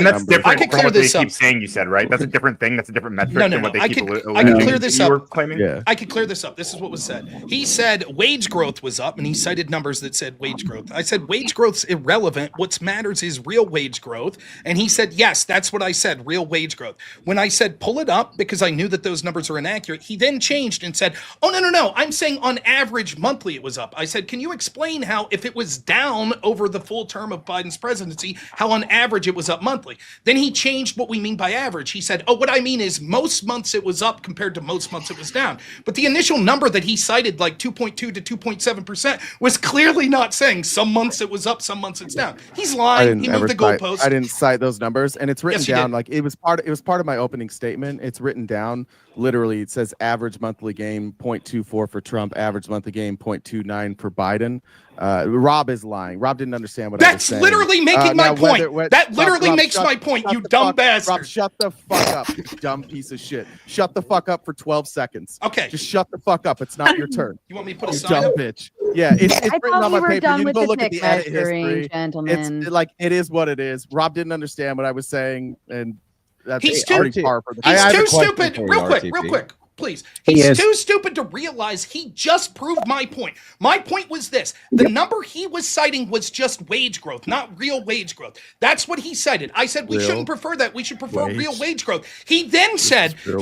that's different I could from clear what they this up. keep saying. You said right. That's a different thing. That's a different metric No. than what they I keep could alluding clear to. this You up. were claiming. Yeah. I could clear this up. This is what was said. He said wage growth was up, and he cited numbers that said wage growth. I said wage growth's irrelevant. What matters is real wage growth. And he said, yes, that's what I said, real wage growth. When I said pull it up because I knew that those numbers are inaccurate, he then changed changed and said, oh, no, I'm saying on average monthly it was up. I said, can you explain how if it was down over the full term of Biden's presidency, how on average it was up monthly? Then he changed what we mean by average. He said, oh, what I mean is most months it was up compared to most months it was down. But the initial number that he cited, like 2.2 to 2.7%, was clearly not saying some months it was up, some months it's down. He's lying. He moved the goalpost. I didn't cite those numbers, and it's written Yes, you down did. like it was part of my opening statement. It's written down literally. It says average monthly gain 0.24 for Trump, average monthly gain 0.29 for Biden. Rob is lying. Rob didn't understand what I was saying. That's literally making my point. That literally Rob, makes my point, you dumb bastard. Rob, shut the fuck up, you dumb piece of shit. Shut the fuck up for 12 seconds. Okay. Just shut the fuck up. It's not your turn. You want me to put a You sign dumb up? bitch. Yeah, it's I written thought on we my were paper. done You can with go the look at dick the edit measuring, history. gentlemen. It's like it is what it is. Rob didn't understand what I was saying, and that's He's pretty too, far for the he's show. too stupid. Real quick, please. He's too stupid to realize he just proved my point. My point was this. The number he was citing was just wage growth, not real wage growth. That's what he cited. I said we Real shouldn't prefer that. We should prefer wage. real wage growth. He then said, real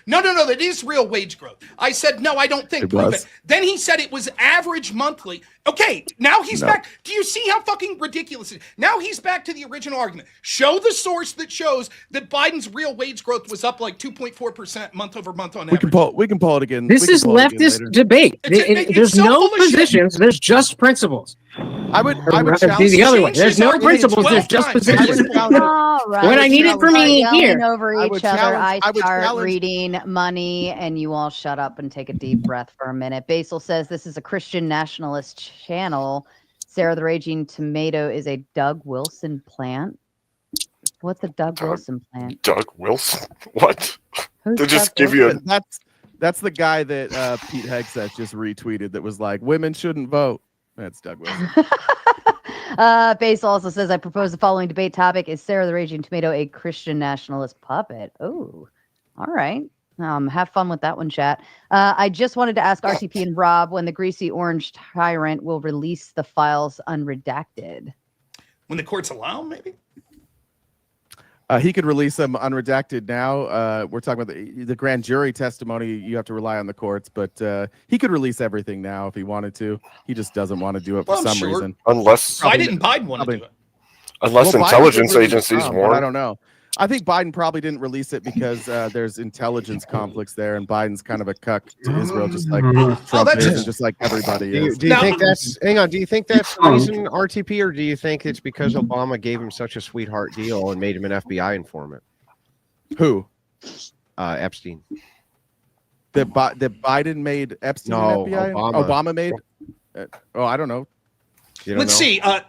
no, that is real wage growth. I said, no, I don't think. It Prove was. it. Then he said it was average monthly. Okay, now he's No. back. Do you see how fucking ridiculous it is? Now he's back to the original argument. Show the source that shows that Biden's real wage growth was up like 2.4% month over month on average. We can pull it again. This We is can pull it again leftist later. debate. It's There's so no full of shit. positions. There's just principles. I would challenge the other way. Change There's his no argument principles. There's 12 just times. positions. All right. What I needed for me yelling here. over I each would other. challenge- I I would start challenge- reading money, and you all shut up and take a deep breath for a minute. Basil says this is a Christian nationalist channel. Sarah the Raging Tomato is a Doug Wilson plant. What's a Doug Wilson plant? Doug Wilson? What? Who's To just Doug give you a Wilson? That's the guy that Pete Hegseth just retweeted that was like, women shouldn't vote. That's Doug Wilson. Basil also says, I propose the following debate topic. Is Sarah the Raging Tomato a Christian nationalist puppet? Oh, all right. Have fun with that one, chat. I just wanted to ask RTP and Rob when the greasy orange tyrant will release the files unredacted. When the courts allow, maybe? He could release them unredacted now. We're talking about the grand jury testimony. You have to rely on the courts, but he could release everything now if he wanted to. He just doesn't want to do it for some reason. Unless Why didn't Biden want to do it? Unless Biden intelligence did release agencies some, but warn. I don't know. I think Biden probably didn't release it because there's intelligence conflicts there, and Biden's kind of a cuck to Israel, just like Trump is, and just like everybody is. Do you think that's hang on? Do you think that's the reason RTP, or do you think it's because Obama gave him such a sweetheart deal and made him an FBI informant? Who? Epstein. That Biden made Epstein No, an FBI? Obama. Made? I don't know. Let's see. I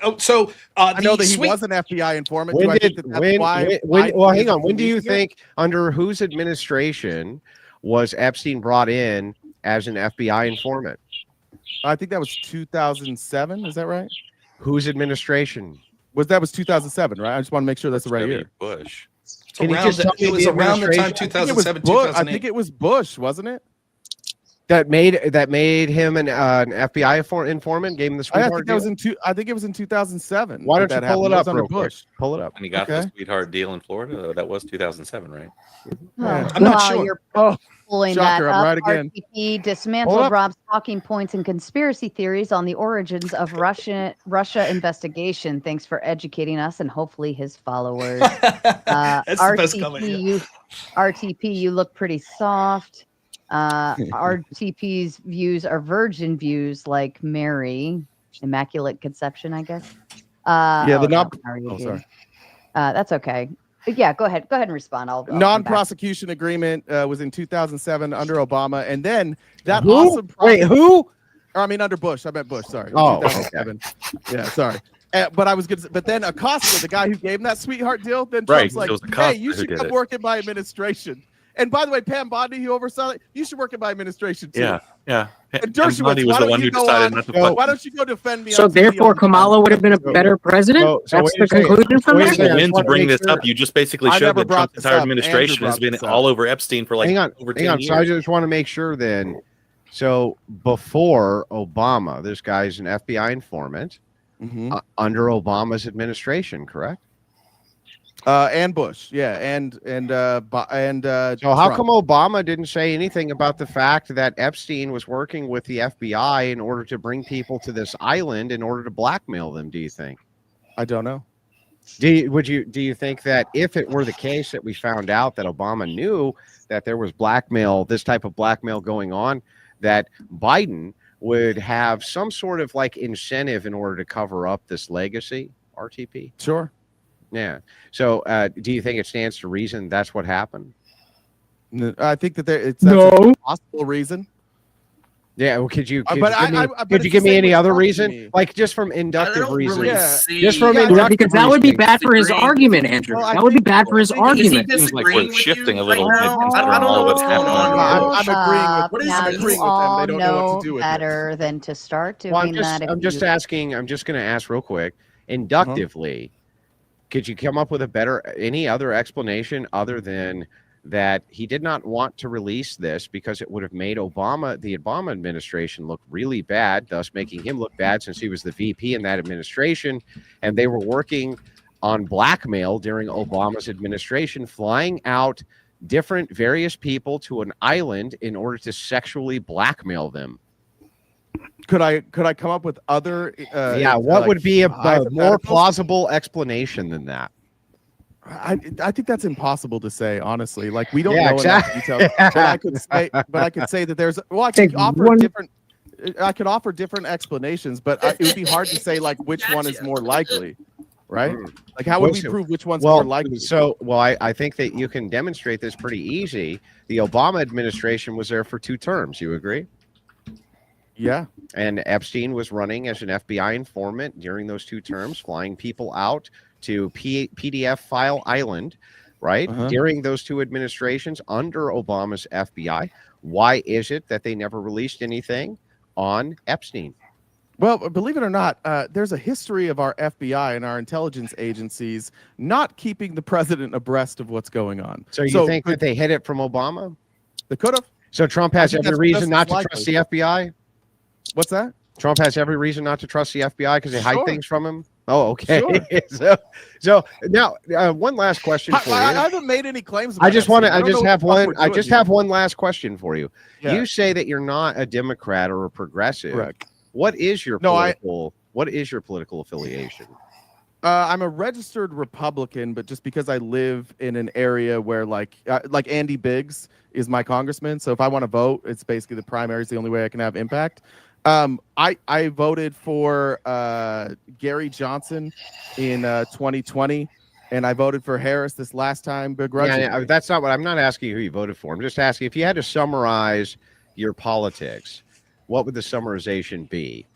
know that he was an FBI informant. Do I think that that's why? Well, hang on. When do you think, under whose administration was Epstein brought in as an FBI informant? I think that was 2007. Is that right? Whose administration? That was 2007, right? I just want to make sure that's the right year. Bush. Can you just tell me It was the around the time administration? 2007, I 2008. think it was Bush, wasn't it? That made him an FBI informant, gave him the I sweetheart think that was deal? I think it was in 2007. Why don't that you pull it happened. That up was under real quick? Bush. Pull it up. And he got the sweetheart deal in Florida. That was 2007, right? I'm not sure. You're pulling Shocker, that I'm up. right again. RTP Hold dismantled up. Rob's talking points and conspiracy theories on the origins of Russia investigation. Thanks for educating us and hopefully his followers. That's the best comment. RTP, you look pretty soft. RTP's views are virgin views, like Mary, Immaculate Conception, I guess. Sorry. That's okay. Yeah, go ahead and respond. I'll come back. Non-prosecution agreement was in 2007 under Obama, and then that Who? awesome. Wait, who? Or, I mean, under Bush. I meant Bush. Sorry. Oh, 2007. Yeah, sorry. But I was good. But then Acosta, the guy who gave him that sweetheart deal, then Right, Trump's like, it was Acosta "Hey, you who should did come it." work in my administration." And by the way, Pam Bondi, who oversaw it, you should work in my administration too. Yeah. And Pam Dershowitz, Bondi was why the don't one you who go decided on- not to fund. Why don't you go defend me? So on TV therefore, all the time? Kamala would have been a better president. So That's wait the a second. conclusion from Wait a that. second. I Win just to wanna bring make this sure. up. You just basically I showed never that brought Trump's this entire up. administration Andrew has brought been this up. all over Epstein for like Hang on. over 10 years. So I just want to make sure then. So before Obama, this guy's an FBI informant Mhm. under Obama's administration, correct? And Bush, yeah, and So how Trump. come Obama didn't say anything about the fact that Epstein was working with the FBI in order to bring people to this island in order to blackmail them? Do you think? I don't know. Do you think that if it were the case that we found out that Obama knew that there was blackmail, this type of blackmail going on, that Biden would have some sort of like incentive in order to cover up this legacy? RTP? Sure. Yeah. So do you think it stands to reason that's what happened? I think that that's No. a possible reason. Yeah, well, could you but give me any other reason? Me. Like just from inductive reasons. Just from because that would be bad for his argument, Andrew. That would be bad for his argument. Seems like we're shifting a little bit. I don't know what's going on. I'm agreeing with I'm agreeing with them. They don't know what to do with it. better than to start doing Well, I'm that. I'm just asking. I'm just going to ask real quick, inductively. Could you come up with any other explanation other than that he did not want to release this because it would have made the Obama administration look really bad, thus making him look bad since he was the VP in that administration, and they were working on blackmail during Obama's administration, flying out various people to an island in order to sexually blackmail them. Could I come up with other? What would be a more plausible explanation than that? I think that's impossible to say, honestly. Like we don't Yeah, know exactly. enough details. But I could say that there's. Well, I could offer different explanations, but it would be hard to say like which one is more likely, right? Like how would we prove which one's more likely? I think that you can demonstrate this pretty easy. The Obama administration was there for 2 terms. You agree? Yeah. And Epstein was running as an FBI informant during those 2 terms, flying people out to PDF File Island, right? During those 2 administrations under Obama's FBI. Why is it that they never released anything on Epstein? Well, believe it or not, there's a history of our FBI and our intelligence agencies not keeping the president abreast of what's going on. So you think that they hid it from Obama? They could have. So Trump has every reason not to trust the FBI? What's that? Trump has every reason not to trust the FBI because they hide things from him? Oh, okay. Sure. so now one last question for you. I haven't made any claims. I just have one last question for you. Yeah. You say that you're not a Democrat or a progressive. Correct. What is your political affiliation? I'm a registered Republican, but just because I live in an area where like Andy Biggs is my congressman, so if I want to vote, it's basically the primary is the only way I can have impact. I voted for Gary Johnson in 2020, and I voted for Harris this last time begrudgingly. Yeah, that's not what I'm not asking who you voted for. I'm just asking if you had to summarize your politics, what would the summarization be?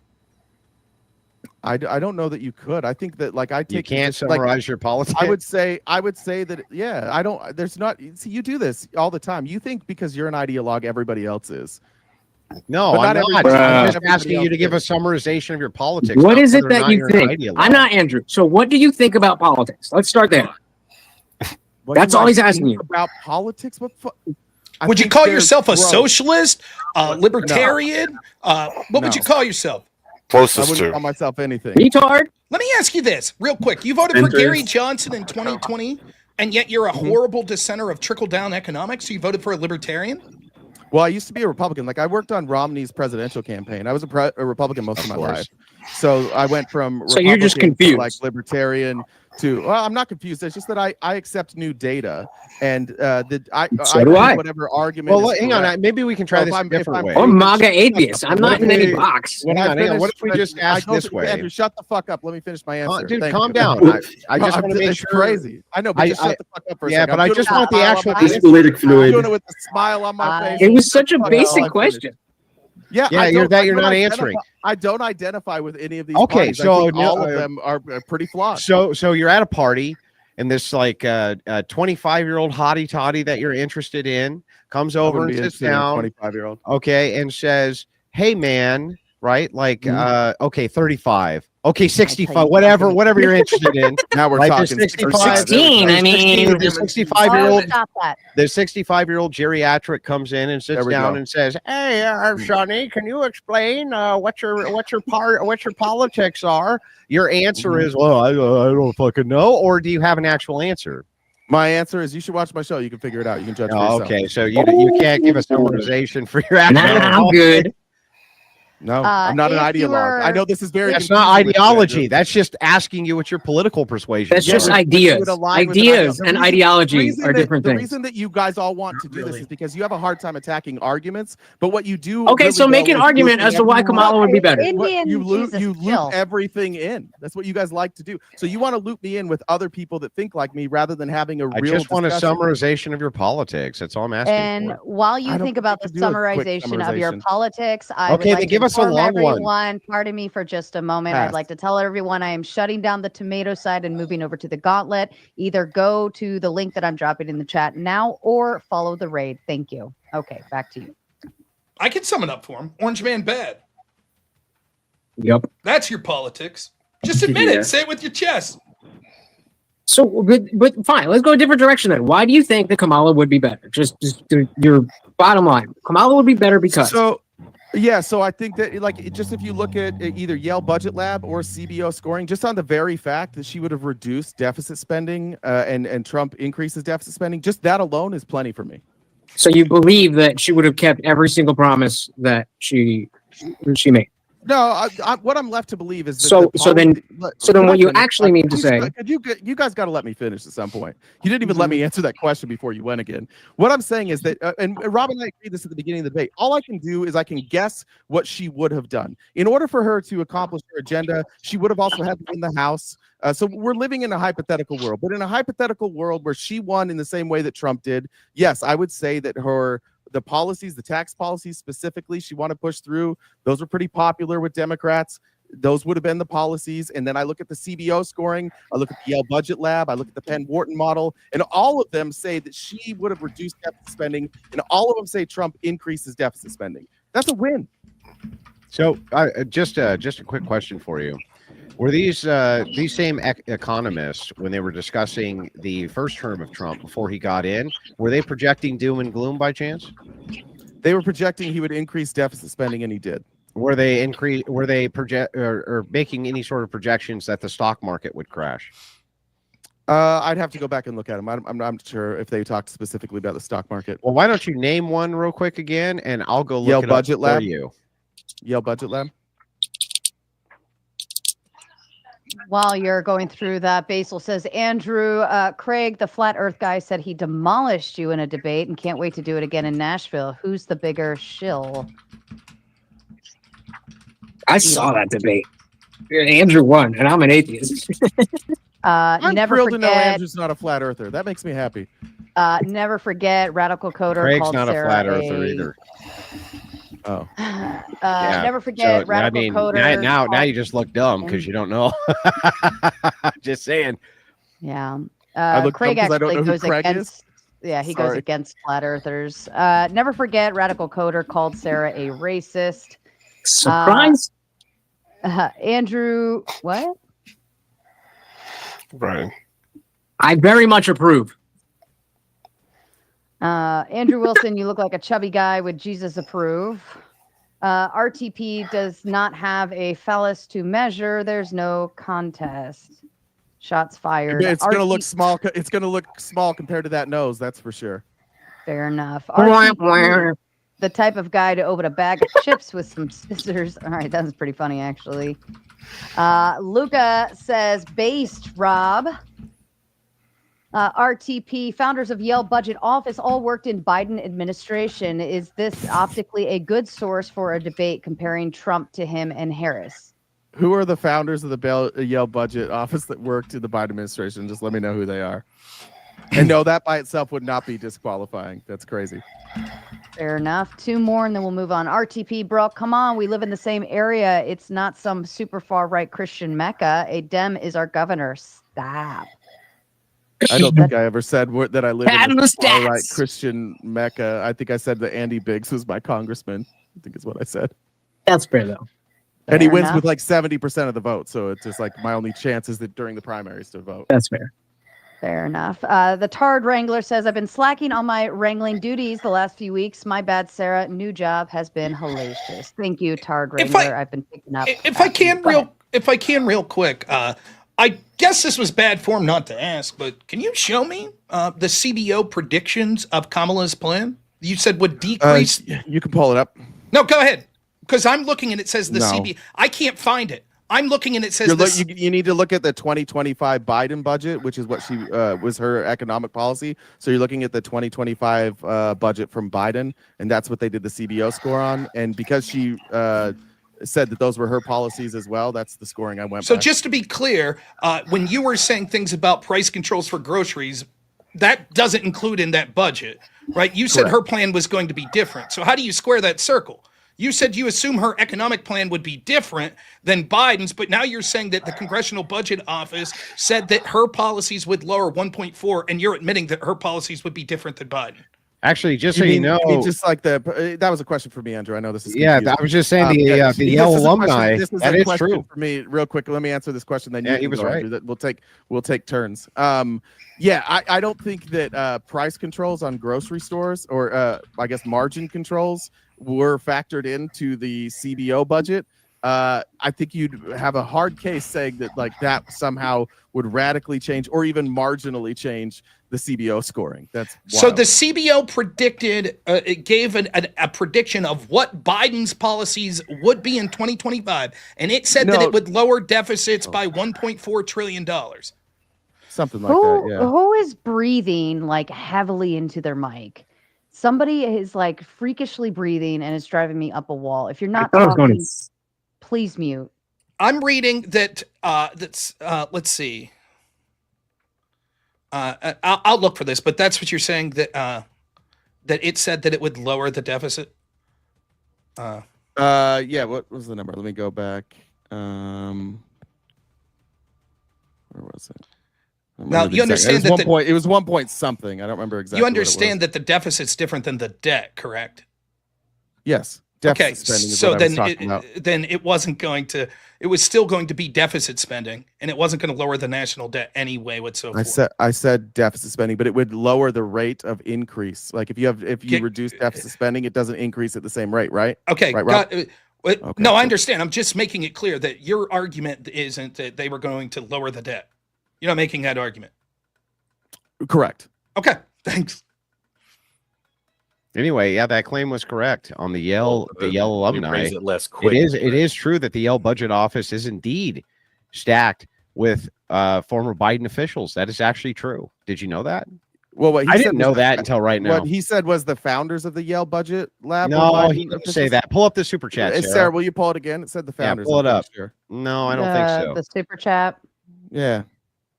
I don't know that you could. I think that you can't summarize your politics. I would say that I don't. There's not. See, you do this all the time. You think because you're an ideologue, everybody else is. No, I'm not. I'm just asking you to give a summarization of your politics. What is it that you think? I'm not Andrew. So what do you think about politics? Let's start there. That's all he's asking you. About politics? Would you call yourself a socialist, libertarian? What would you call yourself? I wouldn't call myself anything. Retard. Let me ask you this real quick. You voted for Gary Johnson in 2020, and yet you're a horrible dissenter of trickle-down economics, so you voted for a libertarian? Well, I used to be a Republican. Like I worked on Romney's presidential campaign. I was a Republican most of my life. So I went from Republican you're just confused. to like libertarian to. Well, I'm not confused. It's just that I accept new data, and I whatever argument. Well, hang on. Maybe we can try this a different way. I'm MAGA atheist. I'm not in any box. What if we just ask this way? Andrew, shut the fuck up. Let me finish my answer. Dude, calm down. I just want to make sure. Crazy. I know, but just shut the fuck up for a second. Yeah, but I just want the actual. I'm doing it with a smile on my face. It was such a basic question. Yeah, you're not answering. I don't identify with any of these. Okay, parties. so all of them are pretty flawed. So you're at a party, and this like 25-year-old hottie toddy that you're interested in comes over and sits down. 25-year-old. Okay, and says, "Hey man, right? Like, Mm-hmm. okay, 35. Okay, 65, whatever you're interested in. Now we're like talking 16. I mean, the 65-year-old, stop that. the 65-year-old geriatric comes in and sits down and says, "Hey, Sonny, can you explain what your politics are?" Your answer is, "Well, I don't fucking know," or do you have an actual answer? My answer is you should watch my show. You can figure it out. You can judge for yourself. Okay, so you can't give a summarization for your actual. I'm good. No, I'm not an ideologue. I know this is very. That's not ideology. That's just asking you what your political persuasion. That's just ideas. Ideas and ideology are different things. The reason that you guys all want to do this is because you have a hard time attacking arguments. But what you do. Okay, so make an argument as to why Kamala would be better. You loop everything in. That's what you guys like to do. So you want to loop me in with other people that think like me rather than having a real. I just want a summarization of your politics. That's all I'm asking. And while you think about the summarization of your politics, I would then like give to us a long everyone, one. pardon me for just a moment. I'd like to tell everyone I am shutting down the tomato side and moving over to the gauntlet. Either go to the link that I'm dropping in the chat now or follow the raid. Thank you. Okay, back to you. I can sum it up for him. Orange man bad. Yep. That's your politics. Just admit it. Say it with your chest. So, but fine. Let's go a different direction then. Why do you think that Kamala would be better? Just your bottom line. Kamala would be better because. So I think that just if you look at either Yale Budget Lab or CBO scoring, just on the very fact that she would have reduced deficit spending and Trump increases deficit spending, just that alone is plenty for me. So you believe that she would have kept every single promise that she made? No, what I'm left to believe is that so then what you actually mean to say? You guys got to let me finish at some point. You didn't even let me answer that question before you went again. What I'm saying is that, and Rob and I agreed this at the beginning of the debate. All I can do is I can guess what she would have done in order for her to accomplish her agenda. She would have also had to win the House. So we're living in a hypothetical world, but in a hypothetical world where she won in the same way that Trump did, yes, I would say that the policies, the tax policies specifically, she wanted to push through. Those were pretty popular with Democrats. Those would have been the policies. And then I look at the CBO scoring. I look at the Yale Budget Lab. I look at the Penn-Wharton model. And all of them say that she would have reduced deficit spending. And all of them say Trump increases deficit spending. That's a win. So just a quick question for you. Were these same economists, when they were discussing the first term of Trump before he got in, were they projecting doom and gloom by chance? They were projecting he would increase deficit spending, and he did. Were they making any sort of projections that the stock market would crash? I'd have to go back and look at them. I'm not sure if they talked specifically about the stock market. Well, why don't you name one real quick again, and I'll go look Yale it Budget up Lab for you. Yale Budget Lab. While you're going through that, Basil says, Andrew, Craig, the flat earth guy, said he demolished you in a debate and can't wait to do it again in Nashville. Who's the bigger shill? I saw that debate. Andrew won, and I'm an atheist. I'm never thrilled to know forget. Andrew's not a flat earther. That makes me happy. Never forget Radical Coder Craig's called not Sarah a flat earther either. Oh. Never forget Radical Coder. Now you just look dumb because you don't know. Just saying. Yeah. dumb 'cause Craig I don't actually know who goes Craig against. is? Yeah, he Sorry. goes against flat earthers. Never forget Radical Coder called Sarah a racist. Surprise. Andrew, what? Right. I very much approve. Andrew Wilson, you look like a chubby guy. Would Jesus approve? RTP does not have a phallus to measure. There's no contest. Shots fired. It's going to look small. It's going to look small compared to that nose. That's for sure. Fair enough. RTP, the type of guy to open a bag of chips with some scissors. All right, that was pretty funny, actually. Luca says, based, Rob. RTP, founders of Yale Budget Office, all worked in Biden administration. Is this optically a good source for a debate comparing Trump to him and Harris? Who are the founders of the Yale Budget Office that worked in the Biden administration? Just let me know who they are. And no, that by itself would not be disqualifying. That's crazy. Fair enough. Two more, and then we'll move on. RTP, bro, come on. We live in the same area. It's not some super far right Christian Mecca. A Dem is our governor. Stop. I don't think I ever said that I live in a far right stats. Christian Mecca. I think I said that Andy Biggs was my congressman. I think is what I said. That's fair, though. And he Fair wins enough. with like 70% of the vote. So it's just like my only chance is that during the primaries to vote. That's fair. Fair enough. The Tard Wrangler says, I've been slacking on my wrangling duties the last few weeks. My bad, Sarah. New job has been hellacious. Thank you, Tard Wrangler. I've been picking up. If I after you. can, Go ahead. real quick, I guess this was bad form not to ask, but can you show me the CBO predictions of Kamala's plan? You said would decrease. You can pull it up. No, go ahead, because I'm looking and it says the No. CBO. I can't find it. I'm looking and it says you need to look at the 2025 Biden budget, which is what she was her economic policy. So you're looking at the 2025 budget from Biden, and that's what they did the CBO score on. And because she said that those were her policies as well, that's the scoring I went So by. just to be clear, when you were saying things about price controls for groceries, that doesn't include in that budget, right? You said Correct. her plan was going to be different. So how do you square that circle? You said you assume her economic plan would be different than Biden's, but now you're saying that the Congressional Budget Office said that her policies would lower 1.4, and you're admitting that her policies would be different than Biden. Actually, just so you you know, mean just like that was a question for me, Andrew. I know this is Yeah, confusing. I was just saying the this Yale is a question- alumni, This is that a is question true. for me, real quick. Let me answer this question. Then Yeah, you he can was go, right. Andrew. That we'll take turns. Yeah, I don't think that price controls on grocery stores or I guess margin controls were factored into the CBO budget. I think you'd have a hard case saying that like that somehow would radically change or even marginally change the CBO scoring. That's So wild. the CBO predicted, it gave a prediction of what Biden's policies would be in 2025, and it said that No. it would lower deficits by $1.4 trillion. Something like Who that. Yeah. who is breathing like heavily into their mic? Somebody is like freakishly breathing and it's driving me up a wall. If you're not thought I was going talking, please mute. I'm reading that. Let's see. I'll look for this, but that's what you're saying that that it said that it would lower the deficit. Yeah. What was the number? Let me go back. Where was it? I don't Now, remember the you exact- understand it was that one the- point. It was 1 point something. I don't remember exactly. You what it understand was. that the deficit's different than the debt, correct? Yes. Okay, Deficit spending is so what I was talking about. then it wasn't going to. It was still going to be deficit spending, and it wasn't going to lower the national debt anyway whatsoever. I said deficit spending, but it would lower the rate of increase. Like if you reduce deficit spending, it doesn't increase at the same rate, right? Okay, right, Rob? no, I understand. I'm just making it clear that your argument isn't that they were going to lower the debt. You're not making that argument. Correct. Okay, thanks. Anyway, yeah, that claim was correct on the Yale alumni. phrase it less It quick. is true that the Yale budget office is indeed stacked with former Biden officials. That is actually true. Did you know that? Well, what he I said didn't was know the- that until right now. What he said was the founders of the Yale budget lab. were No, Biden he didn't say officials. that. Pull up the super chat, Sarah, Sarah. will you pull it again? It said the Yeah, founders. pull I'm it up. pretty sure. No, I don't think so. The super chat. Yeah.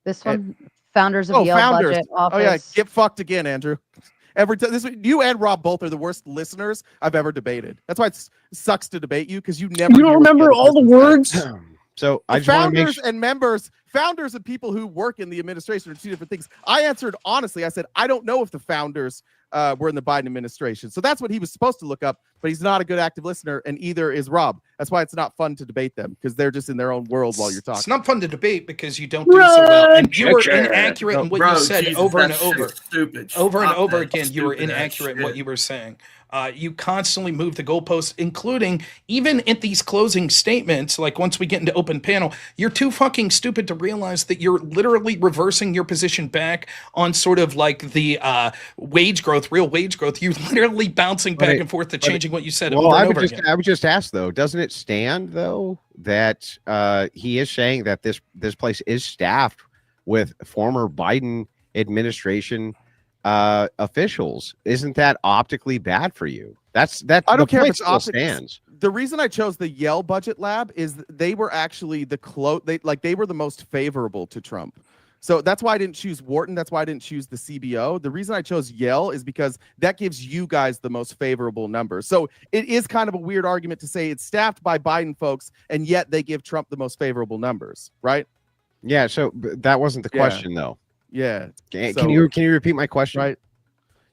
This one, founders of Yale founders. Budget Office. Oh yeah, get fucked again, Andrew. Every time you and Rob both are the worst listeners I've ever debated. That's why it sucks to debate you because you never. You hear don't what the remember other all the person says. words? So I The just want to make founders and members, founders and people who work in the administration are two different things. I answered honestly. I said I don't know if the founders were in the Biden administration. So that's what he was supposed to look up, but he's not a good active listener, and either is Rob. That's why it's not fun to debate them because they're just in their own world while you're talking. It's not fun to debate because you don't do so well, and you were inaccurate in what Bro, you said Jesus, over and that shit's over. stupid. Over and Stop over that again, you were stupid ass inaccurate in what shit. you were saying. You constantly move the goalposts, including even at these closing statements. Like once we get into open panel, you're too fucking stupid to realize that you're literally reversing your position back on sort of like the wage growth, real wage growth. You're literally bouncing back and forth to changing what you said over and over again. I would just ask though, doesn't it stand though that he is saying that this place is staffed with former Biden administration officials? Isn't that optically bad for you? That's I don't care if point it's still optics. stands. The reason I chose the Yale budget lab is they were actually they were the most favorable to Trump. So that's why I didn't choose Wharton. That's why I didn't choose the CBO. The reason I chose Yale is because that gives you guys the most favorable numbers. So it is kind of a weird argument to say it's staffed by Biden folks, and yet they give Trump the most favorable numbers, right? Yeah. So that wasn't the Yeah. question though. Yeah. Can So- you repeat my question? Right.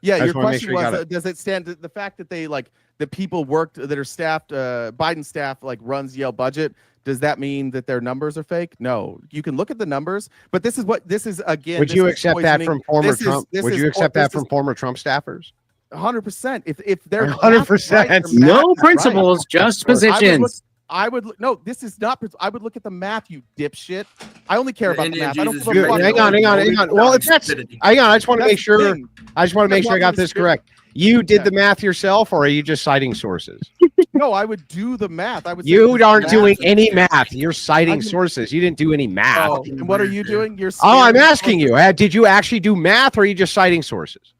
Yeah, I your just wanna make question sure you got was, it. does it stand the fact that they like the people worked that are staffed, Biden staff like runs Yale budget? Does that mean that their numbers are fake? No, you can look at the numbers, but this is again. Would this you is accept that poisoning. from former This is- Trump? this Would is you po- accept this that from former Trump staffers? 100%. If they're 100%. No principles, just positions. I would look. No, this is not. I would look at the math, you dipshit. I only care about And the then math. I don't Jesus, give a you're- fuck. Hang on. Well, if that's hang on, I just want to That's make the sure. thing. I just want to make sure I got this correct. You did the math yourself, or are you just citing sources? No, I would do the math. I would. say You this aren't math doing is- any math. You're citing I'm- sources. You didn't do any math. Oh, and what are you doing? You're. Oh, I'm scaring asking you. Did you actually do math, or are you just citing sources?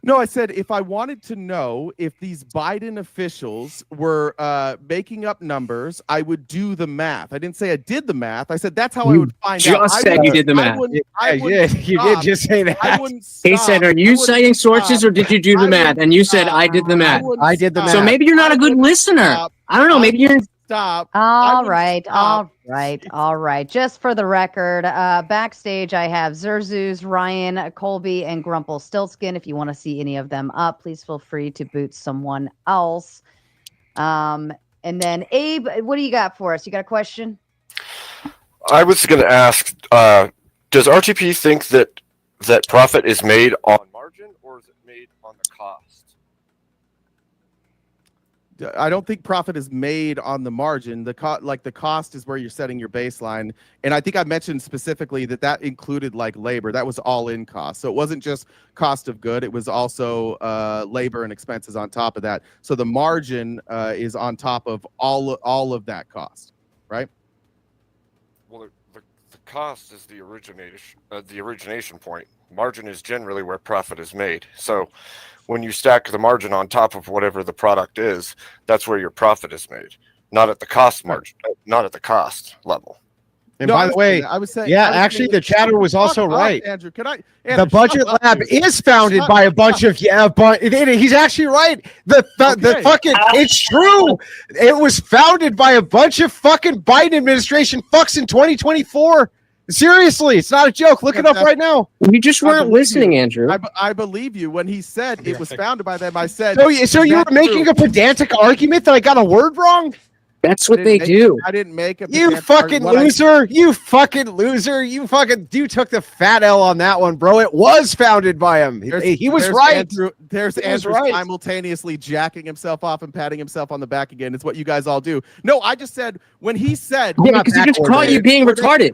No, I said if I wanted to know if these Biden officials were making up numbers, I would do the math. I didn't say I did the math. I said that's how I You would find just out. said you did the math. You did just say that. He said, "Are you citing sources or did you do the math?" And you said, "I did the math." I did the math. So maybe you're not a good listener. I don't know. Maybe you're. Stop. All right. Just for the record, backstage I have Zerzus, Ryan, Colby, and Grumple Stiltskin. If you want to see any of them up, please feel free to boot someone else. And then Abe, what do you got for us? You got a question? I was going to ask, does RTP think that profit is made on margin or is it made on the cost? I don't think profit is made on the margin. The cost is where you're setting your baseline. And I think I mentioned specifically that included like labor. That was all in cost. So it wasn't just cost of good. It was also labor and expenses on top of that. So the margin is on top of all of that cost, right? Well, the cost is the origination point. Margin is generally where profit is made. So when you stack the margin on top of whatever the product is, that's where your profit is made, not at the cost margin, not at the cost level. And by the way, actually, the chatter was also right. Andrew, the Budget Lab is founded by a bunch of he's actually right. The fucking it's true. It was founded by a bunch of fucking Biden administration fucks in 2024. Seriously, it's not a joke. Look it up right now. You just weren't listening, Andrew. I believe you. When he said it was founded by them, I said. So you were making a pedantic argument that I got a word wrong? That's what they do. I didn't make a You fucking loser. You fucking loser. You took the fat L on that one, bro. It was founded by him. He was right. There's Andrew simultaneously jacking himself off and patting himself on the back again. It's what you guys all do. No, I just said when he said. Yeah, because he just caught you being retarded.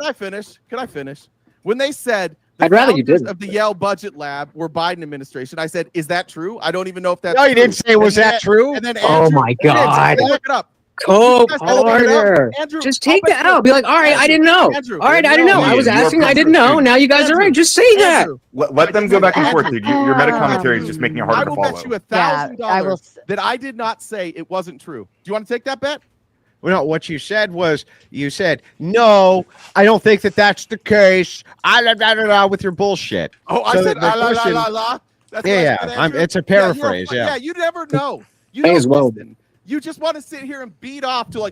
Can I finish? When they said I'd rather you didn't. Of the Yale Budget Lab were Biden administration. I said, is that true? I don't even know if that's No, you true. didn't say was that true? And then Oh my God. Look it up. Co-partner. Just take that out. Be like, all right, I didn't know. All right, I didn't know. I was asking, I didn't know. Now you guys are right. Just say that. Let them go back and forth, dude. Your meta commentary is just making it harder to follow. I will bet you $1,000 that I did not say it wasn't true. Do you want to take that bet? Well, no, what you said was, no, I don't think that's the case. With your bullshit. Oh, I said, la, la, la. It's a paraphrase. Yeah, you never know. You May as well. You just want to sit here and beat off to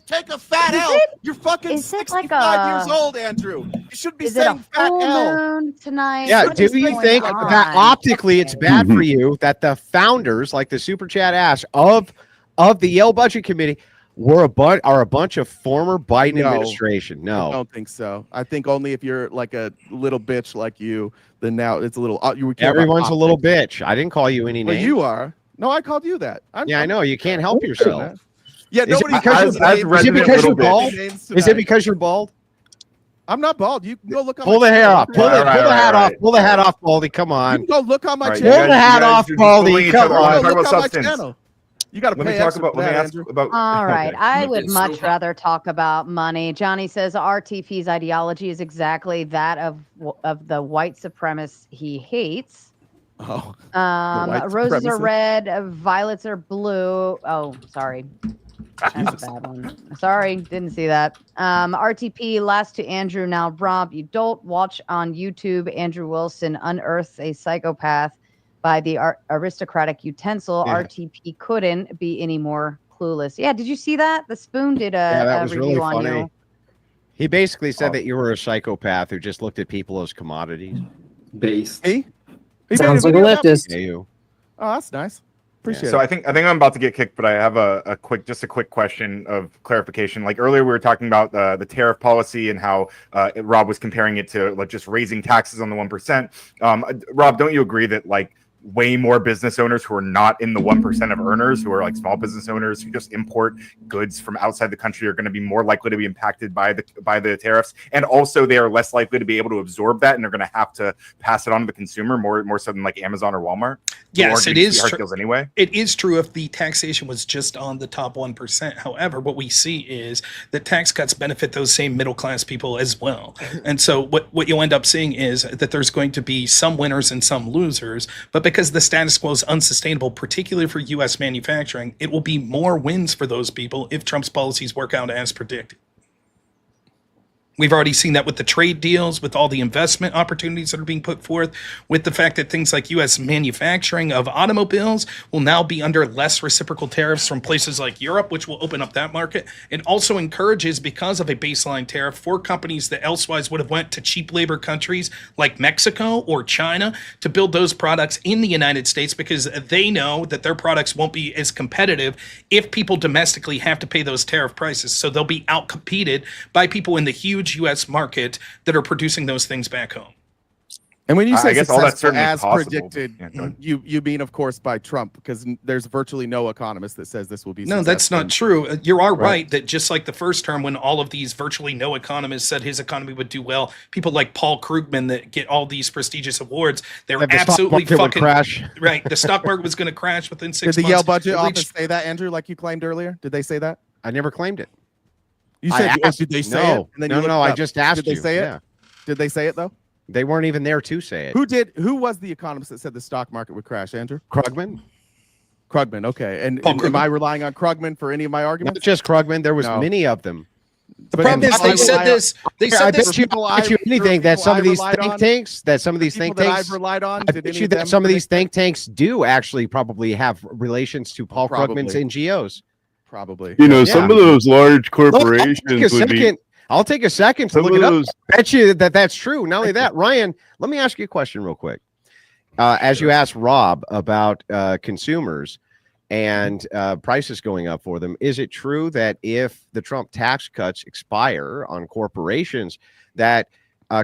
take a fat L. You're fucking 65 years old, Andrew. You should be saying fat L tonight. Yeah, do you think that optically it's bad for you that the founders, like the Super Chat asked, of the Yale Budget Committee are a bunch of former Biden administration? No. I don't think so. I think only if you're like a little bitch like you, then now it's a little. Everyone's a little bitch. I didn't call you any names. Well, you are. No, I called you that. I know. You can't help yourself. Yeah, is it because you're bald? Is it because you're bald? I'm not bald. You can go look on Pull the hair off. Pull the hat off. Pull the hat off, Baldy. Come on. You can go look on my channel. Pull the hat off, Baldy. Come on. Look on my channel. You got to pay extra for that, Andrew. All right. I would much rather talk about money. Johnny says RTP's ideology is exactly that of the white supremacist he hates. Oh. Roses are red, violets are blue. Oh, sorry. That's a bad one. Sorry, didn't see that. RTP, last to Andrew, now Rob. You don't watch on YouTube. Andrew Wilson unearths a psychopath by the aristocratic utensil. Yeah. RTP couldn't be any more clueless. Yeah, did you see that? The Spoon did a review really on funny. you. He basically said that you were a psychopath who just looked at people as commodities. Base. Hey? He Sounds made like a video about leftist. it? Oh, that's nice. Appreciate So it. I think I'm about to get kicked, but I have a quick question of clarification. Like earlier, we were talking about the tariff policy and how Rob was comparing it to like just raising taxes on the 1%. Rob, don't you agree that like way more business owners who are not in the 1% of earners, who are like small business owners who just import goods from outside the country, are going to be more likely to be impacted by the tariffs, and also they are less likely to be able to absorb that, and they're going to have to pass it on to the consumer more so than like Amazon or Walmart? Yes, it is true. Anyway, it is true if the taxation was just on the top 1%. However, what we see is that tax cuts benefit those same middle class people as well. And so what you'll end up seeing is that there's going to be some winners and some losers, but because the status quo is unsustainable, particularly for U.S. manufacturing, it will be more wins for those people if Trump's policies work out as predicted. We've already seen that with the trade deals, with all the investment opportunities that are being put forth, with the fact that things like U.S. manufacturing of automobiles will now be under less reciprocal tariffs from places like Europe, which will open up that market. It also encourages, because of a baseline tariff, for companies that elsewise would have went to cheap labor countries like Mexico or China to build those products in the United States, because they know that their products won't be as competitive if people domestically have to pay those tariff prices. So they'll be outcompeted by people in the huge U.S. market that are producing those things back home. And when you say I guess all that's successful certainly as possible. predicted, you mean, of course, by Trump, because there's virtually no economist that says this will be No, successful. that's not true. You are right that just like the first term, when all of these virtually no economists said his economy would do well, people like Paul Krugman that get all these prestigious awards, they were That the stock absolutely market would fucking crash. right. The stock market was going to crash within 6 months. Did the Yale Budget It Office reached- say that, Andrew, like you claimed earlier? Did they say that? I never claimed it. You I said, asked- did they say no, it? And then no, you looked no, it I up. just asked Did they you, say it? yeah. Did they say it, though? They weren't even there to say it. Who was the economist that said the stock market would crash, Andrew? Krugman. Krugman, okay. And Paul am Krugman. I relying on Krugman for any of my arguments? Not just Krugman. There was No. many of them. The problem is they said this. They I said this. bet you anything that some of these think tanks, that I've relied on, I bet you that some of these think tanks do actually probably have relations to Paul Krugman's Probably. NGOs. Probably. You know, Yeah. some of those large Look, corporations would be. I'll take a second to Some look of it up. those- I bet you that's true. Not only that, Ryan, let me ask you a question real quick. As you asked Rob about consumers and prices going up for them, is it true that if the Trump tax cuts expire on corporations, that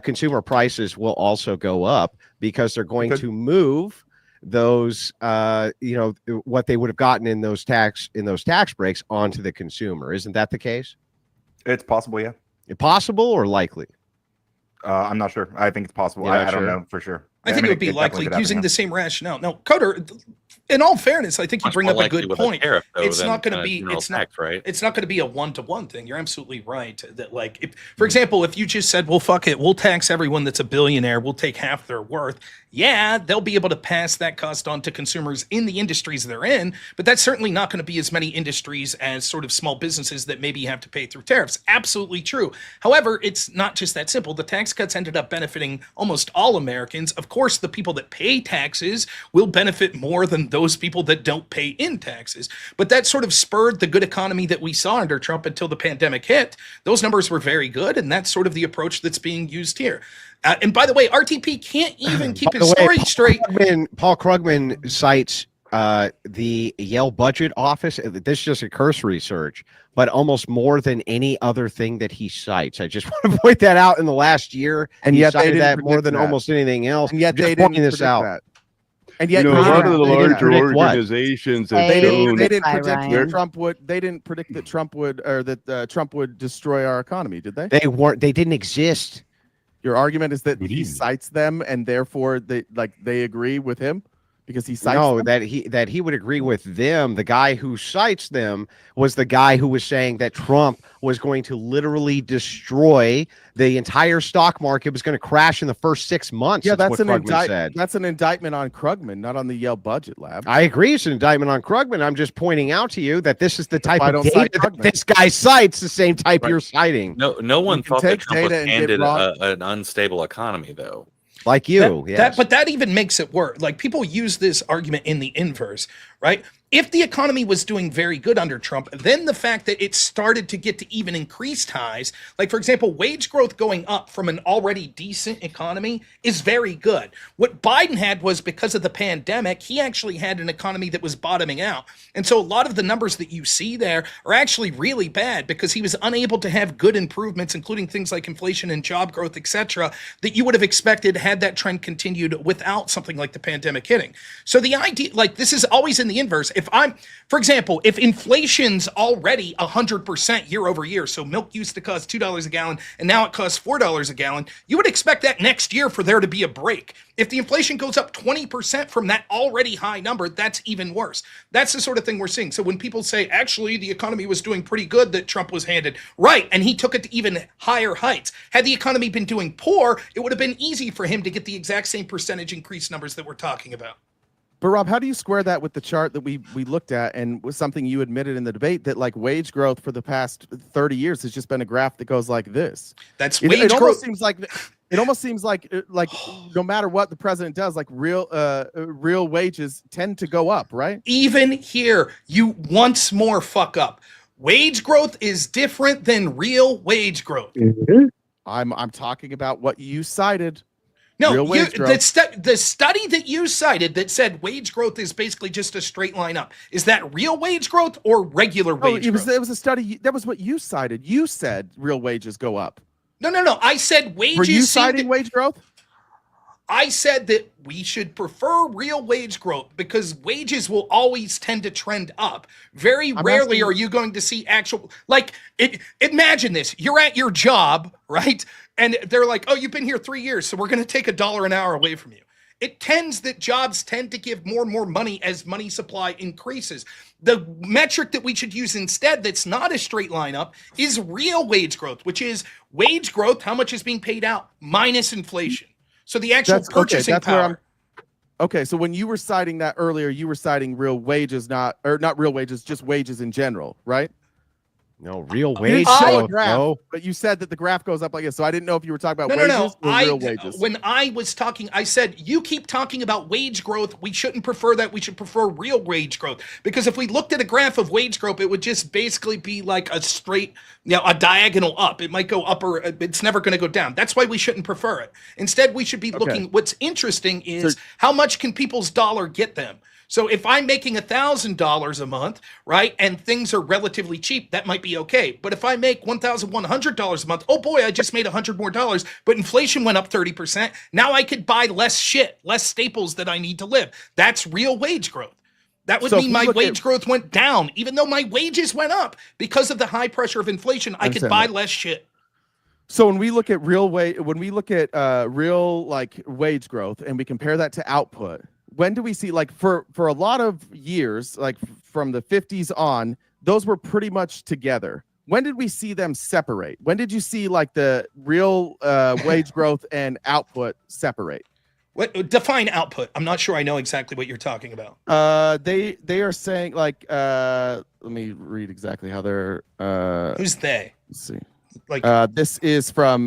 consumer prices will also go up because they're going to move those what they would have gotten in those tax breaks onto the consumer? Isn't that the case? It's possible, yeah. Possible or likely? I'm not sure. I think it's possible. You're not I don't sure? know for sure. I think it would be definitely likely could happen, using yeah. the same rationale. No, Coder, in all fairness, I think you Much bring more up a likely good with a point. tariff, though, It's than not going to a be general it's not tax, right? it's not going to be a one-to-one thing. You're absolutely right that, like, if, for example, if you just said, well, fuck it, we'll tax everyone that's a billionaire, we'll take half their worth. Yeah, they'll be able to pass that cost on to consumers in the industries they're in, but that's certainly not going to be as many industries as sort of small businesses that maybe have to pay through tariffs. Absolutely true. However, it's not just that simple. The tax cuts ended up benefiting almost all Americans. Of course, the people that pay taxes will benefit more than those people that don't pay in taxes. But that sort of spurred the good economy that we saw under Trump until the pandemic hit. Those numbers were very good, and that's sort of the approach that's being used here. And by the way, RTP can't even keep his story straight. Paul Krugman cites the Yale Budget Office. This is just a cursory search, but almost more than any other thing that he cites. I just want to point that out. In the last year, And he yet they cited didn't that more predict than that. almost anything else. And yet Just they didn't pointing this predict out. that. And yet, You know, a lot of the they didn't larger predict what? organizations have They shown. didn't By predict Ryan. that Trump would. They didn't predict that Trump would, or that Trump would destroy our economy. Did they? They weren't. They didn't exist. Your argument is that What do he you mean? cites them, and therefore they agree with him because he cites No, them? that he would agree with them. The guy who cites them was the guy who was saying that Trump was going to literally destroy the entire stock market, was going to crash in the first 6 months. Yeah, that's what an Krugman indictment. said. That's an indictment on Krugman, not on the Yale Budget Lab. I agree, it's an indictment on Krugman. I'm just pointing out to you that this is the type why I of don't data cite that Krugman. this guy cites, the same type Right. you're citing. No one You can thought that take Trump was data and get handed wrong. an unstable economy, though. Like you, yes. But that even makes it work. Like, people use this argument in the inverse, right? if the economy was doing very good under Trump, then the fact that it started to get to even increased highs, like for example, wage growth going up from an already decent economy is very good. What Biden had was, because of the pandemic, he actually had an economy that was bottoming out. And so a lot of the numbers that you see there are actually really bad because he was unable to have good improvements, including things like inflation and job growth, etc., that you would have expected had that trend continued without something like the pandemic hitting. So the idea, like, this is always in the inverse. For example, if inflation's already 100% year over year, so milk used to cost $2 a gallon and now it costs $4 a gallon, you would expect that next year for there to be a break. If the inflation goes up 20% from that already high number, that's even worse. That's the sort of thing we're seeing. So when people say, actually, the economy was doing pretty good that Trump was handed, right, and he took it to even higher heights. Had the economy been doing poor, it would have been easy for him to get the exact same percentage increase numbers that we're talking about. But Rob, how do you square that with the chart that we looked at, and was something you admitted in the debate that like wage growth for the past 30 years has just been a graph that goes like this? That's wage growth. It almost seems like no matter what the president does, like real wages tend to go up, right? Even here, you once more fuck up. Wage growth is different than real wage growth. I'm talking about what you cited. No, the study that you cited that said wage growth is basically just a straight line up. Is that real wage growth or regular wage growth? It was a study. That was what you cited. You said real wages go up. No. I said wages. Were you citing wage growth? I said that we should prefer real wage growth because wages will always tend to trend up. Very rarely are you going to see actual, imagine this. You're at your job, right? And they're like, oh, you've been here 3 years, so we're going to take $1 an hour away from you. It tends that jobs tend to give more and more money as money supply increases. The metric that we should use instead that's not a straight line up is real wage growth, which is wage growth, how much is being paid out, minus inflation. So the actual purchasing power. Okay, so when you were citing that earlier, you were citing real wages, not real wages, just wages in general, right? No, real wage growth, but you said that the graph goes up like this, so I didn't know if you were talking about wages or real wages. When I was talking, I said, you keep talking about wage growth. We shouldn't prefer that. We should prefer real wage growth. Because if we looked at a graph of wage growth, it would just basically be like a straight, a diagonal up. It might go up or it's never going to go down. That's why we shouldn't prefer it. Instead, we should be looking, what's interesting is how much can people's dollar get them? So if I'm making $1,000 a month, right, and things are relatively cheap, that might be okay. But if I make $1,100 a month, oh boy, I just made $100 more, but inflation went up 30%. Now I could buy less shit, less staples that I need to live. That's real wage growth. That would mean my wage growth went down, even though my wages went up because of the high pressure of inflation. I could buy less shit. So when we look at real wage growth and we compare that to output, when do we see, like, for a lot of years, like from the 50s on, those were pretty much together. When did we see them separate? When did you see like the real wage growth and output separate? What define output? I'm not sure I know exactly what you're talking about. They are saying like let me read exactly how they're who's they? Let's see. Like this is from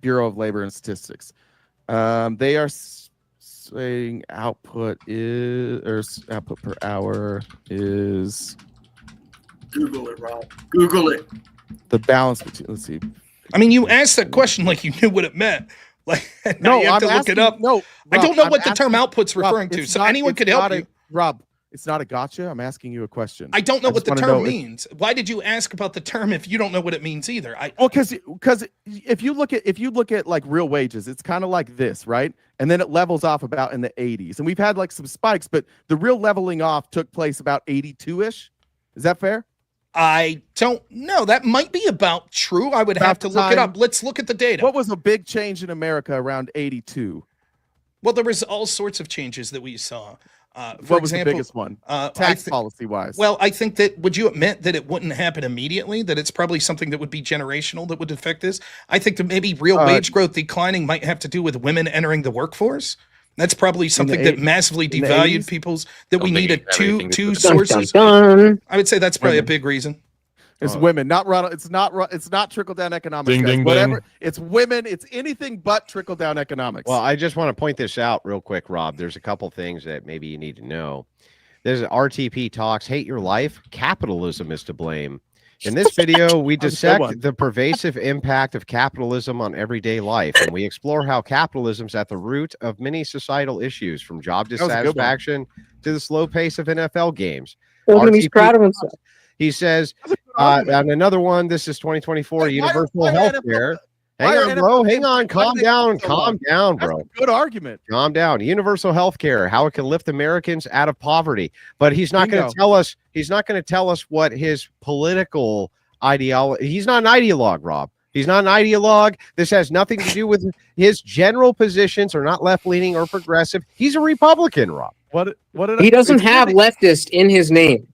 Bureau of Labor and Statistics. They are saying output per hour is. Google it, Rob. Google it. The balance between. Let's see. I mean, you asked that question like you knew what it meant. Like, no, you have to look it up. No, Rob, I don't know what the term output's referring to, so anyone could help you. Rob, it's not a gotcha. I'm asking you a question. I don't know what the term means. Why did you ask about the term if you don't know what it means either? Well, because if you look at like real wages, it's kind of like this, right? And then it levels off about in the 80s, and we've had like some spikes, but the real leveling off took place about 82-ish. Is that fair? I don't know. That might be about true. I would have to look it up. Let's look at the data. What was a big change in America around 82? Well, there was all sorts of changes that we saw. What was the biggest one? Tax policy wise? Well, I think that, would you admit that it wouldn't happen immediately, that it's probably something that would be generational that would affect this? I think that maybe real wage growth declining might have to do with women entering the workforce. That's probably something that massively devalued people's, that we needed two sources. I would say that's probably a big reason. It's women, not Ronald. It's not trickle down economics. Ding, ding, whatever. ding. It's women. It's anything but trickle down economics. Well, I just want to point this out real quick, Rob. There's a couple things that maybe you need to know. This is RTP Talks. Hate your life. Capitalism is to blame. In this video, we dissect the pervasive impact of capitalism on everyday life, and we explore how capitalism is at the root of many societal issues, from job dissatisfaction to the slow pace of NFL games. He's proud of himself. He says, and another one, this is 2024 universal health care. Hang on, bro. Hang on. Calm down. Calm down, bro. Good argument. Calm down. Universal health care, how it can lift Americans out of poverty. But he's not going to tell us, what his political ideology. He's not an ideologue, Rob. He's not an ideologue. This has nothing to do with his general positions, or not left-leaning or progressive. He's a Republican, Rob. He doesn't have leftist in his name.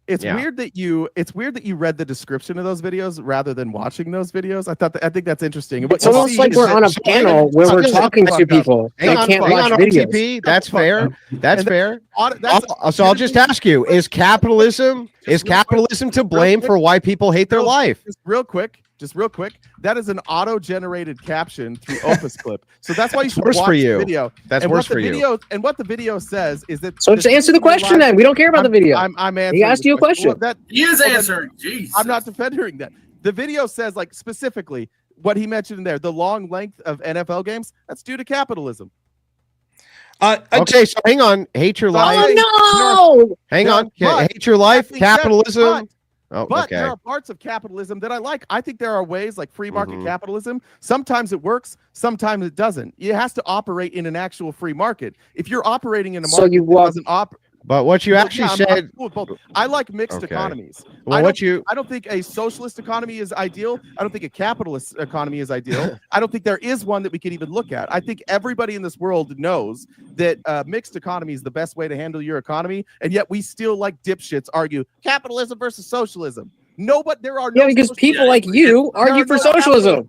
It's weird that you read the description of those videos rather than watching those videos. I think that's interesting. It's almost like we're on a panel where we're talking to people that can't watch videos. RTP, that's fair. That's fair. So I'll just ask you: Is capitalism to blame for why people hate their life? Just real quick, that is an auto-generated caption through Opus Clip. So that's why you should watch the video. That's worse for you. And what the video says is that. So just answer the question then. We don't care about the video. I'm answering. He asked you a question. He is answering. Jeez. I'm not defending that. The video says, like, specifically what he mentioned in there, the long length of NFL games, that's due to capitalism. Okay, so hang on. Hate your life. Oh no! Hang on. Hate your life. Capitalism. But there are parts of capitalism that I like. I think there are ways, like free market capitalism. Sometimes it works, sometimes it doesn't. It has to operate in an actual free market. If you're operating in a market that doesn't operate. But what you actually said, I like mixed economies. Well, I don't think a socialist economy is ideal. I don't think a capitalist economy is ideal. I don't think there is one that we could even look at. I think everybody in this world knows that mixed economy is the best way to handle your economy, and yet we still, like dipshits, argue capitalism versus socialism. Because people like you argue for socialism.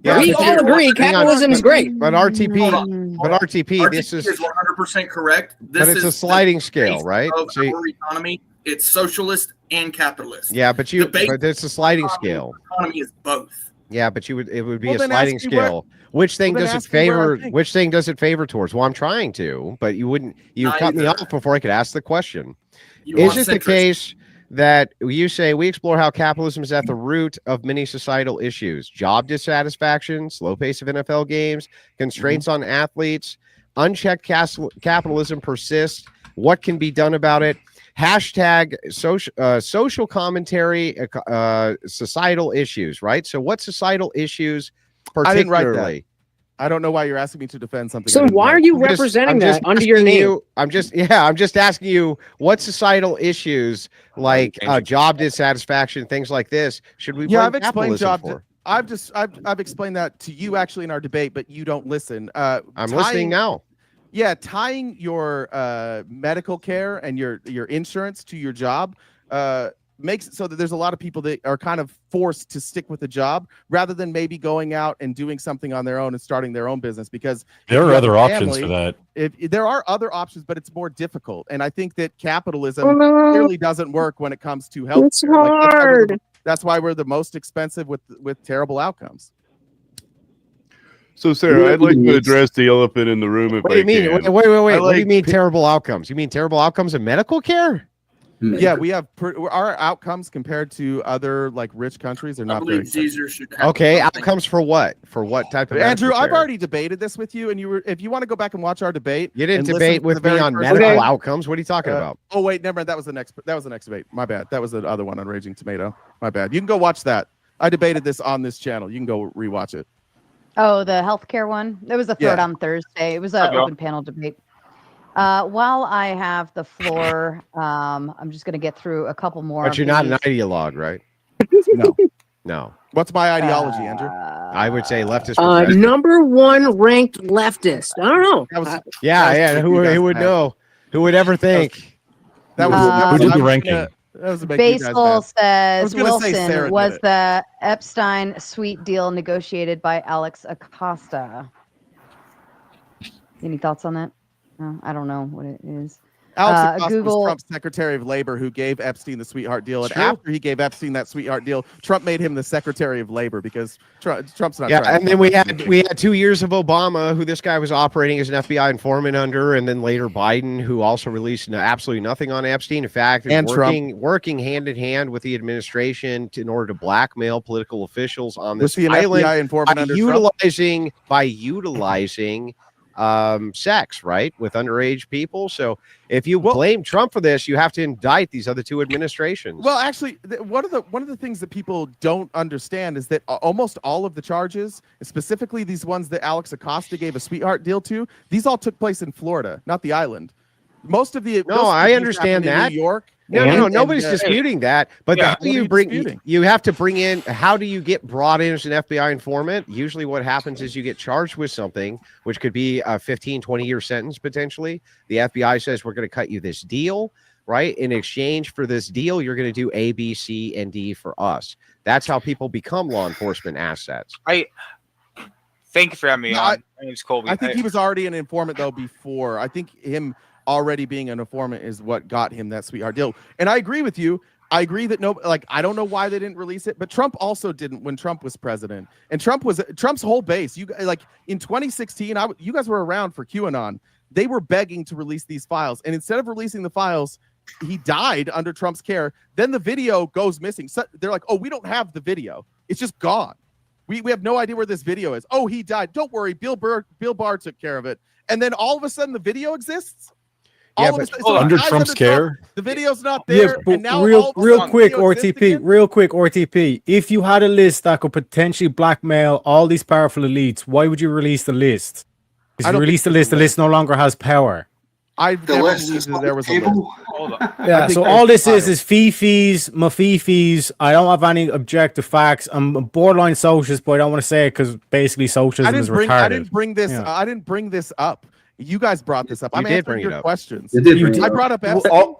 We all agree capitalism is great. But RTP, this is 100% correct. But it's a sliding scale, right? So our economy, it's socialist and capitalist. Yeah, but it's a sliding scale. Economy is both. Yeah, but it would be a sliding scale. Which thing does it favor? Which thing does it favor towards? Well, I'm trying to, but you cut me off before I could ask the question. Is it the case that you say we explore how capitalism is at the root of many societal issues: job dissatisfaction, slow pace of NFL games, constraints on athletes, unchecked capitalism persists, what can be done about it, hashtag social commentary, societal issues, right? So what societal issues particularly? I didn't write that. I don't know why you're asking me to defend something. So why are you representing that under your name? I'm just asking you what societal issues like job dissatisfaction, things like this, should we blame capitalism for? I've explained that to you actually in our debate, but you don't listen. I'm listening now. Yeah, tying your medical care and your insurance to your job makes it so that there's a lot of people that are kind of forced to stick with a job rather than maybe going out and doing something on their own and starting their own business, because there are other options for that. If there are other options, but it's more difficult. And I think that capitalism clearly doesn't work when it comes to health. It's hard. That's why we're the most expensive with terrible outcomes. So, Sarah, I'd like to address the elephant in the room. If What do you mean? can. Wait. What do you mean terrible outcomes? You mean terrible outcomes in medical care? Yeah, we have our outcomes compared to other like rich countries are not very good. Okay, outcomes for what? For what type of Andrew, medical I've care? already debated this with you, and if you want to go back and watch our debate, You didn't and debate listen to with the me very on first medical debate- outcomes. What are you talking about? Oh wait, never mind. That was the next debate. My bad. That was the other one on Raging Tomato. My bad. You can go watch that. I debated this on this channel. You can go rewatch it. Oh, the healthcare one. It was the third Yeah. on Thursday. It was an open panel debate. While I have the floor, I'm just going to get through a couple more. But of you're not an these. ideologue, right? No. No. What's my ideology, Andrew? I would say leftist. Number one ranked leftist. I don't know. Yeah. Who would know? Who would ever think? That was Who did the ranking? That was a big you guys Baseball mad. I was says gonna say Sarah Wilson did was it. the Epstein suite deal negotiated by Alex Acosta. Any thoughts on that? No, I don't know what it is. Alex Acosta Google. was Trump's Secretary of Labor who gave Epstein the sweetheart deal. And True. after he gave Epstein that sweetheart deal, Trump made him the Secretary of Labor because Trump's not Yeah, trying to and then fuck we had 2 years of Obama, who this guy was operating as an FBI informant under, and then later Biden, who also released absolutely nothing on Epstein. In fact, is And working hand in hand with the administration in order to blackmail political officials on Was this he an island FBI informant by under Trump? utilizing sex, right, with underage people. So if you blame Trump for this, you have to indict these other two administrations. Well, actually, one of the things that people don't understand is that almost all of the charges, specifically these ones that Alex Acosta gave a sweetheart deal to, these all took place in Florida, not the island. Most of the I understand that. New York. No, nobody's disputing that. But Yeah, how do you bring? You have to bring in. How do you get brought in as an FBI informant? Usually, what happens is you get charged with something, which could be a 15, 20-year sentence potentially. The FBI says we're going to cut you this deal, right? In exchange for this deal, you're going to do A, B, C, and D for us. That's how people become law enforcement assets. Thank you for having me on. My name's Colby. I think he was already an informant though before. I think him already being an informant is what got him that sweetheart deal. And I agree with you. I agree that I don't know why they didn't release it, but Trump also didn't when Trump was president. And Trump's whole base. In 2016, you guys were around for QAnon. They were begging to release these files, and instead of releasing the files, he died under Trump's care. Then the video goes missing. So they're like, "Oh, we don't have the video. It's just gone. We have no idea where this video is. Oh, he died. Don't worry. Bill Barr took care of it." And then all of a sudden, the video exists. Yeah, but under Trump's care, the video's not there. Yeah, but and now real quick, RTP. If you had a list that could potentially blackmail all these powerful elites, why would you release the list? Because you release the list no longer has power. I never believed that there was a list. Yeah, so all this is fifis, mafifis. I don't have any objective facts. I'm a borderline socialist, but I don't want to say it because basically socialism is retarded. I didn't bring this. Yeah. I didn't bring this up. You guys brought this up. I'm answering your questions. I brought up Epstein.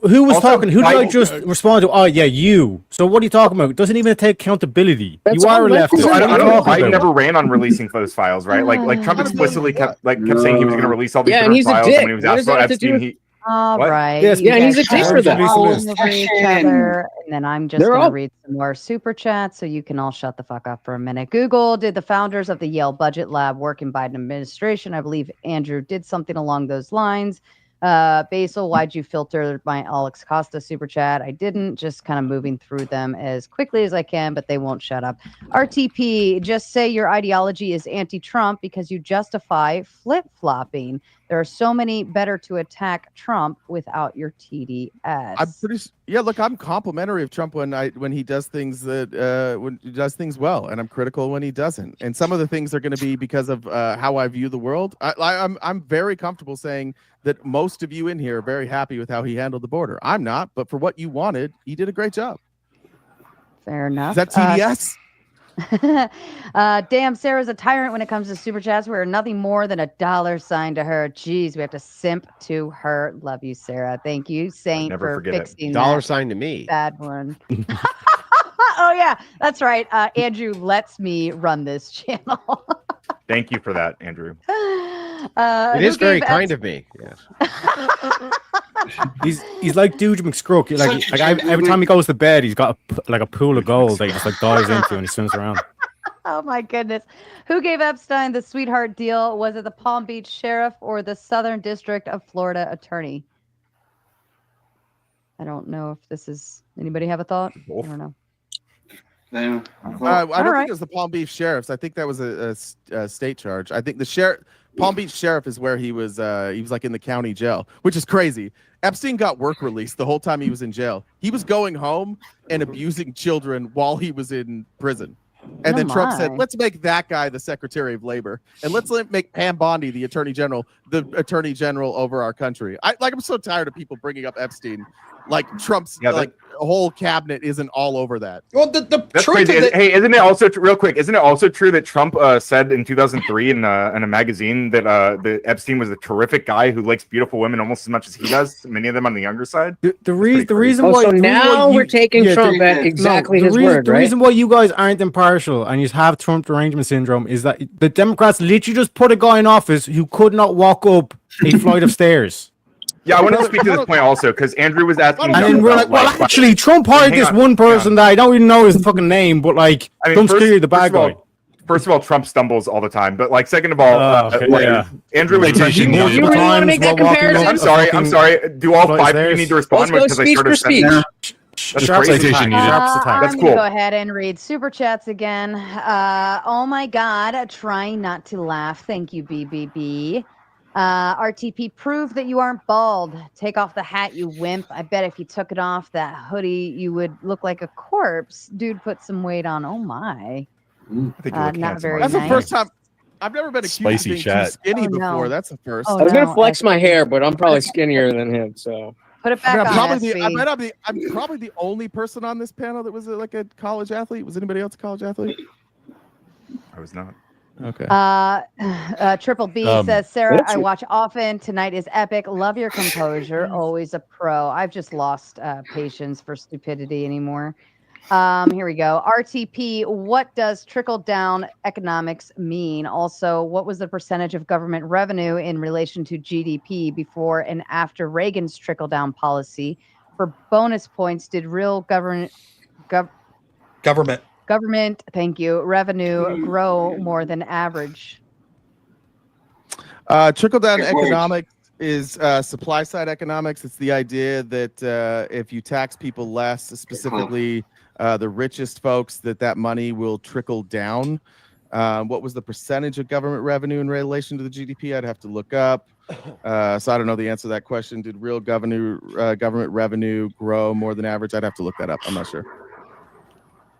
Who was talking? Who did I just respond to? Oh, yeah, you. So what are you talking about? It doesn't even take accountability. You are a leftist. I don't know. Biden never ran on releasing those files, right? Like Trump explicitly kept saying he was going to release all these different files. And when he was asked about Epstein, All right. Yes, you he's guys a dick for that. all over each other, and then I'm just going to read some more super chats so you can all shut the fuck up for a minute. Google, did the founders of the Yale Budget Lab work in Biden administration? I believe Andrew did something along those lines. Basil, why'd you filter my Alex Costa super chat? I didn't, just kind of moving through them as quickly as I can, but they won't shut up. RTP, just say your ideology is anti-Trump because you justify flip-flopping. There are so many better to attack Trump without your TDS. Look, I'm complimentary of Trump when he does things when he does things well, and I'm critical when he doesn't. And some of the things are going to be because of how I view the world. I'm very comfortable saying that most of you in here are very happy with how he handled the border. I'm not, but for what you wanted, he did a great job. Fair enough. Is that TDS? Damn, Sarah's a tyrant when it comes to super chats. We're nothing more than $sign to her. Jeez, we have to simp to her. Love you, Sarah. Thank you, Saint, for fixing that $sign to me. Bad one. Oh yeah, that's right. Andrew lets me run this channel. Thank you for that, Andrew. It is very kind of me. Yes. He's like Dude McScrook. Every time he goes to bed, he's got a pool of gold that he just dives into and he swims around. Oh my goodness. Who gave Epstein the sweetheart deal? Was it the Palm Beach sheriff or the Southern District of Florida attorney? I don't know if this is anybody have a thought? I don't know. I don't think it was the Palm Beach sheriffs. I think that was a state charge. I think the Palm Beach sheriff is where he was like in the county jail, which is crazy. Epstein got work release the whole time he was in jail. He was going home and abusing children while he was in prison. And then Trump said, let's make that guy the Secretary of Labor. And let's make Pam Bondi the Attorney General over our country. I'm so tired of people bringing up Epstein. Like Trump's whole cabinet isn't all over that. Well, the That's truth crazy. of it, Hey, isn't it also real quick? Isn't it also true that Trump said in 2003 in a magazine that Epstein was a terrific guy who likes beautiful women almost as much as he does? Many of them on the younger side. The reason why so now we're taking Trump at exactly his word, The right? reason why you guys aren't impartial and you have Trump derangement syndrome is that the Democrats literally just put a guy in office who could not walk up a flight of stairs. Yeah, I want to speak to this point also because Andrew was asking. And then we're like, well, actually, Trump hired this one person that I don't even know his fucking name, but like, Trump's clearly the bad guy. First of all, Trump stumbles all the time, but like, second of all, Andrew was You really want to make that comparison? I'm sorry. Do all five of you need to respond Let's go because I speech started for saying speech. That's Sharp crazy. citation needed. I'm That's gonna cool. go ahead and read super chats again. Oh my God, trying not to laugh. Thank you, BBB. RTP, prove that you aren't bald. Take off the hat, you wimp. I bet if you took it off, that hoodie, you would look like a corpse. Dude, put some weight on. Oh my. I think you look not handsome. very That's nice. the first time. I've never been accused Spicy of being chat. too skinny Oh, no. before. That's the first. Oh, I was gonna no, flex my hair, but I'm probably skinnier than him. So Put it I back mean, on, I'm probably the only person on this panel that was like a college athlete. Was anybody else a college athlete? I was not. Okay. Triple B says, Sarah, I watch often. Tonight is epic. Love your composure. Always a pro. I've just lost patience for stupidity anymore. Here we go. RTP, what does trickle down economics mean? Also, what was the percentage of government revenue in relation to GDP before and after Reagan's trickle down policy? For bonus points, did real government, thank you, revenue grow more than average? Trickle down economics is supply side economics. It's the idea that if you tax people less, specifically the richest folks, that money will trickle down. What was the percentage of government revenue in relation to the GDP? I'd have to look up. So I don't know the answer to that question. Did real government revenue grow more than average? I'd have to look that up. I'm not sure.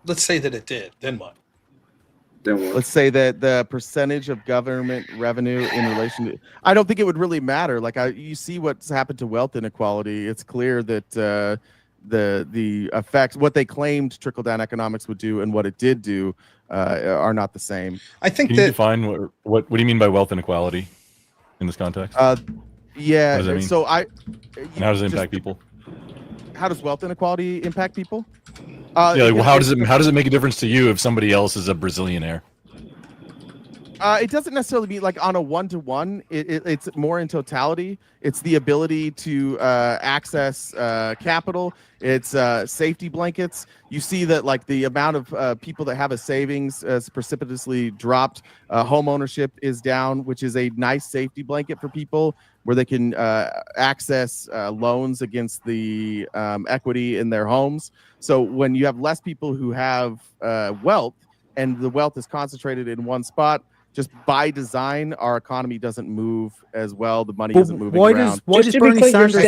Let's say that it did. Then what? Let's say that the percentage of government revenue in relation to, I don't think it would really matter. Like you see what's happened to wealth inequality. It's clear that the effects, what they claimed trickle down economics would do and what it did do are not the same. I think Can you define what do you mean by wealth inequality in this context? Yeah. What does that mean? So and how does it impact people? How does wealth inequality impact people? Yeah, like, how does it make a difference to you if somebody else is a Brazilianaire? It doesn't necessarily mean like on a one-to-one. It's more in totality. It's the ability to access capital. It's safety blankets. You see that like the amount of people that have a savings has precipitously dropped. Home ownership is down, which is a nice safety blanket for people where they can access loans against the equity in their homes. So when you have less people who have wealth and the wealth is concentrated in one spot, just by design, our economy doesn't move as well. The money isn't moving around. Why does Bernie Sanders why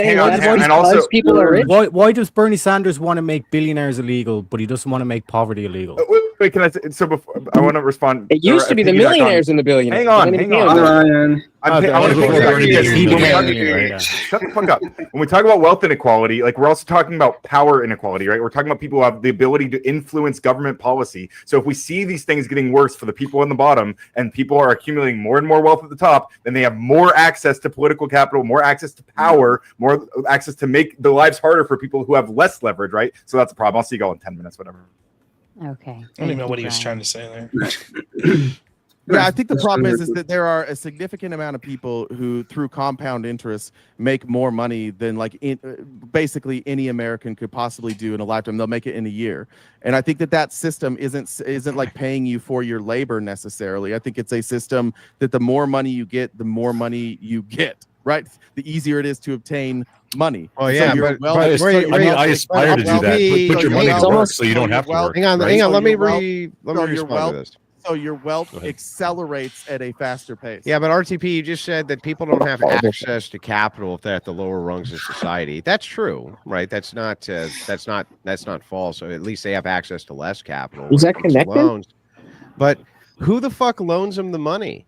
does Bernie Sanders want to make billionaires illegal, but he doesn't want to make poverty illegal? Wait, can I say, so before I want to respond. It used to be the millionaires and the billionaires. Hang on. Shut the fuck up. When we talk about wealth inequality, like we're also talking about power inequality, right? We're talking about people who have the ability to influence government policy. So if we see these things getting worse for the people on the bottom and people are accumulating more and more wealth at the top, then they have more access to political capital, more access to power, more access to make the lives harder for people who have less leverage, right? So that's a problem. I'll see you all in 10 minutes, whatever. Okay. I don't even know what he was trying to say there. Yeah, I think the problem is that there are a significant amount of people who, through compound interest, make more money than like basically any American could possibly do in a lifetime. They'll make it in a year, and I think that system isn't like paying you for your labor necessarily. I think it's a system that the more money you get, the more money you get. Right, the easier it is to obtain money. Oh yeah, I aspire to do that. Put your money to work so you don't have to work. Hang on. Let me respond to this. So your wealth accelerates at a faster pace. Yeah, but RTP, you just said that people don't have access to capital if they're at the lower rungs of society. That's true, right? That's not false. So at least they have access to less capital. Is that connected? Loans. But who the fuck loans them the money?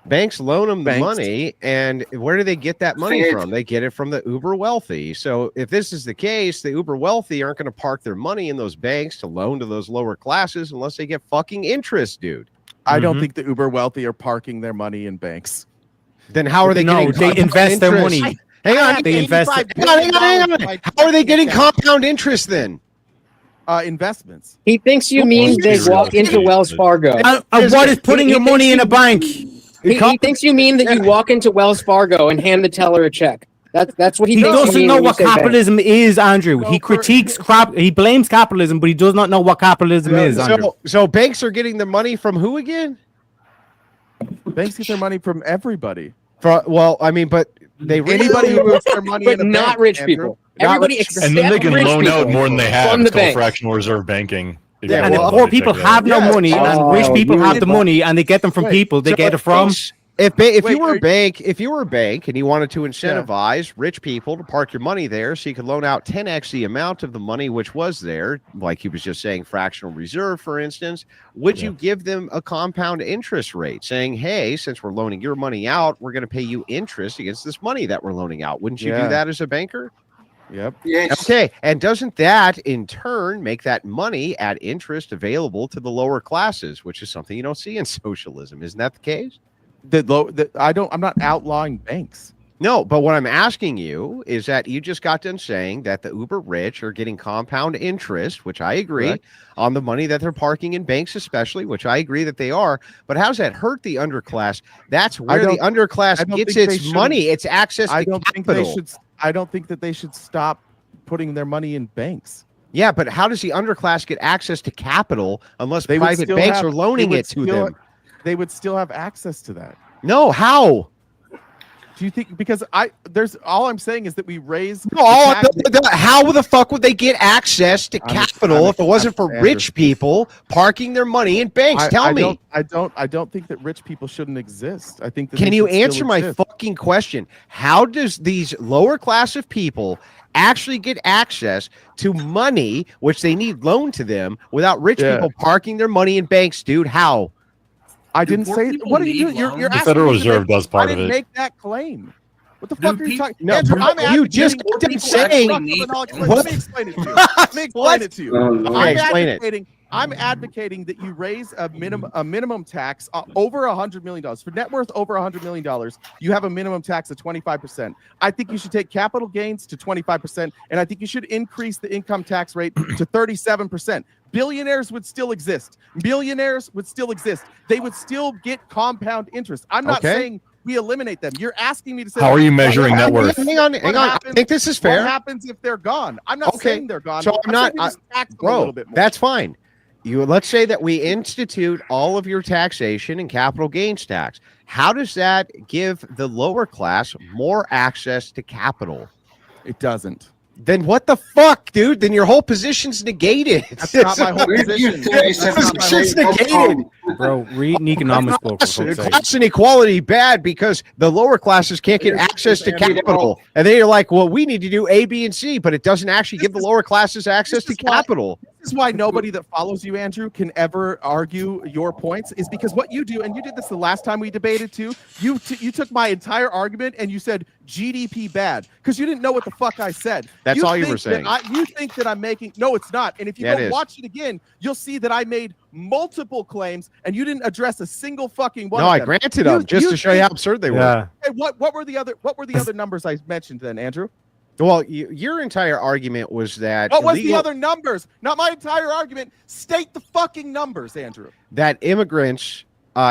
Banks loan them the money, and where do they get that money from? They get it from the uber wealthy. So if this is the case, the uber wealthy aren't going to park their money in those banks to loan to those lower classes unless they get fucking interest, dude. I don't think the uber wealthy are parking their money in banks. Then how are they getting? They invest their money. Hang on, they invest. Hang on. How are they getting compound interest then? Investments. He thinks you mean they walk into Wells Fargo. What is putting your money in a bank? He thinks you mean that you walk into Wells Fargo and hand the teller a check. That's what he He thinks. doesn't know what capitalism is, Andrew. He critiques crap. He blames capitalism, but he does not know what capitalism is, Andrew. So banks are getting their money from who again? Banks get their money from everybody. Well, I mean, but anybody who moves their money but in a not bank, rich Andrew. people. Not Everybody rich- except And then they can rich loan out people more than they have. from It's the called bank. fractional reserve banking. Yeah, and the poor people have no money, and rich people have the money, and they get them from people. They get it from. If you were a bank and you wanted to incentivize rich people to park your money there so you could loan out 10x the amount of the money which was there, like he was just saying, fractional reserve, for instance, would you give them a compound interest rate saying, hey, since we're loaning your money out, we're going to pay you interest against this money that we're loaning out? Wouldn't you do that as a banker? Yep. Yes. Okay. And doesn't that in turn make that money at interest available to the lower classes, which is something you don't see in socialism? Isn't that the case? I'm not outlawing banks. No, but what I'm asking you is that you just got done saying that the uber rich are getting compound interest, which I agree, Correct. on the money that they're parking in banks, especially, which I agree that they are. But how's that hurt the underclass? That's where the underclass gets its money. It's access to capital. I don't think that they should stop putting their money in banks. Yeah, but how does the underclass get access to capital unless private banks are loaning it to them? They would still have access to that. No, how? Do you think because all I'm saying is that we raise how the fuck would they get access to capital if it wasn't for rich people parking their money in banks? Tell me. I don't think that rich people shouldn't exist. I think that Can they you should still answer my exist. fucking question? How does these lower class of people actually get access to money which they need loaned to them without rich people parking their money in banks, dude? How? I didn't say. What are you doing? You're The asking Federal me to Reserve make- does part I of didn't it. make that claim. What the fuck are you talking? No, Andrew, I'm you just advocating- kept saying. Let me explain it to you. Let me explain it to you. Okay, explain it. I'm advocating that you raise a minimum tax over $100 million for net worth over $100 million. You have a minimum tax of 25%. I think you should take capital gains to 25%, and I think you should increase the income tax rate to 37%. Billionaires would still exist. Millionaires would still exist. They would still get compound interest. I'm not saying we eliminate them. You're asking me to say. How are you measuring net worth? Hang on. I think this is fair. What happens if they're gone? I'm not saying they're gone. So I'm not. saying we just tax them a little bit more. That's fine. Let's say that we institute all of your taxation and capital gains tax. How does that give the lower class more access to capital? It doesn't. Then what the fuck, dude? Then your whole position's negated. That's not my whole position. Position's negated. Bro, read an economics book. For fuck's sake. Class inequality bad because the lower classes can't get access to capital. And then you're like, well, we need to do A, B, and C, but it doesn't actually give the lower classes access to capital. This is why nobody that follows you, Andrew, can ever argue your points, is because what you do, and you did this the last time we debated too, you took my entire argument and you said GDP bad because you didn't know what the fuck I said. That's all you were think saying. You think that I'm making, no, it's not. And if you Yeah, it go is. watch it again, you'll see that I made multiple claims and you didn't address a single fucking one No, of I them. granted them just to show you how absurd they were. Yeah. Hey, what were the other numbers I mentioned then, Andrew? Well, your entire argument was that What was the other numbers? Not my entire argument. State the fucking numbers, Andrew. that immigrants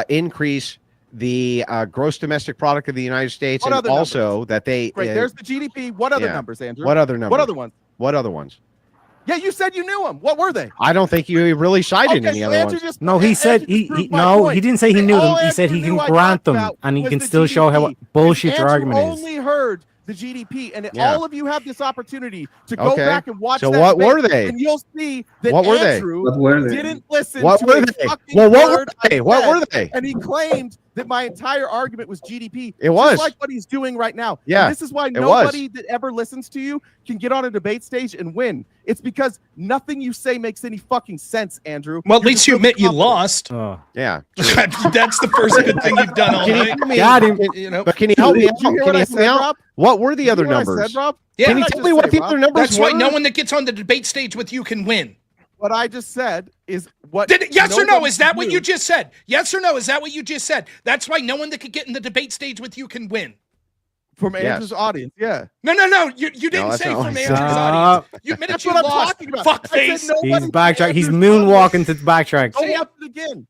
increase the gross domestic product of the United States, What and other also that they Great. There's the GDP. What other yeah. numbers, Andrew? What other numbers? What other ones? What other ones? Yeah, you said you knew them. What were they? I don't think you really cited any other Andrew ones. just- No, he said he proved my no, point. he didn't say he knew All them. He said he Andrew can knew I grant talked them, about and he was can the still show how GDP. bullshit your Andrew argument is. only heard the GDP, and Yeah. all of you have this opportunity to go Okay. back and watch. So that what debate, were they? And you'll see that What were they? Andrew What were they? didn't listen. What to were a they? fucking Well, what were word they? I What said, were they? And he claimed that my entire argument was GDP. It was. just like what he's doing right now. Yeah, And this is why it was. nobody that ever listens to you can get on a debate stage and win. It's because nothing you say makes any fucking sense, Andrew. Well, at You're least just you really admit you confident. lost. Oh. Yeah, That's the first good thing you've done all Can you night. help me- Got him. You know, But can you help me Did out? you hear Can what you I help me said, out? Rob? What were the You other hear what I numbers? said, Rob? Yeah. Can you What did I tell me just what say, the Rob? other numbers that's were? why no one that gets on the debate stage with you can win. What I just said is what. Yes or no? nobody Is that can what do. you just said? Yes or no? Is that what you just said? That's why no one that could get in the debate stage with you can win. From Yes. Andrew's audience? Yeah. No. You didn't that's say not what from I Andrew's said. audience. You admitted That's you what I'm lost. talking about. Fuck I said face. nobody He's can backtrack. He's Andrew's audience. moonwalking to the backtrack. Go watch it again.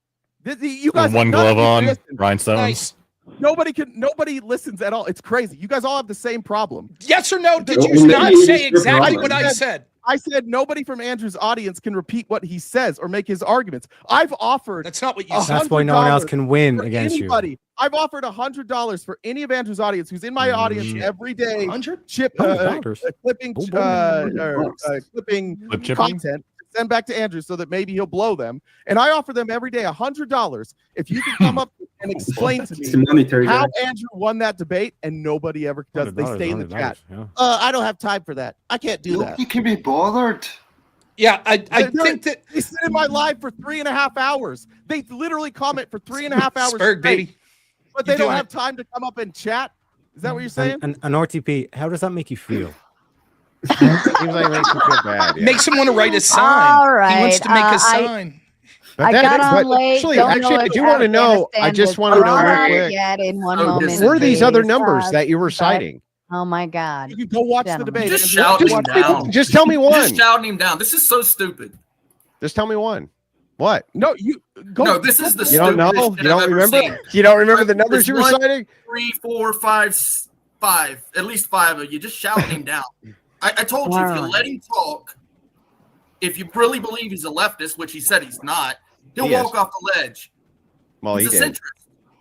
You guys With one none of glove you on, listen. rhinestones. Nice. Nobody listens at all. It's crazy. You guys all have the same problem. Yes or no? Did you not say exactly what I said? I said nobody from Andrew's audience can repeat what he says or make his arguments. I've offered. That's not what you said. That's why no one else can win against anybody. you. I've offered $100 for any of Andrew's audience who's in my audience every day. Clipping content. Send back to Andrew so that maybe he'll blow them. And I offer them every day $100 if you can come up and explain to me how Andrew won that debate, and nobody ever does. They stay in the chat. Yeah. I don't have time for that. I can't do that. You can be bothered. Yeah, I think that they sit in my live for 3.5 hours. They literally comment for 3.5 hours. Spurg, baby. But they don't have time to come up and chat. Is that what you're saying? And RTP, how does that make you feel? Seems like it makes him feel bad. Yeah. Makes him want to write a sign. All right. He wants to make a sign. I got on late. Actually, I do want to know. I just want to know real quick. Yet in one moment, Were these other numbers that you were citing? Oh my God! You go watch the debate. Just shout him down. Just tell me one. Just shouting him down. This is so stupid. Just tell me one. What? No, you go. No, this is the you don't know. stupidest shit You don't I've ever remember. seen. You don't remember the numbers There's you were 1, citing. 3, 4, 5, 5. At least 5 of you. Just shouting him down. I told you, if you let him talk, if you really believe he's a leftist, which he said he's not, he'll walk off the ledge. Well, he's he a did. centrist.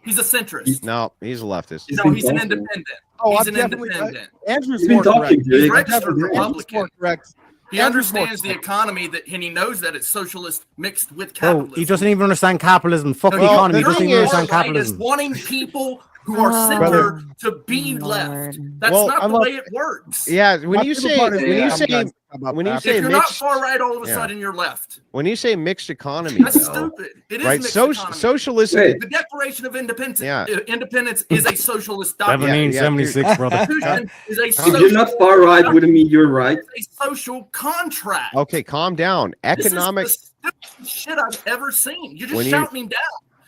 He's a centrist. No, he's a leftist. No, he's an independent. Oh, he's I'm an definitely independent. Andrew's more correct. He's registered Republican. Correct. He understands the economy and he knows that it's socialist mixed with Bro, capitalism. he doesn't even understand capitalism. Fuck the economy. He doesn't even understand capitalism. Wanting people who are center to be left. That's not the way it works. Yeah, when you say if you're not far right, all of a sudden you're left. When you say mixed economy, That's stupid. It is right? mixed economy. Socialism. The Declaration of Independence. Yeah. Independence is a socialist document. 1776, brother. Constitution is a If you're not far right, wouldn't mean you're right. It's a social contract. Okay, calm down. Economic. This is the stupidest shit I've ever seen. You're just When you- shouting him down.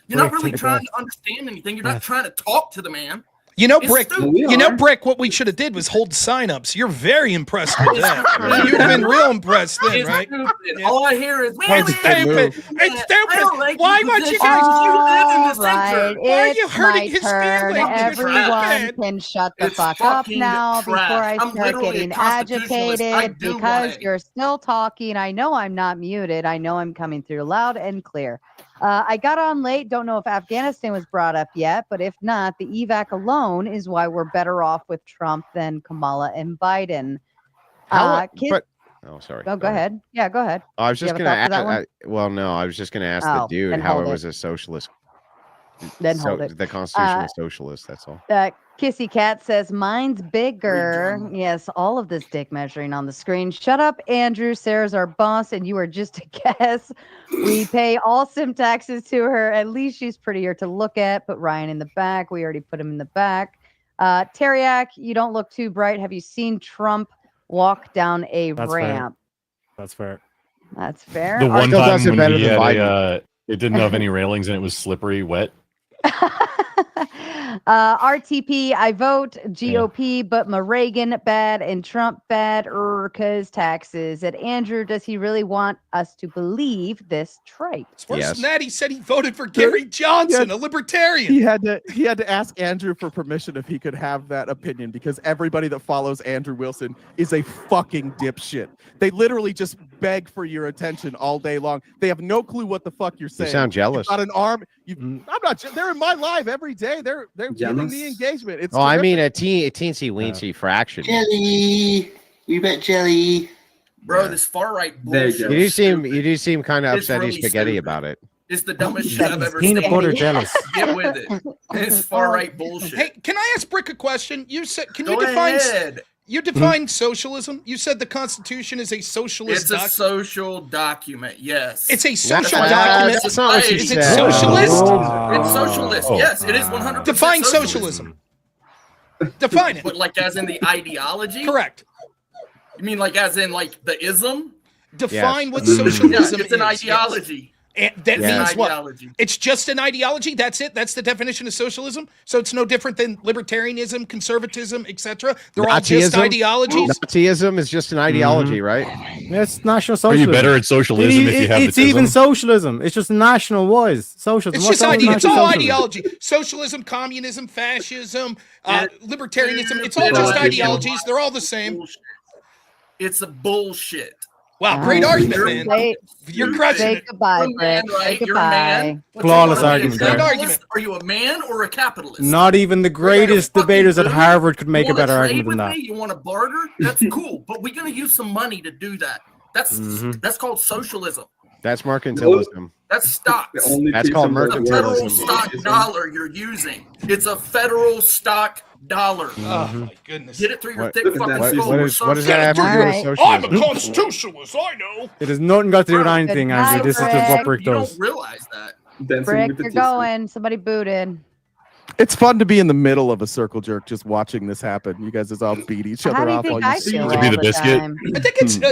You're not really trying to understand anything. You're not trying to talk to the man. You know, It's Brick. stupid. You know, Brick. What we should have did was hold sign-ups. You're very impressed with that. You'd have been real impressed then, It's right? stupid. All I hear is, It's stupid. It's stupid. Why won't you guys? All Why are you it's hurting my his turn. feelings? Everyone can shut the fuck up fucking now trash. before I I'm start literally a getting constitutionalist. I agitated do because want it. you're still talking. I know I'm not muted. I know I'm coming through loud and clear. I got on late. Don't know if Afghanistan was brought up yet, but if not, the evac alone is why we're better off with Trump than Kamala and Biden. Oh, sorry. Go ahead. Yeah, go ahead. I was Do you just have a going to thought for that one? ask. Well, no, I was just going to ask Oh, the dude then how hold it it. was a socialist. Then hold it. The Constitution Uh, was socialist. That's all. Kissy Cat says, mine's bigger. Yes, all of this dick measuring on the screen. Shut up, Andrew. Sarah's our boss, and you are just a guess. We pay all sim taxes to her. At least she's prettier to look at. Put Ryan in the back. We already put him in the back. Teriak, you don't look too bright. Have you seen Trump walk down a That's ramp? That's fair. That's fair. The one Still time does it when better he than had Biden. it didn't have any railings and it was slippery, wet. RTP, I vote GOP, but Reagan bad and Trump bad because taxes. And Andrew, does he really want us to believe this trait? It's worse than that. He said he voted for Gary Johnson, a libertarian. He had to ask Andrew for permission if he could have that opinion, because everybody that follows Andrew Wilson is a fucking dipshit. They literally just beg for your attention all day long. They have no clue what the fuck you're saying. You sound jealous. You've got an arm. I'm not. They're in my live every day. They're giving the engagement. It's I mean, terrific. a teensy weensy fraction. Jelly. You bet jelly. Bro, this far right You bullshit. do seem kind of It's upsetty really spaghetti stupid. about it. It's the dumbest shit I've ever Peanut seen. butter jealous. Get with it. It's far right bullshit. Hey, can I ask Brick a question? You said, can Go you define? ahead. You define socialism. You said the Constitution is a socialist. It's a social document, yes. It's a social That's document. That's not what she Is it said. socialist? It's socialist. Yes, it is 100%. Define socialism. Define it. But like as in the ideology? Correct. You mean like as in like the ism? Define what Yeah, socialism it's an is. ideology. And that It's an means what? ideology. It's just an ideology. That's it. That's the definition of socialism. So it's no different than libertarianism, conservatism, etc. They're all just ideologies. Nazism is just an ideology, right? It's national Are socialism. you better at socialism if you have It's the even tism? socialism. It's just national wise socialism. It's What's just wrong with it's all national socialism? ideology. Socialism, communism, fascism, libertarianism. It's all just ideologies. They're all the same. It's a bullshit. Wow, great argument, man. You're crushing Say it. goodbye, You're a man, Brett. Say right? You're a man. goodbye. What's Flawless the- argument Are you a there. capitalist? Are you a man or a capitalist? Not even the greatest debaters at Harvard could make a You wanna better trade argument than with that. me? You want to barter? That's cool, but we're going to use some money to do that. That's called socialism. That's mercantilism. That's stocks. That's called It's a federal mercantilism. stock dollar you're using. It's a federal stock dollar. Oh my goodness. Get it through your What- thick what- fucking what- skull. what We're is- what does that have to do socialists. with I'm a socialism? constitutionalist. I know. It has nothing got to do with anything, Goodbye, Andrew. This is just Brett. what Brick You does. don't realize that. Brick, you're going. Somebody booted. It's fun to be in the middle of a circle jerk, just watching this happen. You guys just all beat each other How do you off. think while I see feel To be all the the biscuit? time?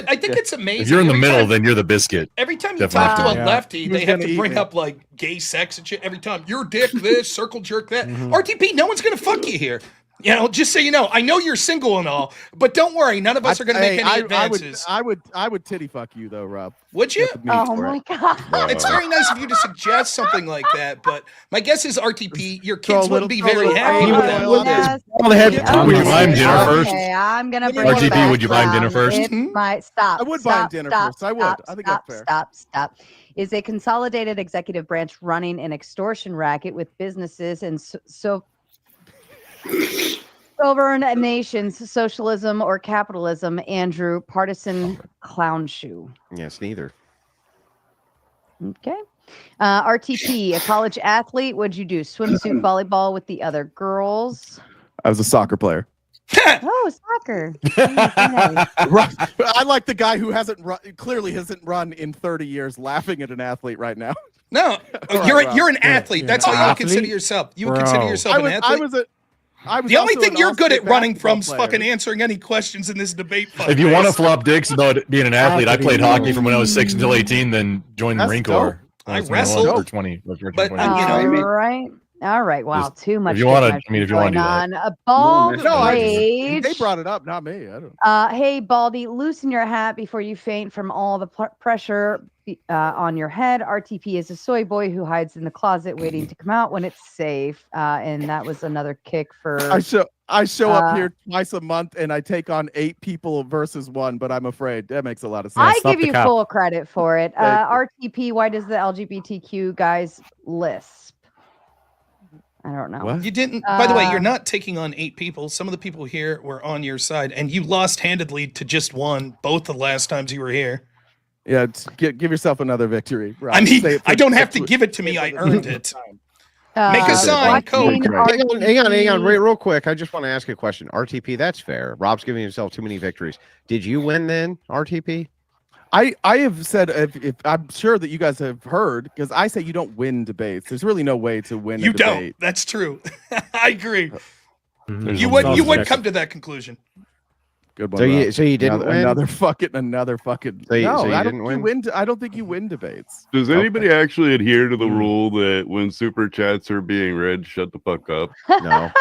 I think it's amazing. If you're in the Every middle, time- then you're the biscuit. Every time you Definitely. talk to a Yeah. lefty, Who's they have gonna to eat bring me? up like gay sex and shit every time. You're dick this, circle jerk that. RTP, no one's gonna fuck you here. You know, just so you know, I know you're single and all, but don't worry, none of us are gonna make any advances. I would titty fuck you though, Rob. Would you? Got the meat Oh for my it. god. It's very nice of you to suggest something like that, but my guess is RTP, your Throw a kids wouldn't be little- very throw a happy little with that. oil on it. Yes. All the head. Would you buy him dinner first? Okay, I'm gonna bring RTP, it back would you buy him dinner down. first? It might stop. I would buy him stop, dinner stop, first. I would. Stop, I think stop, that's fair. Stop. Is a consolidated executive branch running an extortion racket with businesses and so sovereign nations, socialism or capitalism? Andrew, partisan clown shoe. Yes, neither. Okay. RTP, a college athlete. What'd you do? Swimsuit volleyball with the other girls. I was a soccer player. Oh, soccer. Nice. I like the guy who clearly hasn't run in 30 years, laughing at an athlete right now. No, All you're right, you're an Rob. athlete. That's how you would consider yourself. You would consider yourself an athlete. The only thing you're good at running from is fucking answering any questions in this debate. If you want to flop dicks about being an athlete, I played hockey from when I was 6 until 18, then joined the Marine Corps. I That's wrestled for 20. but All right. Wow. Just- Too much. if you wanna- dick I mean, if you wanna going do that. on. Bald No, rage. they brought it up, not me. I don't. Hey, Baldy, loosen your hat before you faint from all the pressure on your head. RTP is a soy boy who hides in the closet waiting to come out when it's safe. And that was another kick for. I show up here twice a month and I take on 8 people versus 1, but I'm afraid that makes a lot of sense. I give you full credit for it. RTP, why does the LGBTQ guys lisp? I don't know. You didn't. By the way, you're not taking on 8 people. Some of the people here were on your side, and you lost handedly to just one both the last times you were here. Yeah, give yourself another victory. Rob. I mean, Say it for- I don't have to give it to me. I earned it. Uh, Make a sign, Coke. Hang on, real quick. I just want to ask you a question. RTP, that's fair. Rob's giving himself too many victories. Did you win then, RTP? I have said if I'm sure that you guys have heard, because I say you don't win debates. There's really no way to win. You a don't. debate. That's true. I agree. There's You no would check. come to that conclusion. Good one. So you- Rob. so you didn't win? another fucking. So you- no, so you I don't didn't think you win. I don't think you win debates. Does anybody actually adhere to the rule that when super chats are being read, shut the fuck up? No.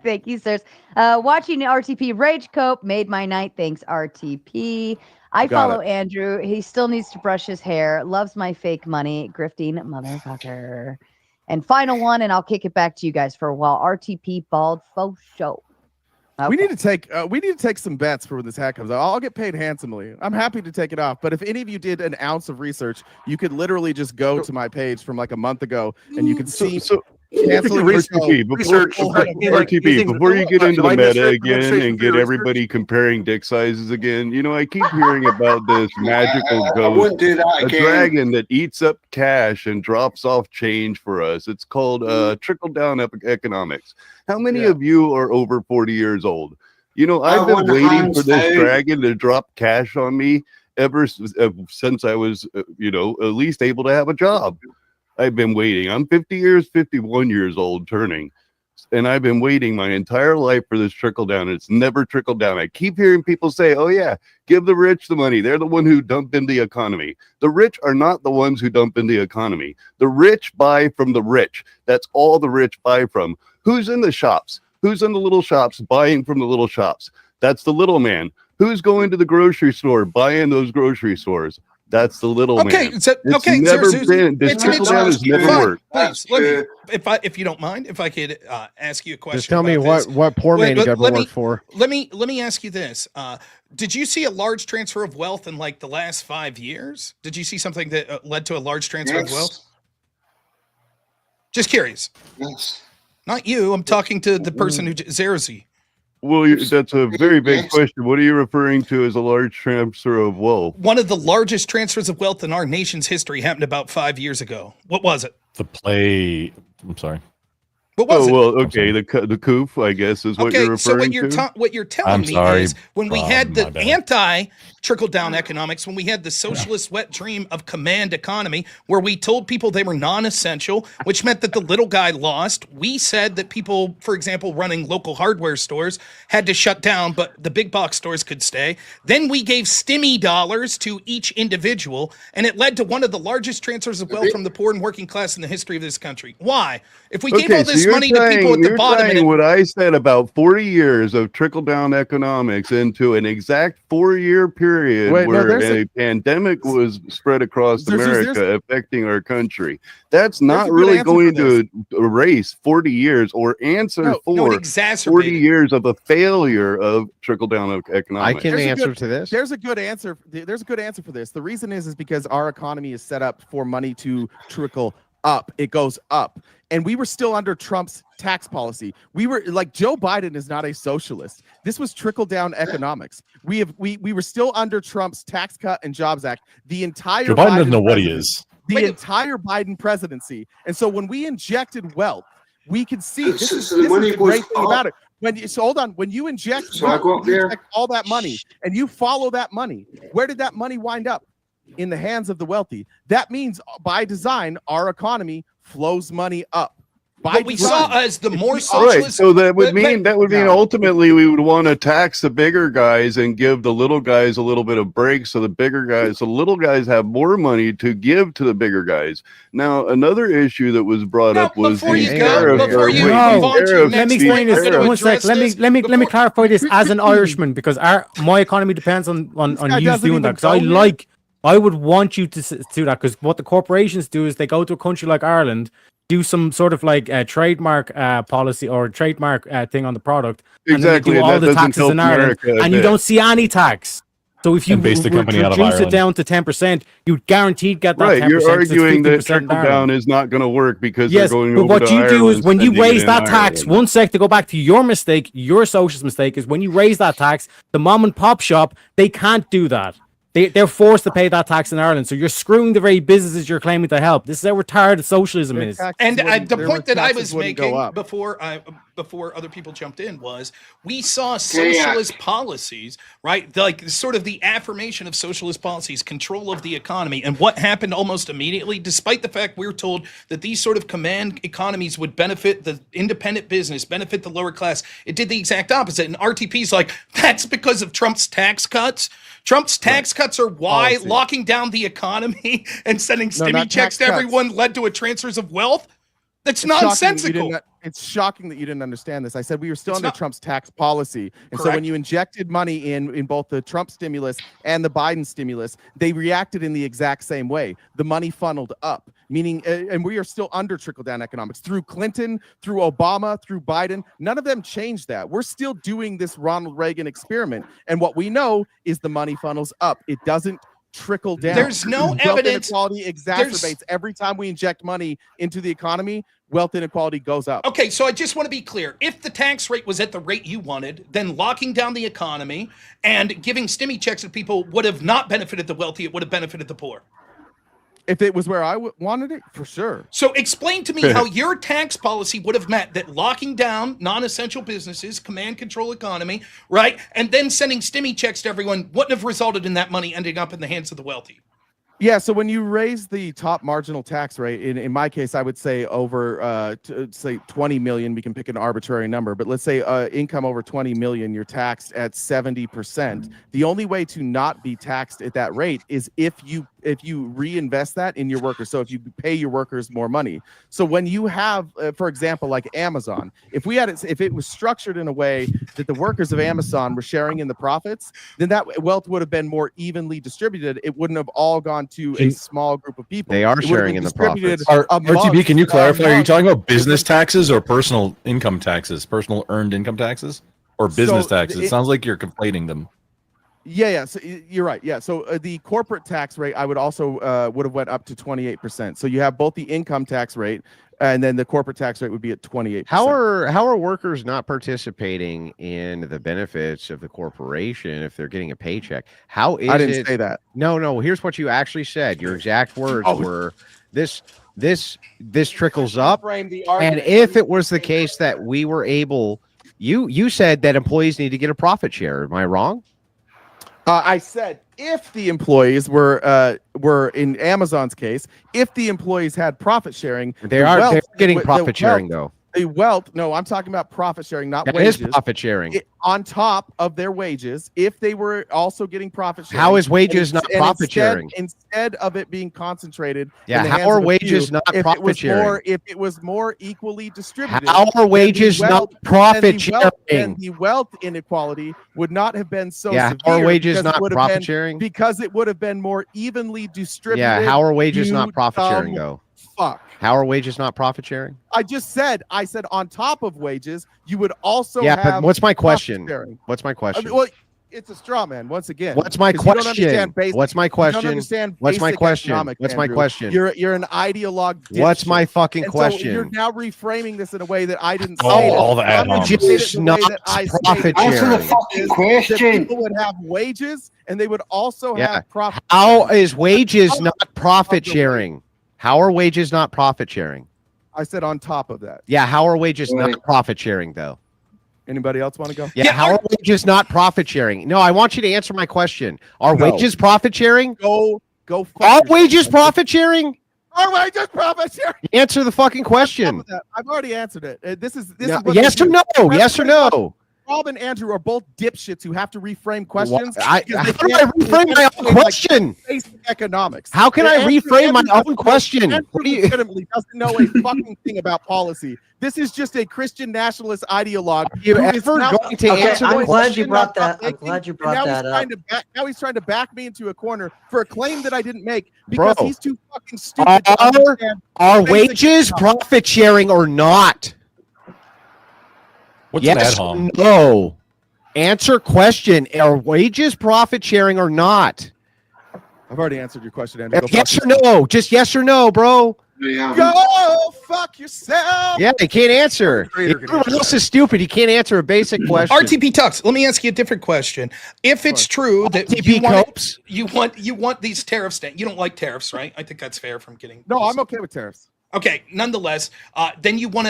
Thank you, sirs. Watching RTP Rage Cope made my night. Thanks, RTP. I Got follow it. Andrew. He still needs to brush his hair. Loves my fake money. Grifting motherfucker. And final one, and I'll kick it back to you guys for a while. RTP Bald Faux Show. We need to take some bets for when this hat comes out. I'll get paid handsomely. I'm happy to take it off. But if any of you did an ounce of research, you could literally just go to my page from like a month ago, and you could see. RTP, before you get into the meta again and get everybody comparing dick sizes again, you know, I keep hearing about this magical wouldn't ghost, do that a again. dragon that eats up cash and drops off change for us. It's called trickle down economics. How many of you are over 40 years old? You know, I've been waiting for this dragon to drop cash on me ever since I was, you know, at least able to have a job. I've been waiting. I'm 51 years old turning. and I've been waiting my entire life for this trickle down. It's never trickled down. I keep hearing people say, oh yeah, give the rich the money. They're the one who dump in the economy. The rich are not the ones who dump in the economy. The rich buy from the rich. That's all the rich buy from. Who's in the shops? Who's in the little shops buying from the little shops? That's the little man. Who's going to the grocery store buying those grocery stores? That's the little man. So, it's okay, never Zeus, been. This it's trickle down has never worked. Please, let me, if you don't mind, if I could ask you a question. Just tell me about what poor man you ever worked for. Let me ask you this: did you see a large transfer of wealth in like the last 5 years? Did you see something that led to a large transfer of wealth? Just curious. Yes. Not you. I'm talking to the person who Zerzy. Well, that's a very big question. What are you referring to as a large transfer of wealth? One of the largest transfers of wealth in our nation's history happened about 5 years ago. What was it? I'm sorry. What was it? Well, okay, the coup, I guess, is what you're referring so to. what you're telling me is when we had the anti-trickle-down economics, when we had the socialist wet dream of command economy, where we told people they were non-essential, which meant that the little guy lost. We said that people, for example, running local hardware stores had to shut down, but the big box stores could stay. Then we gave stimmy dollars to each individual, and it led to one of the largest transfers of wealth from the poor and working class in the history of this country. Why? If we gave all this money to people at the bottom, and what I said about 40 years of trickle down economics into an exact 4-year period where a pandemic was spread across America, affecting our country. That's not really going to erase 40 years or answer for 40 years of a failure of trickle down economics. I can answer to this. There's a good answer. There's a good answer for this. The reason is because our economy is set up for money to trickle up. It goes up. And we were still under Trump's tax policy. We were like, Joe Biden is not a socialist. This was trickle down economics. We were still under Trump's Tax Cut and Jobs Act. The entire Joe Biden doesn't know what he is. The entire Biden presidency. And so when we injected wealth, we could see this is the great thing about it. When you inject wealth, you inject all that money and you follow that money, where did that money wind up? In the hands of the wealthy. That means by design, our economy flows money up. What we saw as the more socialist. Right, so that would mean ultimately we would want to tax the bigger guys and give the little guys a little bit of break, so the little guys have more money to give to the bigger guys. Now, another issue that was brought up was let me explain this. One sec. Let me clarify this as an Irishman, because my economy depends on you doing that. Because I would want you to do that, because what the corporations do is they go to a country like Ireland, do some sort of like a trademark policy or trademark thing on the product, and then they do all the taxes in Ireland, and you don't see any tax. So if you reduce it down to 10%, you guaranteed get that 10%. Right, you're arguing that trickle down is not going to work because they're going over to Ireland. But what you do is when you raise that tax, one sec, to go back to your mistake, your socialist mistake is when you raise that tax, the mom and pop shop, they can't do that. They're forced to pay that tax in Ireland, so you're screwing the very businesses you're claiming to help. This is how retarded socialism is. And the point that I was making before other people jumped in was we saw socialist policies, right? Like sort of the affirmation of socialist policies, control of the economy, and what happened almost immediately, despite the fact we were told that these sort of command economies would benefit the independent business, benefit the lower class. It did the exact opposite. And RTP's like, that's because of Trump's tax cuts. Trump's tax cuts are why locking down the economy and sending stimmy checks to everyone led to a transfers of wealth. That's nonsensical. It's shocking that you didn't understand this. I said we were still under Trump's tax policy. And so when you injected money in both the Trump stimulus and the Biden stimulus, they reacted in the exact same way. The money funneled up, meaning, and we are still under trickle-down economics. Through Clinton, through Obama, through Biden, none of them changed that. We're still doing this Ronald Reagan experiment. And what we know is the money funnels up. It doesn't trickle down. There's no evidence. Wealth inequality exacerbates every time we inject money into the economy. Wealth inequality goes up. Okay, so I just want to be clear. If the tax rate was at the rate you wanted, then locking down the economy and giving stimmy checks to people would have not benefited the wealthy. It would have benefited the poor. If it was where I wanted it, for sure. So explain to me how your tax policy would have meant that locking down non-essential businesses, command control economy, right, and then sending stimmy checks to everyone wouldn't have resulted in that money ending up in the hands of the wealthy. Yeah, so when you raise the top marginal tax rate, in my case, I would say over say 20 million, we can pick an arbitrary number, but let's say income over 20 million, you're taxed at 70%. The only way to not be taxed at that rate is if you reinvest that in your workers. So if you pay your workers more money. So when you have, for example, like Amazon, if it was structured in a way that the workers of Amazon were sharing in the profits, then that wealth would have been more evenly distributed. It wouldn't have all gone to a small group of people. They are sharing in the profits. RTP, can you clarify? Are you talking about business taxes or personal income taxes, personal earned income taxes, or business taxes? It sounds like you're conflating them. Yeah. So you're right. Yeah. So the corporate tax rate, I would also would have went up to 28%. So you have both the income tax rate and then the corporate tax rate would be at 28%. How are workers not participating in the benefits of the corporation if they're getting a paycheck? How is I didn't say that. No. Here's what you actually said. Your exact words were this trickles up. And if it was the case that we were able, you said that employees need to get a profit share. Am I wrong? I said if the employees were in Amazon's case, if the employees had profit sharing, they're getting profit sharing though. The wealth, no, I'm talking about profit sharing, not That wages. is profit sharing. On top of their wages, if they were also getting profit sharing. How is wages not profit sharing? Instead of it being concentrated. Yeah, in the how hands are of a wages few, not if profit it was sharing? If it was more equally distributed. How are wages not profit sharing? Then the wealth inequality would not have been so severe. How are wages not because profit sharing? Because it would have been more evenly distributed. Yeah, how are wages not profit sharing though? Fuck. How are wages not profit sharing? I said on top of wages, you would also but have what's my question? profit sharing. What's my question? Well, it's a straw man once again. What's my 'cause you don't question? understand basic- What's my you don't question? understand What's my basic question? economics, What's my Andrew. question? You're an ideologue. What's dipshit. my fucking And so question? you're now reframing this in a way that I didn't Oh, say. all the ad-homs. Wages not profit sharing. People would have wages and they would also have profit. How is wages not profit sharing? How are wages not profit sharing? I said on top of that. Yeah, how are wages not profit sharing though? Anybody else want to go? Yeah, how are wages not profit sharing? No, I want you to answer my question. Are wages profit sharing? Go. Are wages profit sharing? Are wages profit sharing? Answer the fucking question. I've already answered it. This is yes or no? Yes or no? Rob and Andrew are both dipshits who have to reframe questions. How do I reframe my own question? Basic economics. How can I reframe my own question? Andrew legitimately doesn't know a fucking thing about policy. This is just a Christian nationalist ideologue. You ever going to answer I'm the glad question? you brought that. I'm glad you brought that up. Now he's trying to back me into a corner for a claim that I didn't make because Bro, he's too fucking stupid. To understand are basic wages economics. profit sharing or not? What's an yes ad hom? or no? Answer question. Are wages profit sharing or not? I've already answered your question, Andrew. Go Yes fuck or no? Just yes or no, bro. Go fuck yourself. Yeah, he can't answer. Everyone else is stupid. He can't answer a basic question. RTP Talks. Let me ask you a different question. If it's true that you want these tariffs, you don't like tariffs, right? I think that's fair from getting. No, I'm okay with tariffs. Okay, nonetheless, then you want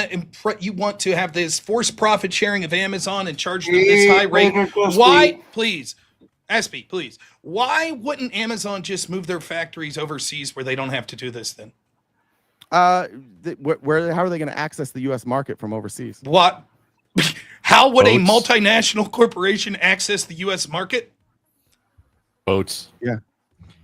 to have this forced profit sharing of Amazon and charge them this high rate. Why, please, SB, please, why wouldn't Amazon just move their factories overseas where they don't have to do this then? How are they going to access the U.S. market from overseas? What? How would a multinational corporation access the U.S. market? Boats.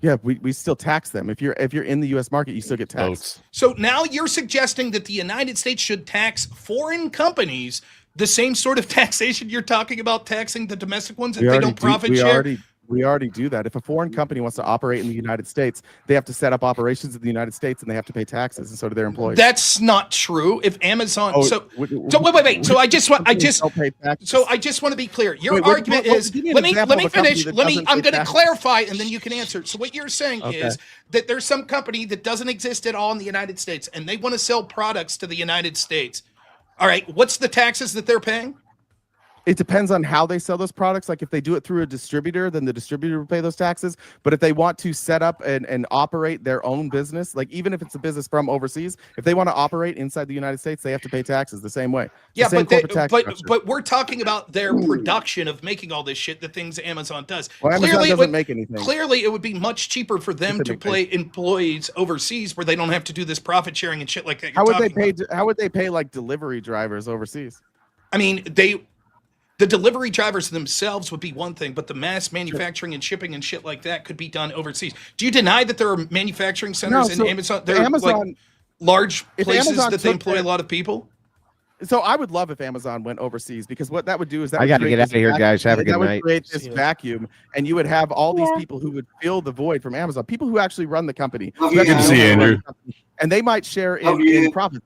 Yeah, we still tax them. If you're in the U.S. market, you still get taxed. So now you're suggesting that the United States should tax foreign companies the same sort of taxation you're talking about taxing the domestic ones if they don't profit share? We already do that. If a foreign company wants to operate in the United States, they have to set up operations in the United States and they have to pay taxes, and so do their employees. That's not true. If Amazon, wait. So I just want to be clear. Your argument is. Let me finish. I'm going to clarify, and then you can answer. So what you're saying is that there's some company that doesn't exist at all in the United States, and they want to sell products to the United States. All right. What's the taxes that they're paying? It depends on how they sell those products. Like if they do it through a distributor, then the distributor will pay those taxes. But if they want to set up and operate their own business, like even if it's a business from overseas, if they want to operate inside the United States, they have to pay taxes the same way. Yeah, but we're talking about their production of making all this shit, the things Amazon does. Well, Amazon doesn't make anything. Clearly, it would be much cheaper for them to pay employees overseas where they don't have to do this profit sharing and shit like that. How would they pay? How would they pay like delivery drivers overseas? I mean, the delivery drivers themselves would be one thing, but the mass manufacturing and shipping and shit like that could be done overseas. Do you deny that there are manufacturing centers in Amazon? There are like large places that they employ a lot of people. So I would love if Amazon went overseas, because what that would do is that I got to get out of here, guys. Have a good night. That would create this vacuum, and you would have all these people who would fill the void from Amazon. People who actually run the company. Good to see you, Andrew. And they might share in profits.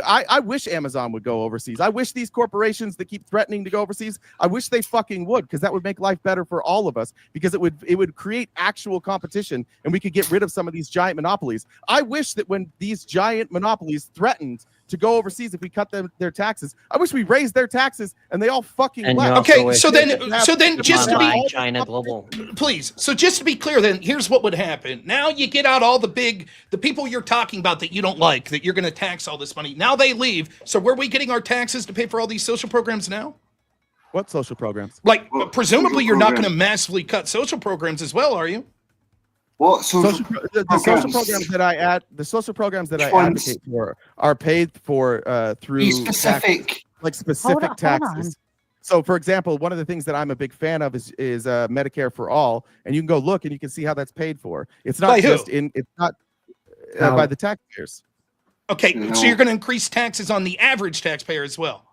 I wish Amazon would go overseas. I wish these corporations that keep threatening to go overseas, I wish they fucking would, because that would make life better for all of us, because it would create actual competition, and we could get rid of some of these giant monopolies. I wish that when these giant monopolies threatened to go overseas, if we cut their taxes, I wish we raised their taxes and they all fucking left. Okay, so then just to be China Global, please. So just to be clear, then here's what would happen. Now you get out all the people you're talking about that you don't like, that you're going to tax all this money. Now they leave. So where are we getting our taxes to pay for all these social programs now? What social programs? Like presumably you're not going to massively cut social programs as well, are you? Well, the social programs that I advocate for are paid for through specific taxes. So, for example, one of the things that I'm a big fan of is Medicare for All, and you can go look and you can see how that's paid for. It's not by the taxpayers. Okay, so you're going to increase taxes on the average taxpayer as well.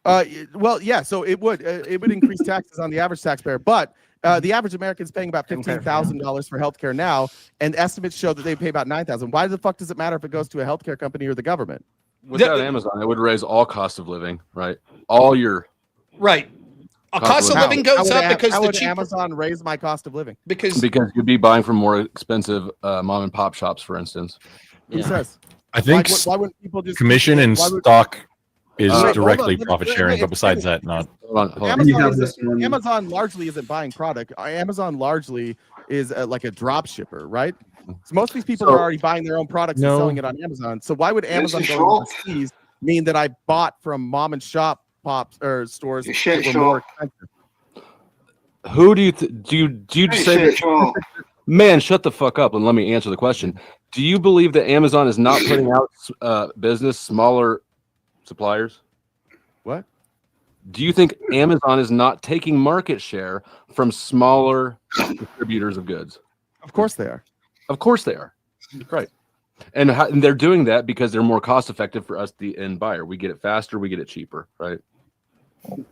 Well, yeah. So it would increase taxes on the average taxpayer, but the average American is paying about $15,000 for healthcare now, and estimates show that they pay about $9,000. Why the fuck does it matter if it goes to a healthcare company or the government? Without Amazon, it would raise all cost of living, right? All your cost of living goes up because how would Amazon raise my cost of living? Because you'd be buying from more expensive mom and pop shops, for instance. Who says? I think why wouldn't people just commission and stock is directly profit sharing, but besides that, not. Amazon largely isn't buying product. Amazon largely is like a drop shipper, right? So most of these people are already buying their own products and selling it on Amazon. So why would Amazon go overseas mean that I bought from mom and shop stores that were more expensive? Who do you say? Man, shut the fuck up and let me answer the question. Do you believe that Amazon is not putting out smaller suppliers? What? Do you think Amazon is not taking market share from smaller distributors of goods? Of course they are. Of course they are. Right. And they're doing that because they're more cost effective for us, the end buyer. We get it faster, we get it cheaper, right?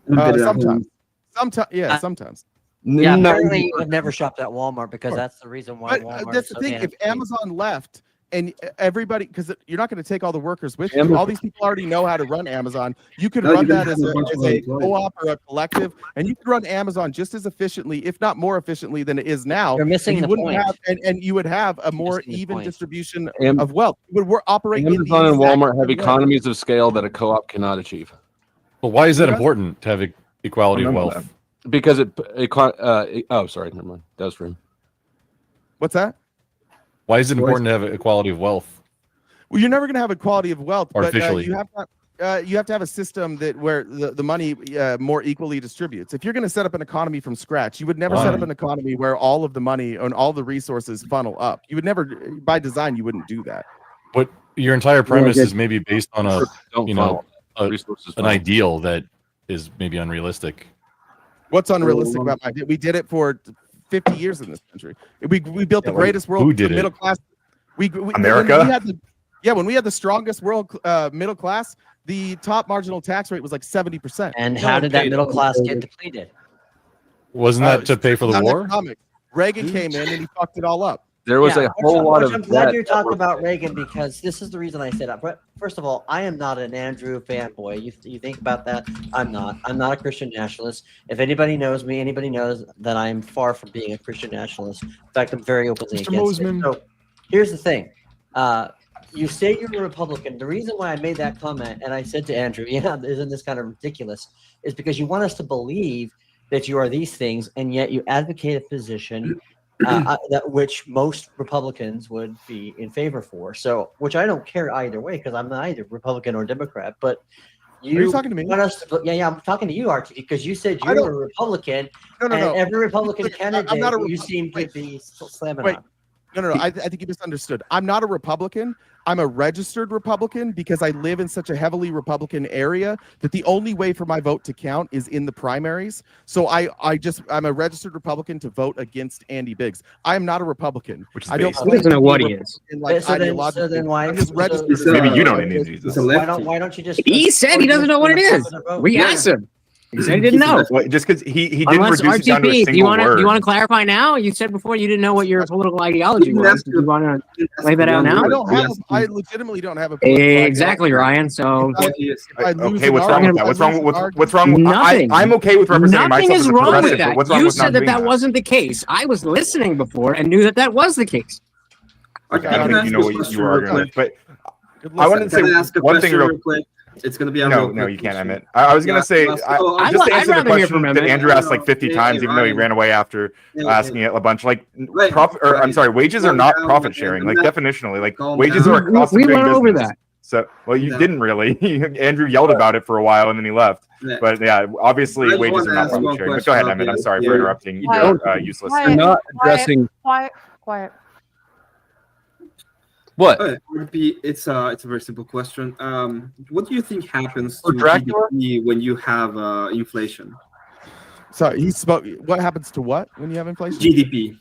Sometimes. Sometimes. Yeah, apparently you would never shop at Walmart because that's the reason why Walmart. That's the thing. If Amazon left and everybody, because you're not going to take all the workers with you. All these people already know how to run Amazon. You could run that as a co-op or a collective, and you could run Amazon just as efficiently, if not more efficiently, than it is now. You're missing the point. And you would have a more even distribution of wealth. You would operate. Amazon and Walmart have economies of scale that a co-op cannot achieve. Well, why is that important to have equality of wealth? Because oh, sorry, never mind. That was for him. What's that? Why is it important to have equality of wealth? Well, you're never going to have equality of wealth, but artificially. You have to have a system where the money more equally distributes. If you're going to set up an economy from scratch, you would never set up an economy where all of the money and all the resources funnel up. You would never, by design, you wouldn't do that. But your entire premise is maybe based on an ideal that is maybe unrealistic. What's unrealistic about my idea? We did it for 50 years in this country. We built the greatest world middle class. America? When we had the strongest world middle class, the top marginal tax rate was like 70%. And how did that middle class get depleted? Wasn't that to pay for the war? Reagan came in and he fucked it all up. There was a whole lot of. I'm glad you're talking about Reagan because this is the reason I say that. But first of all, I am not an Andrew fanboy. You think about that? I'm not. I'm not a Christian nationalist. If anybody knows me, anybody knows that I'm far from being a Christian nationalist. In fact, I'm very openly against it. So here's the thing. you say you're a Republican. The reason why I made that comment, and I said to Andrew, yeah, isn't this kind of ridiculous, is because you want us to believe that you are these things, and yet you advocate a position that which most Republicans would be in favor for. So, which I don't care either way, because I'm not either Republican or Democrat, but Are you talking to me? want us to, yeah, I'm talking to you, RTP, because you said you're a Republican, and every Republican candidate you seem to be slamming on. No. I think you misunderstood. I'm not a Republican. I'm a registered Republican because I live in such a heavily Republican area that the only way for my vote to count is in the primaries. So I'm a registered Republican to vote against Andy Biggs. I am not a Republican. Which is he doesn't know what he is. So then why? I'm just registered. Maybe you don't need Jesus. Why don't you just? He said he doesn't know what it is. We asked him. He said he didn't know. Just because he didn't Unless reduce it down to a RTP, single word. do you want to clarify now? You said before you didn't know what your political ideology was. Do you want to lay that out now? I legitimately don't have a exactly, Ryan. So okay, what's wrong with that? What's wrong with nothing? I'm okay with representing Nothing myself is as a wrong with progressive, that. but what's wrong You with said not that doing that wasn't the case. I was listening before and knew that that was the case. Okay, I don't think you know what you were arguing with, but I wanted to say one thing real quick. It's going to be no, you can't, Emmett. I was going to say, just to answer the question that Andrew asked like 50 times, even though he ran away after asking it a bunch. Like, wages are not profit sharing. Like, definitionally, like wages are a cost of doing business. We went over that. So, well, you didn't really. Andrew yelled about it for a while and then he left. But yeah, obviously wages are not profit sharing. But go ahead, Emmett. I'm sorry for interrupting. You're useless. You're not addressing. Quiet. What? It's a very simple question. What do you think happens to Dracula? GDP when you have inflation? Sorry, he spoke. What happens to what when you have inflation? GDP.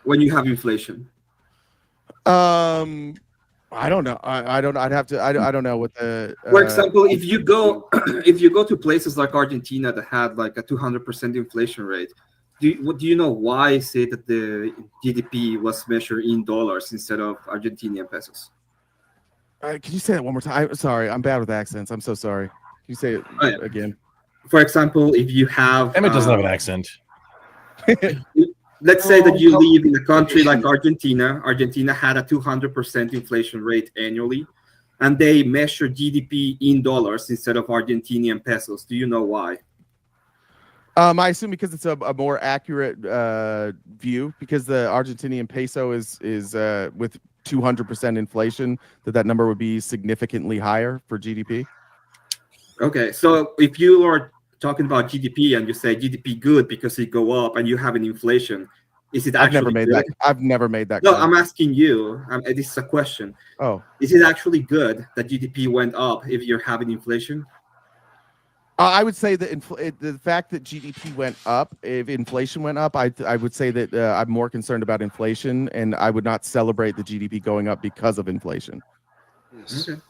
When you have inflation. I don't know. I don't. I'd have to. I don't know what the. For example, if you go to places like Argentina that had like a 200% inflation rate, do you know why I say that the GDP was measured in dollars instead of Argentinian pesos? Can you say that one more time? I'm sorry, I'm bad with accents. I'm so sorry. Can you say it again? For example, if you have Emmett doesn't have an accent. Let's say that you live in a country like Argentina. Argentina had a 200% inflation rate annually, and they measure GDP in dollars instead of Argentinian pesos. Do you know why? I assume because it's a more accurate view, because the Argentinian peso is with 200% inflation, that number would be significantly higher for GDP. Okay, so if you are talking about GDP and you say GDP good because it go up and you have an inflation, is it actually good? I've never made that. No, I'm asking you. This is a question. Oh, is it actually good that GDP went up if you're having inflation? I would say that the fact that GDP went up, if inflation went up, I would say that I'm more concerned about inflation, and I would not celebrate the GDP going up because of inflation. Okay.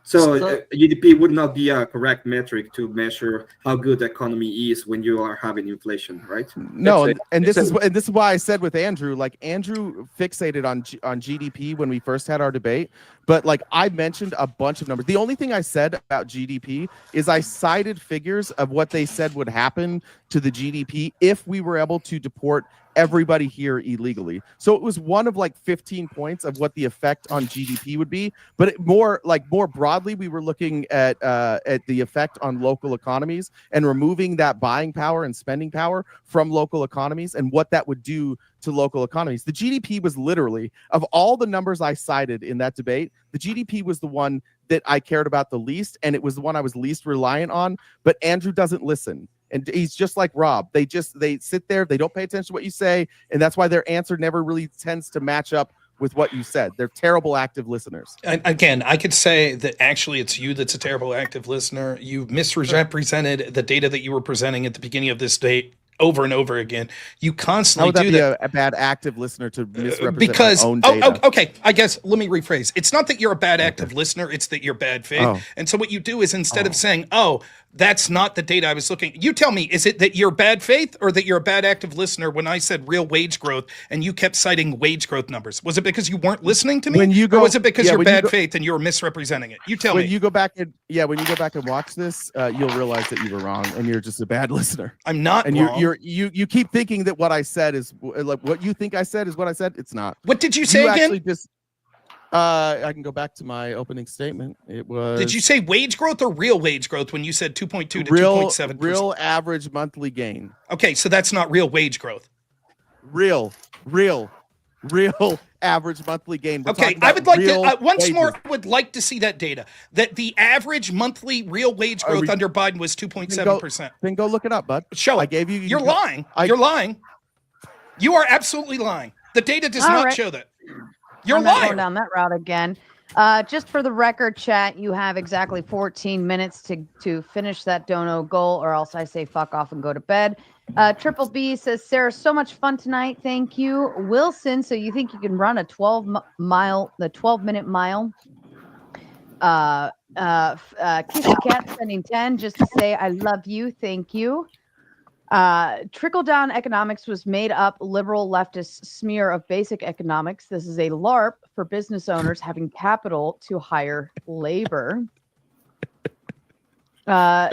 So GDP would not be a correct metric to measure how good the economy is when you are having inflation, right? No, and this is why I said with Andrew, like Andrew fixated on GDP when we first had our debate, but like I mentioned a bunch of numbers. The only thing I said about GDP is I cited figures of what they said would happen to the GDP if we were able to deport everybody here illegally. So it was one of like 15 points of what the effect on GDP would be, but more broadly, we were looking at the effect on local economies and removing that buying power and spending power from local economies and what that would do to local economies. The GDP was literally, of all the numbers I cited in that debate, the GDP was the one that I cared about the least, and it was the one I was least reliant on, but Andrew doesn't listen. And he's just like Rob. They sit there, they don't pay attention to what you say, and that's why their answer never really tends to match up with what you said. They're terrible active listeners. Again, I could say that actually it's you that's a terrible active listener. You misrepresented the data that you were presenting at the beginning of this debate over and over again. You constantly do that. A bad active listener to misrepresent because my own data. Okay, I guess let me rephrase. It's not that you're a bad active listener, it's that you're bad faith. And so what you do is instead of saying, that's not the data I was looking, you tell me, is it that you're bad faith or that you're a bad active listener when I said real wage growth and you kept citing wage growth numbers? Was it because you weren't listening to me? Or was it because you're bad faith and you were misrepresenting it? You tell me. When you go back and watch this, you'll realize that you were wrong and you're just a bad listener. I'm not wrong. You keep thinking that what I said is like what you think I said is what I said. It's not. What did you say again? I can go back to my opening statement. It was. Did you say wage growth or real wage growth when you said 2.2 to real 2.7%? real average monthly gain? Okay, so that's not real wage growth. Real average monthly gain. We're Okay, talking about I would like real to once wages. more. I would like to see that data. That the average monthly real wage Are growth we- under Biden was 2.7%. Then go look it up, bud. Show it. I gave you. You're lying. You're lying. You are absolutely lying. The data does All not right. show that. You're I'm not lying. going down that route again. Just for the record, chat, you have exactly 14 minutes to finish that dono goal, or else I say fuck off and go to bed. Triple B says, Sarah, so much fun tonight. Thank you. Wilson, so you think you can run a 12-minute mile? Kissy Cat spending 10 just to say I love you. Thank you. Trickle down economics was made up liberal leftist smear of basic economics. This is a LARP for business owners having capital to hire labor.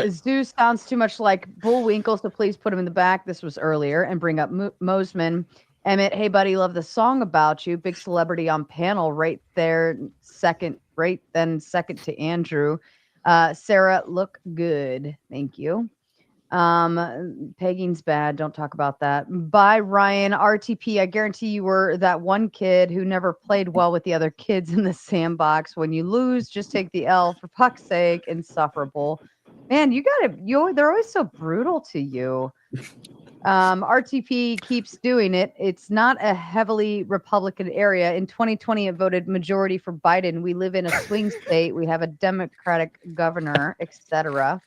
Zeus sounds too much like Bullwinkle, so please put him in the back. This was earlier, and bring up Mosman. Emmett, hey buddy, love the song about you. Big celebrity on panel, right there, second to Andrew. Sarah, look good. Thank you. Pegging's bad. Don't talk about that. Bye, Ryan. RTP, I guarantee you were that one kid who never played well with the other kids in the sandbox. When you lose, just take the L for fuck's sake. Insufferable. Man, they're always so brutal to you. RTP keeps doing it. It's not a heavily Republican area. In 2020, it voted majority for Biden. We live in a swing state. We have a Democratic governor, etc.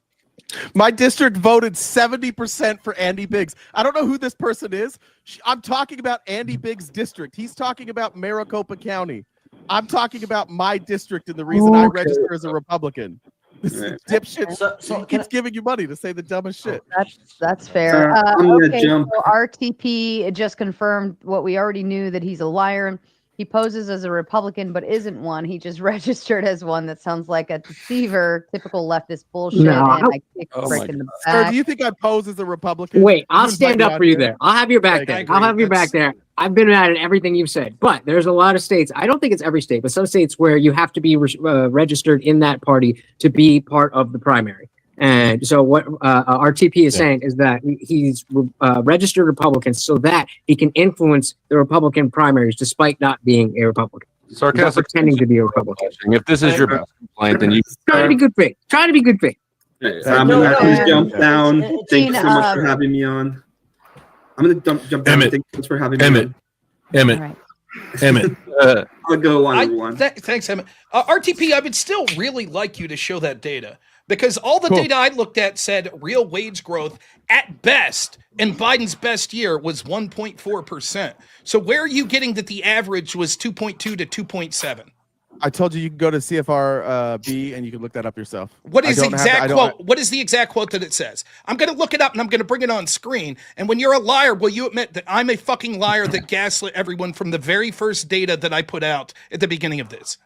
My district voted 70% for Andy Biggs. I don't know who this person is. I'm talking about Andy Biggs' district. He's talking about Maricopa County. I'm talking about my district and the reason I register as a Republican. This dipshit he keeps giving you money to say the dumbest shit. That's fair. I'm gonna Okay, jump. so RTP just confirmed what we already knew, that he's a liar. He poses as a Republican, but isn't one. He just registered as one. That sounds like a deceiver, typical leftist bullshit. No, and I kick Oh Rick my in the God. Sir, back. do you think I pose as a Republican? Wait, I'll You stand invite me up for on you here? there. I'll have your back I there. agree. I'll have your back there. I've been mad at everything you've said, but there's a lot of states. I don't think it's every state, but some states where you have to be registered in that party to be part of the primary. And so what RTP is saying is that he's registered Republican so that he can influence the Republican primaries despite not being a Republican. Sarcastic. Not pretending to be a Republican. If this is your best complaint, then you Trying to be good faith. Trying to be good faith. I'm No, gonna and- jump down. Thank you so Gene, much for having me on. I'm gonna jump down. Emmett. Thank you so much for having me Emmett. on. Emmett. I'll go one. Thanks, Emmett. RTP, I would still really like you to show that data, because all the Cool. data I looked at said real wage growth at best in Biden's best year was 1.4%. So where are you getting that the average was 2.2 to 2.7? I told you can go to CFR B and you can look that up yourself. What is the I don't have- exact I don't- quote? What is the exact quote that it says? I'm going to look it up and I'm going to bring it on screen. And when you're a liar, will you admit that I'm a fucking liar that gaslit everyone from the very first data that I put out at the beginning of this?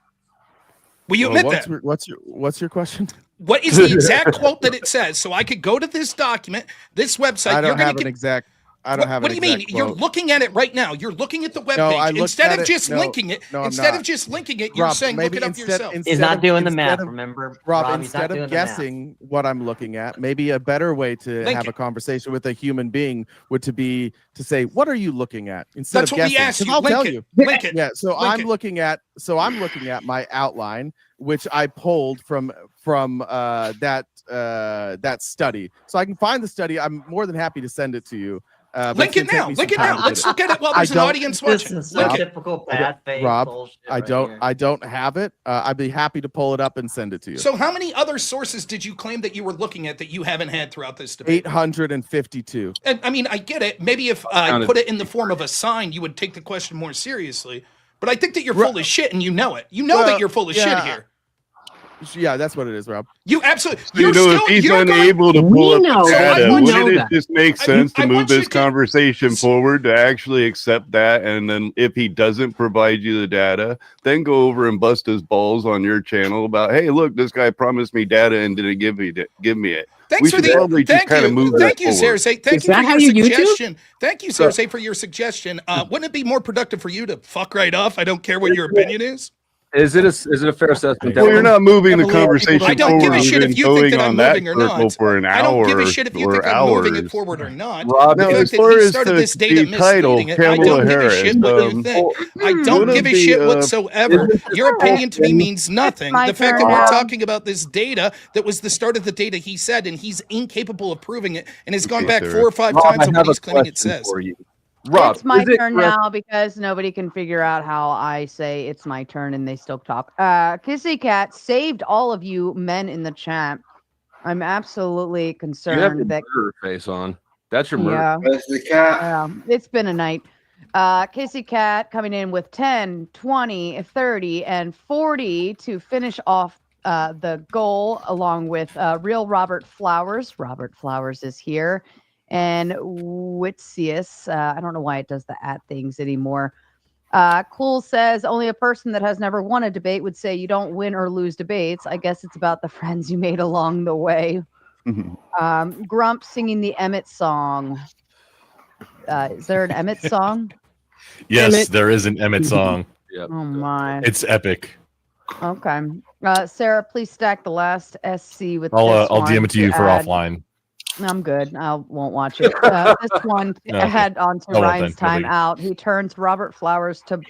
Will you admit that? What's your question? What is the exact quote that it says? So I could go to this document, this website. I don't You're going have to an get. exact. I don't have. What an do you mean? exact You're quote. looking at it right now. You're looking at the No, I webpage. looked Instead at of it- just no, linking it, no, I'm instead not. of just linking it, you're Rob, saying look maybe it up instead- yourself. He's not doing the instead math, of- remember? Rob, Rob, he's not instead doing of the math. guessing what I'm looking at, maybe a better way to Link have it. a conversation with a human being would to be to say, "What are you looking at?" Instead That's of what we guessing. asked 'Cause you. I'll Link tell it. you. Link it. Yeah. So Link I'm it. looking at. So I'm looking at my outline, which I pulled from that study. So I can find the study. I'm more than happy to send it to you. But Link it's it gonna now. take me some Link it time now. to Let's get look at it while I there's an don't- audience This watching. is Link some it. typical bad faith Rob, bullshit I right don't. here. I don't have it. I'd be happy to pull it up and send it to you. So how many other sources did you claim that you were looking at that you haven't had throughout this debate? 852. And I mean, I get it. Maybe if I put it in the form of a sign, you would take the question more seriously. But I think that you're full of shit, and you know it. You know Well, that you're full of shit yeah. here. Yeah, that's what it is, Rob. You absolutely. So, you know, if he's unable to pull up the data, wouldn't it just make sense to move this conversation forward to actually accept that? And then if he doesn't provide you the data, then go over and bust his balls on your channel about, hey, look, this guy promised me data and didn't give me it. Thanks We for should the probably just thank kind of you, move thank that you, forward. Cersei. Thank Is you for that how your you YouTube? suggestion. Thank you, Cersei, for your suggestion. Wouldn't it be more productive for you to fuck right off? I don't care what your opinion is. Is it a fair assessment? Well, you're not moving the conversation I don't give a forward. shit We've if been you think going that I'm on that moving or circle not. for an I don't give a hour shit if you or think I'm moving it hours. forward or not. Rob, The no, fact as that far he as started to this data the title, misleading it, I Kamala don't give a Harris, shit what you think. I don't one give of a shit the, whatsoever. Your opinion to me It's means nothing. my The fact turn that we're now. talking about this data that was the start of the data he said, and he's incapable of proving it, and has gone back 4 or 5 Rob, times I on have what he's a claiming it question says. for you. Rob, It's my is it turn correct- now because nobody can figure out how I say it's my turn and they still talk. Kissy Cat saved all of you men in the chat. I'm absolutely You have your concerned that murder face on. That's your murder. yeah. It's been a night. Kissy Cat coming in with 10, 20, 30, and 40 to finish off the goal, along with real Robert Flowers. Robert Flowers is here. And Witzius, I don't know why it does the at things anymore. Cool says only a person that has never won a debate would say you don't win or lose debates. I guess it's about the friends you made along the way. Grump singing the Emmett song. Is there an Emmett song? Yes, Emmett. there is an Emmett song. Oh my. It's epic. Okay. Sarah, please stack the last SC with I'll this I'll one DM it to you for add- offline. I'm good. I won't watch it. This one No, okay. had on to I won't Ryan's then. No time biggie. out. He turns Robert Flowers to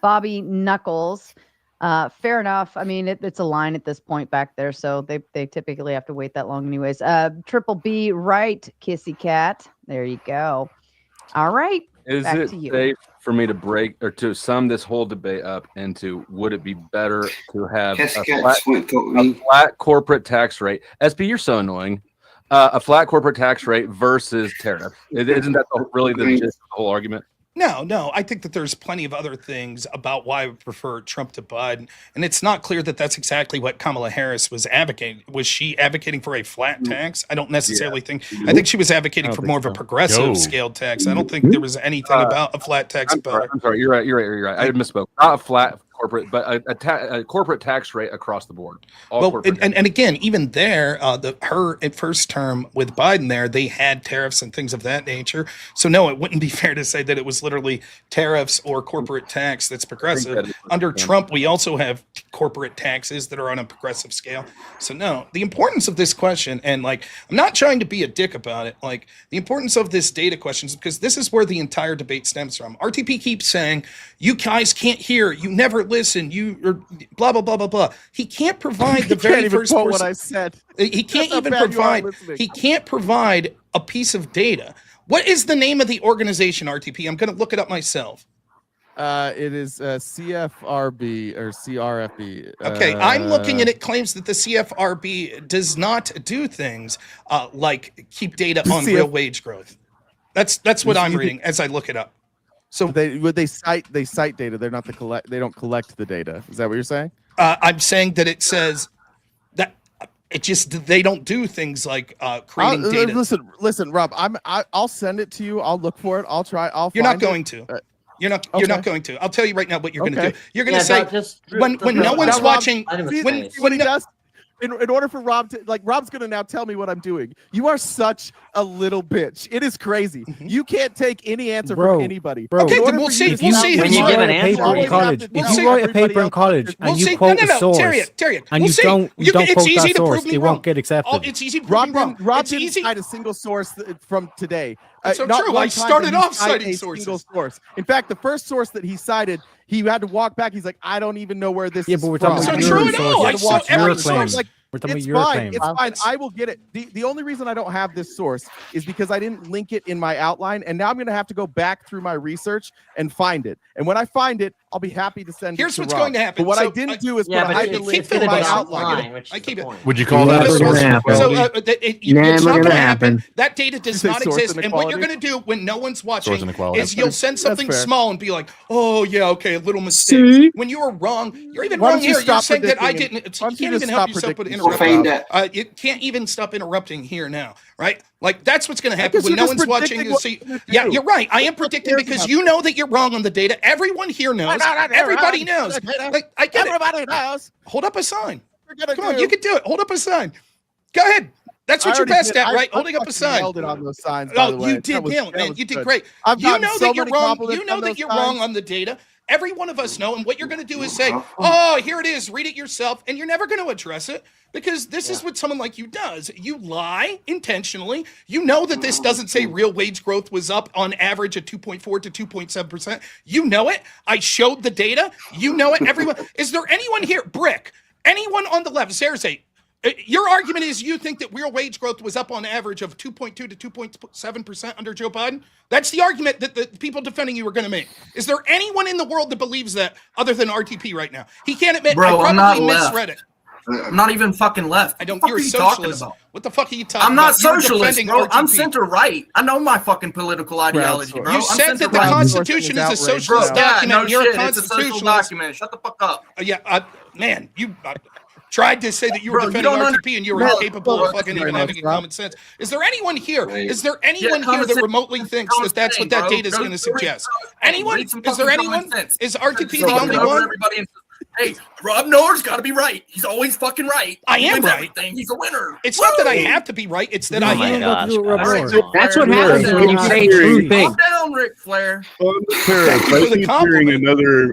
Bobby Knuckles. Fair enough. I mean, it's a line at this point back there, so they typically have to wait that long anyways. Triple B right, Kissy Cat. There you go. All right. Is back it to you. safe for me to break or to sum this whole debate up into would it be better to have a flat corporate tax rate? SP, you're so annoying. A flat corporate tax rate versus tariff. Isn't that really the gist of the whole argument? No. I think that there's plenty of other things about why I would prefer Trump to Biden. And it's not clear that that's exactly what Kamala Harris was advocating. Was she advocating for a flat tax? I don't necessarily think. I think she was advocating for more of a progressive scaled tax. I don't think there was anything about a flat tax about it. I'm sorry. You're right. I misspoke. Not a flat corporate, but a corporate tax rate across the board. Well, and again, even there, her at first term with Biden there, they had tariffs and things of that nature. So no, it wouldn't be fair to say that it was literally tariffs or corporate tax that's progressive. Under Trump, we also have corporate taxes that are on a progressive scale. So no, the importance of this question, and like, I'm not trying to be a dick about it. Like, the importance of this data question is because this is where the entire debate stems from. RTP keeps saying, you guys can't hear, you never listen, you are blah, blah, blah, blah, blah. He can't provide the very Can't even first quote person. what I said. He can't That's how even bad you are provide. listening. He can't provide a piece of data. What is the name of the organization, RTP? I'm going to look it up myself. It is CFRB or CRFB. Okay, I'm looking and it claims that the CFRB does not do things like keep data on real wage growth. That's what I'm reading as I look it up. So they cite data. They're not they don't collect the data. Is that what you're saying? I'm saying that it says that it just they don't do things like creating data. Listen, Rob. I'll send it to you. I'll look for it. I'll try. You're not going to. You're not going to. I'll tell you right now what you're going to do. You're going to say when no one's watching. When he does, in order for Rob to Rob's going to now tell me what I'm doing. You are such a little bitch. It is crazy. You can't take any answer from anybody. Okay, then we'll see. We'll see. When you write a paper in college, if you write a paper in college and you quote a source, and you don't quote that source, it won't get accepted. It's easy to prove me wrong. Rob didn't cite a single source from today. That's so not true. one I time started did he off cite citing a sources. single source. In fact, the first source that he cited, he had to walk back. He's like, I don't even know where this is but we're from. talking It's not true at all. I saw every source. We're talking It's about your fine. claim. It's fine. I will get it. The only reason I don't have this source is because I didn't link it in my outline, and now I'm going to have to go back through my research and find it. And when I find it, I'll be happy to send Here's it to what's Rob. going to happen. But what So, I didn't do is put but a it's hyperlink gonna in my be outline. offline, which I keep it. Would you call that It's source not inequality? going to happen. That data does say not source exist. And what you're inequality? going to do when no one's Source watching inequality. is you'll send That's something fair. small and be like, oh, yeah, okay, a little mistake. When you were wrong, you're even Why wrong don't you here. You're stop saying that I predicting didn't. why You don't you can't just even help stop yourself with predicting interrupting. You can't even stop interrupting here now, right? Like, that's what's going to happen Because when you're no just one's watching. predicting You what see, you're gonna yeah, do. you're right. I am predicting because you know that you're wrong on the data. Everyone here knows. Everybody knows. Like, I get it. Everybody knows. Hold up a sign. Come Come on, you can do it. Hold up a sign. Go ahead. That's what you're best at, right? Holding up a sign. Nailed it on those signs. By the Oh, way. you did nail it, man. You did great. I've You gotten know so that you're many wrong. compliments You know on that those you're signs. wrong on the data. Every one of us know. And what you're going to do is say, oh, here it is. Read it yourself. And you're never going to address it because this is what someone like you does. You lie intentionally. You know that this doesn't say real wage growth was up on average at 2.4 to 2.7%. You know it. I showed the data. You know it. Everyone. Is there anyone here, Brick, anyone on the left, Cersei, your argument is you think that real wage growth was up on average of 2.2 to 2.7% under Joe Biden? That's the argument that the people defending you are going to make. Is there anyone in the world that believes that other than RTP right now? He can't admit. Bro, I I'm not probably left. misread it. I'm not even fucking left. I don't. What You're the a fuck are you talking socialist. about? What the fuck are you talking I'm not about? You're socialist, defending bro. I'm RTP. center right. I know my fucking political ideology, bro. You I'm said that the center-right. Constitution is a socialist document. No and you're shit. a It's a social constitutionalist. document. Shut the fuck up. Man, you tried to say that you were Bro, you defending don't RTP and you were Bro, incapable bro, of fucking very even much, having bro. common sense. Is there anyone here? Is there anyone here common that sense. remotely thinks that that's what that data is going to suggest? Anyone? Read some Is there fucking common anyone? sense. Is RTP So the only over one? everybody and- Hey, Rob Noer's got to be right. He's always fucking right. I He am wins right. everything. He's a winner. It's not that I Woo! have to be right. It's that Oh I my am. gosh, That's what happens when you say true things. Calm down, Ric Flair. Tariffs. you I for the keep compliment. hearing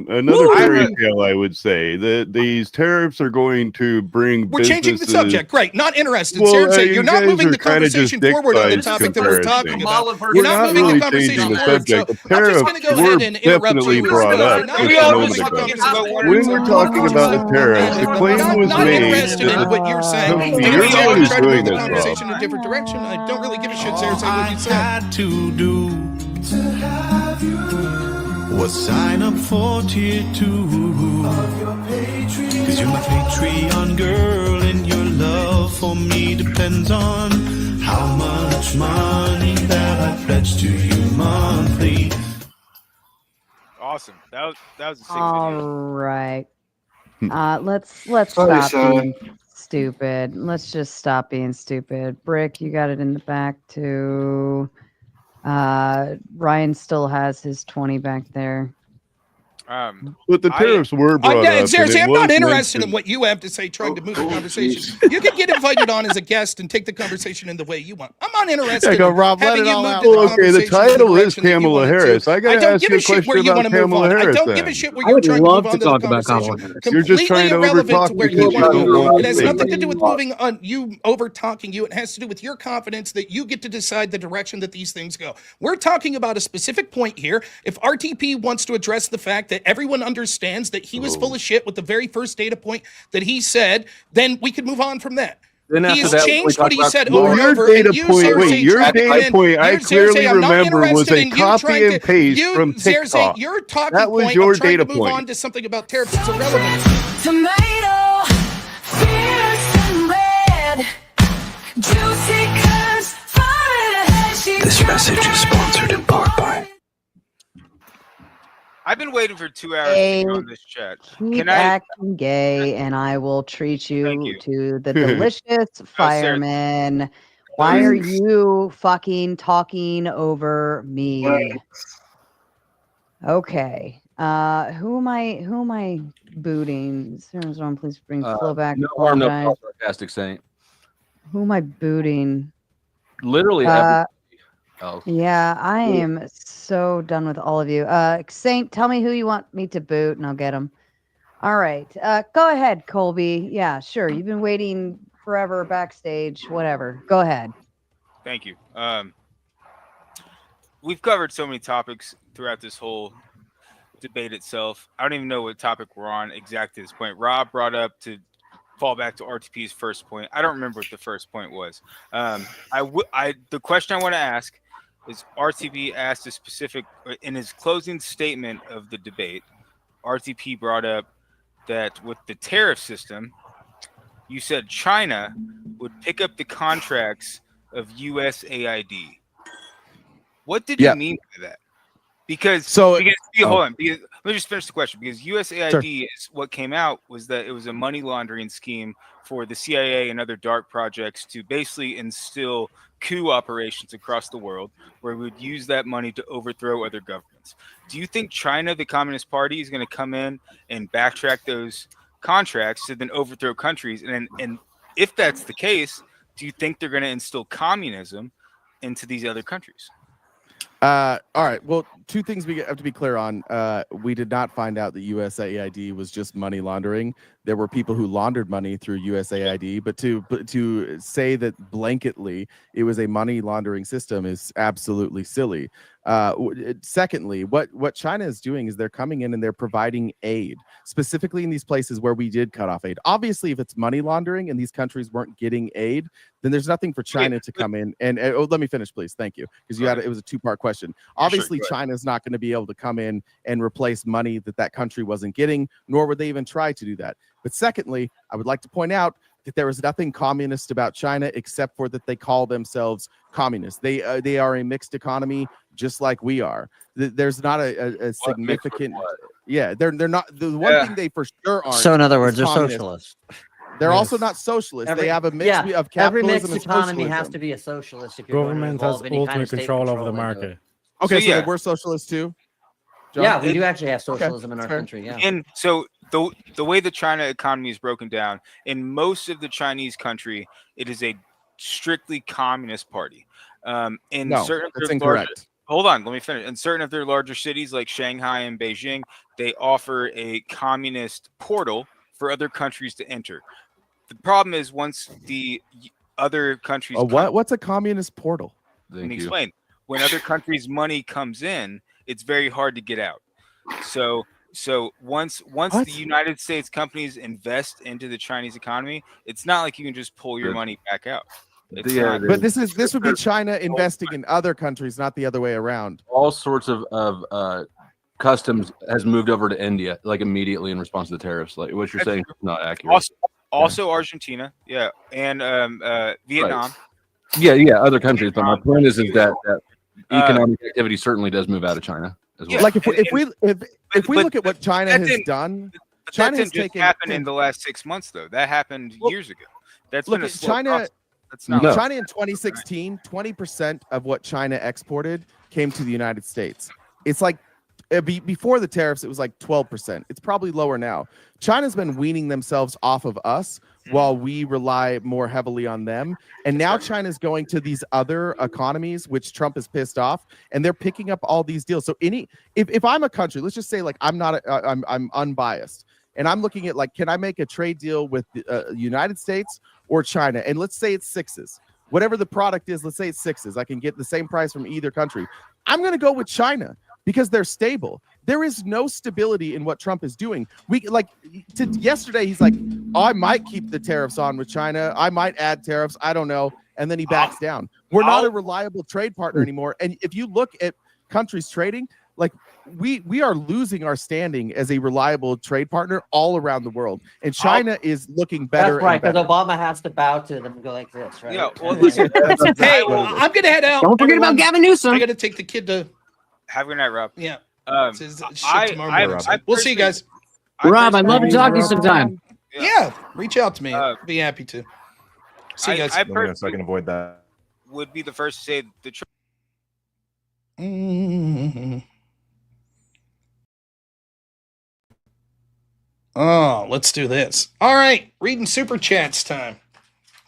another fairy tale. I would say that these tariffs are going to bring. We're changing the subject. Great. Not interested. Well, Seriously, you you're not guys moving are the kinda just conversation dick forward on the bites topic that we're talking comparison. about. We're You're not moving really the conversation changing the forward. So subject. The I'm just tariffs going to go were ahead and interrupt definitely you. brought up Not just moving a the moment ago. conversation. When we're talking about the tariffs, the claim was Not made interested in that what you're saying. You're And the if you one want who's to try to doing move the this, conversation Rob. in a different direction, I don't really give a shit, Seriously, what you say. To do was sign up for tier 2 'cause you're my Patreon girl and your love for me depends on how much money that I pledge to you monthly. Awesome. That was a sick All video. right. Let's Sorry, stop son. being stupid. Let's just stop being stupid. Brick, you got it in the back too. Ryan still has his 20 back there. But the tariffs were brought up. and Seriously, it I'm was not interested mentioned- in what you have to say trying to move the conversation. You can get invited on as a guest and take the conversation in the way you want. I'm not interested Yeah, go, in Rob, let having it you all move out. the Well, okay, the conversation in title is direction that you Kamala want it to. Harris. I gotta don't ask give you a a shit where question you about want to move Kamala on. I Harris don't then. give a shit where I you're would trying to love move to on to the talk about conversation. Kamala Harris. You're just trying to Completely irrelevant to overtalk where because you you want to don't move. want It to has say nothing to it. do with moving on you over talking you. It has to do with your confidence that you get to decide the direction that these things go. We're talking about a specific point here. If RTP wants to address the fact that everyone understands that he was full of shit with the very first data point that he said, then we could move on from that. Then after He's that, we changed talk what he about said Kamala. over and Well, over. your data And you, point, Cersei, wait, your tried to come data in. point, I You're, clearly Cersei, I'm not remember was interested a in you copy trying and to- paste you, from Cersei, TikTok. your talking That was point your of trying data to move point. on to something about tariffs is irrelevant. Tomato, fierce and red, juicy curves, This message is sponsored in part by. I've been waiting for 2 hours to Hey, get on this chat. keep Can I? acting gay, and I will treat you to the delicious Sarah. fireman. Why are you fucking talking over me? Okay. Who am I booting? Sarah's on, please bring flow back. No harm, no Apologize. foul, sarcastic saint. Who am I booting? Literally Uh, else. Yeah, I am so done with all of you. Saint, tell me who you want me to boot, and I'll get him. All right. Go ahead, Colby. Yeah, sure. You've been waiting forever backstage. Whatever. Go ahead. Thank you. We've covered so many topics throughout this whole debate itself. I don't even know what topic we're on exactly at this point. Rob brought up to fall back to RTP's first point. I don't remember what the first point was. The question I want to ask is RTP asked a specific in his closing statement of the debate. RTP brought up that with the tariff system, you said China would pick up the contracts of USAID. What did you mean by that? Because hold on. Because let me just finish the question. Because USAID is what came out was that it was a money laundering scheme for the CIA and other dark projects to basically instill coup operations across the world, where we would use that money to overthrow other governments. Do you think China, the Communist Party, is going to come in and backtrack those contracts to then overthrow countries? And if that's the case, do you think they're going to instill communism into these other countries? All right. Well, two things we have to be clear on. We did not find out that USAID was just money laundering. There were people who laundered money through USAID, but to say that blanketly it was a money laundering system is absolutely silly. Secondly, what China is doing is they're coming in and they're providing aid, specifically in these places where we did cut off aid. Obviously, if it's money laundering and these countries weren't getting aid, then there's nothing for China to come in and let me finish, please. Thank you, because it was a two-part question. Obviously, China's not going to be able to come in and replace money that country wasn't getting, nor would they even try to do that. But secondly, I would like to point out that there is nothing communist about China except for that they call themselves communists. They are a mixed economy, just like we are. There's not a significant. Yeah, they're not. The one thing they for sure aren't. So in other words, they're communists. socialists. They're also not socialists. They have a mix of capitalism every mixed and economy has socialism. to be a socialist if you're Government going has to involve any kind ultimate of state control over the into it. market. Okay, So, so yeah. we're socialists too. John? Yeah, we do actually have socialism in our fair. country. Yeah. And so the way the China economy is broken down, in most of the Chinese country, it is a strictly communist party. In No, certain of that's their incorrect. larger, hold on, let me finish. In certain of their larger cities like Shanghai and Beijing, they offer a communist portal for other countries to enter. The problem is once the other countries What's a communist portal? let me explain. When other countries' money comes in, it's very hard to get out. So once the United States companies invest into the Chinese economy, it's not like you can just pull your money back out. It's not. But this would be China investing in other countries, not the other way around. All sorts of customs has moved over to India like immediately in response to the tariffs. Like what you're saying is not accurate. Also Argentina, yeah, and Vietnam. Yeah, other countries. But my point is that economic activity certainly does move out of China as well. Like if we look at what China that has didn't- done, But China that has didn't just taken. happen in the last 6 months, though. That happened years ago. That's Look been a at slow China. process. That's not China in 2016, 20% of what China exported came to the United States. It's like before the tariffs, it was like 12%. It's probably lower now. China's been weaning themselves off of us while we rely more heavily on them. And now China's going to these other economies, which Trump is pissed off, and they're picking up all these deals. So if I'm a country, let's just say like I'm unbiased, and I'm looking at like, can I make a trade deal with the United States or China? And let's say it's sixes. Whatever the product is, let's say it's sixes. I can get the same price from either country. I'm going to go with China because they're stable. There is no stability in what Trump is doing. Yesterday, he's like, oh, I might keep the tariffs on with China. I might add tariffs. I don't know. And then he backs down. We're not a reliable trade partner anymore. And if you look at countries trading, like we are losing our standing as a reliable trade partner all around the world. And China is looking better. That's right, and because better. Obama has to bow to them and go like this, right? Yeah, well, listen. Hey, I'm gonna head out. Don't forget about Gavin Newsom. I gotta take the kid to. Have a good night, Rob. Yeah. We'll see you guys. Rob, I'd love to talk to you sometime. Yeah, reach out to me. I'd be happy to. See you guys. I so I can avoid that. would be the first to say the truth. Oh, let's do this. All right, reading super chats time.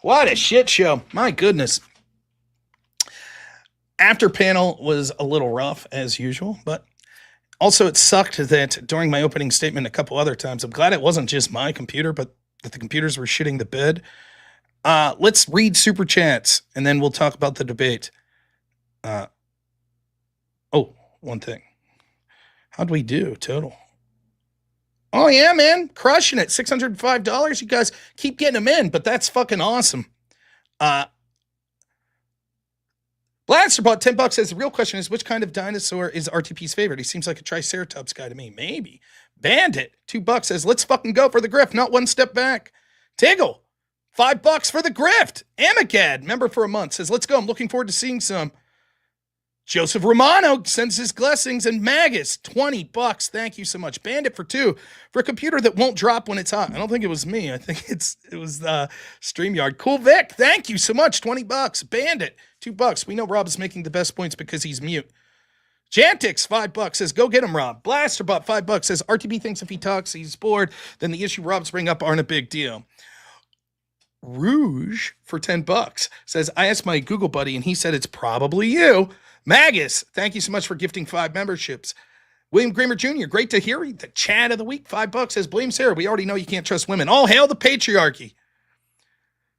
What a shit show. My goodness. After panel was a little rough as usual, but also it sucked that during my opening statement a couple other times, I'm glad it wasn't just my computer, but that the computers were shitting the bed. Let's read super chats and then we'll talk about the debate. One thing. How'd we do total? Oh yeah, man, crushing it. $605. You guys keep getting them in, but that's fucking awesome. Blaster bought $10 says the real question is which kind of dinosaur is RTP's favorite? He seems like a Triceratops guy to me. Maybe. Bandit, $2 says let's fucking go for the grift, not one step back. Tiggle, $5 for the grift. Amagad, member for a month, says let's go. I'm looking forward to seeing some. Joseph Romano sends his blessings, and Magus, $20. Thank you so much. Bandit for $2 for a computer that won't drop when it's hot. I don't think it was me. I think it was StreamYard. Cool Vic, thank you so much. $20. Bandit, $2. We know Rob is making the best points because he's mute. Jantix, $5 says go get him, Rob. Blasterbot, $5 says RTP thinks if he talks, he's bored. Then the issue Rob's bring up aren't a big deal. Rouge for $10 says I asked my Google buddy and he said it's probably you. Magus, thank you so much for gifting 5 memberships. William Kramer Jr., great to hear you. The chat of the week, $5 says, blame Sarah. We already know you can't trust women. All hail the patriarchy.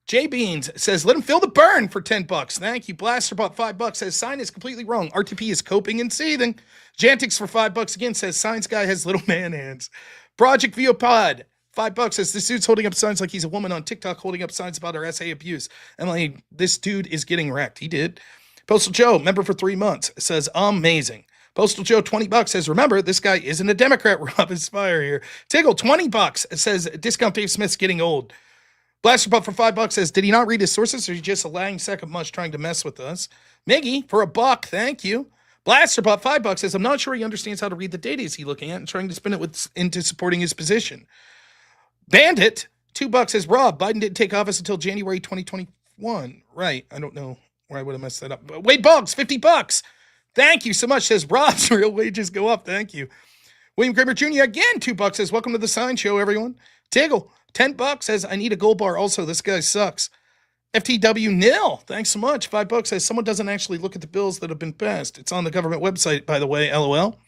J Beans says, let him feel the burn for $10. Thank you. Blaster bought $5 says, sign is completely wrong. RTP is coping and seething. Jantix for $5 again says, science guy has little man hands. Project Viopod, $5 says, this dude's holding up signs like he's a woman on TikTok holding up signs about her SA abuse. And like, this dude is getting wrecked. He did. Postal Joe, member for 3 months, says, amazing. Postal Joe, $20 says, remember, this guy isn't a Democrat. Rob Inspire here. Tiggle, $20 says, discount Dave Smith's getting old. Blasterbutt for $5 says, did he not read his sources or is he just a lying sack of mush trying to mess with us? Miggy for $1, thank you. Blasterbutt $5 says, I'm not sure he understands how to read the data is he looking at and trying to spin it into supporting his position. Bandit, $2 says, Rob, Biden didn't take office until January 2021. Right, I don't know where I would have messed that up. But Wade Boggs, $50. Thank you so much, says Rob's real wages go up. Thank you. William Kramer Jr. again, $2 says, welcome to the sign show, everyone. Tiggle, $10 says, I need a gold bar also. This guy sucks. FTW nil. Thanks so much. $5 says, someone doesn't actually look at the bills that have been passed. It's on the government website, by the way, LOL.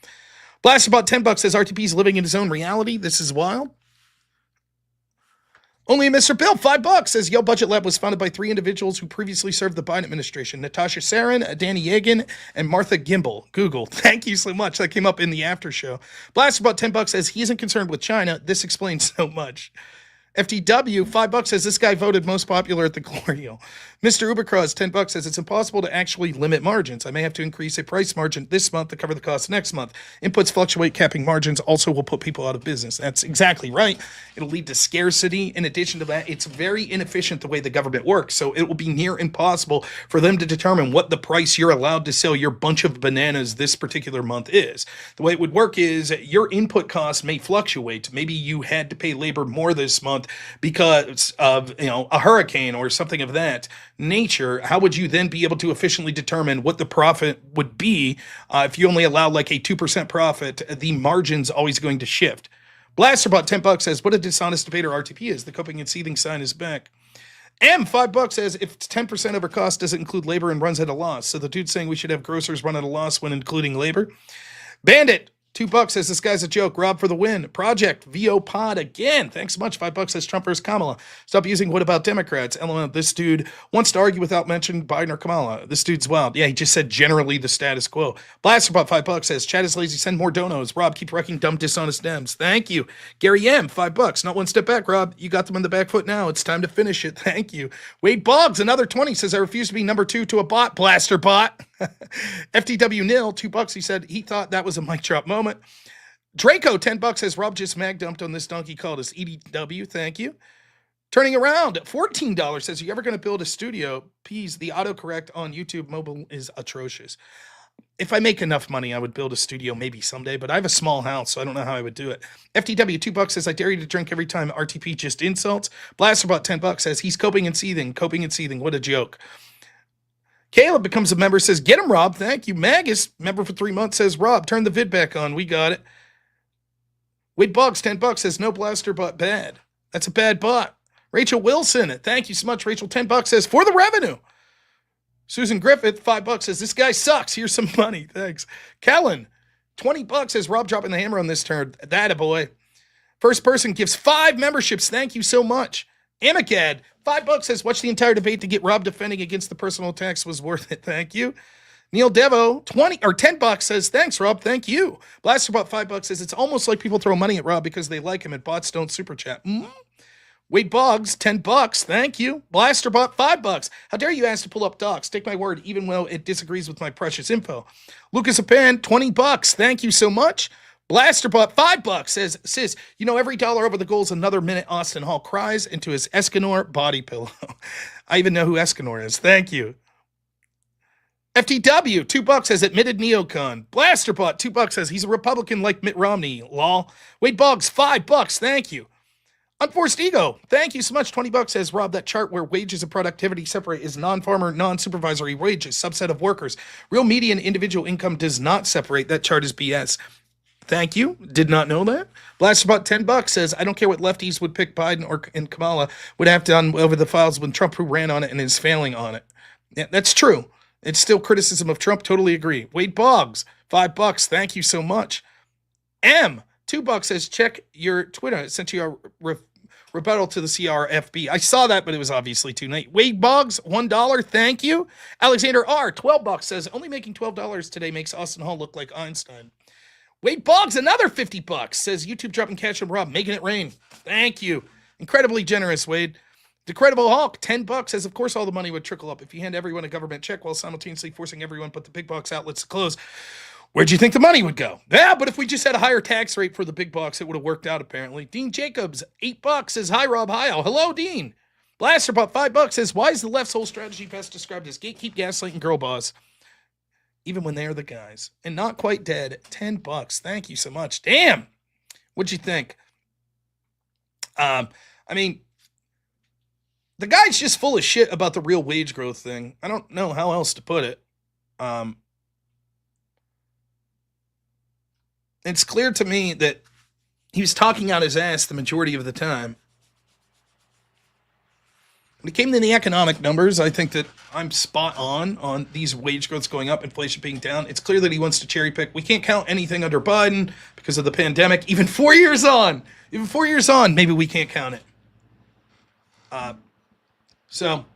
Blasterbot $10 says, RTP's living in his own reality. This is wild. Only Mr. Bill, $5 says, Yo Budget Lab was founded by 3 individuals who previously served the Biden administration. Natasha Sarin, Danny Yegan, and Martha Gimbel. Google. Thank you so much. That came up in the after show. Blasterbot $10 says, he isn't concerned with China. This explains so much. FTW, $5 says, this guy voted most popular at the Glorial. Mr. Ubercross, $10 says, it's impossible to actually limit margins. I may have to increase a price margin this month to cover the cost next month. Inputs fluctuate, capping margins also will put people out of business. That's exactly right. It'll lead to scarcity. In addition to that, it's very inefficient the way the government works. So it will be near impossible for them to determine what the price you're allowed to sell your bunch of bananas this particular month is. The way it would work is your input costs may fluctuate. Maybe you had to pay labor more this month because of a hurricane or something of that nature. How would you then be able to efficiently determine what the profit would be if you only allow like a 2% profit? The margin's always going to shift. Blasterbot $10 says, what a dishonest debater RTP is. The coping and seething sign is back. $5 says, if 10% of our cost doesn't include labor and runs at a loss. So the dude's saying we should have grocers run at a loss when including labor. Bandit, $2 says, this guy's a joke. Rob for the win. Project VO Pod again. Thanks so much. $5 says, Trump versus Kamala. Stop using what about Democrats? LOL, this dude wants to argue without mentioning Biden or Kamala. This dude's wild. Yeah, he just said generally the status quo. Blasterbot $5 says, Chad is lazy. Send more donos. Rob, keep wrecking dumb, dishonest Dems. Thank you. Gary M, $5. Not one step back, Rob. You got them on the back foot now. It's time to finish it. Thank you. Wade Boggs, another 20, says, I refuse to be number 2 to a bot. Blasterbot. FTW nil, $2. He said he thought that was a mic drop moment. Draco, $10 says, Rob just mag dumped on this donkey called us EDW. Thank you. Turning around, $14 says, you ever going to build a studio? Please, the autocorrect on YouTube mobile is atrocious. If I make enough money, I would build a studio maybe someday, but I have a small house, so I don't know how I would do it. FTW, $2 says, I dare you to drink every time RTP just insults. Blasterbot, $10 says, he's coping and seething. What a joke. Caleb becomes a member, says, get him, Rob. Thank you. Magus, member for 3 months, says, Rob, turn the vid back on. We got it. Wade Boggs, $10 says, no blaster bot bad. That's a bad bot. Rachel Wilson, thank you so much. Rachel, $10 says, for the revenue. Susan Griffith, $5 says, this guy sucks. Here's some money. Thanks. Kellen, $20 says, Rob dropping the hammer on this turn. That a boy. First person gives 5 memberships. Thank you so much. Amicad, $5 says, watch the entire debate to get Rob defending against the personal attacks was worth it. Thank you. Neil Devo, $10 says, thanks, Rob. Thank you. Blasterbot, $5 says, it's almost like people throw money at Rob because they like him and bots don't super chat. Wade Boggs, $10. Thank you. Blasterbot, $5. How dare you ask to pull up docs? Take my word, even though it disagrees with my precious info. Lucas Apan, $20. Thank you so much. Blasterbot, $5 says, sis, every dollar over the goal is another minute Austin Hall cries into his Escanor body pillow. I even know who Escanor is. Thank you. FTW, $2 says, admitted neocon. Blasterbot, $2 says, he's a Republican like Mitt Romney. Lol. Wade Boggs, $5. Thank you. Unforced Ego, thank you so much. $20 says, Rob, that chart where wages and productivity separate is non-farmer, non-supervisory wages, subset of workers. Real median individual income does not separate. That chart is BS. Thank you. Did not know that. Blasterbot, $10 says, I don't care what lefties would pick Biden and Kamala would have done over the files when Trump who ran on it and is failing on it. Yeah, that's true. It's still criticism of Trump. Totally agree. Wade Boggs, $5. Thank you so much. M, $2 says, check your Twitter. It sent you a rebuttal to the CRFB. I saw that, but it was obviously too late. Wade Boggs, $1. Thank you. Alexander R, $12 says, only making $12 today makes Austin Hall look like Einstein. Wade Boggs, another $50, says, YouTube dropping cash on Rob, making it rain. Thank you. Incredibly generous, Wade. The Credible Hawk, $10, says, of course all the money would trickle up if you hand everyone a government check while simultaneously forcing everyone but the big box outlets to close. Where'd you think the money would go? Yeah, but if we just had a higher tax rate for the big box, it would have worked out, apparently. Dean Jacobs, $8, says, hi, Rob. Hi, Al. Hello, Dean. Blasterbot, $5, says, why is the left's whole strategy best described as gatekeep, gaslight, and girl boss? Even when they are the guys. And not quite dead, $10. Thank you so much. Damn. What'd you think? I mean, the guy's just full of shit about the real wage growth thing. I don't know how else to put it. It's clear to me that he was talking out his ass the majority of the time. When it came to the economic numbers, I think that I'm spot on these wage growths going up, inflation being down. It's clear that he wants to cherry pick. We can't count anything under Biden because of the pandemic. Even 4 years on, maybe we can't count it. So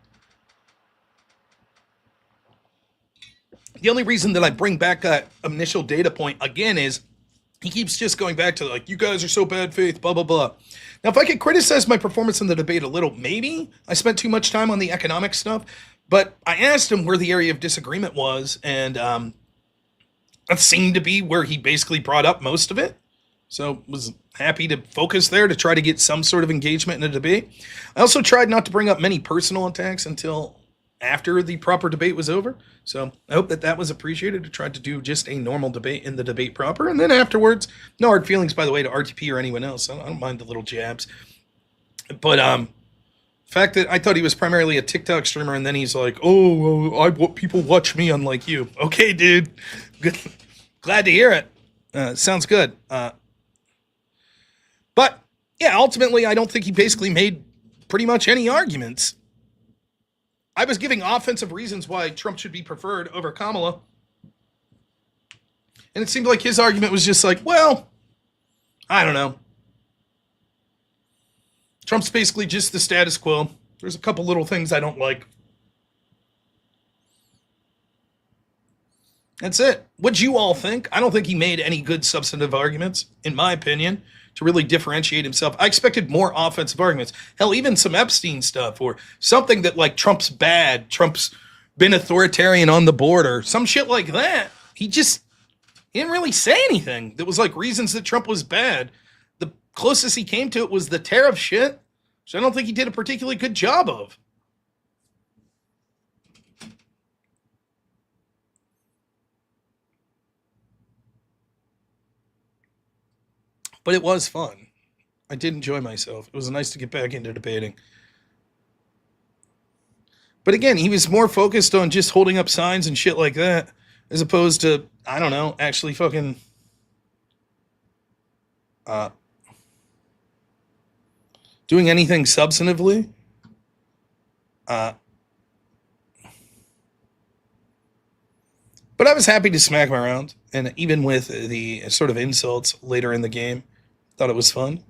the only reason that I bring back that initial data point again is he keeps just going back to like, you guys are so bad faith, blah, blah, blah. Now, if I could criticize my performance in the debate a little, maybe I spent too much time on the economic stuff, but I asked him where the area of disagreement was, and that seemed to be where he basically brought up most of it. So was happy to focus there to try to get some sort of engagement in the debate. I also tried not to bring up many personal attacks until after the proper debate was over. So I hope that was appreciated. I tried to do just a normal debate in the debate proper. And then afterwards, no hard feelings, by the way, to RTP or anyone else. I don't mind the little jabs. But the fact that I thought he was primarily a TikTok streamer, and then he's like, oh, people watch me unlike you. Okay, dude. Good. Glad to hear it. Sounds good. But yeah, ultimately, I don't think he basically made pretty much any arguments. I was giving offensive reasons why Trump should be preferred over Kamala. And it seemed like his argument was just like, well, I don't know. Trump's basically just the status quo. There's a couple little things I don't like. That's it. What'd you all think? I don't think he made any good substantive arguments, in my opinion, to really differentiate himself. I expected more offensive arguments. Hell, even some Epstein stuff or something that like Trump's bad, Trump's been authoritarian on the border, some shit like that. He didn't really say anything that was like reasons that Trump was bad. The closest he came to it was the tariff shit, which I don't think he did a particularly good job of. But it was fun. I did enjoy myself. It was nice to get back into debating. But again, he was more focused on just holding up signs and shit like that, as opposed to, I don't know, actually fucking doing anything substantively. But I was happy to smack him around, and even with the sort of insults later in the game, thought it was fun.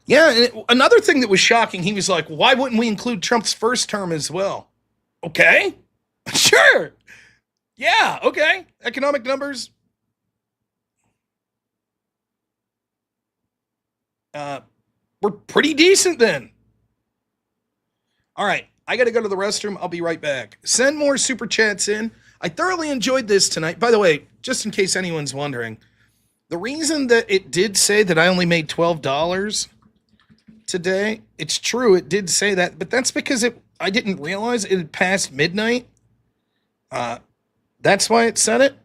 Yeah, and another thing that was shocking, he was like, why wouldn't we include Trump's first term as well? Okay, sure. Yeah, okay. Economic numbers. We're pretty decent then. All right, I got to go to the restroom. I'll be right back. Send more super chats in. I thoroughly enjoyed this tonight. By the way, just in case anyone's wondering, the reason that it did say that I only made $12 today, it's true, it did say that, but that's because I didn't realize it had passed midnight. That's why it said it.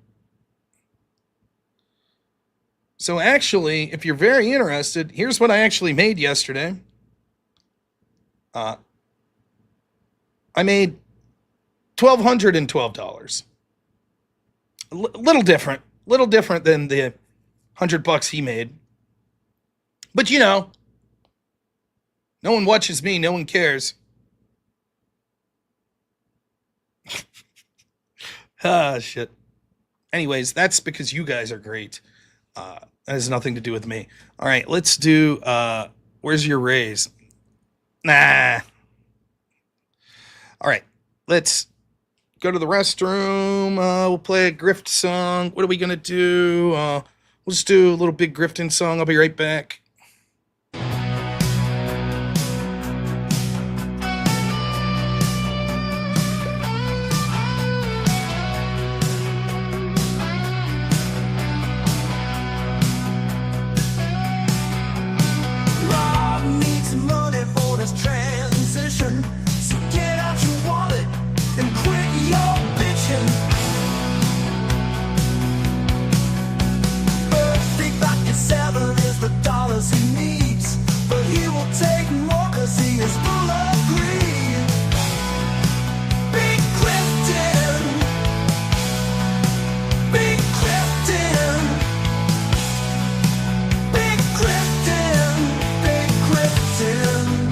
So actually, if you're very interested, here's what I actually made yesterday. I made $1,212. Little different than the $100 he made. But you know, No one watches me. No one cares. Ah, shit. Anyways, that's because you guys are great. That has nothing to do with me. All right, let's do, where's your raise? Nah. All right, let's go to the restroom. We'll play a grift song. What are we going to do? We'll just do a little big grifting song. I'll be right back. So get out your wallet and quit your bitching. Big Bucket 7 is the dollars he needs, but he will take more cause he is full of greed. Big Clifton, Big Clifton, Big Clifton, Big Clifton.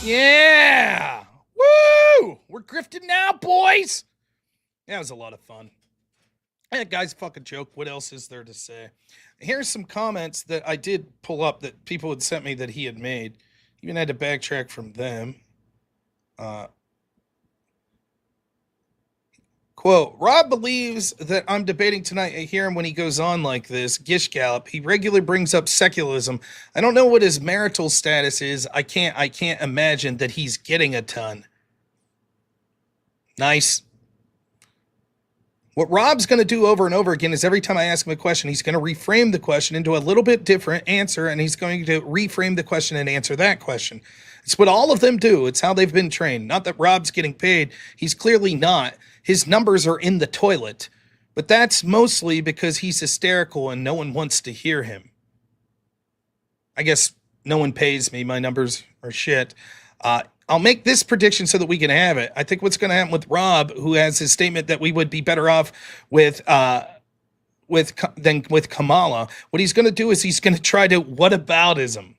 Yeah! Woo! We're grifting now, boys! That was a lot of fun. That guy's a fucking joke. What else is there to say? Here's some comments that I did pull up that people had sent me that he had made. Even had to backtrack from them. Quote, Rob believes that I'm debating tonight. I hear him when he goes on like this. Gish Gallop. He regularly brings up secularism. I don't know what his marital status is. I can't imagine that he's getting a ton. Nice. What Rob's going to do over and over again is every time I ask him a question, he's going to reframe the question into a little bit different answer, and he's going to reframe the question and answer that question. It's what all of them do. It's how they've been trained. Not that Rob's getting paid. He's clearly not. His numbers are in the toilet. But that's mostly because he's hysterical and no one wants to hear him. I guess no one pays me. My numbers are shit. I'll make this prediction so that we can have it. I think what's going to happen with Rob, who has his statement that we would be better off with Kamala. What he's going to do is he's going to try to whataboutism.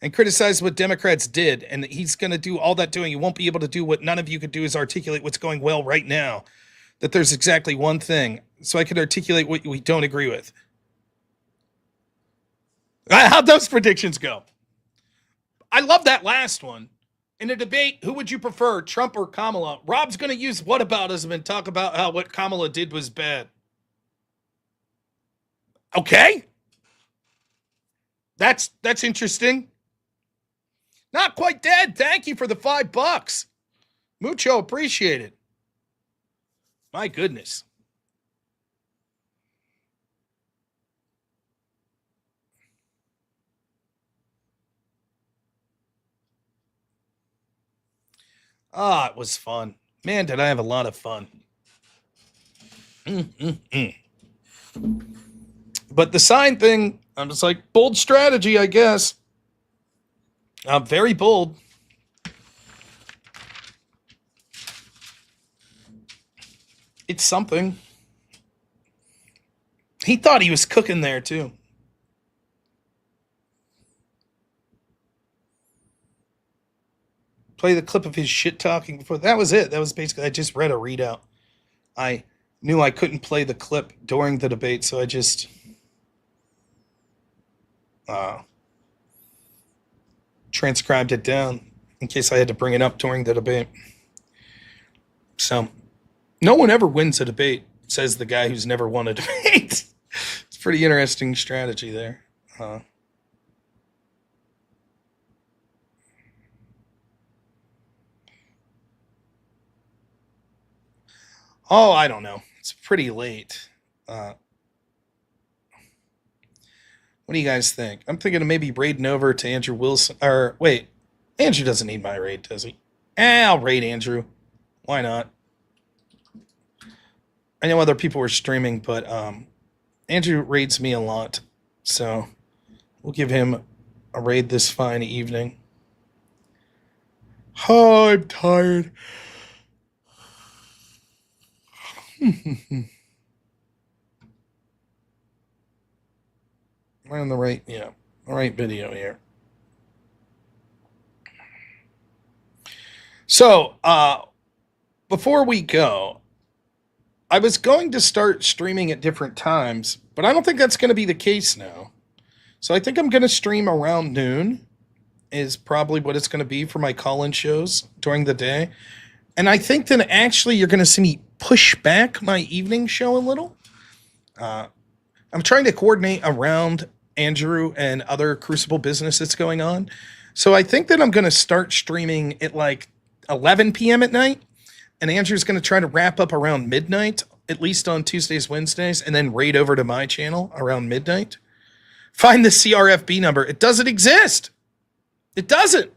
and criticize what Democrats did, and he's going to do all that doing. He won't be able to do what none of you could do, is articulate what's going well right now. That there's exactly one thing, so I can articulate what we don't agree with. How'd those predictions go? I love that last one. In a debate, who would you prefer, Trump or Kamala? Rob's going to use whataboutism and talk about how what Kamala did was bad. Okay. That's interesting. Not quite dead. Thank you for the $5. Mucho appreciated. My goodness. It was fun. Man, did I have a lot of fun. But the sign thing, I'm just like, bold strategy, I guess. Very bold. It's something. He thought he was cooking there, too. Play the clip of his shit talking before. That was it. That was basically, I just read a readout. I knew I couldn't play the clip during the debate, so I just transcribed it down in case I had to bring it up during the debate. So, no one ever wins a debate, says the guy who's never won a debate. It's a pretty interesting strategy there. Oh, I don't know. It's pretty late. What do you guys think? I'm thinking of maybe raiding over to Andrew Wilson. Or, wait. Andrew doesn't need my raid, does he? I'll raid Andrew. Why not? I know other people were streaming, but Andrew raids me a lot. So we'll give him a raid this fine evening. Oh, I'm tired. Am I on the right? Yeah, the right video here. So, before we go, I was going to start streaming at different times, but I don't think that's going to be the case now. So I think I'm going to stream around noon is probably what it's going to be for my call-in shows during the day. And I think that actually you're going to see me push back my evening show a little. I'm trying to coordinate around Andrew and other Crucible business that's going on. So I think that I'm going to start streaming at like 11 p.m. at night. And Andrew's going to try to wrap up around midnight, at least on Tuesdays, Wednesdays, and then raid over to my channel around midnight. Find the CRFB number. It doesn't exist. It doesn't.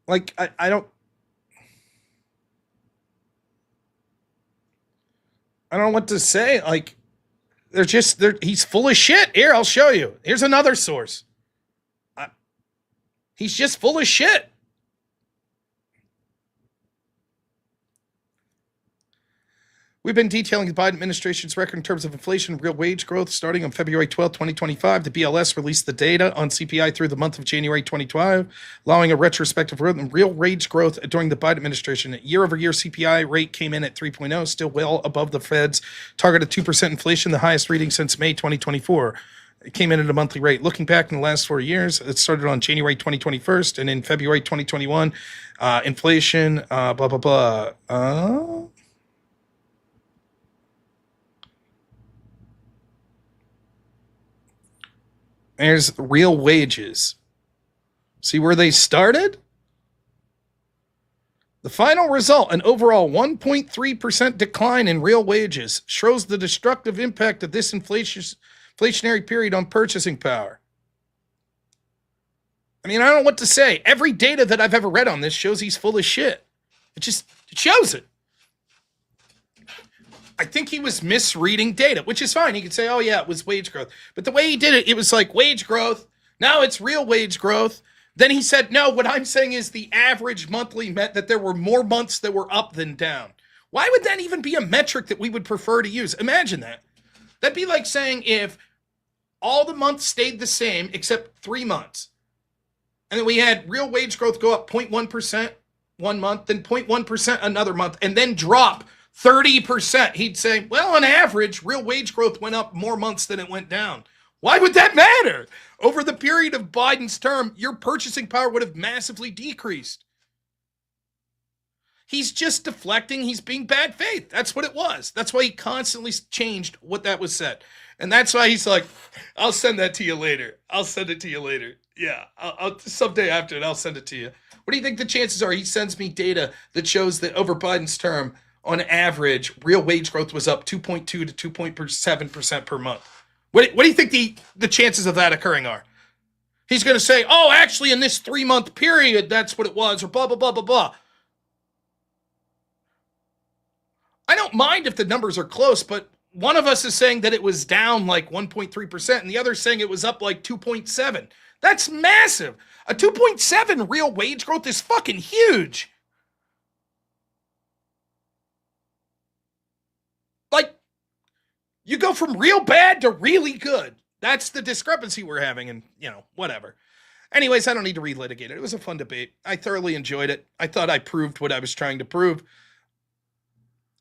Like, I don't know what to say. Like, he's full of shit. Here, I'll show you. Here's another source. He's just full of shit. We've been detailing the Biden administration's record in terms of inflation and real wage growth starting on February 12, 2025. The BLS released the data on CPI through the month of January 2012, allowing a retrospective real wage growth during the Biden administration. Year-over-year CPI rate came in at 3.0, still well above the Fed's target of 2% inflation, the highest reading since May 2024. It came in at a monthly rate. Looking back in the last 4 years, it started on January 2021, and in February 2021, inflation, blah, blah, blah. There's real wages. See where they started? The final result, an overall 1.3% decline in real wages, shows the destructive impact of this inflationary period on purchasing power. I mean, I don't know what to say. Every data that I've ever read on this shows he's full of shit. It shows it. I think he was misreading data, which is fine. He could say, oh, yeah, it was wage growth. But the way he did it, it was like wage growth. Now it's real wage growth. Then he said, no, what I'm saying is the average monthly meant that there were more months that were up than down. Why would that even be a metric that we would prefer to use? Imagine that. That'd be like saying if all the months stayed the same except 3 months, and then we had real wage growth go up 0.1% 1 month, then 0.1% another month, and then drop 30%. He'd say, well, on average, real wage growth went up more months than it went down. Why would that matter? Over the period of Biden's term, your purchasing power would have massively decreased. He's just deflecting. He's being bad faith. That's what it was. That's why he constantly changed what that was said. And that's why he's like, I'll send that to you later. I'll send it to you later. Yeah, I'll someday after it, I'll send it to you. What do you think the chances are he sends me data that shows that over Biden's term, on average, real wage growth was up 2.2 to 2.7% per month? What do you think the chances of that occurring are? He's going to say, oh, actually, in this 3-month period, that's what it was, or blah, blah, blah, blah, blah. I don't mind if the numbers are close, but one of us is saying that it was down like 1.3%, and the other is saying it was up like 2.7. That's massive. A 2.7 real wage growth is fucking huge. Like, you go from real bad to really good. That's the discrepancy we're having, and, whatever. Anyways, I don't need to relitigate it. It was a fun debate. I thoroughly enjoyed it. I thought I proved what I was trying to prove.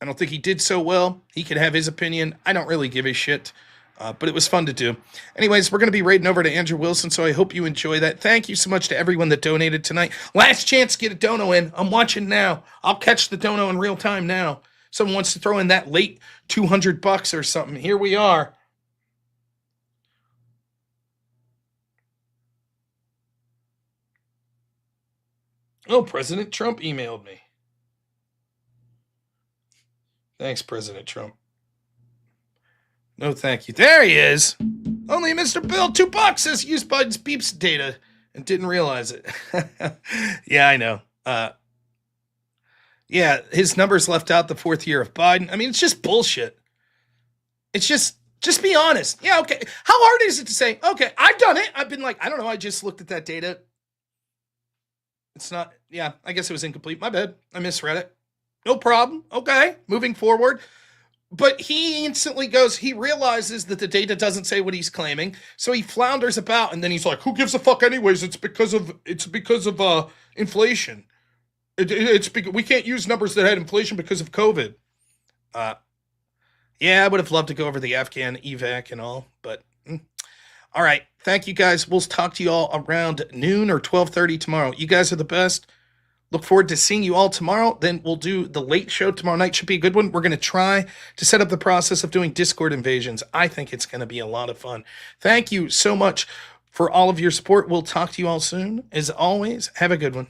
I don't think he did so well. He could have his opinion. I don't really give a shit, but it was fun to do. Anyways, we're going to be raiding over to Andrew Wilson, so I hope you enjoy that. Thank you so much to everyone that donated tonight. Last chance to get a dono in. I'm watching now. I'll catch the dono in real time now. Someone wants to throw in that late $200 or something. Here we are. Oh, President Trump emailed me. Thanks, President Trump. No, thank you. There he is. Only Mr. Bill, $2 says use Biden's beeps data and didn't realize it. Yeah, I know. Yeah, his numbers left out the 4th year of Biden. I mean, it's just bullshit. It's just be honest. Yeah, okay. How hard is it to say, okay, I've done it. I've been like, I don't know. I just looked at that data. It's not, yeah, I guess it was incomplete. My bad. I misread it. No problem. Okay, moving forward. But he instantly he realizes that the data doesn't say what he's claiming, so he flounders about, and then he's like, who gives a fuck anyways? It's because of inflation. We can't use numbers that had inflation because of COVID. Yeah, I would have loved to go over the Afghan evac and all, but all right. Thank you guys. We'll talk to you all around noon or 12:30 tomorrow. You guys are the best. Look forward to seeing you all tomorrow. Then we'll do the late show tomorrow night. Should be a good one. We're going to try to set up the process of doing Discord invasions. I think it's going to be a lot of fun. Thank you so much for all of your support. We'll talk to you all soon. As always, have a good one.